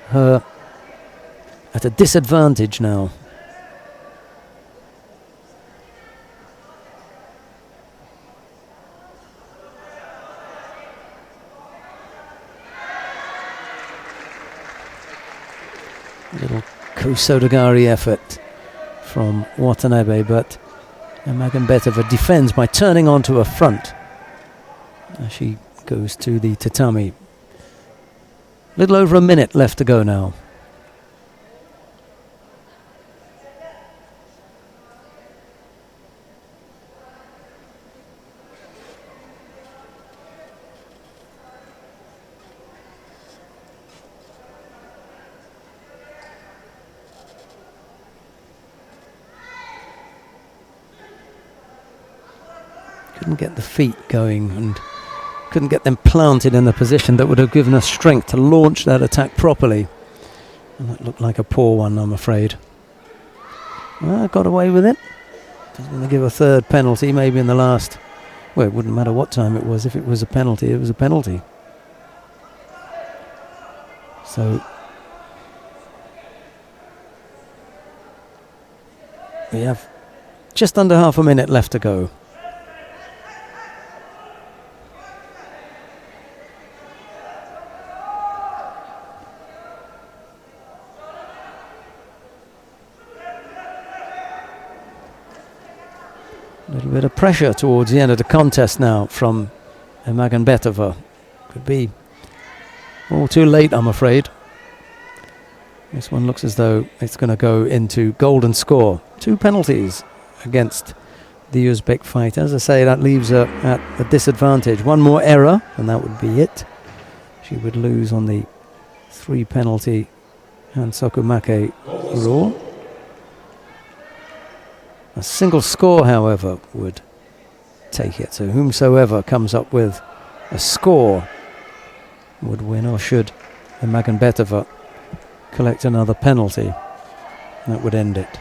her at a disadvantage now. Little Kosodagari effort from Watanabe, but Magambetova defends by turning onto her front as she goes to the tatami. Little over a minute left to go now. Couldn't get the feet going and couldn't get them planted in the position that would have given us strength to launch that attack properly. And that looked like a poor one, I'm afraid. Well, got away with it. Just going to give a third penalty, maybe in the last... Well, it wouldn't matter what time it was. If it was a penalty, it was a penalty. So... we have just under half a minute left to go. A little bit of pressure towards the end of the contest now from Magambetova. Could be all too late, I'm afraid. This one looks as though it's going to go into golden score. 2 penalties against the Uzbek fighter. As I say, that leaves her at a disadvantage. One more error, and that would be it. She would lose on the 3 penalty Hansokumake rule. A single score, however, would take it. So whomsoever comes up with a score would win, or should Magambetova collect another penalty, that would end it.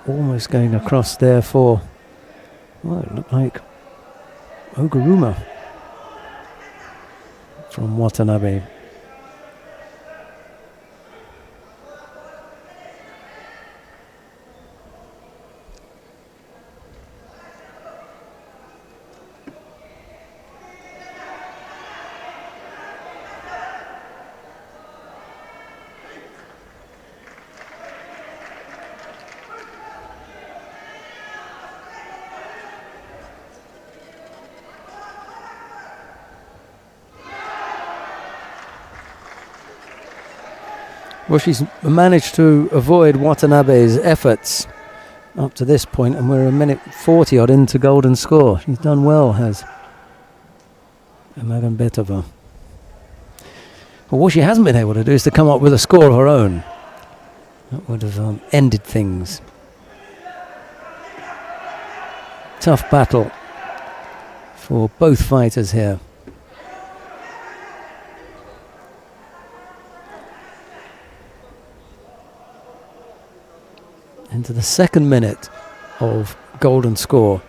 Almost going across there for, well, it looked like Oguruma. from Watanabe. Well, she's managed to avoid Watanabe's efforts up to this point, and we're a minute 40 odd into golden score. She's done well, has Magambetova. But what she hasn't been able to do is to come up with a score of her own. That would have ended things. Tough battle for both fighters here. Into the second minute of golden score.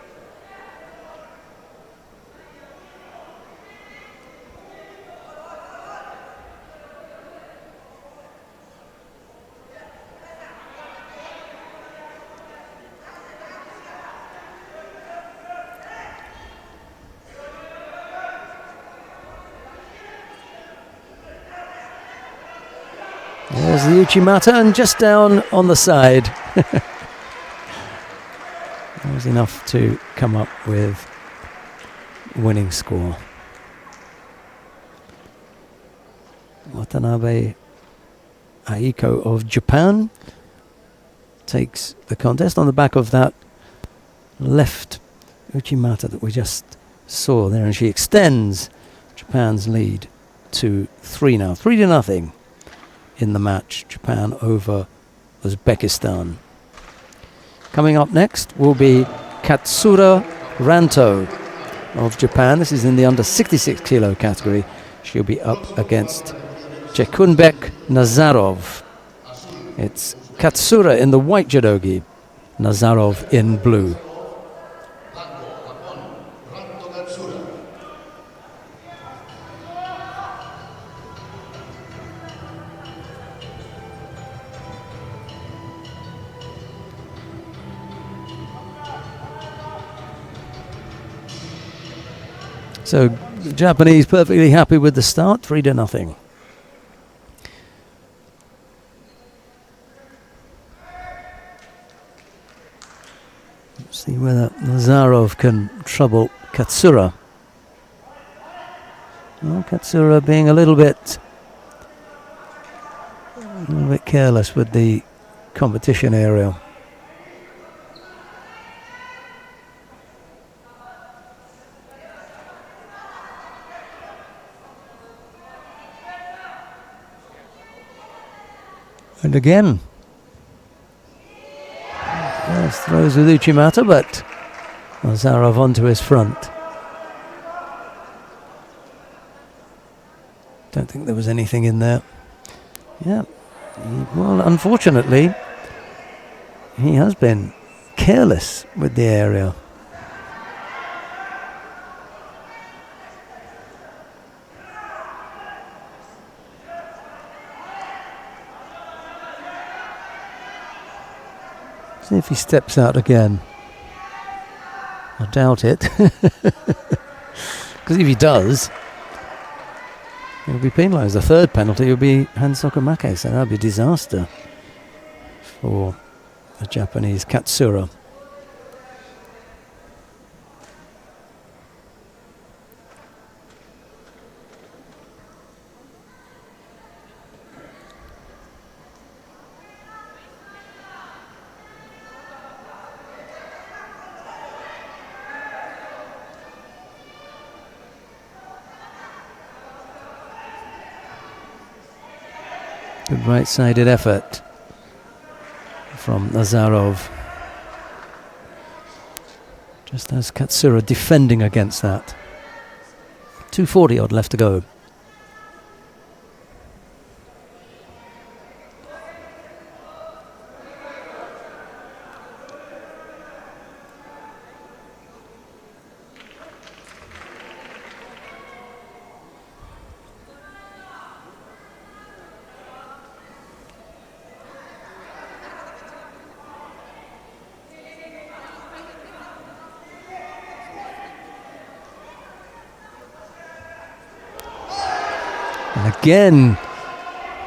There's the Uchimata, and just down on the side. That was enough to come up with winning score. Watanabe Aiko of Japan takes the contest on the back of that left Uchimata that we just saw there, and she extends Japan's lead to 3 now. 3-0 in the match. Japan over Uzbekistan. Coming up next will be Katsura Ranto of Japan. This is in the under 66 kilo category. She'll be up against Chekunbek Nazarov. It's Katsura in the white judogi, Nazarov in blue. So the Japanese perfectly happy with the start, 3-0. Let's see whether Nazarov can trouble Katsura. Well, Katsura being a little bit careless with the competition area. And again, yes, throws with Uchimata, but Nazarov onto his front. Don't think there was anything in there. Yeah, well, unfortunately, he has been careless with the area. See if he steps out again. I doubt it. Because if he does, he'll be penalised. The third penalty will be Hansokamake, so that would be a disaster for the Japanese Katsura. Good right-sided effort from Nazarov. Just as Katsura defending against that. 2:40 odd left to go. And again,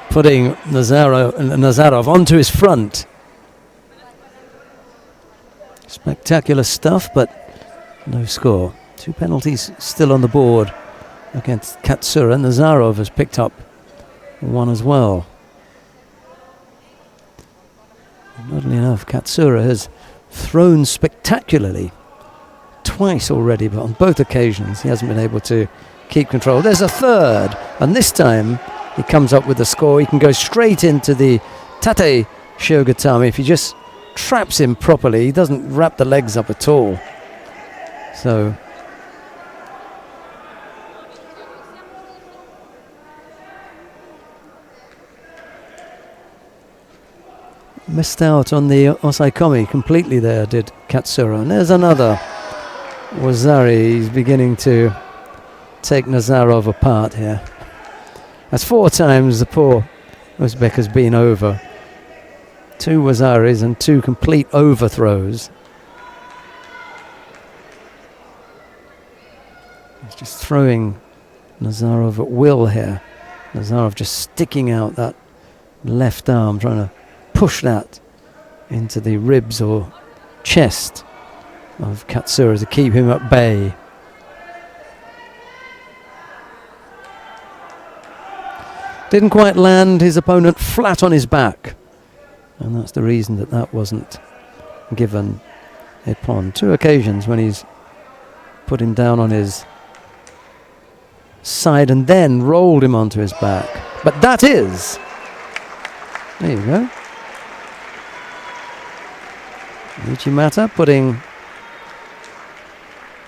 putting Nazarov onto his front. Spectacular stuff, but no score. 2 penalties still on the board against Katsura. Nazarov has picked up one as well. Oddly enough, Katsura has thrown spectacularly twice already, but on both occasions he hasn't been able to keep control. There's a third, and this time he comes up with the score. He can go straight into the Tate Shogatami if he just traps him properly. He doesn't wrap the legs up at all. So missed out on the Osaikomi completely there, did Katsura. And there's another. Wazari, he's beginning to take Nazarov apart here. That's 4 times the poor Uzbek has been over. 2 Wazaris and 2 complete overthrows. He's just throwing Nazarov at will here. Nazarov just sticking out that left arm, trying to push that into the ribs or chest of Katsura to keep him at bay. Didn't quite land his opponent flat on his back, and that's the reason that that wasn't given a pawn. 2 occasions when he's put him down on his side and then rolled him onto his back. But that is, there you go, Ichimata putting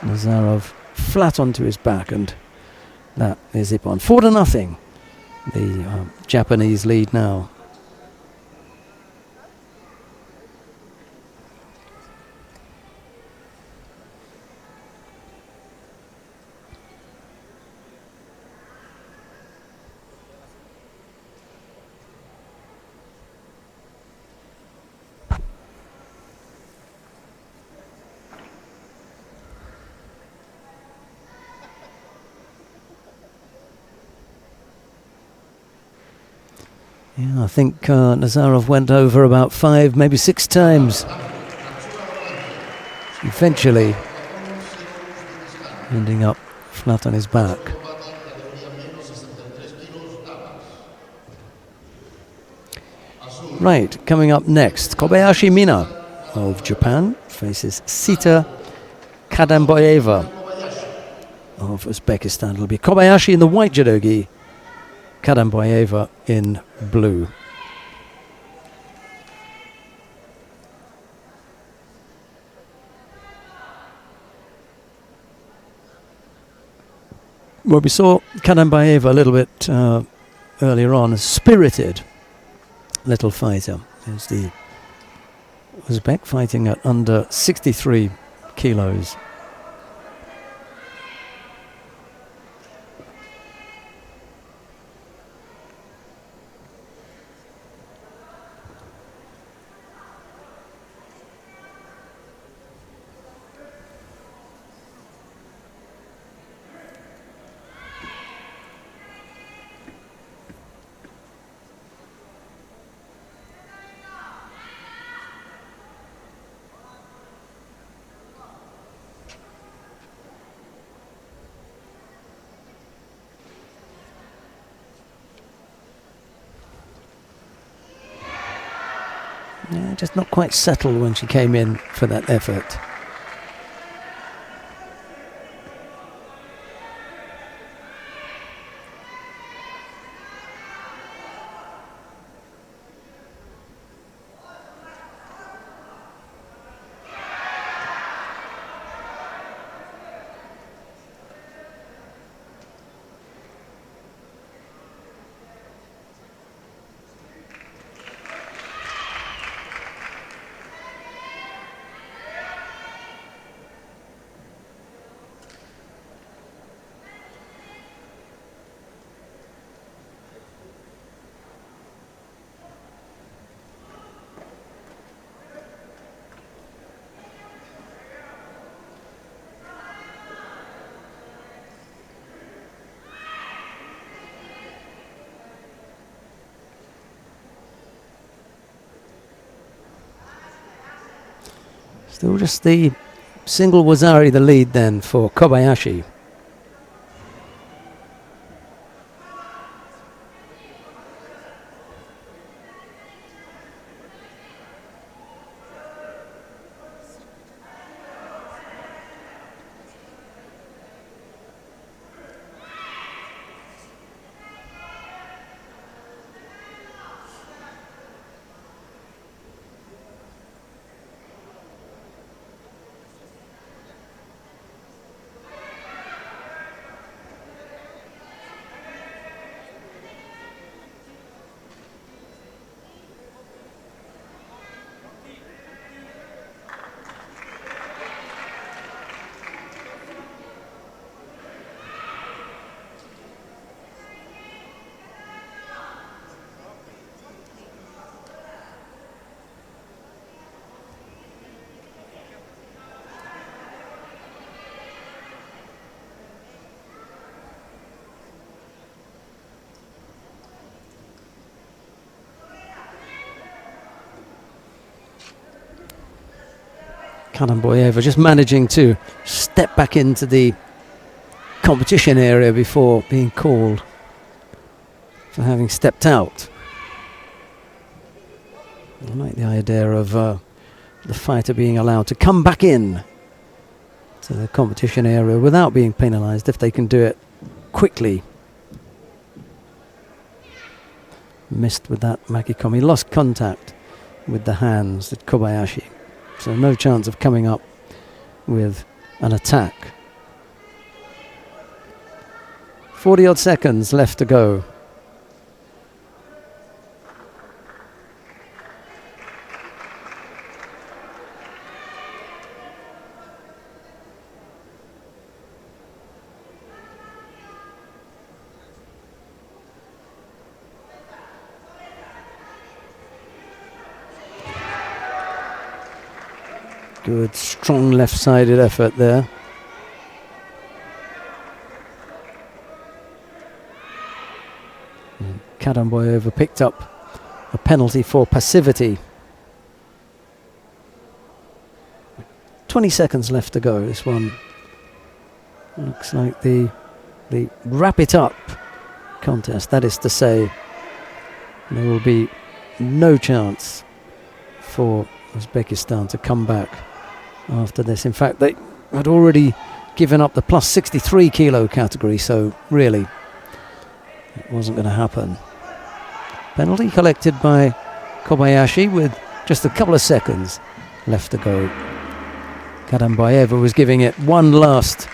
Nazarov flat onto his back, and that is Ippon. 4-0. The Japanese lead now. Yeah, I think Nazarov went over about 5, maybe 6 times. Eventually ending up flat on his back. Right, coming up next, Kobayashi Mina of Japan faces Sita Kadamboyeva of Uzbekistan. It'll be Kobayashi in the white judogi, Kadamboyeva in blue. Well, we saw Kadamboyeva a little bit earlier on, a spirited little fighter. There's the Uzbek fighting at under 63 kilos. Yeah, just not quite settled when she came in for that effort. Still just the single Wazari the lead then for Kobayashi. Kadamboyeva just managing to step back into the competition area before being called for having stepped out. I like the idea of the fighter being allowed to come back in to the competition area without being penalised if they can do it quickly. Missed with that Makikomi, lost contact with the hands at Kobayashi. So no chance of coming up with an attack. 40 odd seconds left to go. Good, strong left-sided effort there. Kadamboyeva picked up a penalty for passivity. 20 seconds left to go. This one looks like the wrap it up contest. That is to say, there will be no chance for Uzbekistan to come back after this. In fact, they had already given up the plus 63 kilo category, so really it wasn't going to happen. Penalty collected by Kobayashi with just a couple of seconds left to go. Kadamboyeva was giving it one last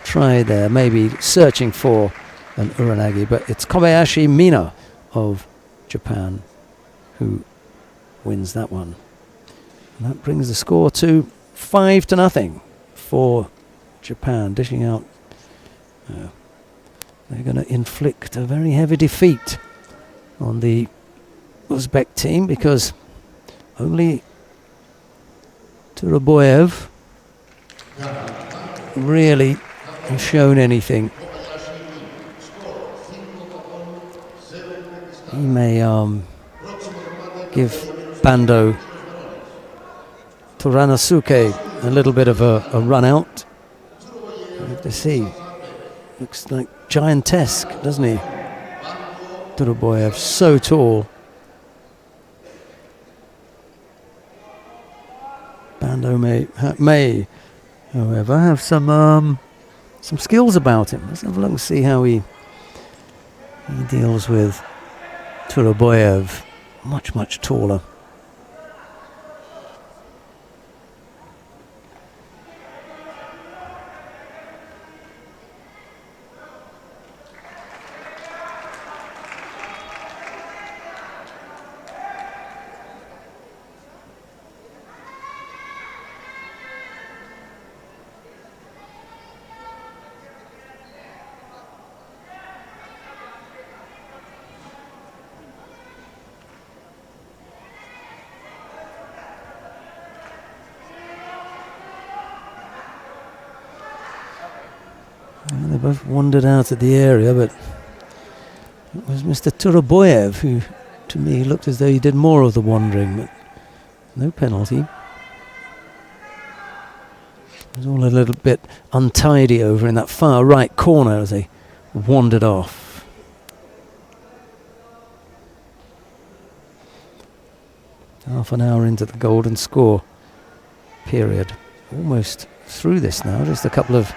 try there, maybe searching for an uranagi, but it's Kobayashi Mina of Japan who wins that one. And that brings the score to 5-0 for Japan, dishing out. They're going to inflict a very heavy defeat on the Uzbek team because only Turaboyev really has shown anything. He may give Bando Toranosuke a little bit of a run out. We have to see. Looks like giantesque, doesn't he? Turaboyev, so tall. Bando may, however, have some skills about him. Let's have a look and see how he deals with Turaboyev, much taller. They both wandered out of the area, but it was Mr. Turaboyev who, to me, looked as though he did more of the wandering, but no penalty. It was all a little bit untidy over in that far right corner as they wandered off. Half an hour into the golden score period. Almost through this now, just a couple of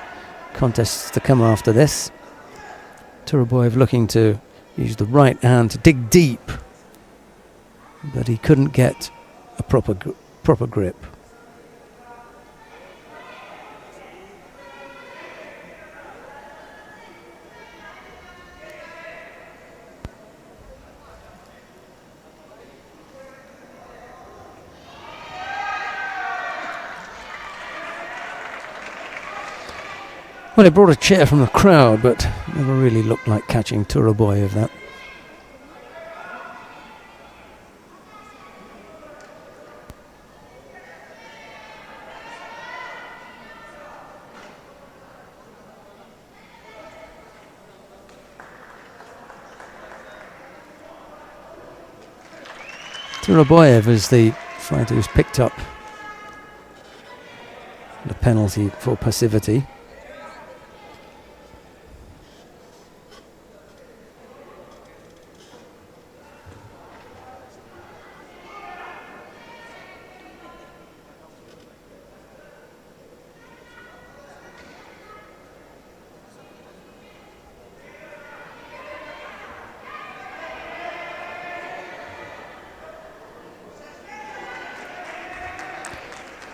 contests to come after this. Turaboyev looking to use the right hand to dig deep, but he couldn't get a proper grip. Well, it brought a cheer from the crowd, but never really looked like catching Turaboyev that. Turaboyev is the fighter who's picked up the penalty for passivity.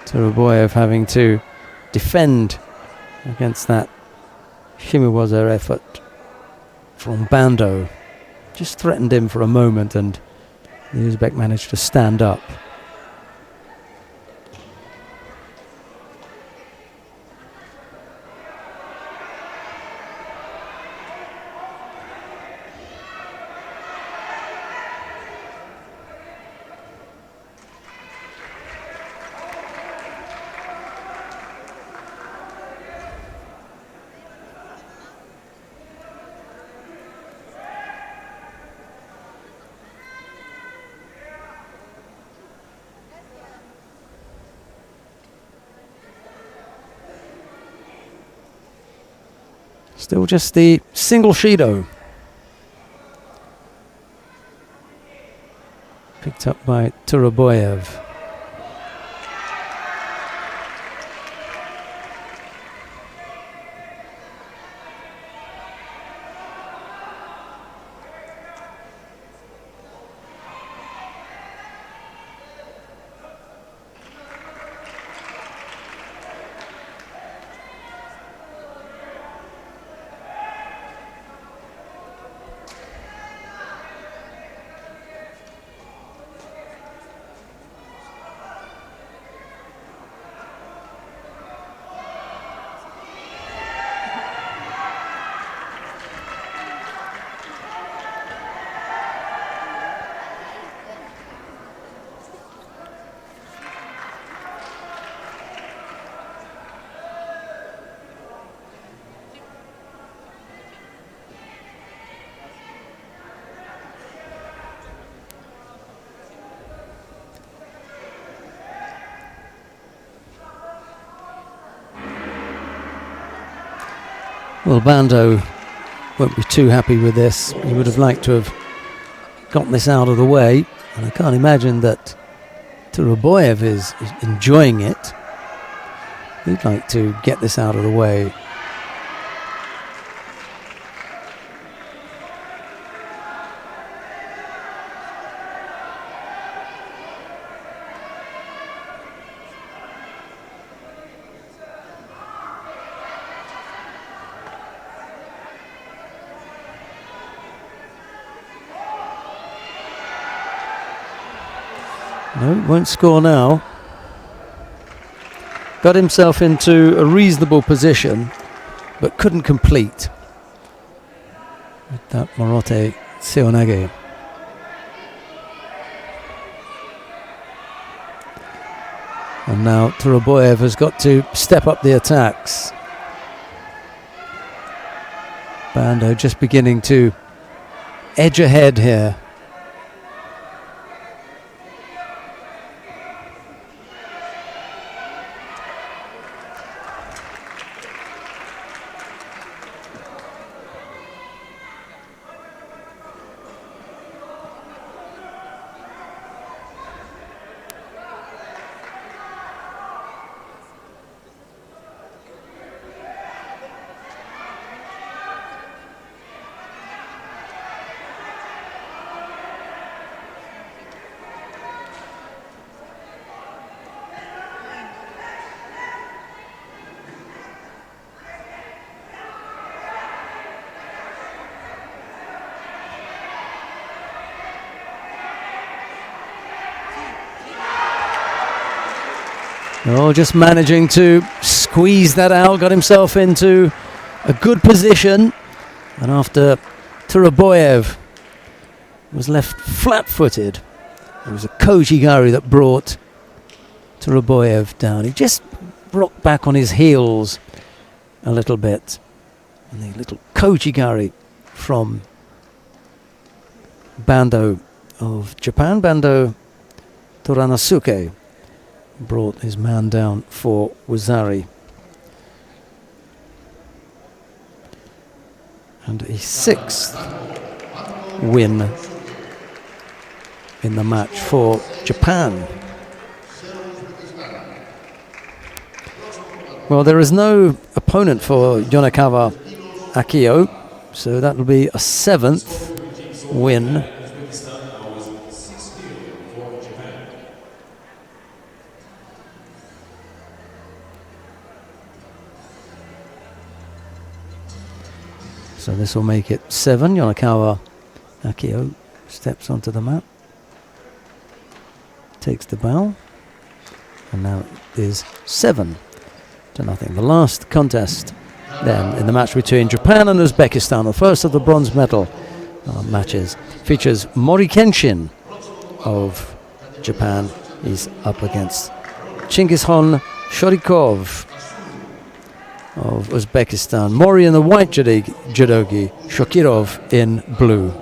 Turaboyev having to defend against that Shimiwaza effort from Bando. Just threatened him for a moment and the Uzbek managed to stand up. Still just the single Shido. Picked up by Turaboyev. Well, Bando won't be too happy with this. He would have liked to have gotten this out of the way, and I can't imagine that Turaboyev is enjoying it. He'd like to get this out of the way. No, won't score now. Got himself into a reasonable position, but couldn't complete with that Morote Seonage. And now Turaboyev has got to step up the attacks. Bando just beginning to edge ahead here. Oh, just managing to squeeze that out, got himself into a good position. And after Turaboyev was left flat-footed, it was a Kojigari that brought Turaboyev down. He just rocked back on his heels a little bit. And the little Kojigari from Bando of Japan, Bando Toranosuke, brought his man down for Wazari. And a 6th win in the match for Japan. Well, there is no opponent for Yonakawa Akio, so that will be a 7th win. So this will make it 7. Yonakawa Akio steps onto the mat, takes the bow, and now it is 7-0. The last contest then in the match between Japan and Uzbekistan, the first of the bronze medal matches, features Mori Kenshin of Japan. He's up against Chingizhon Shorikov of Uzbekistan. Mori in the white judogi, Shokirov in blue.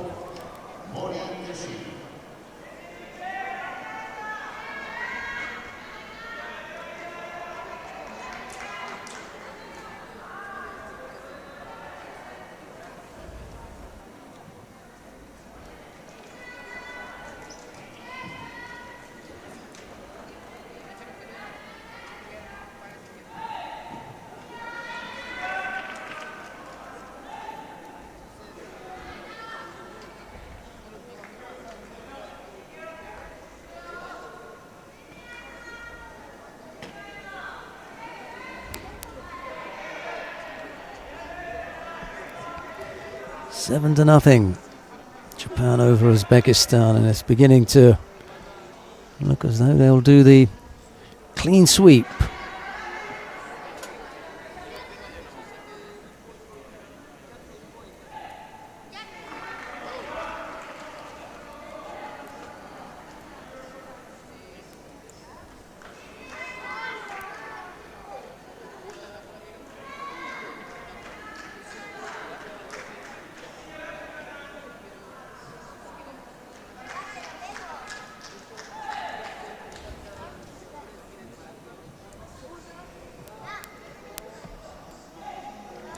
Seven to nothing. Japan over Uzbekistan, and it's beginning to look as though they'll do the clean sweep.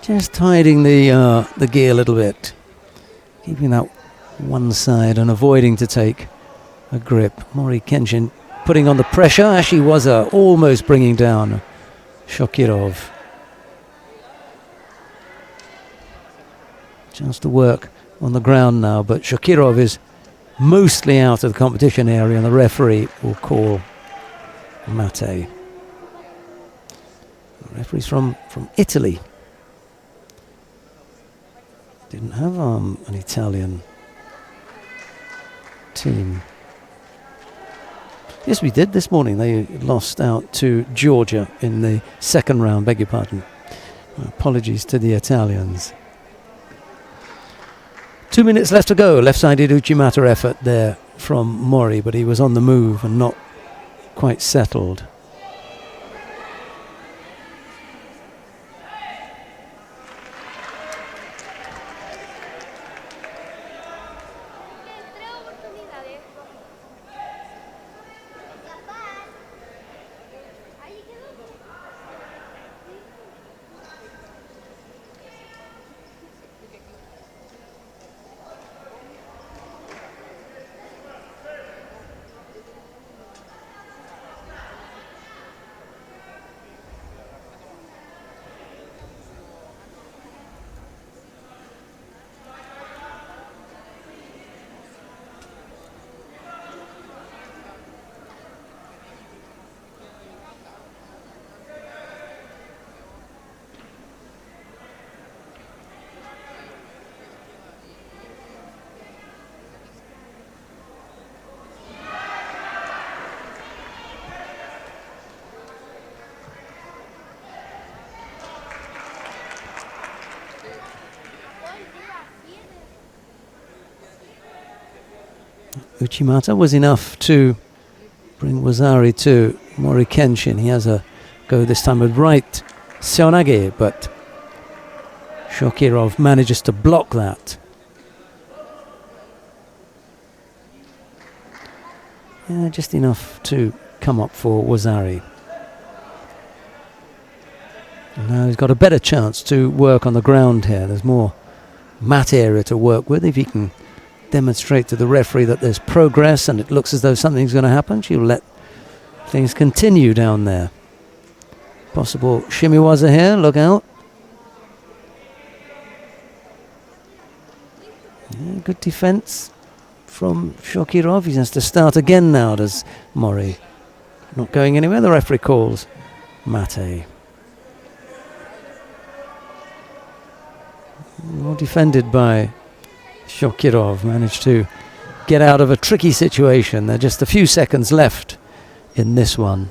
Just hiding the gi a little bit, keeping that one side and avoiding to take a grip. Mori Kenshin putting on the pressure. Ashiwaza almost bringing down Shokirov. Chance to work on the ground now, but Shokirov is mostly out of the competition area, and the referee will call mate. The referee's from Italy. Didn't have an Italian team. Yes, we did this morning. They lost out to Georgia in the second round, beg your pardon. Apologies to the Italians. 2 minutes left to go. Left-sided Uchimata effort there from Mori, but he was on the move and not quite settled. Uchimata was enough to bring Wazari to Mori Kenshin. He has a go this time with right Seonage, but Shokirov manages to block that. Yeah, just enough to come up for Wazari. Now he's got a better chance to work on the ground here. There's more mat area to work with. If he can demonstrate to the referee that there's progress and it looks as though something's going to happen, she'll let things continue down there. Possible shimiwaza here, look out. Yeah, good defense from Shokirov. He has to start again now, does Mori. Not going anywhere, the referee calls mate. Well defended by Shokirov. Managed to get out of a tricky situation. There are just a few seconds left in this one.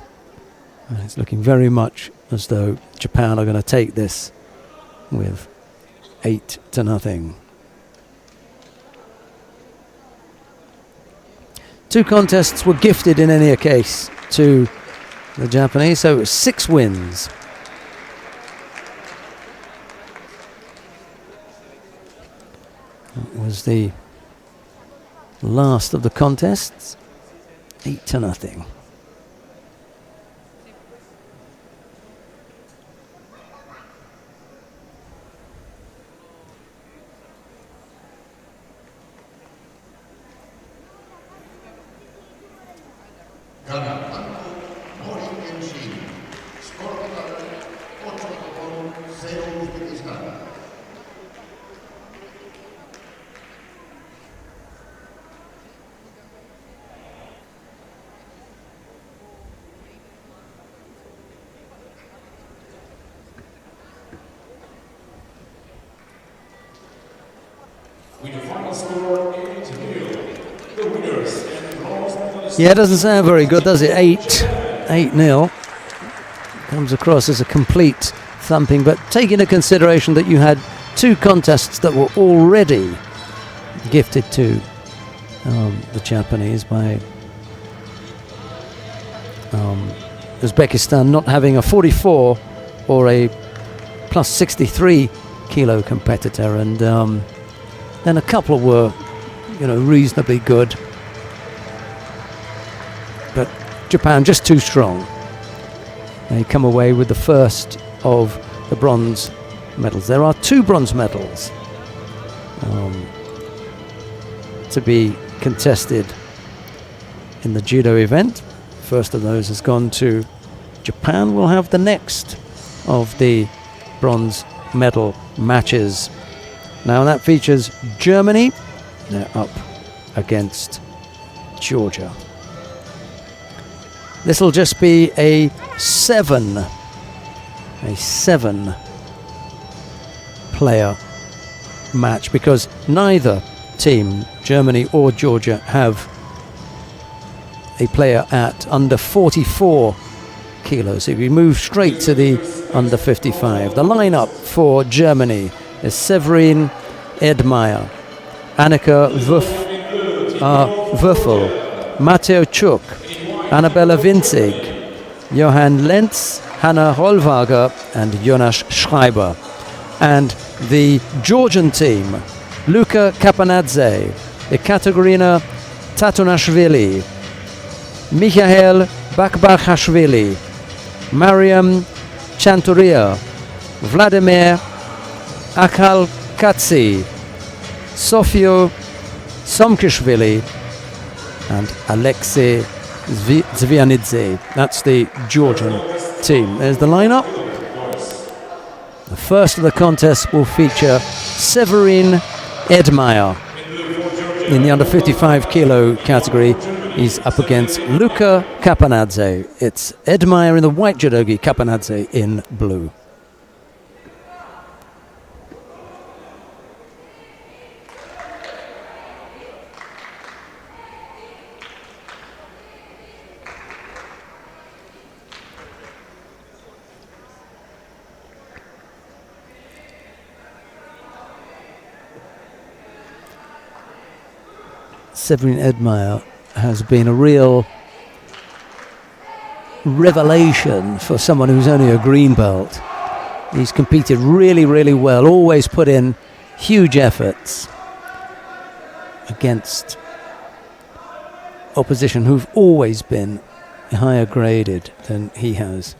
And it's looking very much as though Japan are going to take this with 8-0. Two contests were gifted in any case to the Japanese, so it was 6 wins. That was the last of the contests, 8-0. Yeah, it doesn't sound very good, does it? 8-0. Comes across as a complete thumping, but take into consideration that you had 2 contests that were already gifted to the Japanese by Uzbekistan not having a 44 or a plus 63 kilo competitor, and then a couple were, reasonably good. But Japan just too strong. They come away with the first of the bronze medals. There are 2 bronze medals to be contested in the judo event. First of those has gone to Japan. We'll have the next of the bronze medal matches. Now that features Germany. They're up against Georgia. This will just be a 7 player match, because neither team, Germany or Georgia, have a player at under 44 kilos. So we move straight to the under 55. The lineup for Germany is Severin Edmeyer, Annika Würfel, Matteo Chuk, Annabella Winzig, Johann Lenz, Hanna Rollwager and Jonas Schreiber. And the Georgian team, Luka Kapanadze, Ekaterina Tatunashvili, Michael Bakbachashvili, Mariam Chanturia, Vladimir Akhalkatsi, Sofio Somkishvili and Alexei Zvianidze. That's the Georgian team. There's the lineup. The first of the contests will feature Severin Edmeyer in the under 55 kilo category. He's up against Luka Kapanadze. It's Edmeyer in the white judogi, Kapanadze in blue. Severin Edmire has been a real revelation for someone who's only a green belt. He's competed really, really well, always put in huge efforts against opposition who've always been higher graded than he has.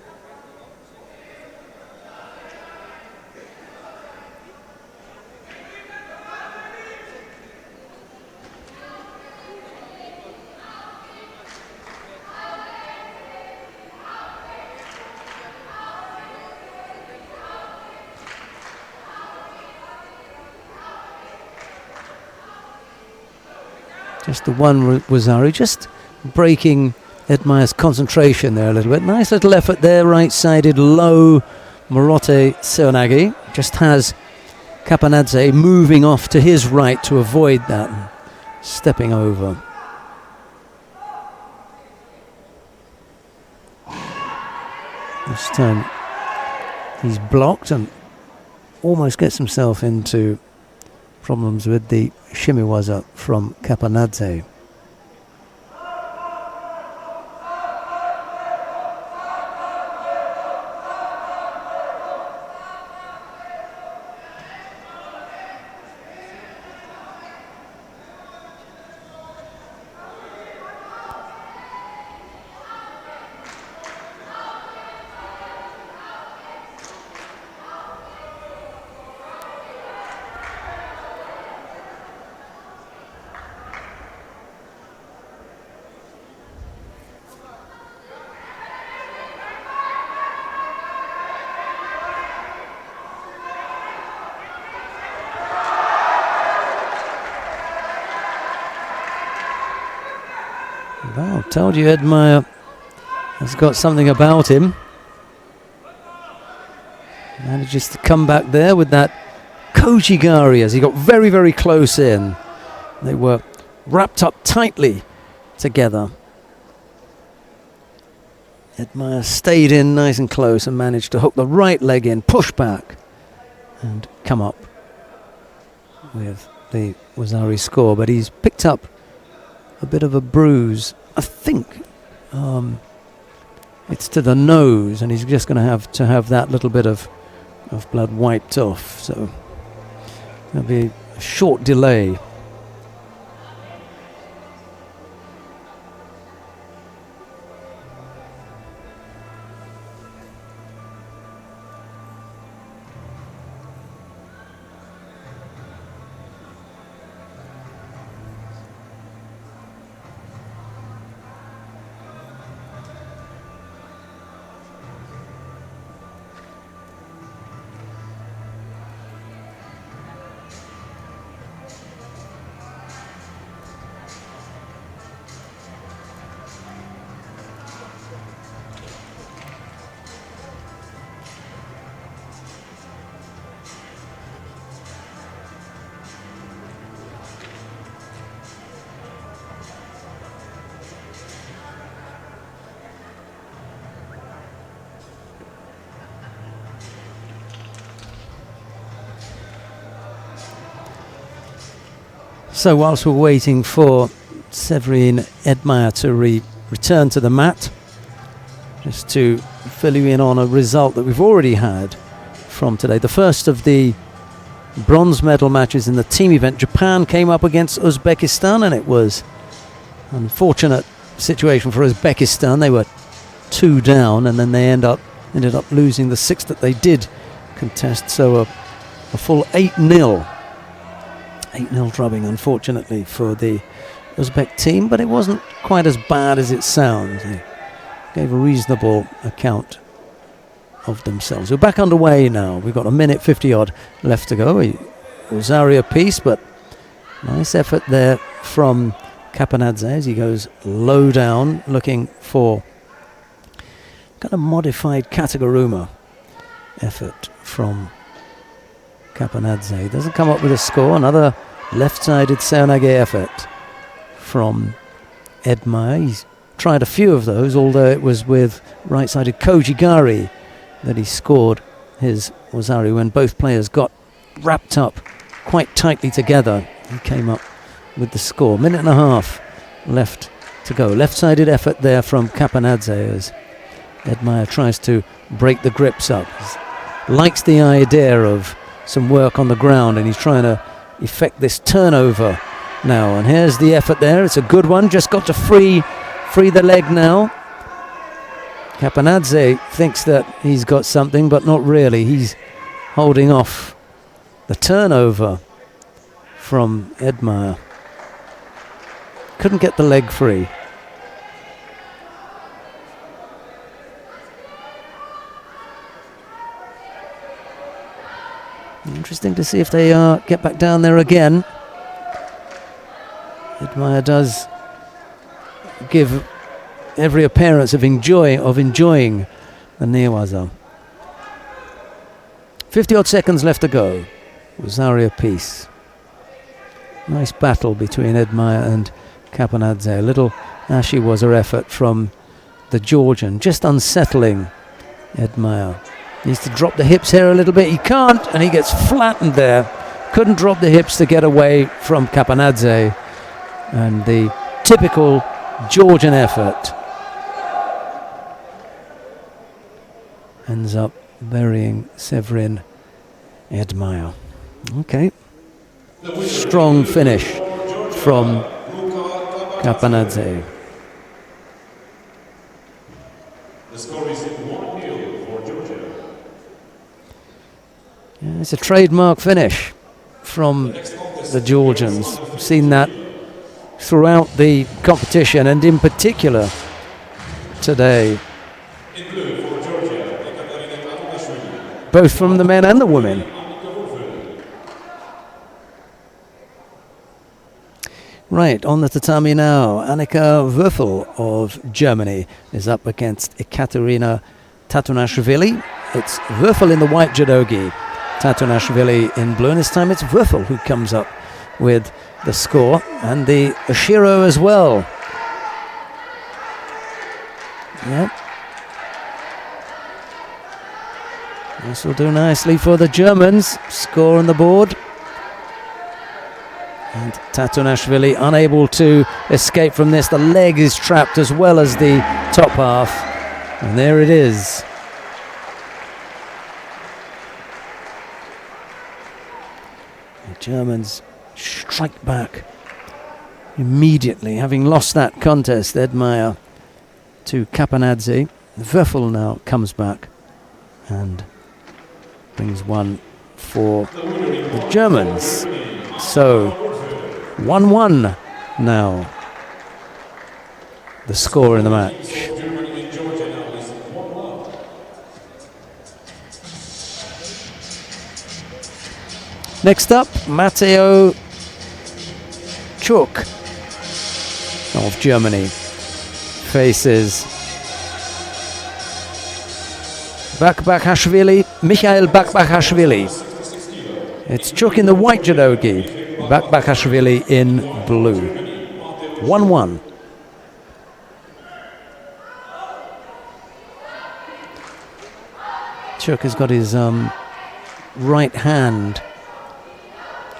Just the one Wazaru, just breaking Edmire's concentration there a little bit. Nice little effort there, right-sided low Morote Seoinage. Just has Capanadze moving off to his right to avoid that and stepping over. This time he's blocked and almost gets himself into problems with the shimiwaza from Capanadze. Well, told you Edmire has got something about him. Manages to come back there with that Kojigari as he got very, very close in. They were wrapped up tightly together. Edmire stayed in nice and close and managed to hook the right leg in, push back, and come up with the Wazaru score. But he's picked up a bit of a bruise. I think it's to the nose, and he's just going to have that little bit of blood wiped off. So there'll be a short delay. So whilst we're waiting for Severin Edmire to return to the mat, just to fill you in on a result that we've already had from today. The first of the bronze medal matches in the team event. Japan came up against Uzbekistan, and it was an unfortunate situation for Uzbekistan. They were 2 down, and then they ended up losing the 6 that they did contest. So a full 8-0. 8-0 drubbing, unfortunately, for the Uzbek team, but it wasn't quite as bad as it sounds. They gave a reasonable account of themselves. We're back underway now. We've got a minute 50 odd left to go. Rosario piece, but nice effort there from Capanadze as he goes low down, looking for kind of modified Kataguruma effort from Capanadze. Doesn't come up with a score. Another left-sided Seoinage effort from Edmire. He's tried a few of those, although it was with right-sided Kojigari that he scored his Wazaru when both players got wrapped up quite tightly together. He came up with the score. Minute and a half left to go. Left-sided effort there from Capanadze as Edmire tries to break the grips up. He likes the idea of some work on the ground, and he's trying to effect this turnover now. And here's the effort there. It's a good one. Just got to free the leg now. Capanadze thinks that he's got something, but not really. He's holding off the turnover from Edmire. Couldn't get the leg free. Interesting to see if they get back down there again. Edmire does give every appearance of enjoying the newaza. 50-odd seconds left to go. Rosario piece. Nice battle between Edmire and Capanadze. A little ashiwaza effort from the Georgian, just unsettling Edmire. Needs to drop the hips here a little bit. He can't, and he gets flattened there. Couldn't drop the hips to get away from Capanadze. And the typical Georgian effort ends up burying Severin Edmire. Okay. Strong finish from Capanadze. The score is 1-0 for Georgia. Yeah, it's a trademark finish from the Georgians. We've seen that throughout the competition, and in particular today. In blue for Georgia, Both from the men and the women. Right, on the tatami now, Annika Würfel of Germany is up against Ekaterina Tatunashvili. It's Würfel in the white judogi, Tatunashvili in blue, and this time it's Würfel who comes up with the score, and the Oshiro as well. Yep. This will do nicely for the Germans. Score on the board. And Tatunashvili unable to escape from this. The leg is trapped as well as the top half. And there it is. The Germans strike back immediately, having lost that contest. Edmire to Capanadze. Würfel now comes back and brings one for the Germans. So 1-1 now, the score in the match. Next up, Matteo Chuk of Germany faces Bakbakashvili, Mikhail Bakbakashvili. It's Chuk in the white judogi, Bakbakashvili in blue. 1-1. Chuk has got his right hand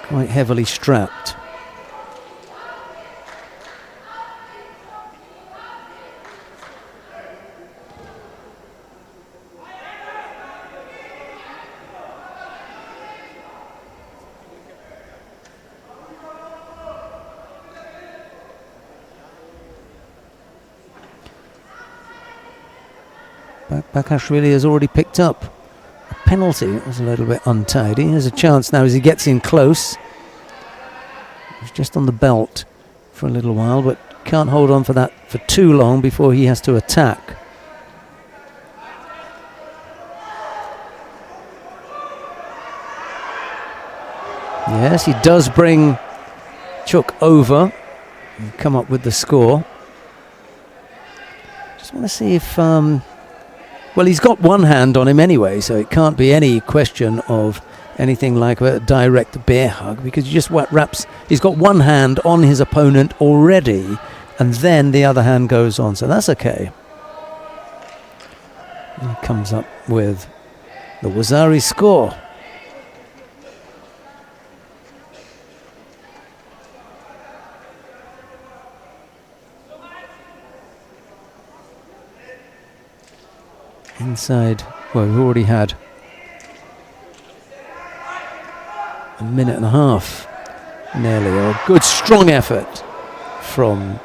quite heavily strapped. Bakashvili has already picked up a penalty. It was a little bit untidy. There's a chance now as he gets in close. He's just on the belt for a little while, but can't hold on for that for too long before he has to attack. Yes, he does bring Chuk over and come up with the score. Just want to see if well, he's got one hand on him anyway, so it can't be any question of anything like a direct bear hug, because he just wraps. He's got one hand on his opponent already, and then the other hand goes on, so that's okay. And he comes up with the Wazari score. inside. Well, we've already had a minute and a half nearly. A good strong effort from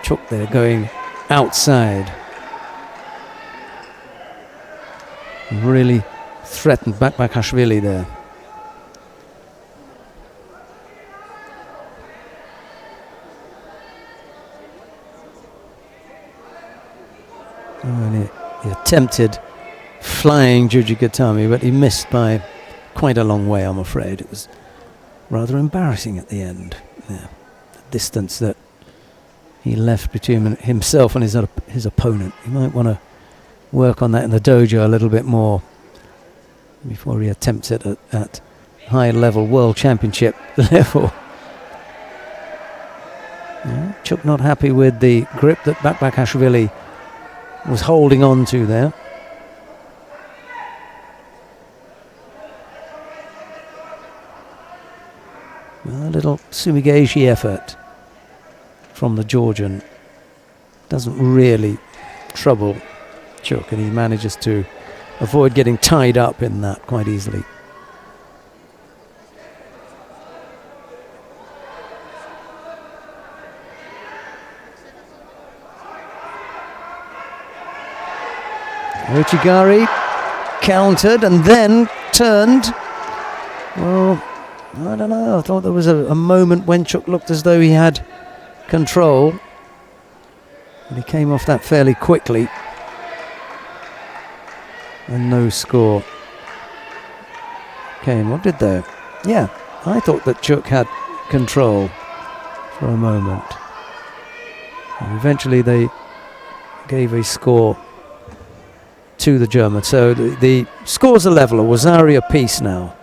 Chuk there, going outside. Really threatened Bakashvili there. And he attempted flying Jujigatami, but he missed by quite a long way, I'm afraid. It was rather embarrassing at the end. Yeah. The distance that he left between himself and his opponent. He might want to work on that in the dojo a little bit more before he attempts it at high level world championship level. Yeah, Chuk not happy with the grip that Bakashvili was holding on to there. A little sumigeshi effort from the Georgian doesn't really trouble Chuk, and he manages to avoid getting tied up in that quite easily. Uchigari countered and then turned. Well, I don't know. I thought there was a moment when Chuk looked as though he had control. But he came off that fairly quickly. And no score came. What did there? Yeah, I thought that Chuk had control for a moment. And eventually they gave a score to the German. So the scores are level. Wazari apiece now,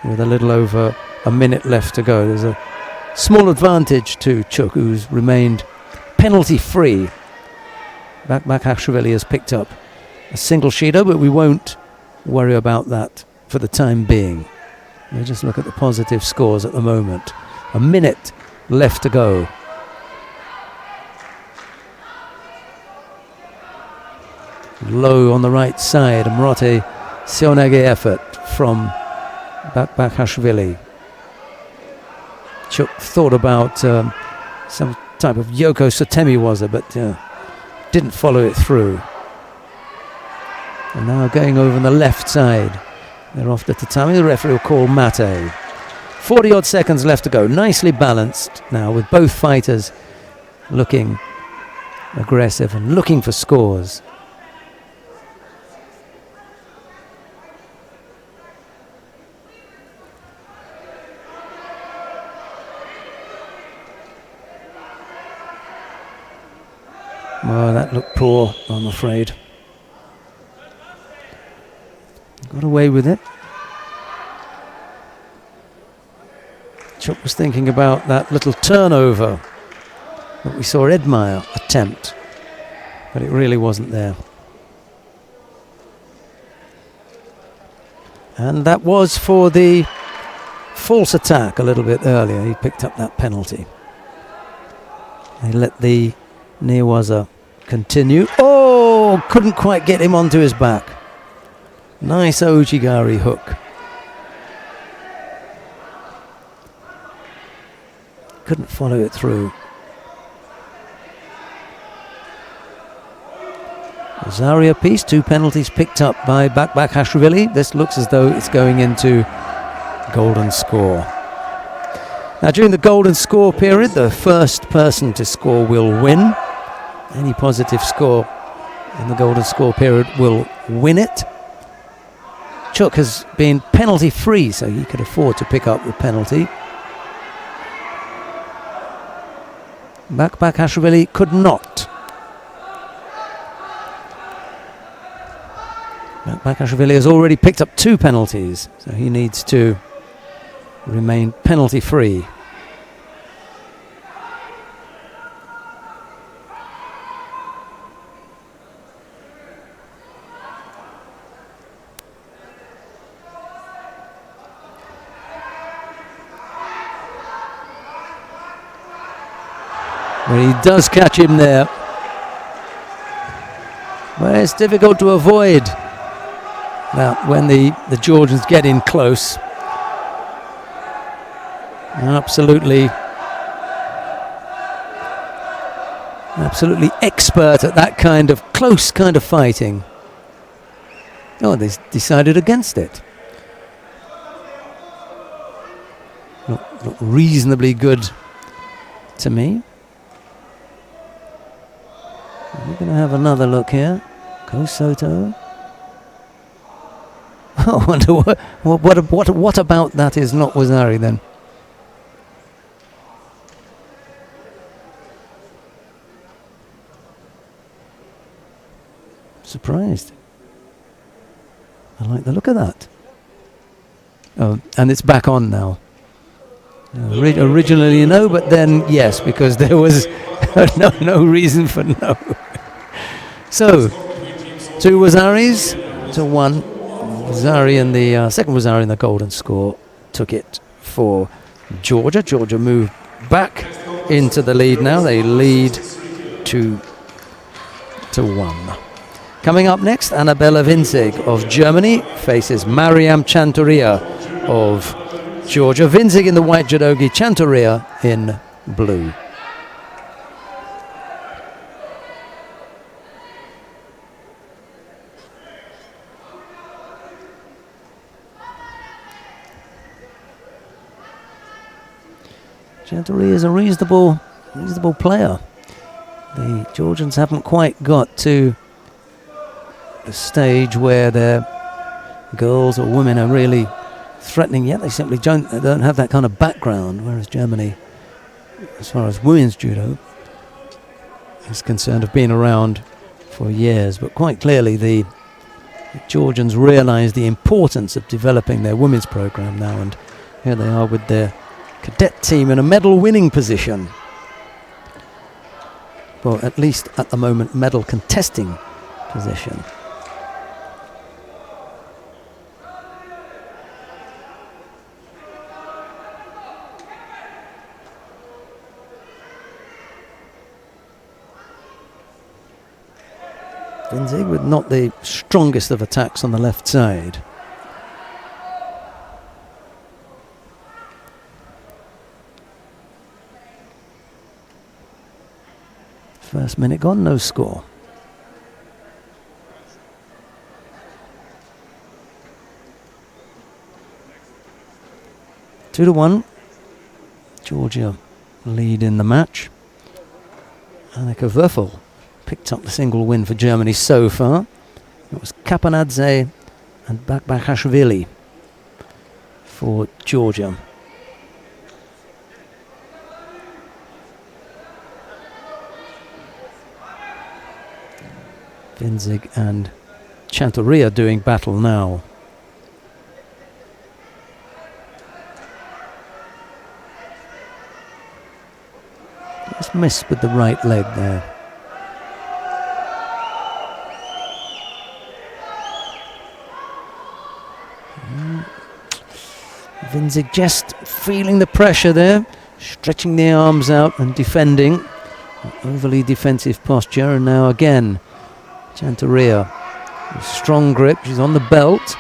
with a little over a minute left to go. There's a small advantage to Chuk, who's remained penalty free. Bakashvili has picked up a single Shido, but we won't worry about that for the time being. We'll just look at the positive scores at the moment. A minute left to go. Low on the right side, a Morote Sionage effort from Bakashvili. Chuk thought about some type of Yoko Sotemi was it, but didn't follow it through. And now going over on the left side, they're off the tatami. The referee will call mate. 40 odd seconds left to go. Nicely balanced now, with both fighters looking aggressive and looking for scores. Well, that looked poor, I'm afraid. Got away with it. Chuk was thinking about that little turnover that we saw Edmire attempt, but it really wasn't there. And that was for the false attack a little bit earlier. He picked up that penalty. They let the Newaza continue. Oh, couldn't quite get him onto his back. Nice Ojigari hook. Couldn't follow it through. Zaria piece, 2 penalties picked up by Bakashvili. This looks as though it's going into golden score. Now during the golden score period, the first person to score will win. Any positive score in the golden score period will win it. Chuk has been penalty free, so he could afford to pick up the penalty. Bakashvili could not. Bakashvili has already picked up 2 penalties, so he needs to remain penalty free. But he does catch him there. Well, it's difficult to avoid that when the Georgians get in close. Absolutely expert at that kind of close kind of fighting. Oh, they decided against it. Look reasonably good to me. We're going to have another look here. Ko Soto. I wonder what about that is not Wazari then? Surprised. I like the look of that. Oh, and it's back on now. Originally no, but then yes, because there was no reason for no. So, 2 Wazaris to 1. Wazari and the second Wazari in the golden score took it for Georgia. Georgia moved back into the lead now. They lead 2-1. Coming up next, Annabella Winzig of Germany faces Mariam Chanturia of Georgia. Winzig in the white judogi, Chanturia in blue. Chanturia is a reasonable player. The Georgians haven't quite got to the stage where their girls or women are really threatening yet. They simply don't have that kind of background, whereas Germany, as far as women's judo is concerned, have been around for years. But quite clearly the Georgians realise the importance of developing their women's program now, and here they are with their cadet team in a medal winning position. Well, at least at the moment, medal contesting position. Winzig with not the strongest of attacks on the left side. First minute gone, no score. Two to 1. Georgia lead in the match. Annika Würfel picked up the single win for Germany so far. It was Kapanadze and Bakbashvili for Georgia. Winzig and Chanturia doing battle now. Just missed with the right leg there. Winzig just feeling the pressure there, stretching the arms out and defending. An overly defensive posture, and now again Chanturia, strong grip, she's on the belt,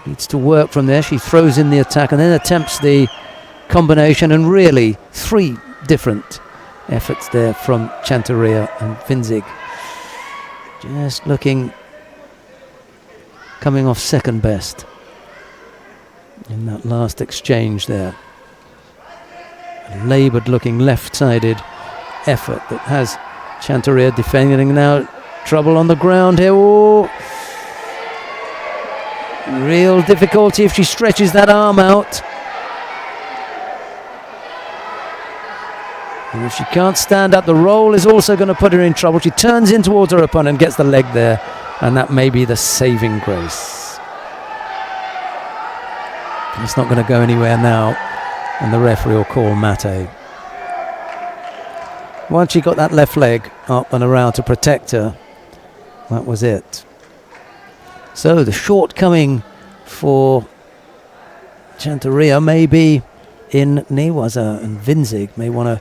needs to work from there. She throws in the attack and then attempts the combination, and really 3 different efforts there from Chanturia, and Winzig just coming off second best in that last exchange there. A laboured looking left-sided effort that has Chanturia defending now. Trouble on the ground here. Oh, real difficulty if she stretches that arm out. And if she can't stand up, the roll is also going to put her in trouble. She turns in towards her opponent and gets the leg there, and that may be the saving grace. It's not going to go anywhere now, and the referee will call mate. Once she got that left leg up and around to protect her, that was it. So the shortcoming for Chanturia may be in Niwaza, and Winzig may want to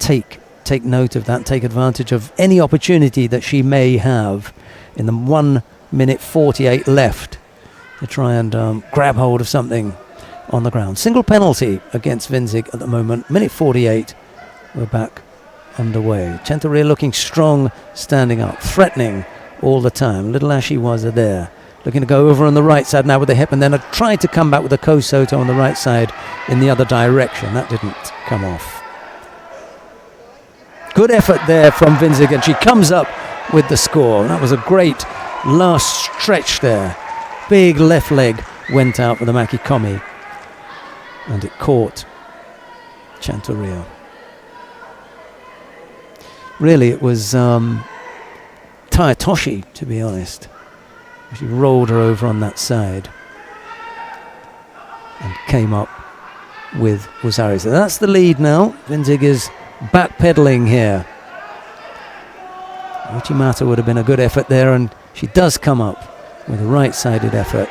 take take note of that, take advantage of any opportunity that she may have in the 1 minute 48 left to try and grab hold of something on the ground. Single penalty against Winzig at the moment. Minute 48, we're back underway. Centaurea looking strong, standing up, threatening all the time. Little Ashiwaza there, looking to go over on the right side now with the hip, and then tried to come back with a Kosoto on the right side in the other direction. That didn't come off. Good effort there from Winzig, and she comes up with the score. That was a great last stretch there. Big left leg went out for the Makikomi, and it caught Centaurea. Really, it was Taetoshi, to be honest. She rolled her over on that side and came up with Wazari. So that's the lead now. Winzig is backpedaling here. Uchimata would have been a good effort there, and she does come up with a right-sided effort.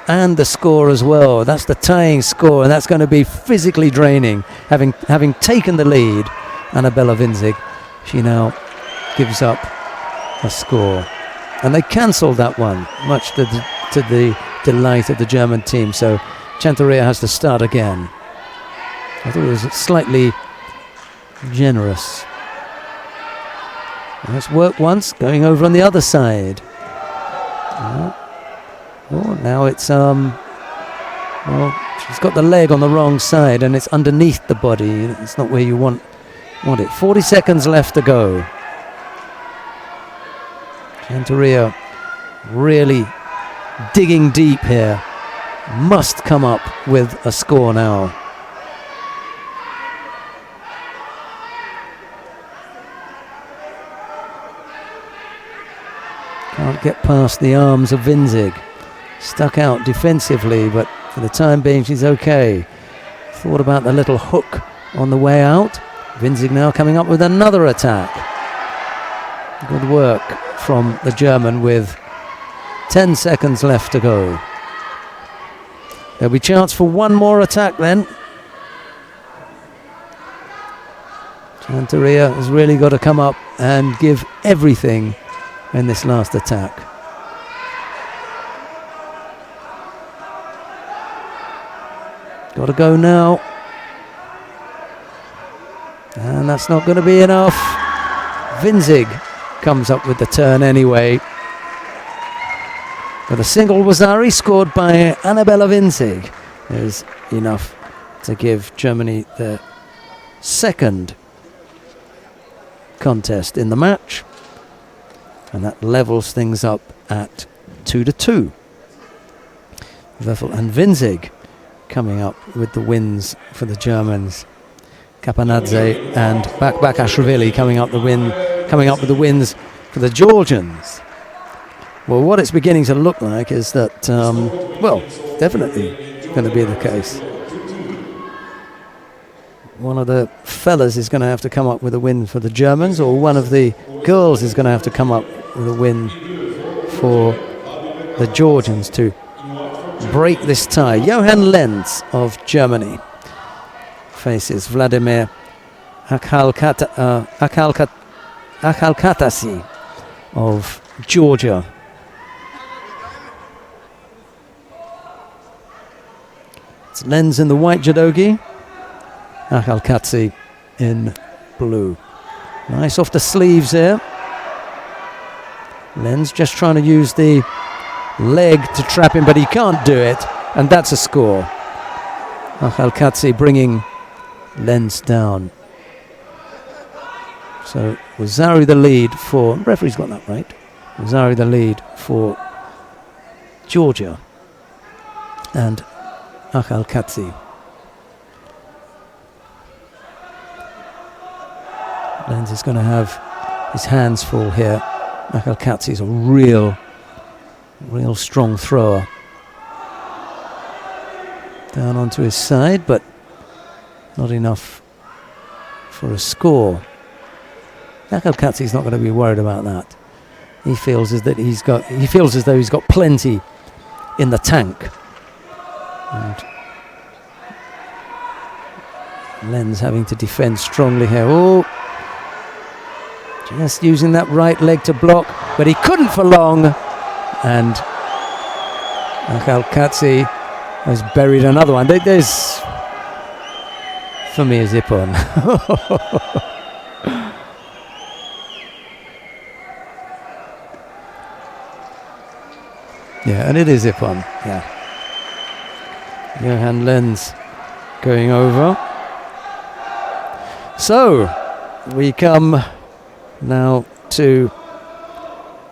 And the score as well. That's the tying score, and that's going to be physically draining. Having taken the lead, Annabella Winzig, she now gives up a score. And they cancelled that one, much to the delight of the German team. So Centaurea has to start again. I thought it was slightly generous. Let's work once, going over on the other side. Oh, now it's well, she's got the leg on the wrong side, and it's underneath the body. It's not where you want it. 40 seconds left to go. Centaurea really digging deep here. Must come up with a score now. Can't get past the arms of Winzig. Stuck out defensively, but for the time being she's okay. Thought about the little hook on the way out. Winzig now coming up with another attack. Good work from the German with 10 seconds left to go. There'll be chance for one more attack then. Centaurea has really got to come up and give everything in this last attack. Got to go now. And that's not going to be enough. Winzig comes up with the turn anyway. But a single Wazari scored by Annabella Winzig is enough to give Germany their second contest in the match. And that levels things up at 2-2. Weffel and Winzig coming up with the wins for the Germans. Kapanadze and Bakashvili coming up with the wins for the Georgians. Well, what it's beginning to look like is that, well, definitely going to be the case. One of the fellas is going to have to come up with a win for the Germans, or one of the girls is going to have to come up with a win for the Georgians to break this tie. Johann Lenz of Germany faces Vladimir Akalkatasi of Georgia. It's Lenz in the white judogi, Akalkatsi in blue. Nice off the sleeves there. Lenz just trying to use the leg to trap him, but he can't do it, and that's a score. Akalkatsi bringing Lenz down. So Wazari the lead for, referee's got that right, Wazari the lead for Georgia and Akalkatsi. Lenz is going to have his hands full here. Akalkatsi is a real strong thrower. Down onto his side, but not enough for a score. Akalkatsi is not going to be worried about that. He feels as though he's got plenty in the tank. And Lenz having to defend strongly here. Oh, just using that right leg to block, but he couldn't for long. And Angel Katsi has buried another one. There's, for me, a zip on. Yeah, and it is zip on. Yeah. Johan Lenz going over. So we come now to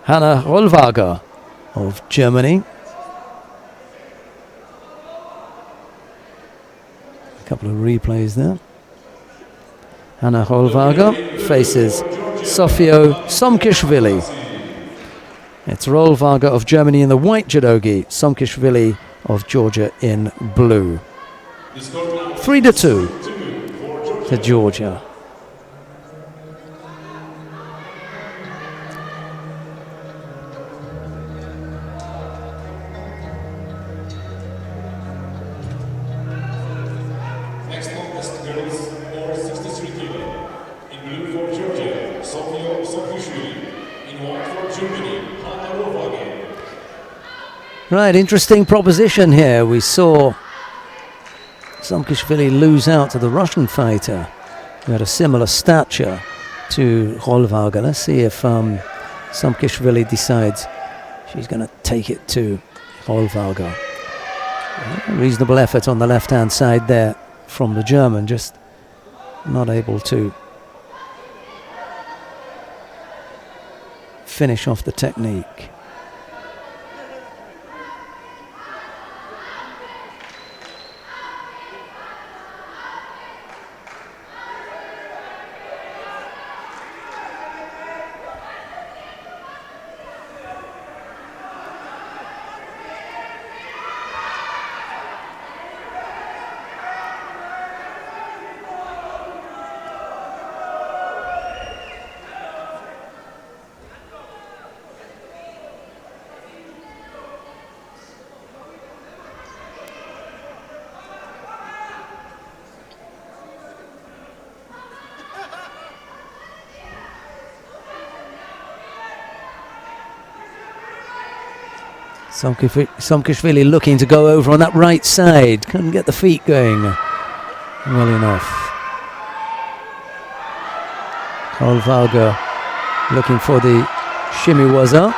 Hanna Rollwager of Germany. A couple of replays there. Hanna Rollwager faces Sofio Somkishvili. It's Rollwager of Germany in the white judogi, Somkishvili of Georgia in blue. 3-2 to Georgia. Next longest girls over 63 kg. In blue for Georgia, Sofia Somkishvili. In white for Germany, Hanna Rollwager. Right, interesting proposition here. We saw Somkishvili lose out to the Russian fighter who had a similar stature to Rollwager. Let's see if Somkishvili decides she's going to take it to Rollwager. Reasonable effort on the left-hand side there from the German, just not able to finish off the technique. Somkishvili looking to go over on that right side. Couldn't get the feet going well enough. Rollwager looking for the shimiwaza.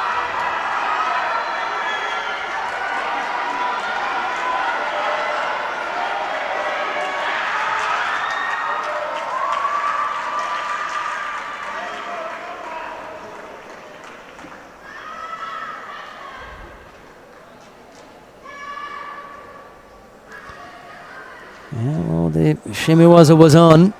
Yeah, well, the shimiwaza was on.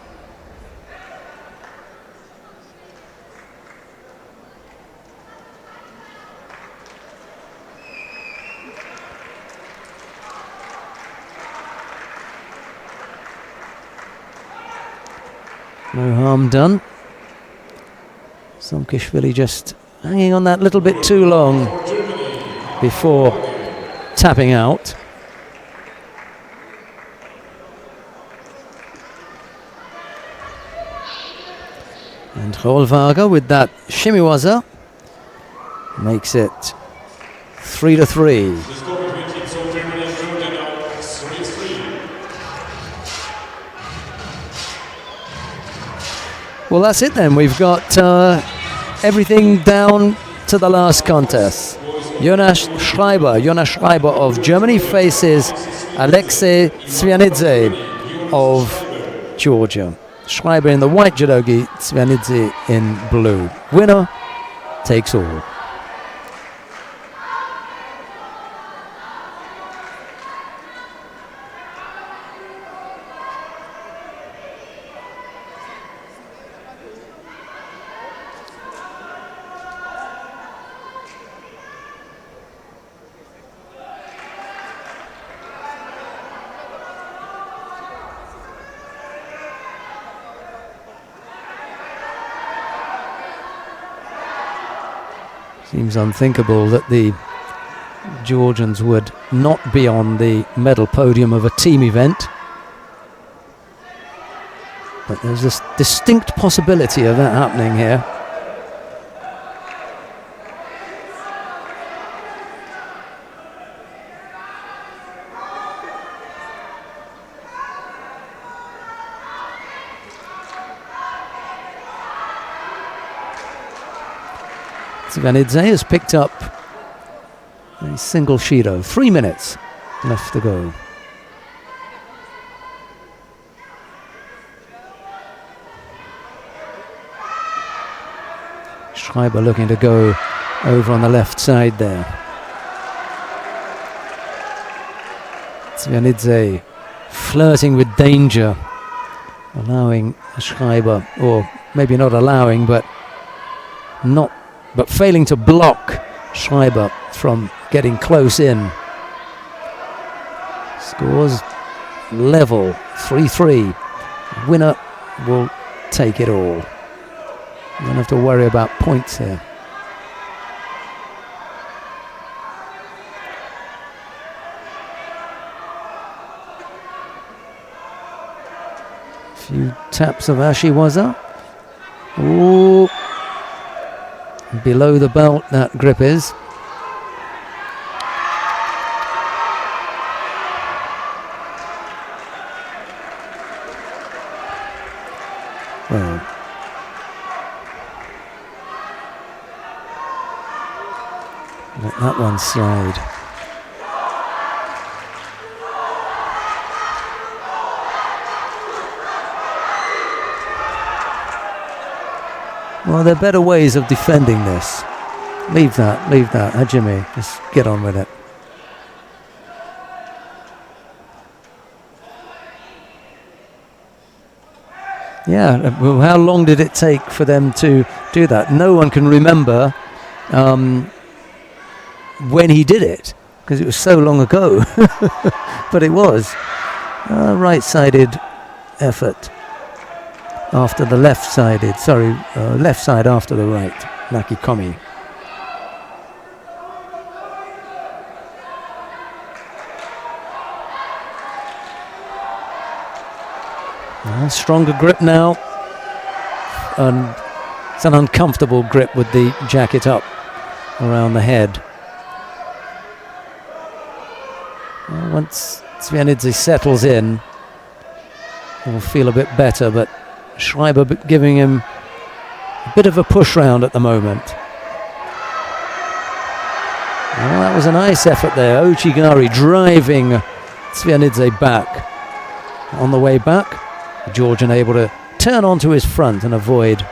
No harm done. Somkishvili just hanging on that little bit too long before tapping out. And Rollwager with that shimiwaza makes it 3-3. Well, that's it then. We've got everything down to the last contest. Jonas Schreiber of Germany faces Alexei Svianidze of Georgia. Schreiber in the white judogi, Svianidze in blue. Winner takes all. Seems unthinkable that the Georgians would not be on the medal podium of a team event. But there's this distinct possibility of that happening here. Tsivanidze has picked up a single Shido. 3 minutes left to go. Schreiber looking to go over on the left side there. Tsivanidze flirting with danger, allowing Schreiber, or maybe not allowing, but failing to block Schreiber from getting close in. Scores level, 3-3. Winner will take it all. You don't have to worry about points here. Few taps of Ashiwaza. Ooh. Below the belt, that grip is. Well, let that one slide. Well, there are better ways of defending this. Leave that, Hajime, just get on with it. Yeah, well, how long did it take for them to do that? No one can remember when he did it, because it was so long ago. But it was a right-sided effort after the left-sided, left side after the right, Nakikomi. Stronger grip now, and it's an uncomfortable grip with the jacket up around the head. Well, once Tsivanidze settles in, he'll feel a bit better, but Schreiber giving him a bit of a push round at the moment. Well, that was a nice effort there. Ochigari driving Tsivanidze back. On the way back, the Georgian able to turn onto his front and avoid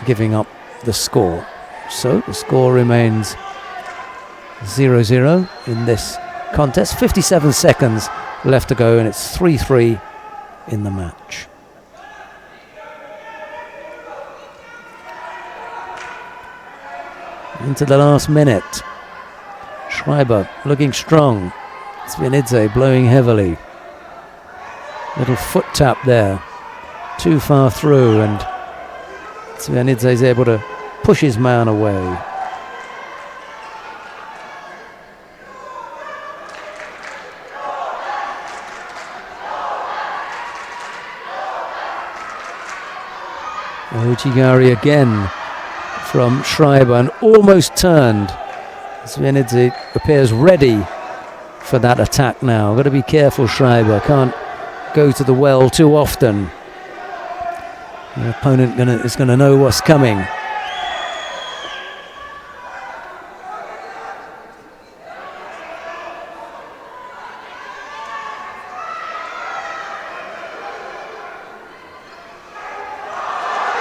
giving up the score. So the score remains 0-0 in this contest. 57 seconds left to go, and it's 3-3 in the match. Into the last minute. Schreiber looking strong. Tsivanidze blowing heavily. Little foot tap there. Too far through, and Tsivanidze is able to push his man away. Ochigari again from Schreiber, and almost turned. Tsivanidze appears ready for that attack now. Got to be careful, Schreiber. Can't go to the well too often. The opponent is going to know what's coming.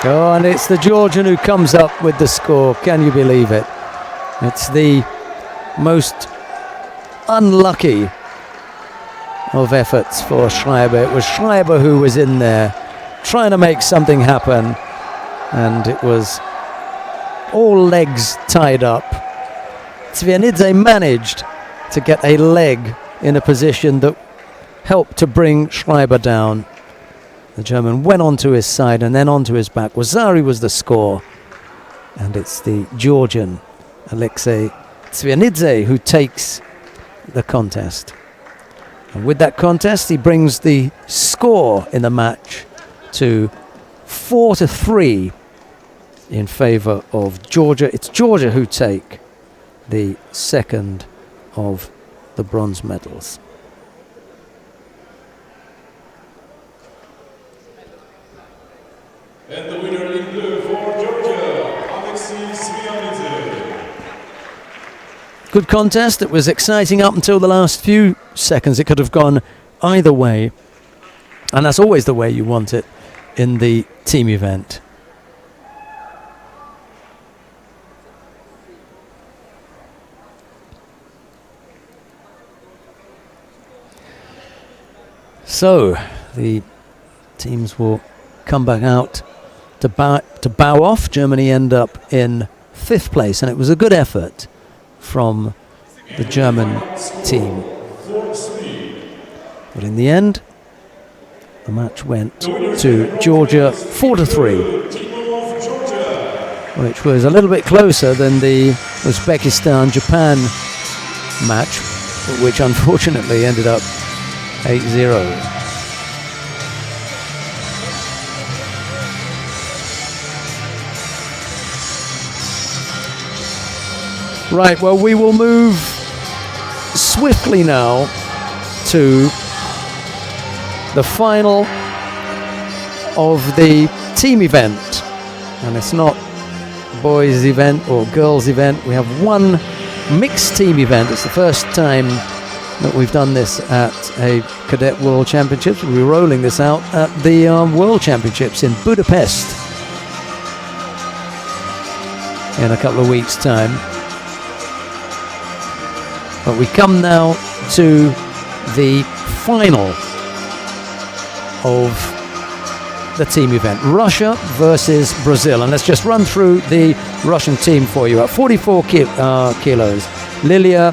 Oh, and it's the Georgian who comes up with the score. Can you believe it? It's the most unlucky of efforts for Schreiber. It was Schreiber who was in there trying to make something happen, and it was all legs tied up. Tsivanidze managed to get a leg in a position that helped to bring Schreiber down. The German went onto his side and then onto his back. Wazari was the score, and it's the Georgian Alexei Tsivanidze who takes the contest. And with that contest, he brings the score in the match to 4-3 in favor of Georgia. It's Georgia who take the second of the bronze medals. And the winner in blue for Georgia, Alexis Svianidze. Good contest. It was exciting up until the last few seconds. It could have gone either way. And that's always the way you want it in the team event. So the teams will come back out to bow off. Germany end up in 5th place, and it was a good effort from the German team. But in the end, the match went to Georgia 4-3, which was a little bit closer than the Uzbekistan-Japan match, which unfortunately ended up 8-0. Right, well, we will move swiftly now to the final of the team event. And it's not boys event or girls event. We have one mixed team event. It's the first time that we've done this at a Cadet World Championships. We'll be rolling this out at the World Championships in Budapest in a couple of weeks' time. But we come now to the final of the team event. Russia versus Brazil. And let's just run through the Russian team for you. At 44 kilos, Lilia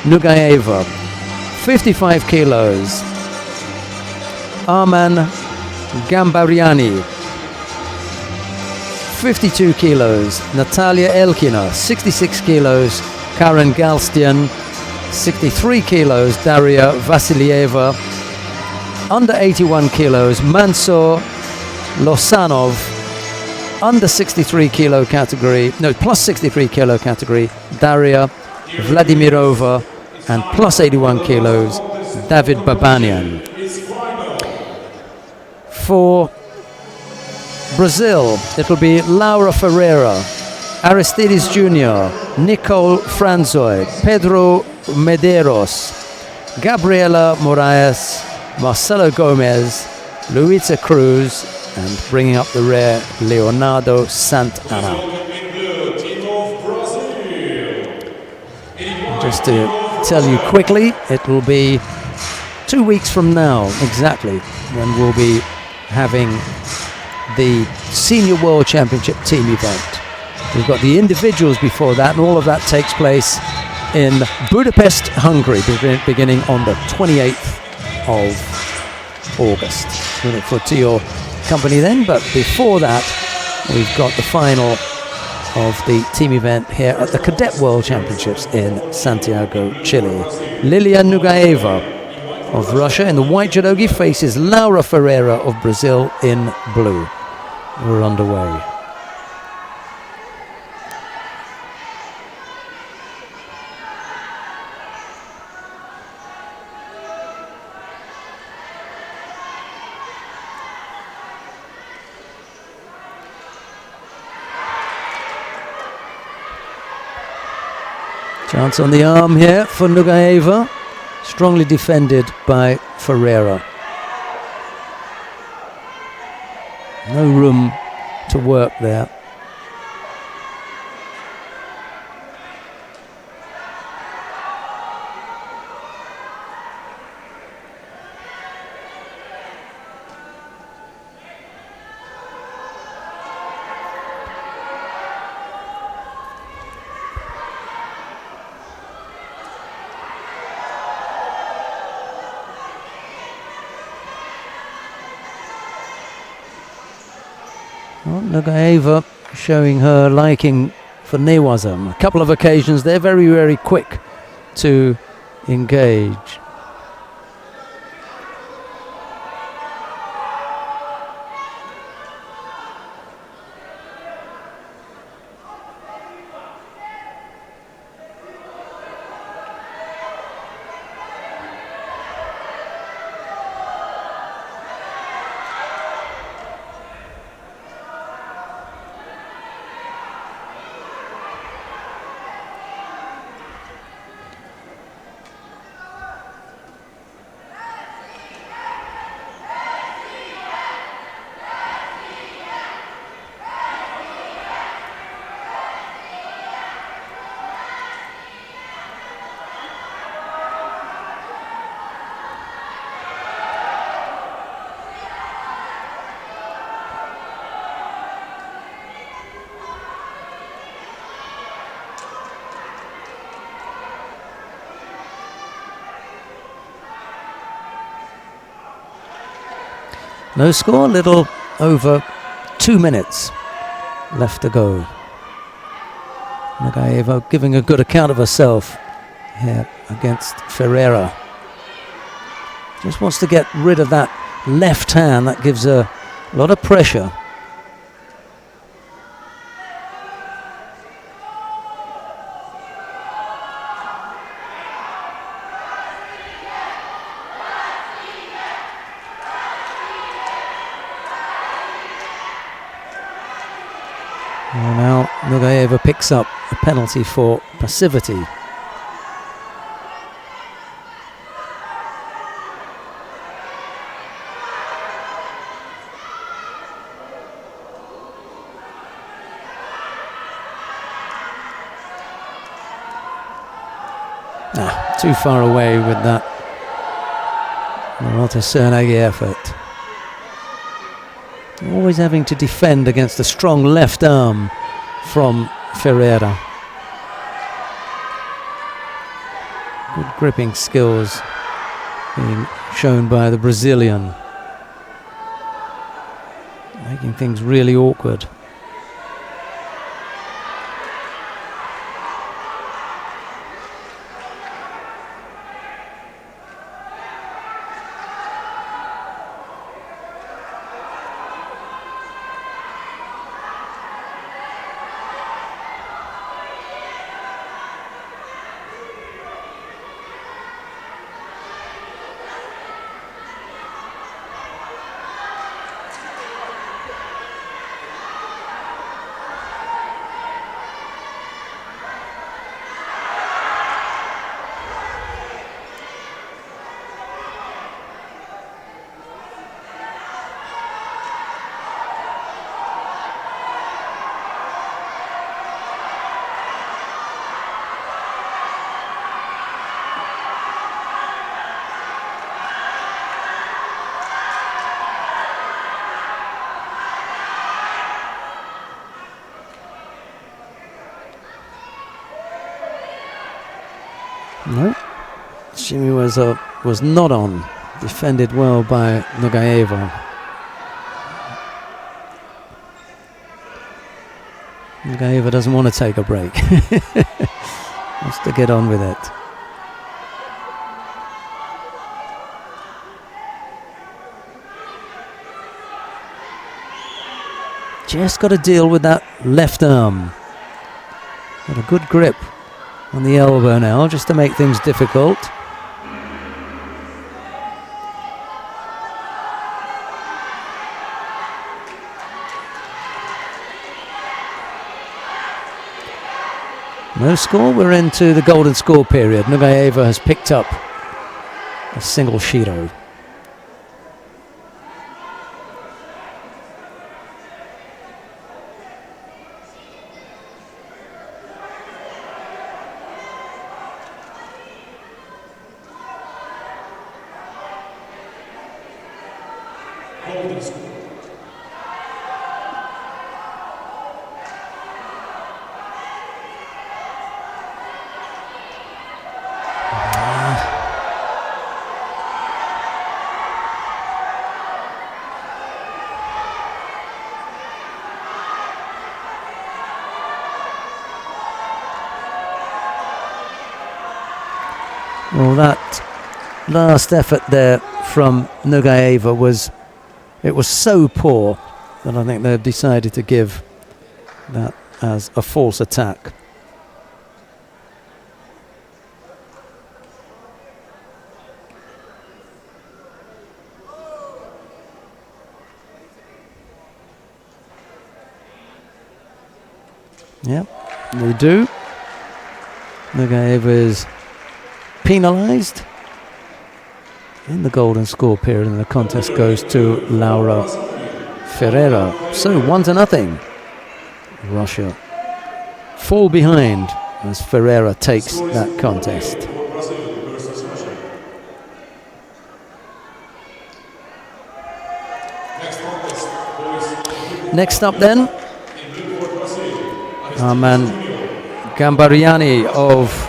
Nugaeva. 55 kilos, Arman Gambariani. 52 kilos, Natalia Elkina. 66 kilos, Karen Galstian. 63 kilos, Daria Vasilieva. Under 81 kilos, Mansur Losanov. Under 63 kilo category, no, plus 63 kilo category, Daria Vladimirova. And plus 81 kilos, David Babanian. For Brazil, it'll be Laura Ferreira, Aristides Jr., Nicole Franzoy, Pedro Medeiros, Gabriela Moraes, Marcelo Gomez, Luisa Cruz, and bringing up the rear, Leonardo Santana. Just to tell you quickly, it will be 2 weeks from now exactly when we'll be having the Senior World Championship team event. We've got the individuals before that, and all of that takes place in Budapest, Hungary, beginning on the 28th of August. We look forward to your company then, but before that, we've got the final of the team event here at the Cadet World Championships in Santiago, Chile. Lilia Nugaeva of Russia in the white judogi faces Laura Ferreira of Brazil in blue. We're underway. Chance on the arm here for Nugaeva. Strongly defended by Ferreira. No room to work there. Nugaeva showing her liking for Newazam. A couple of occasions they're very, very quick to engage. No score, little over 2 minutes left to go. Nagaeva giving a good account of herself here against Ferreira. Just wants to get rid of that left hand. That gives her a lot of pressure. And now Nagaeva picks up a penalty for passivity. Too far away with that Marota Cernaghi effort. Always having to defend against a strong left arm from Ferreira. Good gripping skills being shown by the Brazilian, making things really awkward. No, Shimiwaza was not on. Defended well by Nagaeva. Nagaeva doesn't want to take a break. Wants to get on with it. Just got to deal with that left arm. Got a good grip on the elbow now, just to make things difficult. No score, we're into the golden score period. Nagaeva has picked up a single Shido. Well, that last effort there from Nagaeva was so poor that I think they've decided to give that as a false attack. Yep, they do. Nagaeva is penalised in the golden score period, and the contest goes to Laura Ferreira. So 1-0. Russia fall behind as Ferreira takes that contest. Next up then, our man Gambariani of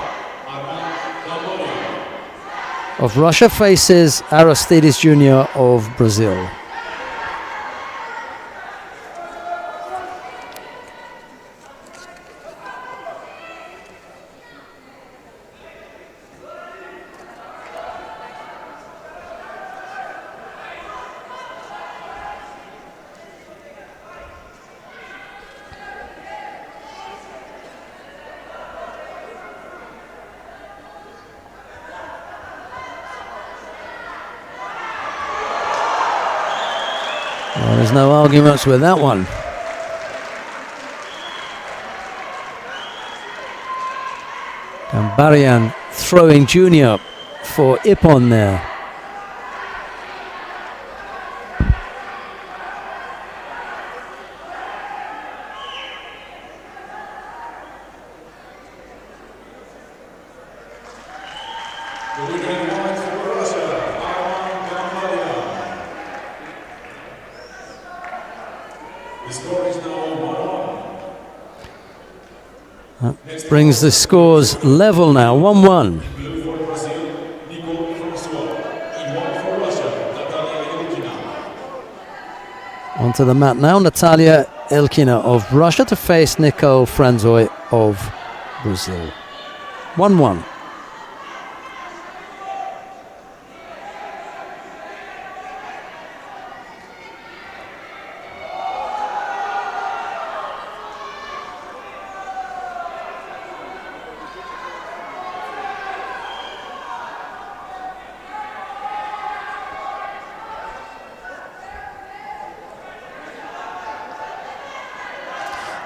Russia faces Aristides Jr. of Brazil. Well, there's no arguments with that one. Gambarian throwing junior for Ippon there. That brings the scores level now, 1-1. Onto the mat now, Natalia Elkina of Russia to face Nicole Franzoy of Brazil. 1-1.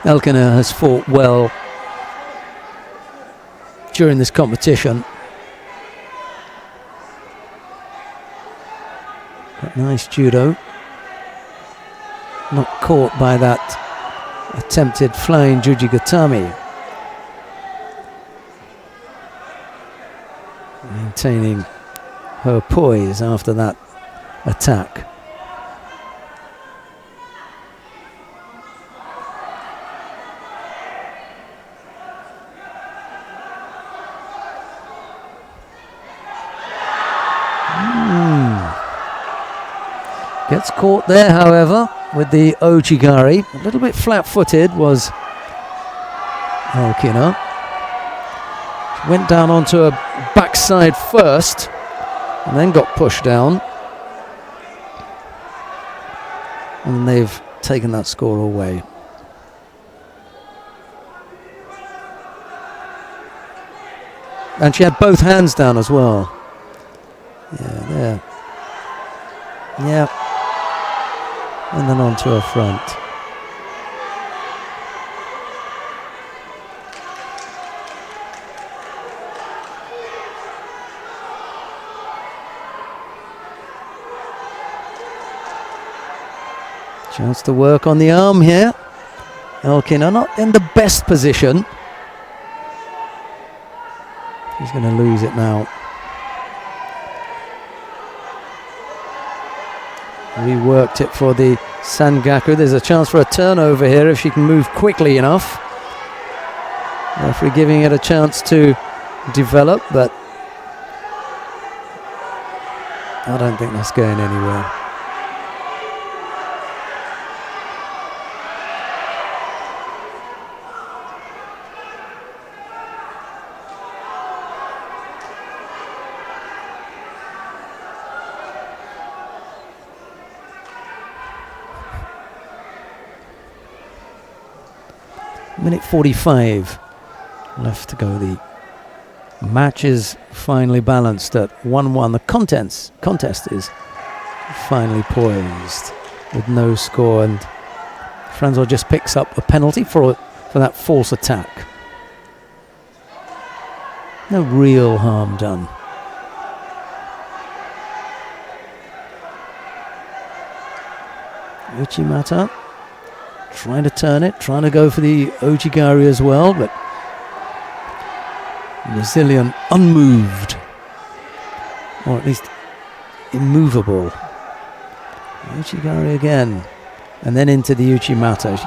Elkina has fought well during this competition. But nice judo. Not caught by that attempted flying Jujigatami. Maintaining her poise after that attack. Gets caught there, however, with the Ochigari. A little bit flat-footed was Elkina. Went down onto a backside first and then got pushed down. And they've taken that score away. And she had both hands down as well. Yeah, there. Yeah. And then onto her front. Chance to work on the arm here. Elkina not in the best position. She's going to lose it now. Reworked it for the Sangaku. There's a chance for a turnover here if she can move quickly enough. Referee giving it a chance to develop, but I don't think that's going anywhere. Minute 45 left to go. The match is finally balanced at 1-1. The contest is finally poised with no score, and Franzo just picks up a penalty for that false attack. No real harm done. Uchimata trying to turn it, trying to go for the Ochigari as well, but Brazilian unmoved, or at least immovable. Ochigari again, and then into the Uchimata.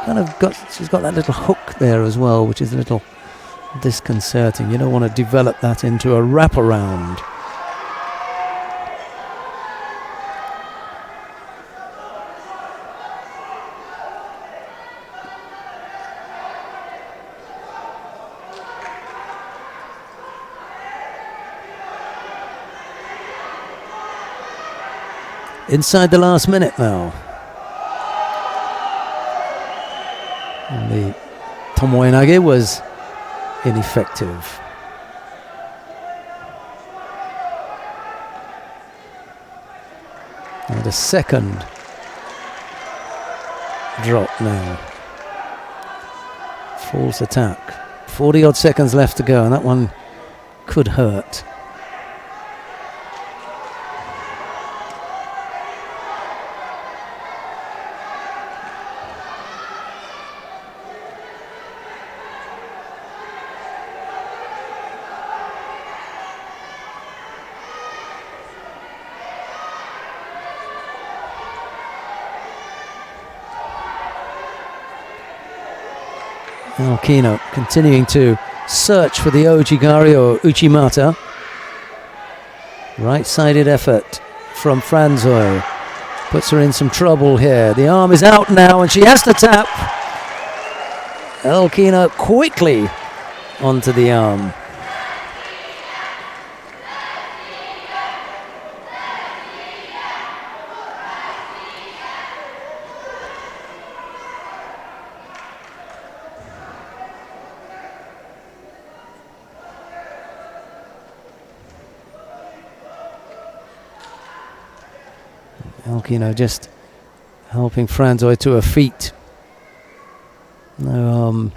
She's got that little hook there as well, which is a little disconcerting. You don't want to develop that into a wraparound. Inside the last minute now. And the Tomoe-nage was ineffective. And a second drop now. False attack. 40 odd seconds left to go, and that one could hurt. Alkino continuing to search for the Ojigari or Uchimata. Right-sided effort from Franzoy. Puts her in some trouble here. The arm is out now and she has to tap. Alkino quickly onto the arm. Alkino just helping Franzoy to her feet. No,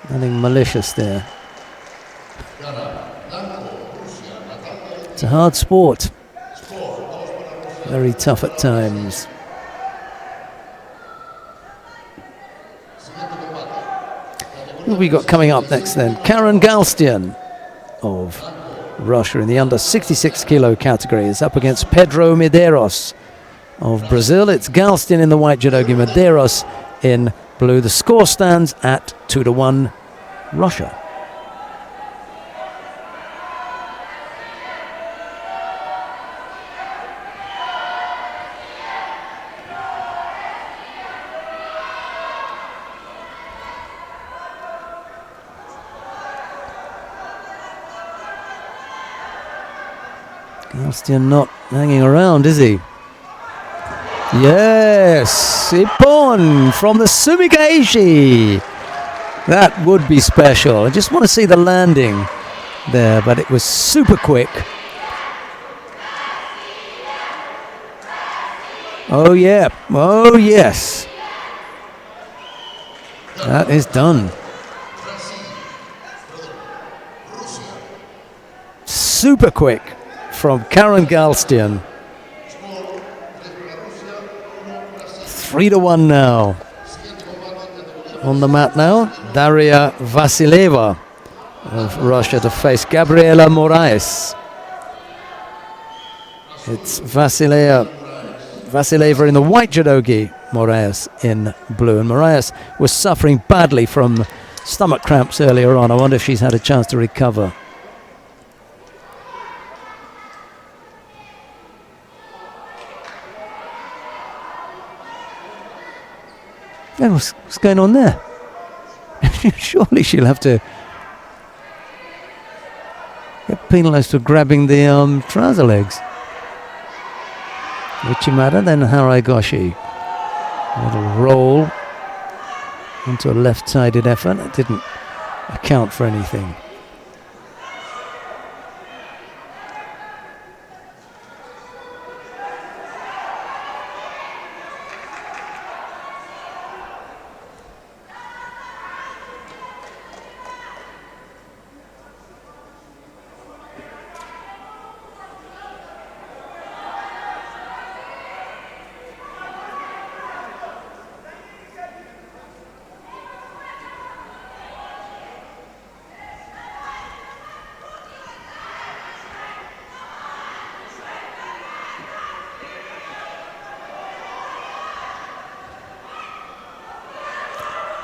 nothing malicious there. It's a hard sport. Very tough at times. Who have we got coming up next then? Karen Galstian of Russia in the under 66 kilo category is up against Pedro Medeiros of Brazil. It's Galstian in the white judogi, Medeiros in blue. The score stands at 2-1 Russia. Galstian not hanging around, is he? Yes, Ippon from the Sumigaishi. That would be special. I just want to see the landing there, but it was super quick. Oh yeah, oh yes. That is done. Super quick from Karen Galstian. 3-1 now. On the mat now, Daria Vasileva of Russia to face Gabriela Moraes. It's Vasileva in the white judogi, Moraes in blue. And Moraes was suffering badly from stomach cramps earlier on. I wonder if she's had a chance to recover. What's going on there? Surely she'll have to get penalised for grabbing the trouser legs. Uchimata, then Haraigoshi. A little roll onto a left-sided effort. That didn't account for anything.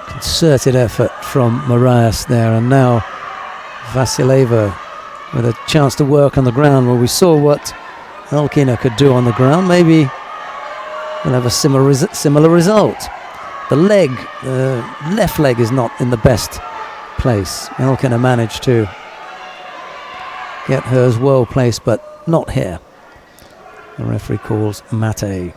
Concerted effort from Moraes there, and now Vasileva with a chance to work on the ground. Well, we saw what Alkino could do on the ground. Maybe we'll have a similar result. The leg, the left leg is not in the best place. Alkino managed to get hers well placed, but not here. The referee calls mate.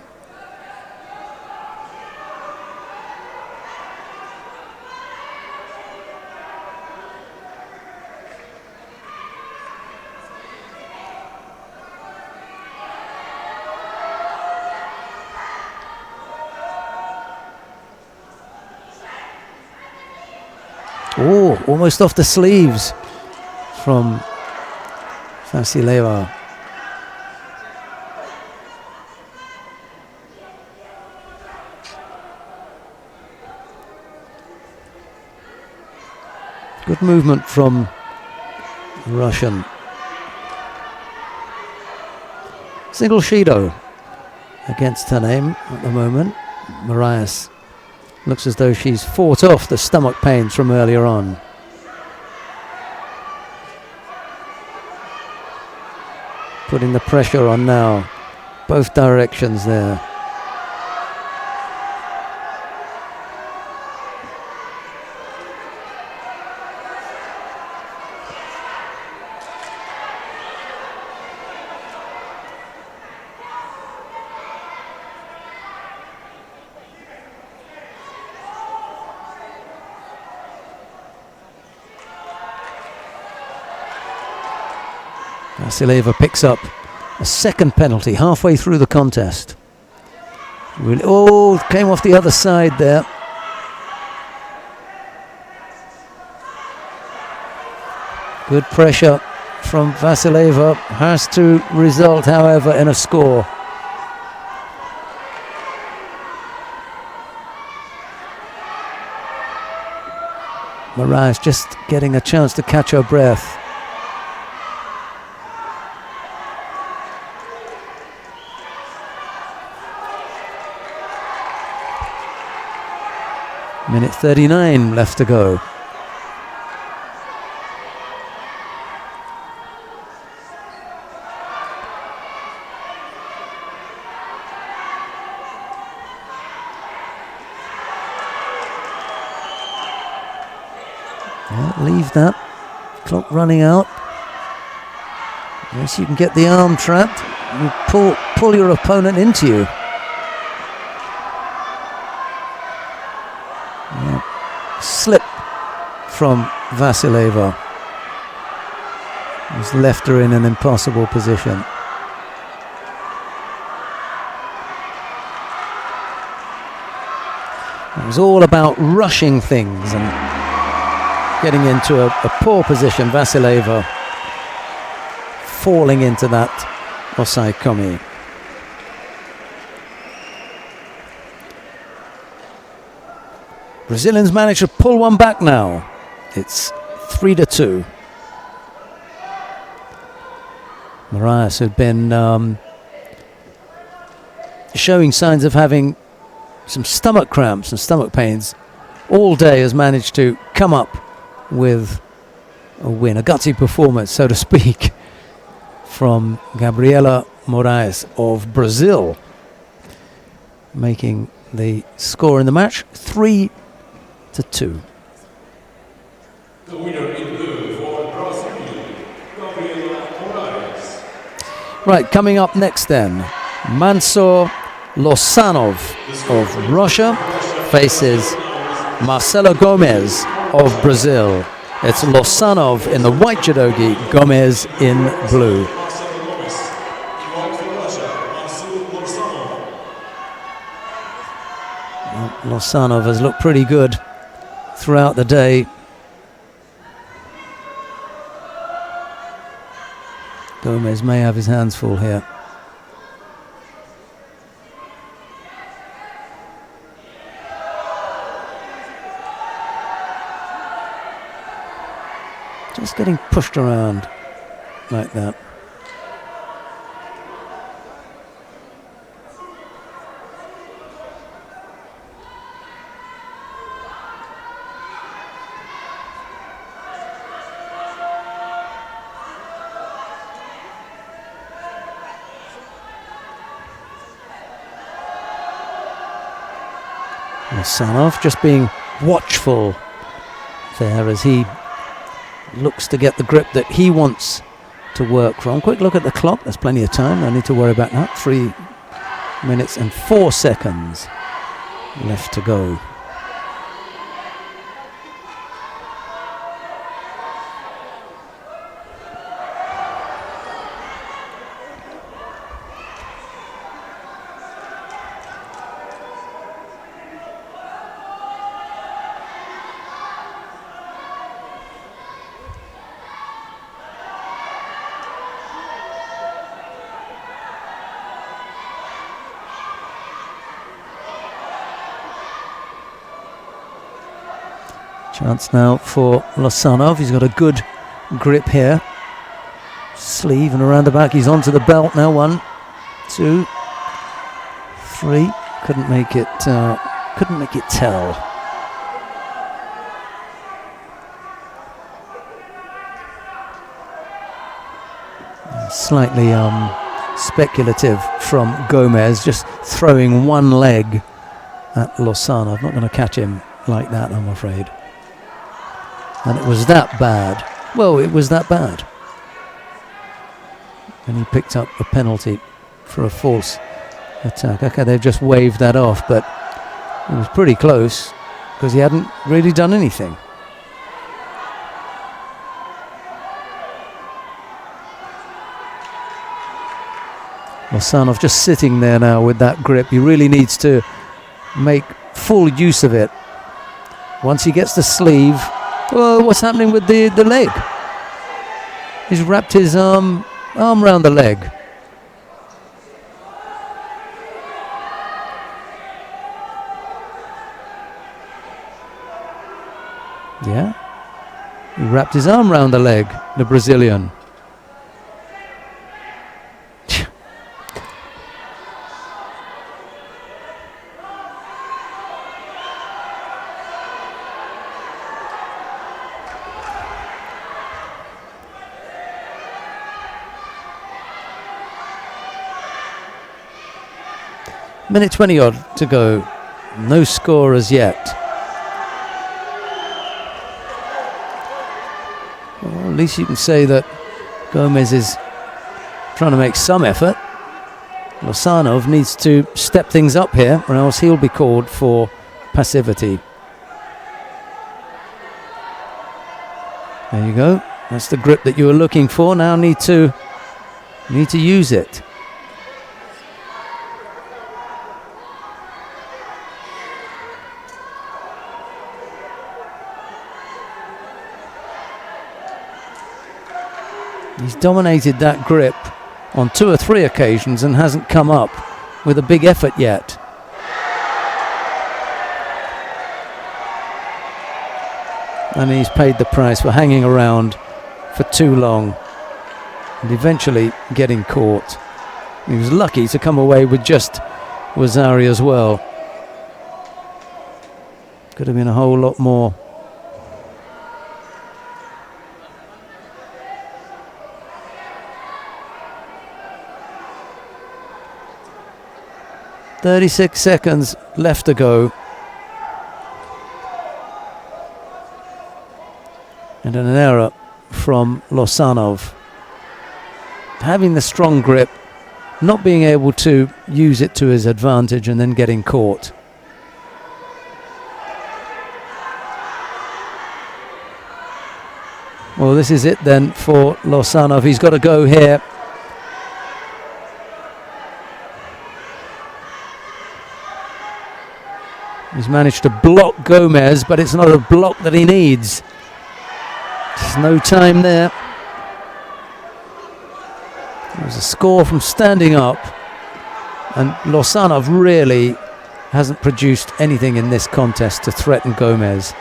Oh, almost off the sleeves from Vasileva. Good movement from the Russian. Single Judo against her name at the moment. Marias looks as though she's fought off the stomach pains from earlier on. Putting the pressure on now. Both directions there. Vasileva picks up a second penalty halfway through the contest. Really, oh, came off the other side there. Good pressure from Vasileva. Has to result, however, in a score. Marias just getting a chance to catch her breath. Minute 39 left to go. Yeah, leave that. Clock running out. Yes, you can get the arm trapped. You pull your opponent into you. Slip from Vasileva. He's left her in an impossible position. It was all about rushing things and getting into a poor position. Vasileva falling into that Osai Komi. Brazilians manage to pull one back now. It's 3-2. Marias had been showing signs of having some stomach cramps and stomach pains all day, has managed to come up with a win, a gutsy performance, so to speak, from Gabriela Moraes of Brazil, making the score in the match 3-2. The winner in blue for Brazil, Gabriela Moraes. Right, coming up next then, Mansur Losanov of Russia faces Marcelo Gomez of Brazil. It's Losanov in the white judogi, Gomez in blue. Losanov has looked pretty good throughout the day. Gomez may have his hands full here. Just getting pushed around like that. Losanov just being watchful there as he looks to get the grip that he wants to work from. Quick look at the clock, there's plenty of time, no need to worry about that. 3 minutes and 4 seconds left to go. Chance now for Losanov. He's got a good grip here. Sleeve and around the back. He's onto the belt now. 1, 2, 3. Couldn't make it tell. Slightly speculative from Gomez, just throwing one leg at Losanov. Not going to catch him like that, I'm afraid. And it was that bad. Well, it was that bad. And he picked up a penalty for a false attack. Okay, they've just waved that off, but it was pretty close because he hadn't really done anything. Losanov just sitting there now with that grip. He really needs to make full use of it. Once he gets the sleeve, oh, what's happening with the leg? He's wrapped his arm around the leg. Yeah, he wrapped his arm around the leg, the Brazilian. Minute 20 odd to go. No score as yet. Well, at least you can say that Gomez is trying to make some effort. Losanov needs to step things up here, or else he'll be called for passivity. There you go. That's the grip that you were looking for. Now need to use it. He's dominated that grip on 2 or 3 occasions and hasn't come up with a big effort yet. And he's paid the price for hanging around for too long and eventually getting caught. He was lucky to come away with just Wazari as well. Could have been a whole lot more. "36 seconds left to go." And an error from Losanov. Having the strong grip, not being able to use it to his advantage and then getting caught. Well, this is it then for Losanov. He's got to go here. He's managed to block Gomez, but it's not a block that he needs. There's no time there. There's a score from standing up, and Losanov really hasn't produced anything in this contest to threaten Gomez.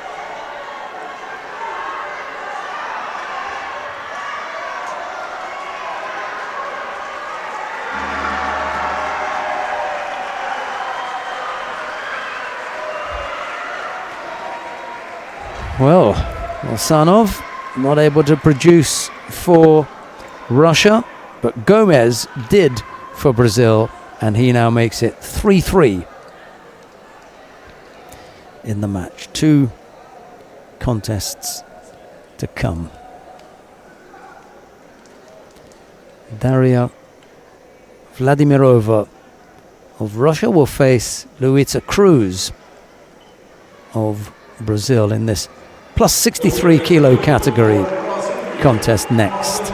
Well, Losanov not able to produce for Russia, but Gomez did for Brazil, and he now makes it 3-3 in the match. 2 contests to come. Daria Vladimirova of Russia will face Luisa Cruz of Brazil in this plus 63 kilo category contest next.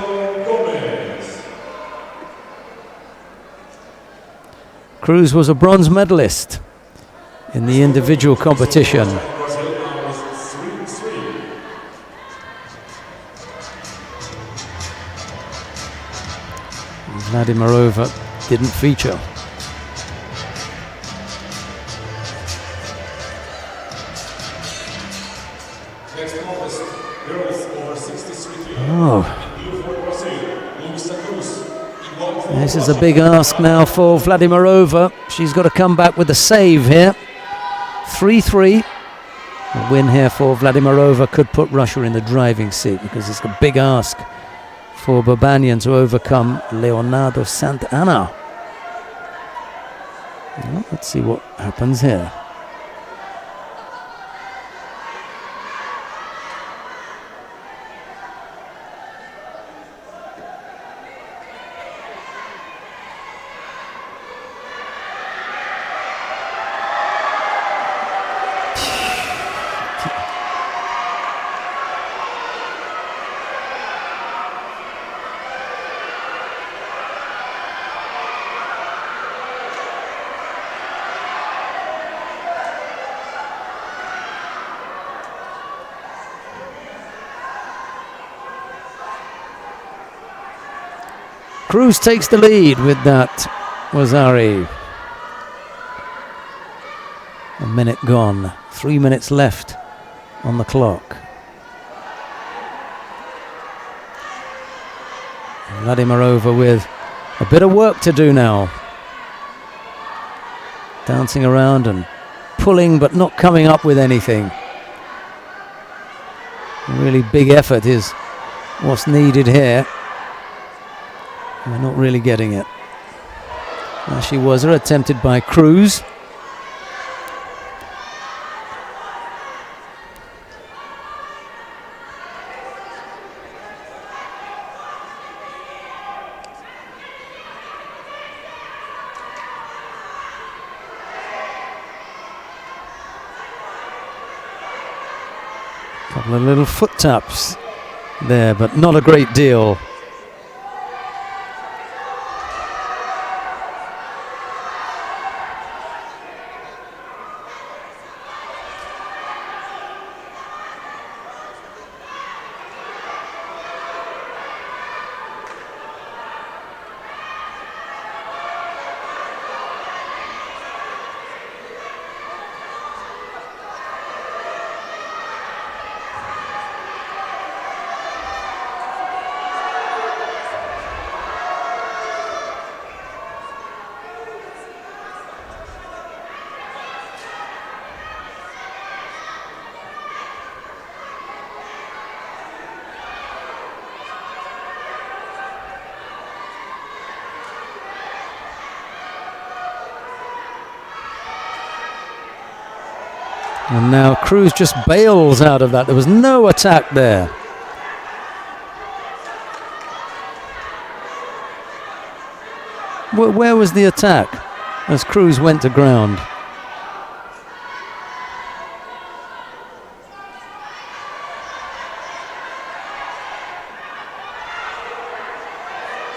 Cruz was a bronze medalist in the individual competition. Vladimirova didn't feature. Next contest, girls over 63 kg. Oh, Blue for Brazil, Luisa Cruz. In white for this is a Russia, big ask now for Vladimirova. She's got to come back with a save here. 3-3. A win here for Vladimirova could put Russia in the driving seat because it's a big ask for Babanian to overcome Leonardo Sant'Anna. Well, let's see what happens here. Cruz takes the lead with that Wazari. A minute gone, 3 minutes left on the clock. Vladimirova with a bit of work to do now. Dancing around and pulling but not coming up with anything. A really big effort is what's needed here. We're not really getting it. There she was, attempted by Cruz. Couple of little foot taps there, but not a great deal. And now Cruz just bails out of that. There was no attack there. Where was the attack as Cruz went to ground?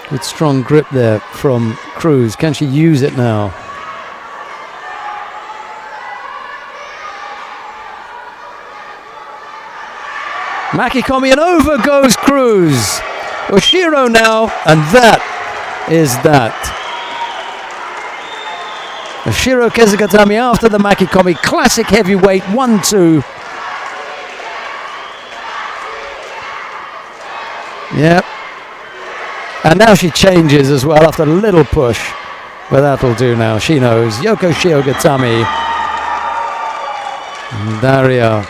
Good strong grip there from Cruz. Can she use it now? Makikomi, and over goes Cruz. Oshiro now, and that is that. Oshiro Kezugatami after the Makikomi, classic heavyweight, 1-2. Yep. And now she changes as well after a little push. But that'll do now, she knows. Yoko Shiogatami. Daria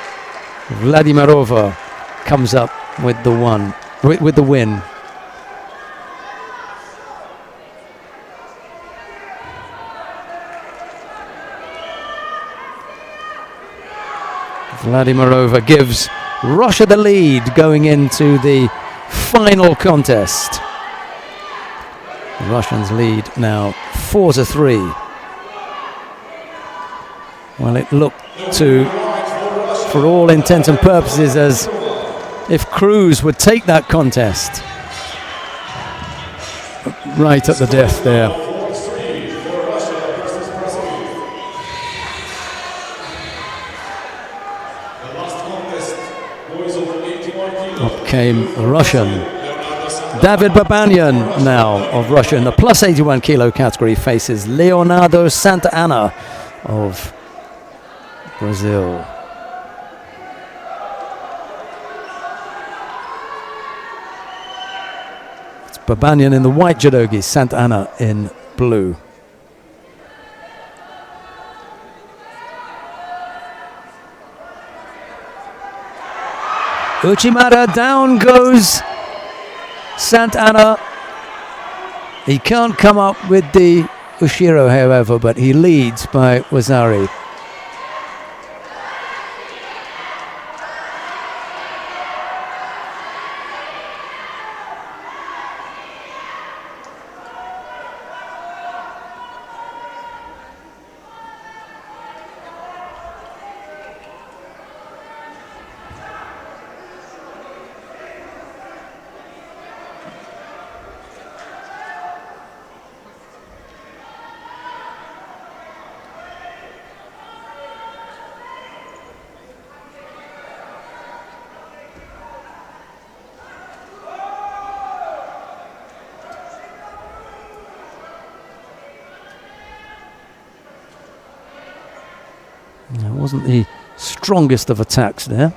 Vladimirova comes up with the with the win. Vladimirova gives Russia the lead going into the final contest. The Russians lead now 4-3. Well, it looked for all intents and purposes, as if Cruz would take that contest right at the death there. Up came the Russian. David Babanian now of Russia in the plus 81 kilo category faces Leonardo Sant'Anna of Brazil. Babanian in the white judogi, Sant'Anna in blue. Uchimata, down goes Sant'Anna. He can't come up with the Ushiro, however, but he leads by Wazari. It wasn't the strongest of attacks there.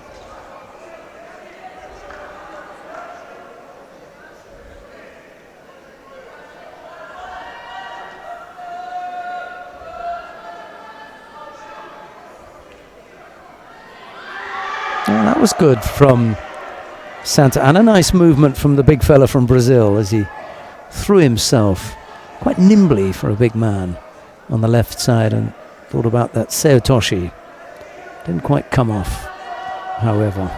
Well, that was good from Sant'Anna. Nice movement from the big fella from Brazil as he threw himself quite nimbly for a big man on the left side and thought about that Seotoshi. Didn't quite come off, however.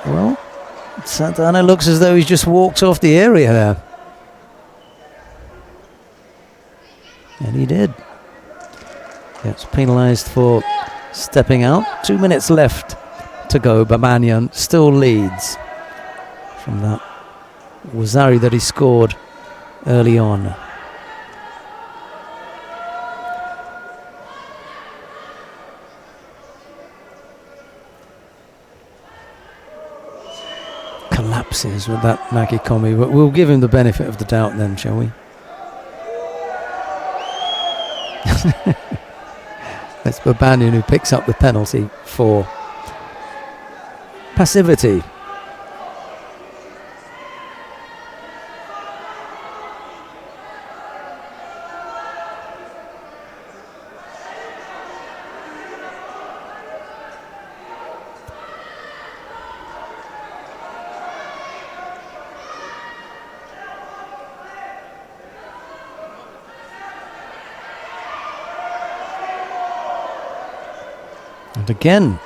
Well, Sant'Anna looks as though he's just walked off the area there. And he did. Gets penalised for stepping out. 2 minutes left to go. Babanian still leads from that Wazari that he scored early on. Collapses with that Makikomi, but we'll give him the benefit of the doubt then, shall we? That's Babanian who picks up the penalty for passivity. And again,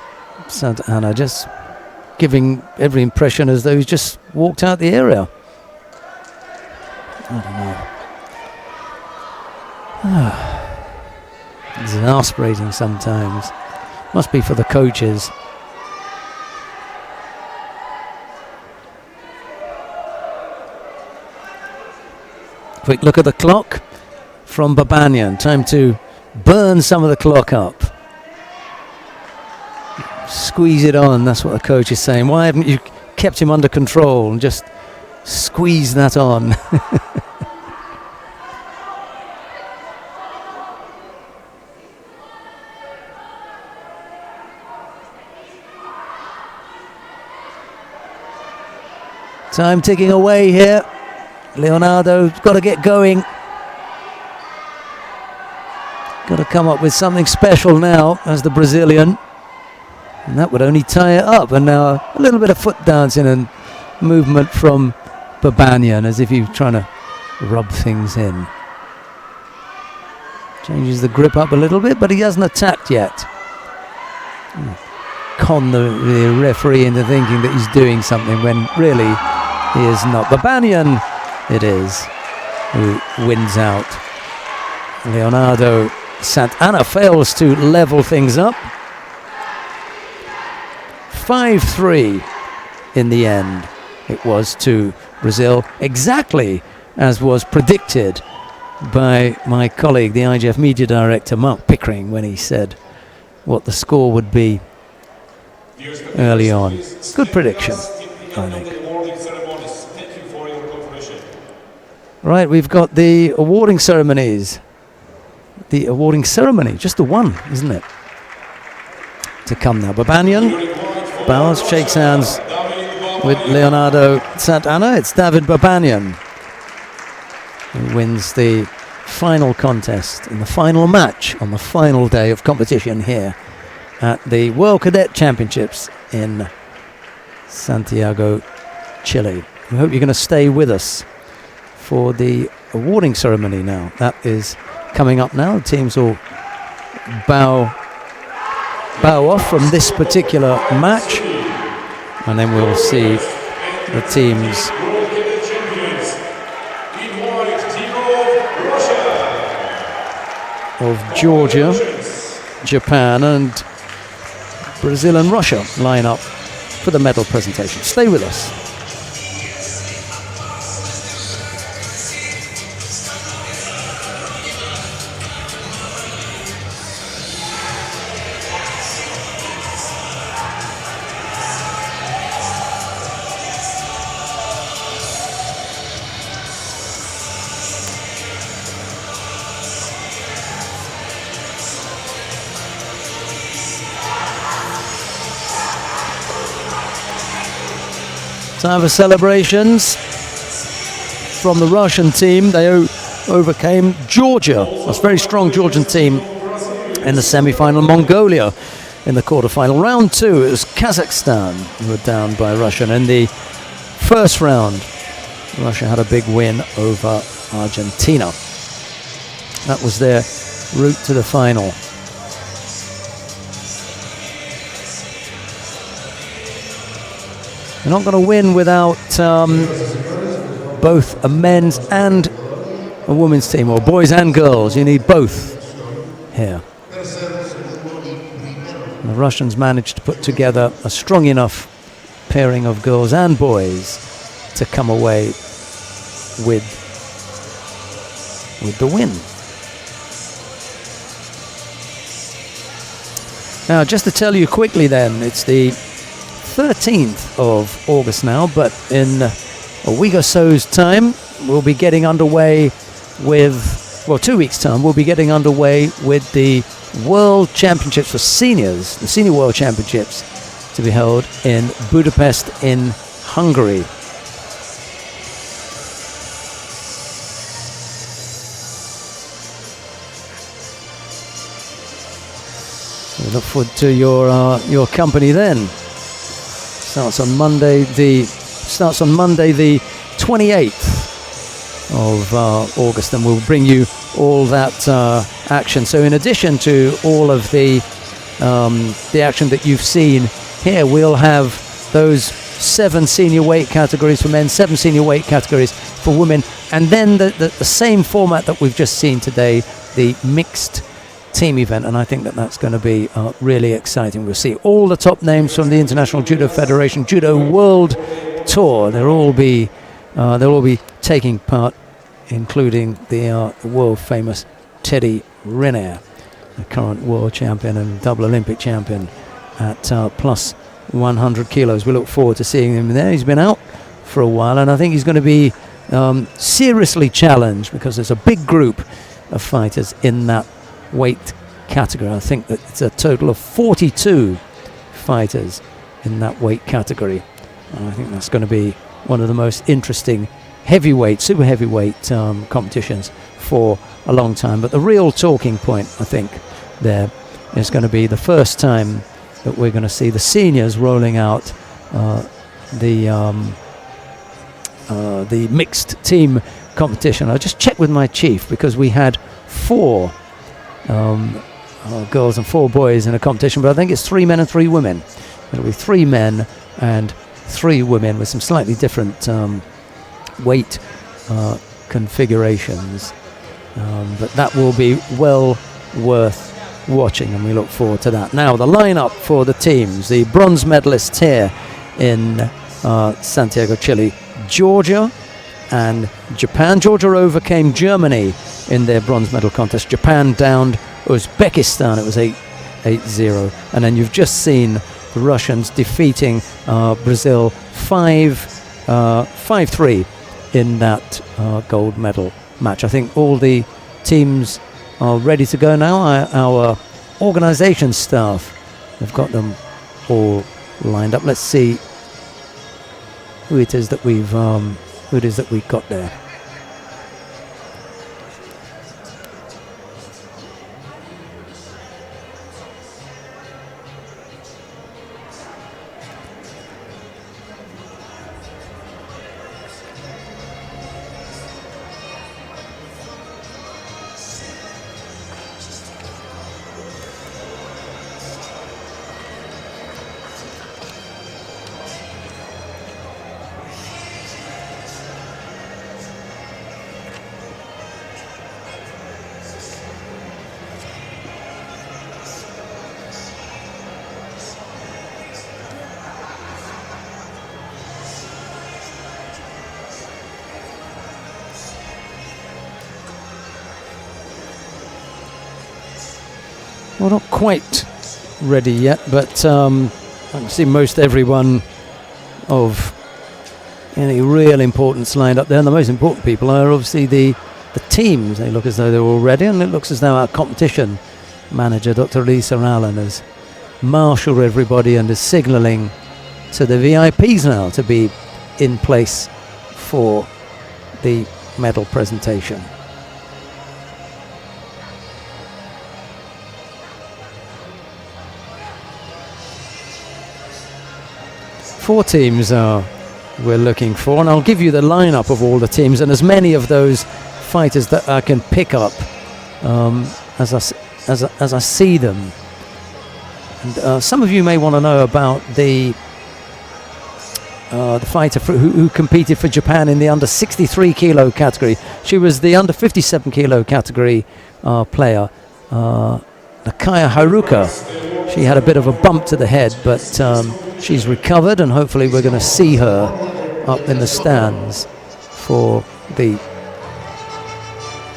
Sant'Anna just giving every impression as though he's just walked out the area. I don't know. Exasperating sometimes. Must be for the coaches. Quick look at the clock from Babanian. Time to burn some of the clock up. Squeeze it on, that's what the coach is saying. Why haven't you kept him under control and just squeeze that on? Time ticking away here. Leonardo's got to get going. Got to come up with something special now as the Brazilian. And that would only tie it up. And now a little bit of foot dancing and movement from Babanian as if he's trying to rub things in. Changes the grip up a little bit, but he hasn't attacked yet. con the referee into thinking that he's doing something when really he is not. Babanian it is who wins out. Leonardo Sant'Anna fails to level things up. 5-3 in the end it was to Brazil, exactly as was predicted by my colleague, the IGF media director Mark Pickering, when he said what the score would be early on. Good prediction, I think. Right, we've got the awarding ceremonies. The awarding ceremony, just the one, isn't it? To come now. Babanian bows, shakes hands with Leonardo Sant'Anna. It's David Babanian who wins the final contest in the final match on the final day of competition here at the World Cadet Championships in Santiago, Chile. We hope you're going to stay with us for the awarding ceremony now. That is coming up now. The teams will bow off from this particular match, and then we'll see the teams of Georgia, Japan and Brazil and Russia line up for the medal presentation. Stay with us. Time for celebrations from the Russian team. They overcame Georgia, a very strong Georgian team, in the semi-final. Mongolia in the quarter-final. Round two, it was Kazakhstan who were down by Russia. And in the first round, Russia had a big win over Argentina. That was their route to the final. You're not going to win without both a men's and a women's team, or boys and girls. You need both here. And the Russians managed to put together a strong enough pairing of girls and boys to come away with the win. Now, just to tell you quickly then, it's the 13th of August now, but in a week or so's time we'll be getting underway with, well, 2 weeks time we'll be getting underway with the World Championships for seniors, the Senior World Championships, to be held in Budapest in Hungary. We look forward to your company then. Starts on Monday the 28th of August, and we'll bring you all that action. So in addition to all of the action that you've seen here, we'll have those 7 senior weight categories for men, 7 senior weight categories for women, and then the same format that we've just seen today, the mixed team event, and I think that's going to be really exciting. We'll see all the top names from the International Judo Federation Judo World Tour. They'll all be taking part, including the world famous Teddy Riner, the current world champion and double Olympic champion at plus 100 kilos. We look forward to seeing him there. He's been out for a while, and I think he's going to be seriously challenged because there's a big group of fighters in that weight category. I think that it's a total of 42 fighters in that weight category. I think that's going to be one of the most interesting heavyweight, super heavyweight competitions for a long time. But the real talking point, I think, there is going to be the first time that we're going to see the seniors rolling out the mixed team competition. I just checked with my chief because we had 4 girls and 4 boys in a competition, but I think it's 3 men and 3 women. It'll be 3 men and 3 women with some slightly different weight configurations. But that will be well worth watching, and we look forward to that. Now, the lineup for the teams, the bronze medalists here in Santiago, Chile. Georgia and Japan. Georgia overcame Germany in their bronze medal contest. Japan downed Uzbekistan. It was 8-0. And then you've just seen the Russians defeating Brazil 5-3 in that gold medal match. I think all the teams are ready to go now. Our organization staff have got them all lined up. Let's see who it is that we've got there. Well, not quite ready yet, but I can see most everyone of any real importance lined up there. And the most important people are obviously the teams. They look as though they're all ready, and it looks as though our competition manager, Dr. Lisa Allen, has marshaled everybody and is signalling to the VIPs now to be in place for the medal presentation. Four teams we're looking for, and I'll give you the lineup of all the teams and as many of those fighters that I can pick up as I see them. And some of you may want to know about the fighter who competed for Japan in the under 63 kilo category. She was the under 57 kilo category player, Nakaya Haruka. She had a bit of a bump to the head, but she's recovered, and hopefully we're going to see her up in the stands for the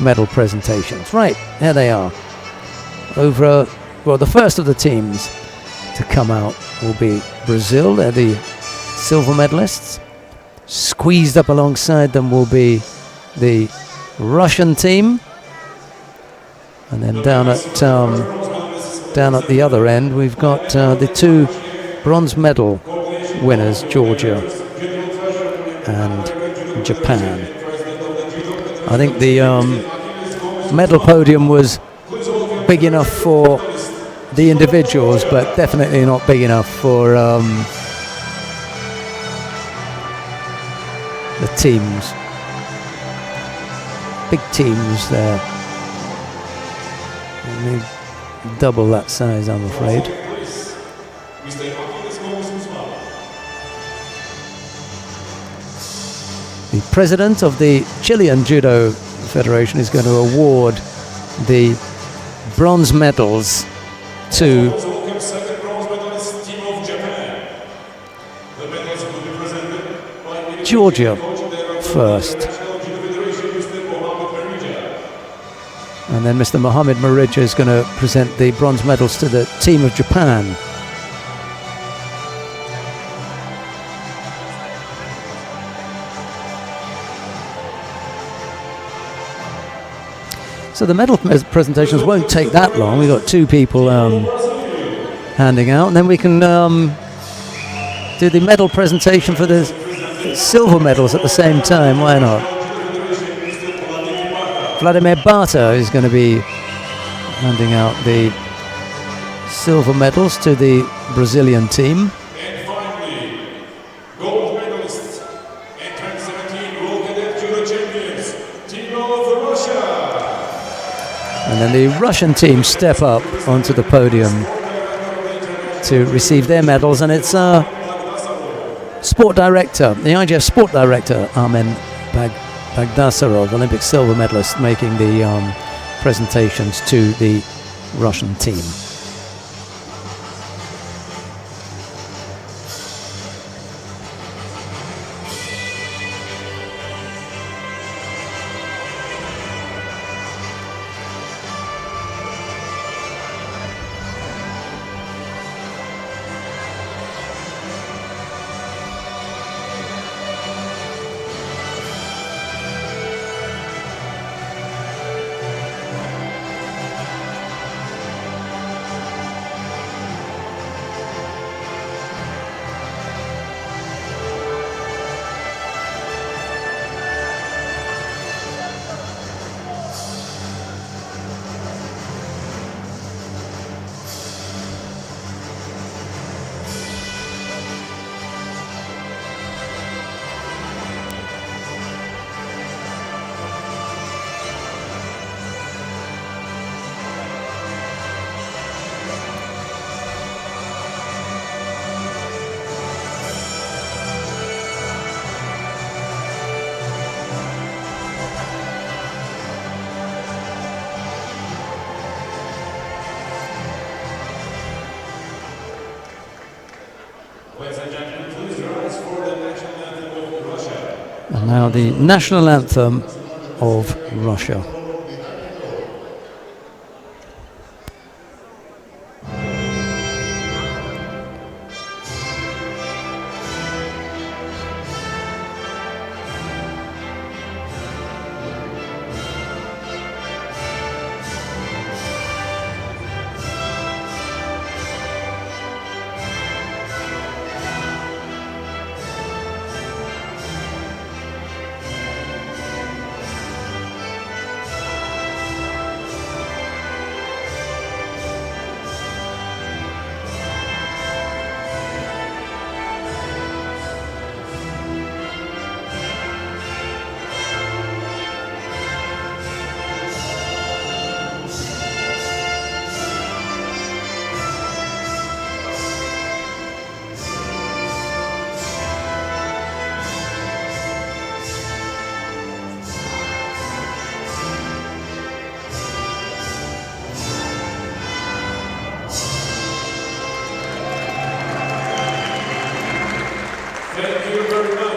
medal presentations. Right, there they are. Well, the first of the teams to come out will be Brazil. They're the silver medalists. Squeezed up alongside them will be the Russian team. And then down at the other end, we've got the 2 bronze medal winners, Georgia and Japan. I think the medal podium was big enough for the individuals, but definitely not big enough for the teams. Big teams there. Only double that size, I'm afraid. The president of the Chilean Judo Federation is going to award the bronze medals to Georgia first, and then Mr. Mohamed Marija is going to present the bronze medals to the team of Japan. So the medal presentations won't take that long. We've got 2 people handing out, and then we can do the medal presentation for the silver medals at the same time. Why not? Vladimir Barta is going to be handing out the silver medals to the Brazilian team. And finally, gold medalists and 2017 World Cadet Judo Champions, Team of Russia. And then the Russian team step up onto the podium to receive their medals, and it's sport director, the IGF sport director, Armen Bagdasarov, Olympic silver medalist, making the presentations to the Russian team. And now the national anthem of Russia.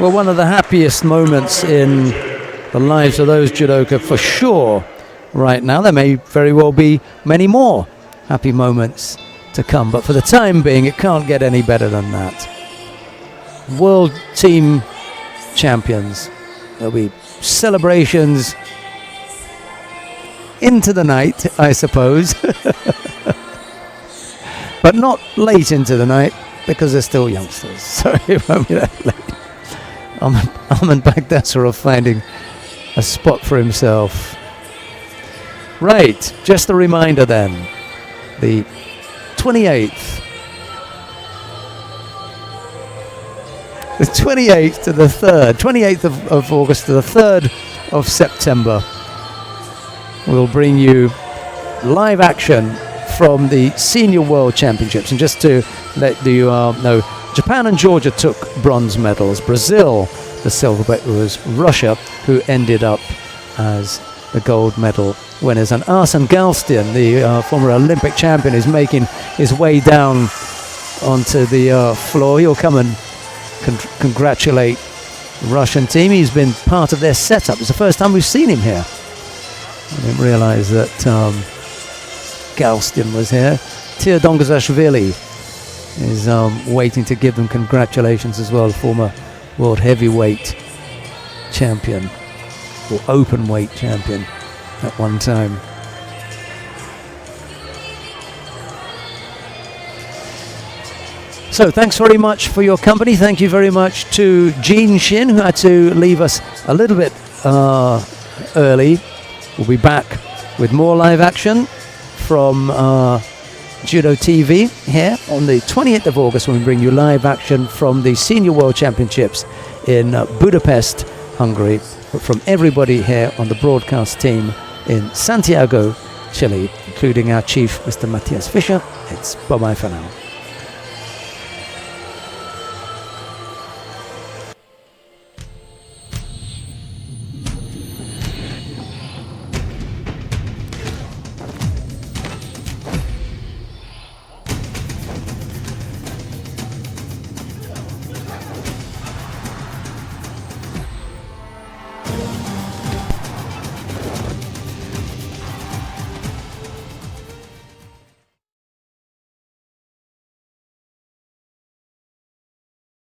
Well, one of the happiest moments in the lives of those judoka for sure right now. There may very well be many more happy moments to come, but for the time being, it can't get any better than that. World team champions. There'll be celebrations into the night, I suppose. But not late into the night, because they're still youngsters, so it won't be that late. Armen Bagdasarov finding a spot for himself. Right, just a reminder then, the 28th to the 3rd, 28th of August to the 3rd of September, we'll bring you live action from the Senior World Championships. And just to let you know, Japan and Georgia took bronze medals. Brazil, the silver, but it was Russia who ended up as the gold medal winners. And Arsen Galstyan, the former Olympic champion, is making his way down onto the floor. He'll come and congratulate the Russian team. He's been part of their setup. It's the first time we've seen him here. I didn't realize that Galstyan was here. Tir Dongazashvili is waiting to give them congratulations as well, former world heavyweight champion, or open weight champion at one time. So thanks very much for your company. Thank you very much to Jean Shin, who had to leave us a little bit early. We'll be back with more live action from Judo TV here on the 28th of August, when we bring you live action from the Senior World Championships in Budapest, Hungary, from everybody here on the broadcast team in Santiago, Chile, including our chief, Mr. Matthias Fischer. It's bye-bye for now.